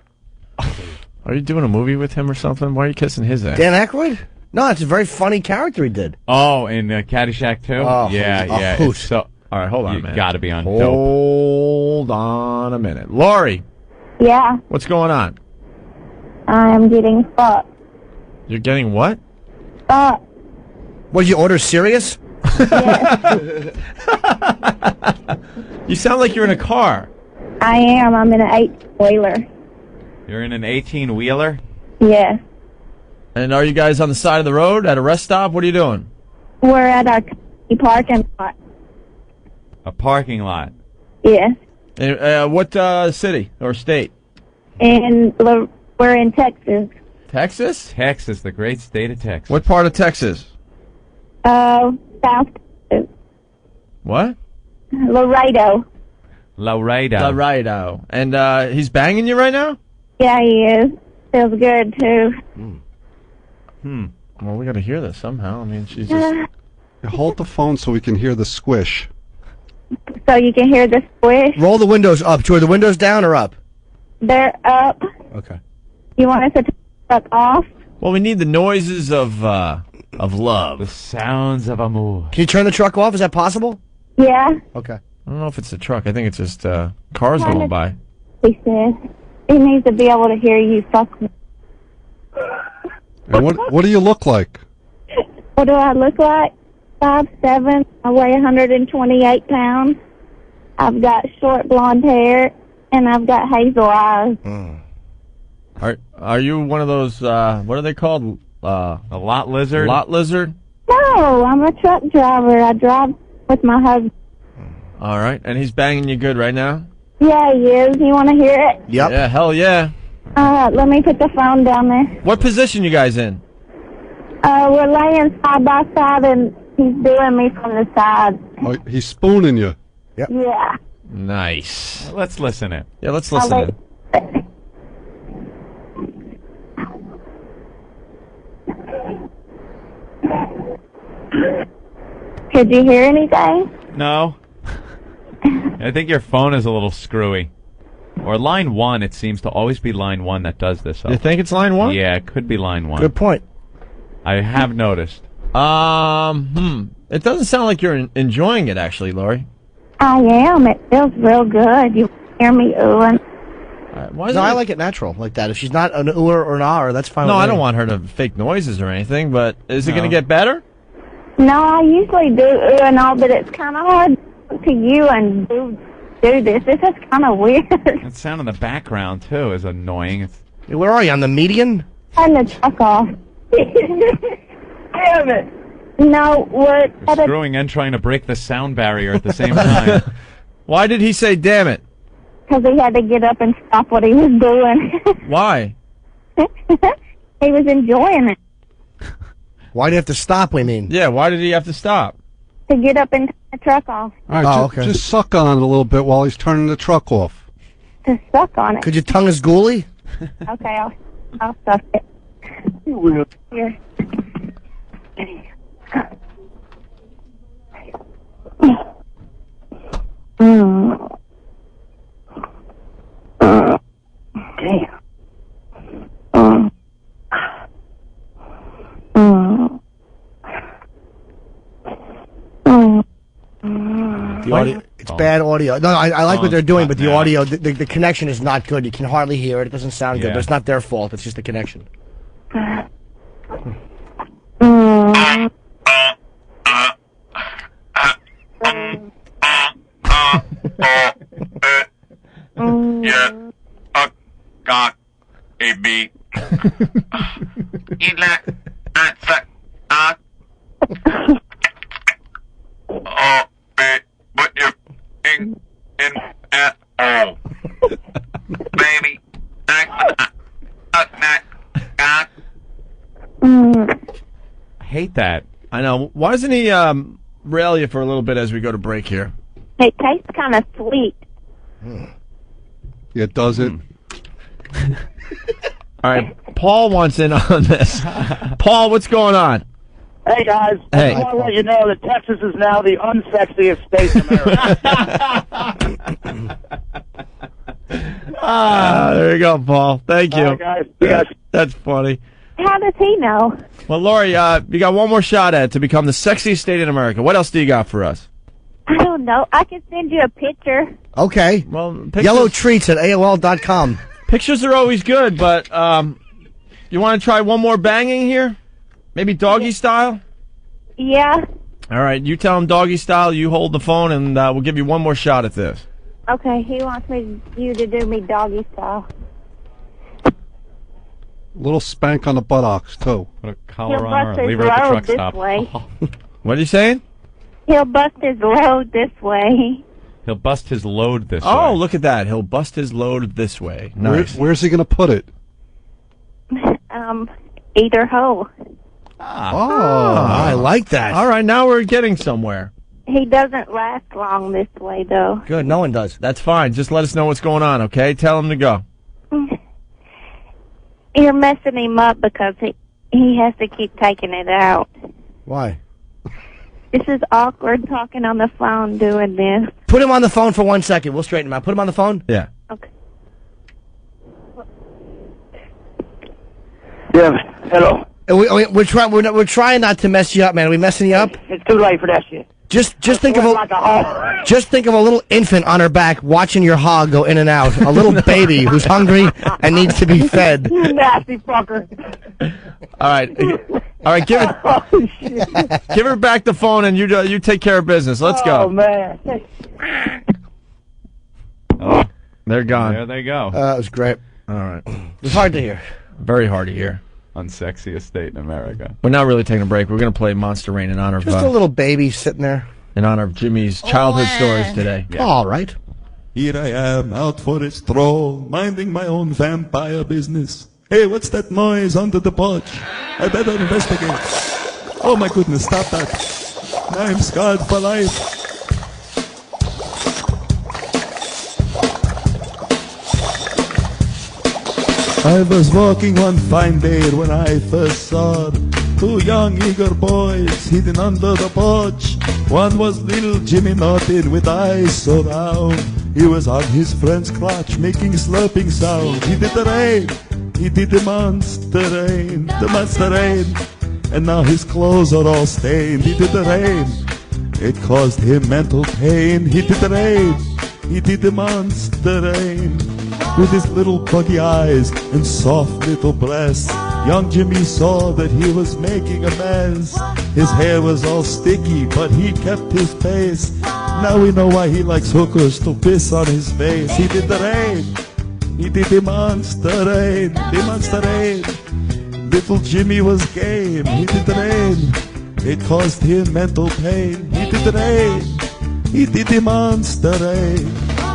Are you doing a movie with him or something? Why are you kissing his ass?
Dan Aykroyd? No, it's a very funny character he did.
Oh, in Caddyshack 2?
Oh,
yeah.
hoot.
It's so,
All right, hold on,
you
man.
got to be on dope.
Hold on a minute. Lori,
Yeah,
what's going on?
I'm getting fucked.
You're getting what?
Fucked.
What, did you order Sirius?
You sound like you're in a car.
I am. I'm in an 8-wheeler.
You're in an 18-wheeler?
Yes.
And are you guys on the side of the road at a rest stop? What are you doing?
We're at our parking lot.
A parking lot.
Yes.
And, what city or state?
And we're in Texas.
Texas?
Texas, the great state of Texas.
What part of Texas?
South Texas.
What?
Laredo.
Laredo.
Laredo. And he's banging you right now?
Yeah, he is. Feels good, too.
Well, we got to hear this somehow. I mean, she's just...
Hold the phone so we can hear the squish.
So you can hear the squish.
Roll the windows up. Joy, the windows down or up?
They're up.
Okay.
You want us to turn stuff off?
Well, we need the noises of love.
The sounds of amour.
Can you turn the truck off? Is that possible?
Yeah.
Okay.
I don't know if it's a truck. I think it's just cars going by.
He says. He needs to be able to hear you fuck me.
And what do you look like?
What do I look like? 5'7". I weigh 128 pounds. I've got short blonde hair, and I've got hazel eyes.
Are you one of those, what are they called?
A lot lizard?
Lot lizard?
No, I'm a truck driver. I drive with my husband.
All right. And he's banging you good right now?
Yeah, he is. You want to hear it?
Yep.
Yeah, hell yeah.
Let me put the phone down there.
What position you guys in?
We're laying side by side, and he's doing me from the side.
Oh, he's spooning you.
Yeah.
Nice.
Let's listen in.
Yeah, let's listen in.
Could you hear anything?
No. I think your phone is a little screwy. Or line 1, it seems to always be line 1 that does this.
You think it's line 1?
Yeah, it could be line 1.
Good point.
I have noticed.
It doesn't sound like you're enjoying it, actually, Lori.
I am. It feels real good. You hear me oohing.
No, I like it natural, like that. If she's not an ooher or an ahher, that's fine
No,
with
I
me.
don't want her to fake noises or anything, but is it
No.
going to get better?
No, I usually do ooh and all, but it's kind of hard to you and do this. This is kind of weird.
That sound in the background, too, is annoying. It's
Where are you, on the median?
And the truck off. Damn it. No, we're at a...
screwing and trying to break the sound barrier at the same time.
Why did he say damn it?
Because he had to get up and stop what he was doing.
Why?
He was enjoying it.
Why do you have to stop, we mean?
Yeah, why did he have to stop?
To get up and turn the truck off.
All right, just suck on it a little bit while he's turning the truck off.
To suck on it.
Could your tongue is ghoulie?
Okay, I'll suck it. You will. Here.
The audio, it's bad audio. No, I like what they're doing, but the audio, the connection is not good. You can hardly hear it. It doesn't sound good,
Yeah.
but it's not their fault. It's just the connection.
Yeah, got a beat. Oh, put your thing in at all. Baby,
I hate that.
I know. Why doesn't he rail you for a little bit as we go to break here?
It tastes kind of sweet.
Yeah, does it?
All right, Paul wants in on this. Paul, what's going on?
Hey guys,
Hey.
I just want to let you know that Texas is now the unsexiest state in America.
There you go, Paul. Thank you.
All right, guys.
That's funny.
How does he know?
Well, Lori, you got one more shot at it to become the sexiest state in America. What else do you got for us?
I don't know. I can send you a picture.
Okay.
Well,
Yellow treats at AOL.com.
Pictures are always good, but you want to try one more banging here? Maybe doggy style?
Yeah.
All right, you tell him doggy style, you hold the phone, and we'll give you one more shot at this.
Okay, he wants you to do me doggy style.
A little spank on the buttocks, too.
Put a
He'll
collar on her
bust
and
his
leave her at the
load
truck
this
stop.
way.
What are you saying?
He'll bust his load this way.
He'll bust his load this
Oh,
way.
look at that. He'll bust his load this way. Nice.
Where's he going to put it?
Either hole.
I like that.
All right, now we're getting somewhere.
He doesn't last long this way, though.
Good, no one does.
That's fine. Just let us know what's going on, okay? Tell him to go.
You're messing him up because he has to keep taking it out.
Why?
This is awkward talking on the phone doing this.
Put him on the phone for 1 second. We'll straighten him out. Put him on the phone.
Yeah.
Okay.
Yeah, hello.
We're trying not to mess you up, man. Are we messing you up?
It's too late for that shit.
Just think of
Like a hog.
just think of a little infant on her back watching your hog go in and out. A little baby who's hungry and needs to be fed.
You nasty fucker.
All right. All right, give her back the phone, and you take care of business. Let's
Oh,
go.
man.
Oh,
they're gone.
there they go.
That was great.
All right.
It was hard to hear.
Very hard to hear.
Unsexiest state in America.
We're not really taking a break. We're going to play Monster Rain in honor of
Just a little baby sitting there.
in honor of Jimmy's childhood stories today.
All right.
Here I am, out for a stroll, minding my own vampire business. Hey, what's that noise under the porch? I better investigate. Oh my goodness, stop that. Now I'm scarred for life. I was walking one fine day when I first saw two young eager boys hidden under the porch. One was little Jimmy Norton with eyes so round. He was on his friend's crotch making slurping sound. He did the rain, he did the monster rain, and now his clothes are all stained. He did the rain, it caused him mental pain. He did the rain, he did the monster rain. With his little buggy eyes and soft little breasts, young Jimmy saw that he was making a mess. His hair was all sticky, but he kept his pace. Now we know why he likes hookers to piss on his face. He did the rain, he did the monster rain, the monster rain. Little Jimmy was game, he did the rain, it caused him mental pain. He did the rain, he did the monster rain.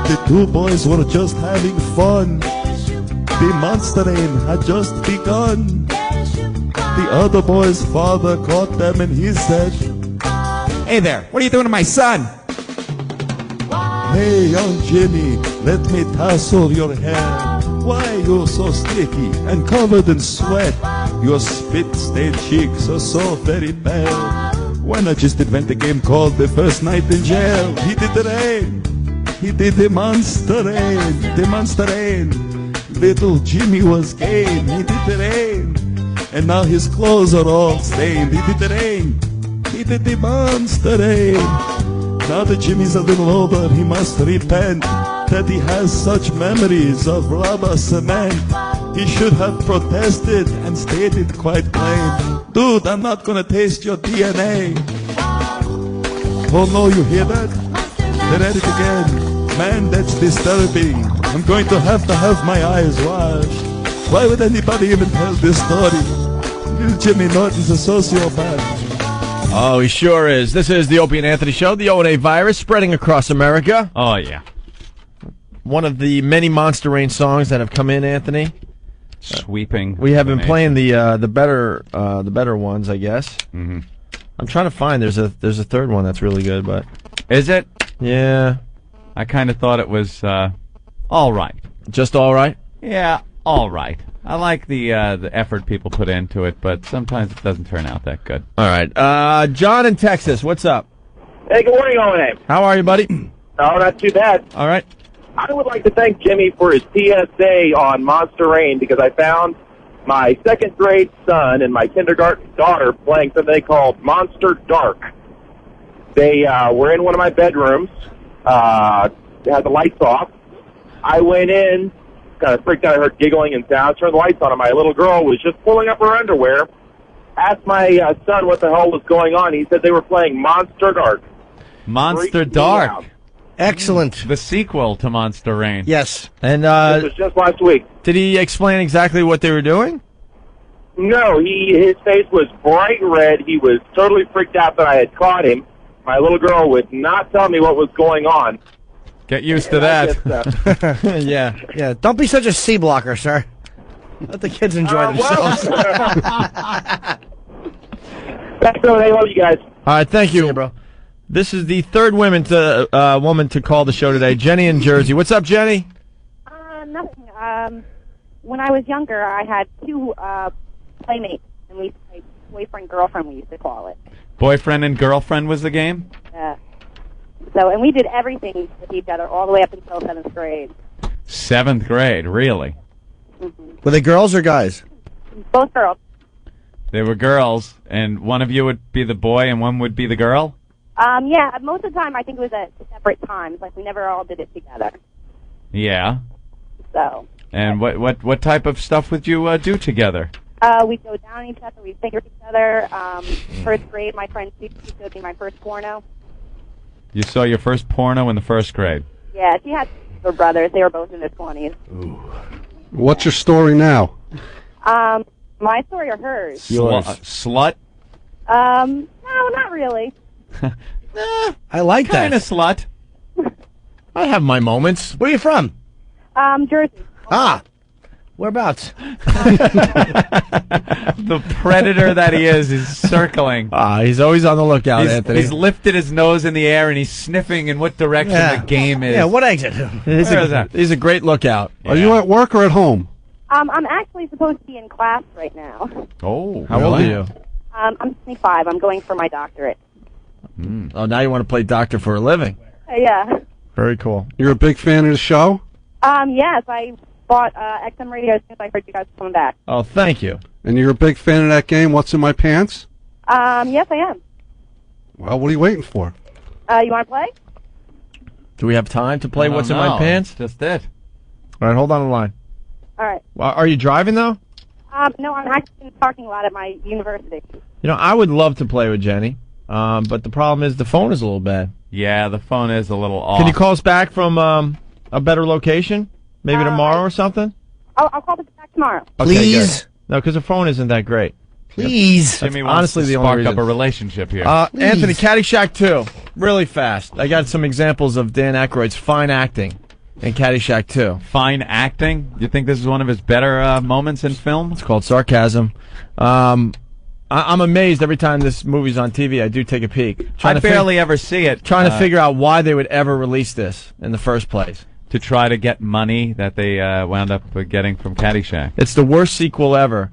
The two boys were just having fun. The monster rain had just begun. The other boy's father caught them and he said,
"Hey there, what are you doing to my son?"
"Hey, young Jimmy, let me tassel your hair. Why you're so sticky and covered in sweat? Your spit-stained cheeks are so very pale. Why not just invent a game called The First Night in Jail?" He did the rain, he did the monster rain, the monster rain. Little Jimmy was game, he did the rain, and now his clothes are all stained. He did the rain, he did the monster rain. Now that Jimmy's a little older, he must repent that he has such memories of rubber cement. He should have protested and stated quite plain, "Dude, I'm not gonna taste your DNA." Oh no, you hear that? They're at it again. Man, that's disturbing. I'm going to have my eyes washed. Why would anybody even tell this story? Little Jimmy Norton's a sociopath.
Oh, he sure is. This is the Opie and Anthony Show. The O&A virus spreading across America.
Oh, yeah.
One of the many Monster Rain songs that have come in, Anthony.
Sweeping.
We have been playing the better ones, I guess.
Mm-hmm.
I'm trying to find. There's a third one that's really good, but
is it?
Yeah.
I kind of thought it was all right.
Just all right?
Yeah, all right. I like the effort people put into it, but sometimes it doesn't turn out that good.
All right. John in Texas, what's up?
Hey, good morning, O&A.
How are you, buddy?
Oh, not too bad.
All right.
I would like to thank Jimmy for his PSA on Monster Rain because I found my second grade son and my kindergarten daughter playing something they called Monster Dark. They were in one of my bedrooms. They had the lights off. I went in, kind of freaked out. I heard giggling and sounds. Turned the lights on, and my little girl was just pulling up her underwear. Asked my son what the hell was going on. He said they were playing Monster Dark.
Monster Dark.
Excellent.
The sequel to Monster Rain.
Yes.
And
this was just last week.
Did he explain exactly what they were doing?
No, his face was bright red. He was totally freaked out that I had caught him. My little girl would not tell me what was going on.
Get used to that.
Yeah.
Don't be such a C blocker, sir. Let the kids enjoy themselves.
Thanks, I love you guys.
All right, thank you, bro. This is the third woman to call the show today. Jenny in Jersey. What's up, Jenny?
Nothing. When I was younger, I had two playmates, and we played boyfriend-girlfriend, we used to call it.
Boyfriend and girlfriend was the game?
And we did everything with each other all the way up until 7th grade.
7th grade, really?
Mm-hmm.
Were they girls or guys?
Both girls.
They were girls, and one of you would be the boy and one would be the girl?
Yeah, most of the time I think it was at separate times. Like, we never all did it together.
Yeah.
So.
And what type of stuff would you do together?
We'd go down on each other, we'd finger each other. First grade, my friend she showed me my first porno.
You saw your first porno in the first grade?
Yeah, she had her brothers. They were both in their 20s.
Ooh. What's your story now?
My story or hers?
Slut?
No, not really.
I like that.
Kind of slut.
I have my moments.
Where are you from?
Jersey.
Ah. Whereabouts?
The predator that he is circling.
He's always on the lookout, Anthony.
He's lifted his nose in the air and he's sniffing in what direction the game is.
Yeah, what exit?
He's a great lookout.
Are you at work or at home?
I'm actually supposed to be in class right now.
Oh,
how old are you?
I'm 25. I'm going for my doctorate.
Oh, now you want to play doctor for a living.
Yeah.
Very cool.
You're a big fan of the show?
Yes, I bought XM Radio as soon as I heard you guys coming back.
Oh, thank you.
And you're a big fan of that game, What's in My Pants?
Yes, I am.
Well, what are you waiting for?
You want to play?
Do we have time to play
I don't
What's in
know.
My Pants?
Just it.
All right, hold on the line.
All right.
Well, are you driving, though?
No, I'm actually in the parking lot at my university.
You know, I would love to play with Jenny, but the problem is the phone is a little bad.
Yeah, the phone is a little off.
Can you call us back from a better location? Maybe tomorrow or something?
I'll call back tomorrow.
Okay, good. No, because the phone isn't that great.
Please.
That's
Jimmy wants
honestly
to
the only
spark
reason.
up a relationship here.
Anthony, Caddyshack 2. Really fast. I got some examples of Dan Aykroyd's fine acting in Caddyshack 2.
Fine acting? You think this is one of his better moments in film?
It's called sarcasm. I'm amazed every time this movie's on TV. I do take a peek.
I barely ever see it.
Trying to figure out why they would ever release this in the first place.
To try to get money that they wound up getting from Caddyshack.
It's the worst sequel ever.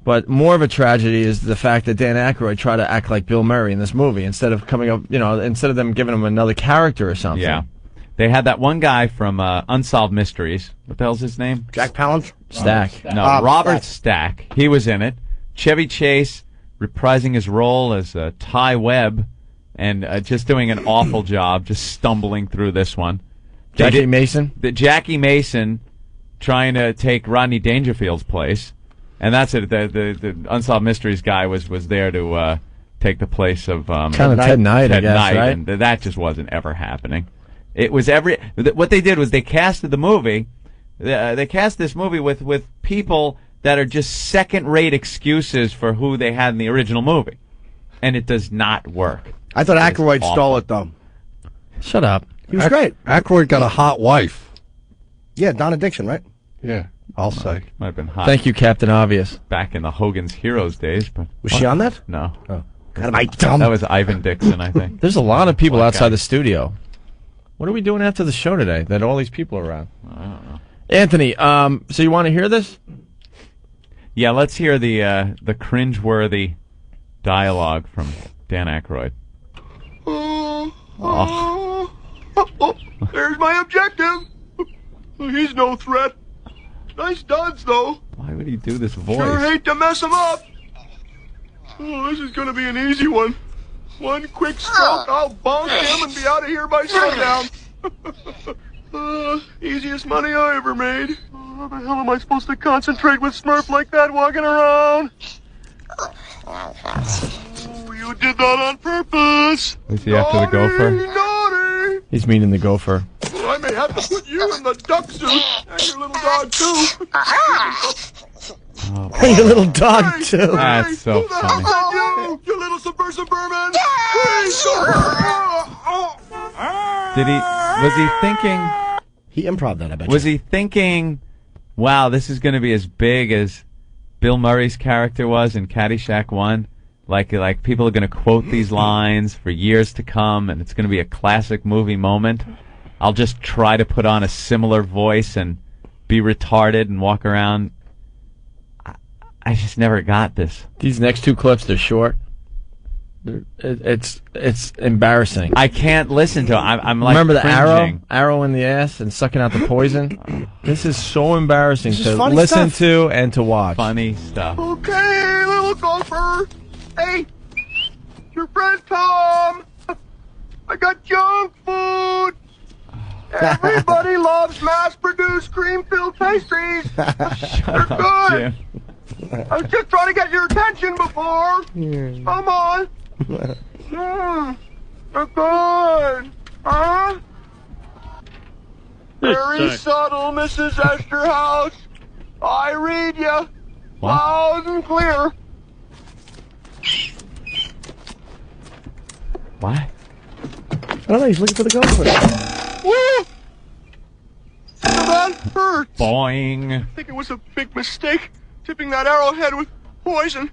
But more of a tragedy is the fact that Dan Aykroyd tried to act like Bill Murray in this movie instead of coming up, instead of them giving him another character or something.
Yeah. They had that one guy from Unsolved Mysteries. What the hell's his name?
Jack Palance?
Stack.
No, Robert Stack. He was in it. Chevy Chase reprising his role as Ty Webb and just doing an awful job, just stumbling through this one.
Jackie Mason?
Jackie Mason trying to take Rodney Dangerfield's place. And that's it. The Unsolved Mysteries guy was there to take the place of
Ted Knight, I guess, right?
And that just wasn't ever happening. It was what they did was they casted the movie. They cast this movie with people that are just second-rate excuses for who they had in the original movie, and it does not work.
I thought Aykroyd stole it, though.
Shut up.
He was great.
Aykroyd got a hot wife.
Yeah, Donna Dixon, right?
Yeah, I'll say.
Might have been hot.
Thank you, Captain Obvious.
Back in the Hogan's Heroes days, but
Was she on that?
No.
Oh. God, am I dumb?
That was Ivan Dixon, I think.
There's a lot of people
Black
outside
guy.
the studio. What are we doing after the show today that all these people are around?
I don't know.
Anthony, so you want to hear this?
Yeah, let's hear the cringeworthy dialogue from Dan Aykroyd.
Oh, there's my objective. He's no threat. Nice duds, though.
Why would he do this voice?
Sure hate to mess him up. Oh, this is going to be an easy one. One quick stroke, I'll bonk him and be out of here by sundown. Easiest money I ever made. How the hell am I supposed to concentrate with Smurf like that walking around? Oh, you did that on purpose.
Was he after the gopher?
Naughty.
He's meaning the gopher.
Well, I may have to put you in the duck suit and your little dog too.
Hey, your little dog, too.
That's so
Who the
funny.
hell is that you little subversive vermin?
Was he thinking?
He improv that, I bet.
Was he thinking, wow, this is going to be as big as Bill Murray's character was in Caddyshack 1? Like people are going to quote these lines for years to come, and it's going to be a classic movie moment. I'll just try to put on a similar voice and be retarded and walk around. I just never got this.
These next two clips, they're short. It's embarrassing.
I can't listen to it. I'm like
Remember the
cringing.
arrow in the ass and sucking out the poison? This is so embarrassing
This is
to
funny
listen
stuff.
to and to watch.
Funny stuff.
Okay, little gopher. Hey, your friend Tom. I got junk food. Everybody loves mass-produced cream-filled pastries. They're good.
Jim.
I was just trying to get your attention before. Come on. They're good. Huh? Very subtle, Mrs. Esterhaus. I read you. Loud and clear.
What?
I don't know, he's looking for the gopher.
Woo! That hurts.
Boing.
I think it was a big mistake tipping that arrowhead with poison.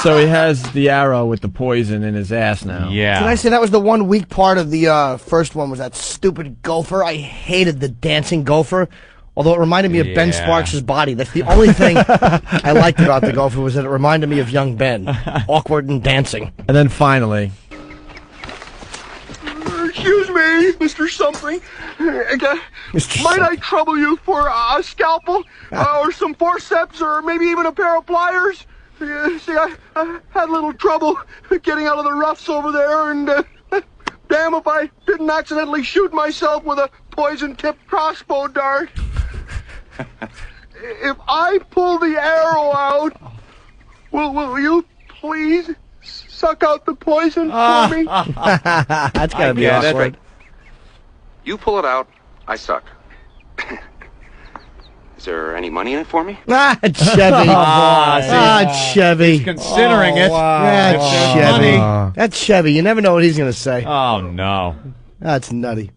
So he has the arrow with the poison in his ass now.
Yeah.
Can I say that was the one weak part of the first one was that stupid gopher? I hated the dancing gopher. Although it reminded me of Ben
Yeah.
Sparks' body. That's the only thing I liked about the Gopher was that it reminded me of young Ben. Awkward and dancing.
And then finally,
Excuse me, Mr. Something. Might I trouble you for a scalpel or some forceps or maybe even a pair of pliers? See, I had a little trouble getting out of the roughs over there, and damn if I didn't accidentally shoot myself with a poison-tipped crossbow dart. If I pull the arrow out, will you please suck out the poison for me?
That's gotta be
that's
awkward.
right. You pull it out, I suck. Is there any money in it for me?
Chevy. Chevy.
He's considering it.
That's
If there's
Chevy.
money.
That's Chevy. You never know what he's going to say.
Oh, no.
That's nutty.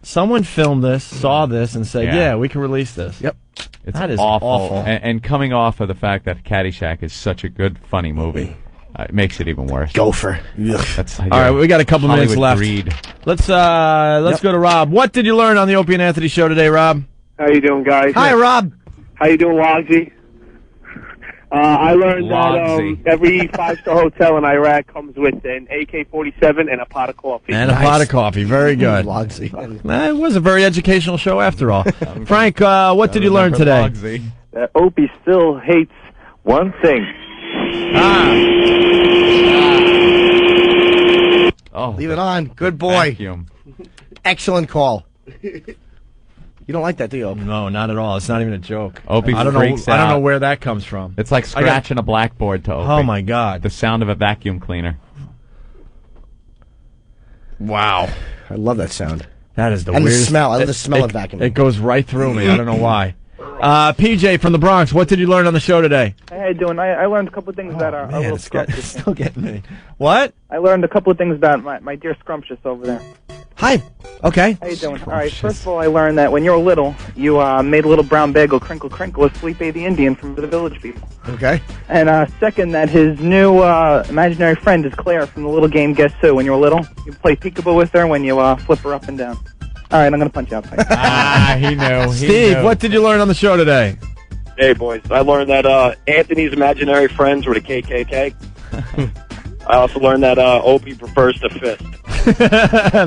someone filmed this, saw this, and said,
Yeah.
"Yeah, we can release this."
Yep.
It's
That is
awful.
awful.
And coming off of the fact that Caddyshack is such a good, funny movie, it makes it even worse.
Gopher.
That's
All right, we got a couple minutes
Hollywood
left.
greed.
Let's go to Rob. What did you learn on the Opie and Anthony show today, Rob?
How you doing, guys?
Hi, Rob.
How you doing, Logsy? I learned
Logsy.
that every five-star hotel in Iraq comes with an AK-47 and a pot of coffee.
And a pot of coffee. Very good.
Logsy.
It was a very educational show after all. Frank, what did you learn today?
Opie still hates one thing.
Oh,
Leave it on. Good boy.
vacuum.
Excellent call. You don't like that, do you?
No, not at all. It's not even a joke.
Opie
I don't
freaks
know. I don't
out.
know where that comes from.
It's like
I got-
scratching a blackboard to Opie.
Oh my God!
The sound of a vacuum cleaner.
Wow.
I love that sound.
That is the
And the
weirdest
smell. I love the smell of vacuum.
It goes right through me. I don't know why. PJ from the Bronx, what did you learn on the show today?
Hey, how you doing? I learned a couple of things that are a little
it's
scrumptious.
still getting me. What?
I learned a couple of things about my dear Scrumptious over there.
Hi. Okay.
How you doing? All right, first of all, I learned that when you were little, you made a little brown bear go crinkle crinkle with Sleepy the Indian from the Village People.
Okay.
And second, that his new imaginary friend is Claire from the little game Guess Who. When you were little, you play peekaboo with her when you flip her up and down. All right, I'm going to punch you out.
He knew.
Steve, what did you learn on the show today?
Hey, boys. I learned that Anthony's imaginary friends were the KKK. I also learned that Opie prefers to fist.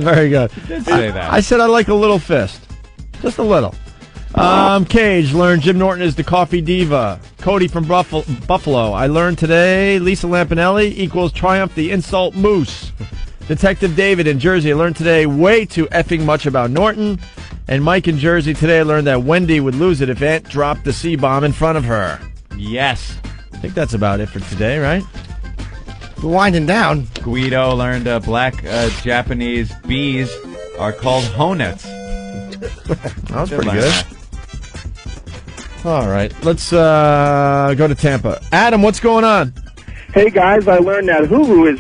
Very good.
did say that.
I said I like a little fist. Just a little. Cage learned Jim Norton is the coffee diva. Cody from Buffalo. I learned today Lisa Lampanelli equals Triumph the insult moose. Detective David in Jersey. I learned today way too effing much about Norton. And Mike in Jersey today. I learned that Wendy would lose it if Ant dropped the C-bomb in front of her.
Yes.
I think that's about it for today, right?
We're winding down.
Guido learned black Japanese bees are called honets.
That was pretty good. All right, let's go to Tampa. Adam, what's going on?
Hey, guys, I learned that Hulu is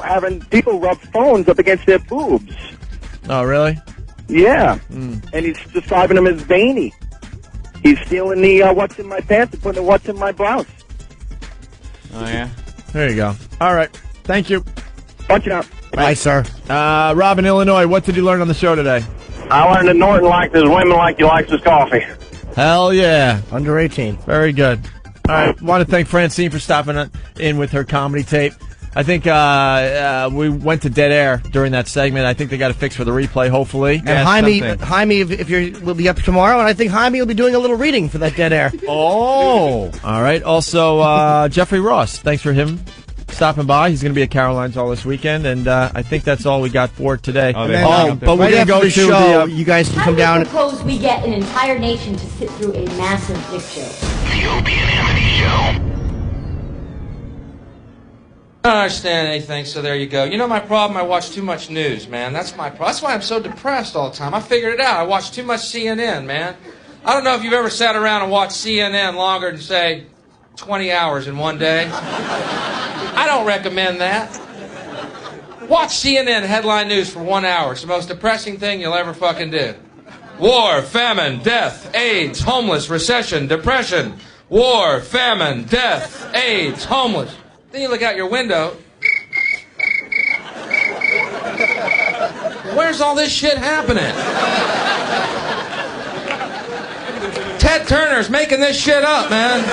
having people rub phones up against their boobs.
Oh, really?
Yeah. And he's describing them as veiny. He's stealing the what's in my pants and putting the what's in my blouse.
Oh, yeah?
There you go. All right. Thank you.
Punch it out.
Bye, sir.
Rob in Illinois, what did you learn on the show today?
I learned that Norton likes his women like he likes his coffee.
Hell yeah.
Under 18.
Very good. All right. Want to thank Francine for stopping in with her comedy tape. I think we went to dead air during that segment. I think they got it fixed for the replay, hopefully.
And Jaime, if you're, will be up tomorrow, and I think Jaime will be doing a little reading for that dead air.
Oh. All right. Also, Jeffrey Ross. Thanks for him stopping by. He's going to be at Caroline's all this weekend, and I think that's all we got for today.
Oh,
But we're
right
going to
after
go
the
to
show,
the...
you guys can
I
come
would
down.
propose we get an entire nation to sit through a massive dick show.
The Opie and Anthony Show.
I don't understand anything, so there you go. You know my problem? I watch too much news, man. That's my problem. That's why I'm so depressed all the time. I figured it out. I watch too much CNN, man. I don't know if you've ever sat around and watched CNN longer than, say, 20 hours in one day. I don't recommend that. Watch CNN headline news for 1 hour. It's the most depressing thing you'll ever fucking do. War, famine, death, AIDS, homeless, recession, depression. War, famine, death, AIDS, homeless. Then you look out your window. Where's all this shit happening? Ted Turner's making this shit up, man.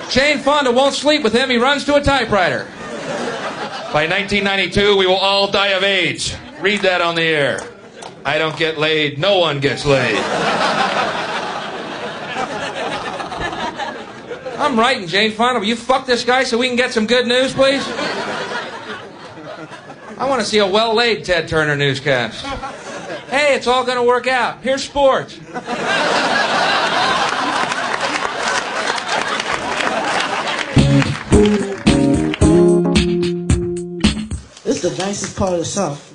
Jane Fonda won't sleep with him. He runs to a typewriter. By 1992, we will all die of AIDS. Read that on the air. I don't get laid. No one gets laid. I'm writing, Jane Fonda. Will you fuck this guy so we can get some good news, please? I want to see a well-laid Ted Turner newscast. Hey, it's all going to work out. Here's sports.
This is the nicest part of the South.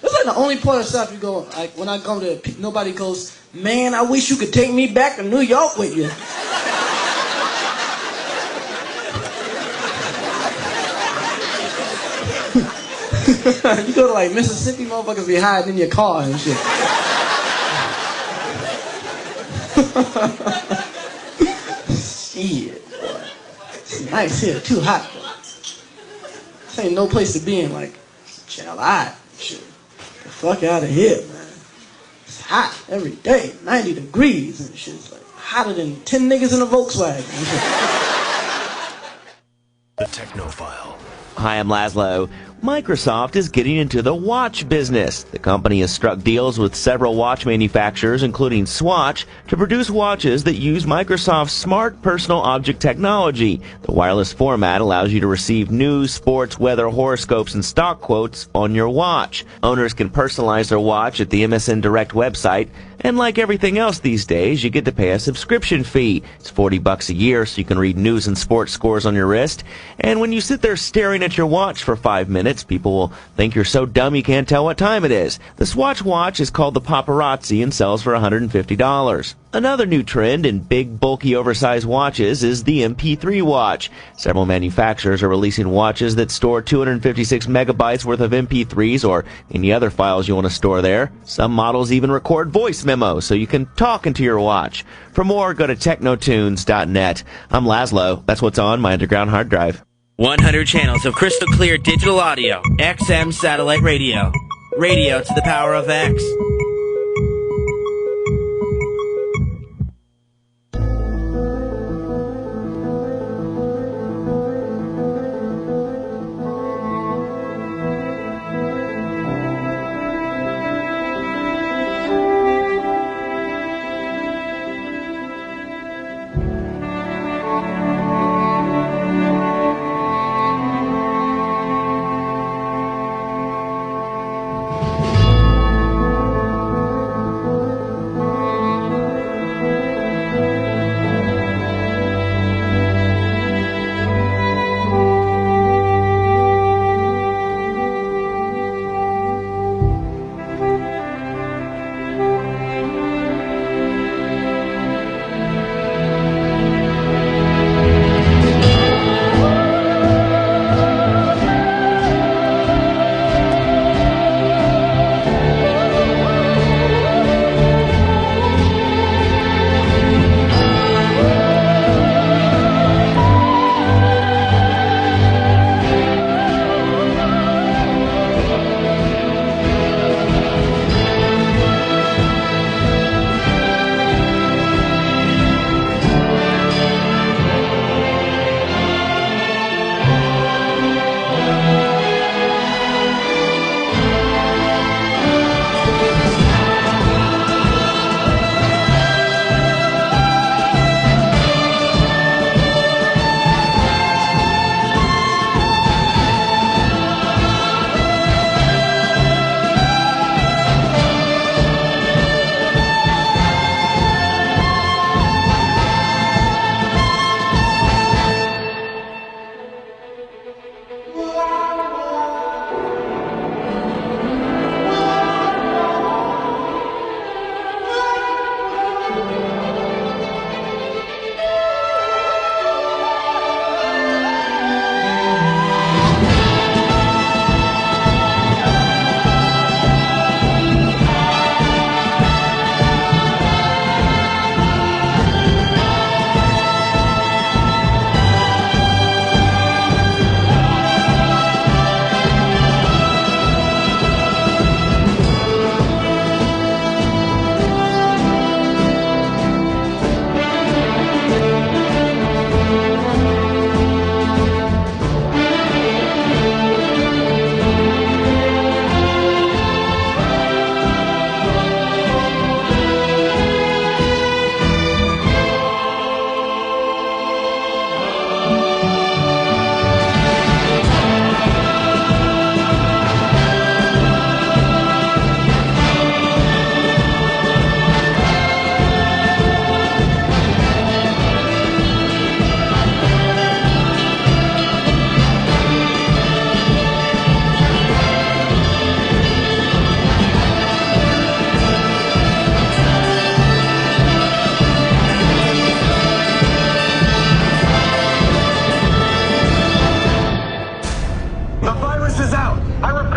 This is like the only part of the South you go, like when I go there, nobody goes, man, I wish you could take me back to New York with you. You go to like Mississippi, motherfuckers be hiding in your car and shit. Shit, boy. It's nice here, too hot though. This ain't no place to be in, like, child, shit. Get the fuck out of here, man. It's hot every day, 90 degrees and shit. It's like hotter than 10 niggas in a Volkswagen.
The Technophile. Hi, I'm Laszlo. Microsoft is getting into the watch business. The company has struck deals with several watch manufacturers, including Swatch, to produce watches that use Microsoft's smart personal object technology. The wireless format allows you to receive news, sports, weather, horoscopes, and stock quotes on your watch. Owners can personalize their watch at the MSN Direct website, and like everything else these days, you get to pay a subscription fee. It's $40 a year so you can read news and sports scores on your wrist. And when you sit there staring at your watch for 5 minutes, people will think you're so dumb you can't tell what time it is. The Swatch watch is called the Paparazzi and sells for $150. Another new trend in big, bulky, oversized watches is the MP3 watch. Several manufacturers are releasing watches that store 256 megabytes worth of MP3s or any other files you want to store there. Some models even record voice memos so you can talk into your watch. For more, go to technotunes.net. I'm Laszlo. That's what's on my underground hard drive.
100 channels of crystal clear digital audio. XM satellite radio. Radio to the power of X.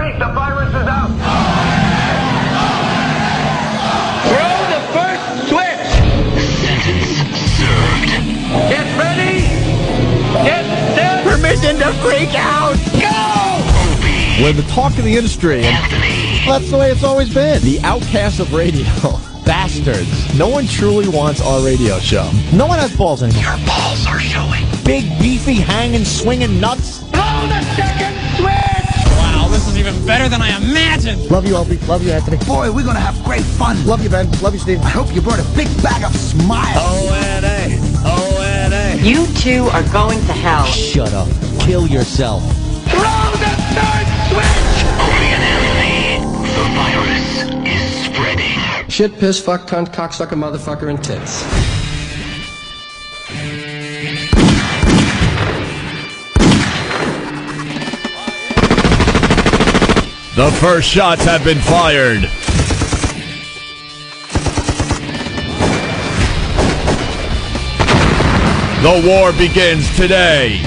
great. The virus is out.
Throw the first switch.
Sentence served.
Get ready. Get set. Permission to freak out. Go!
We're the talk of the industry. And that's the way it's always been. The outcast of radio. Bastards. No one truly wants our radio show. No one has balls anymore.
Your balls are showing.
Big, beefy, hanging, swinging nuts.
Throw the second switch.
Wow, this is even better than I imagined.
Love you, Opie. Love you, Anthony.
Boy, we're gonna have great fun.
Love you, Ben. Love you, Steve.
I hope you brought a big bag of smiles. O-N-A. O-N-A.
You two are going to hell.
Shut up. Kill yourself.
Throw the third switch.
Opie and Anthony, the virus is spreading.
Shit, piss, fuck, cunt, cocksucker, motherfucker, and tits.
The first shots have been fired. The war begins today.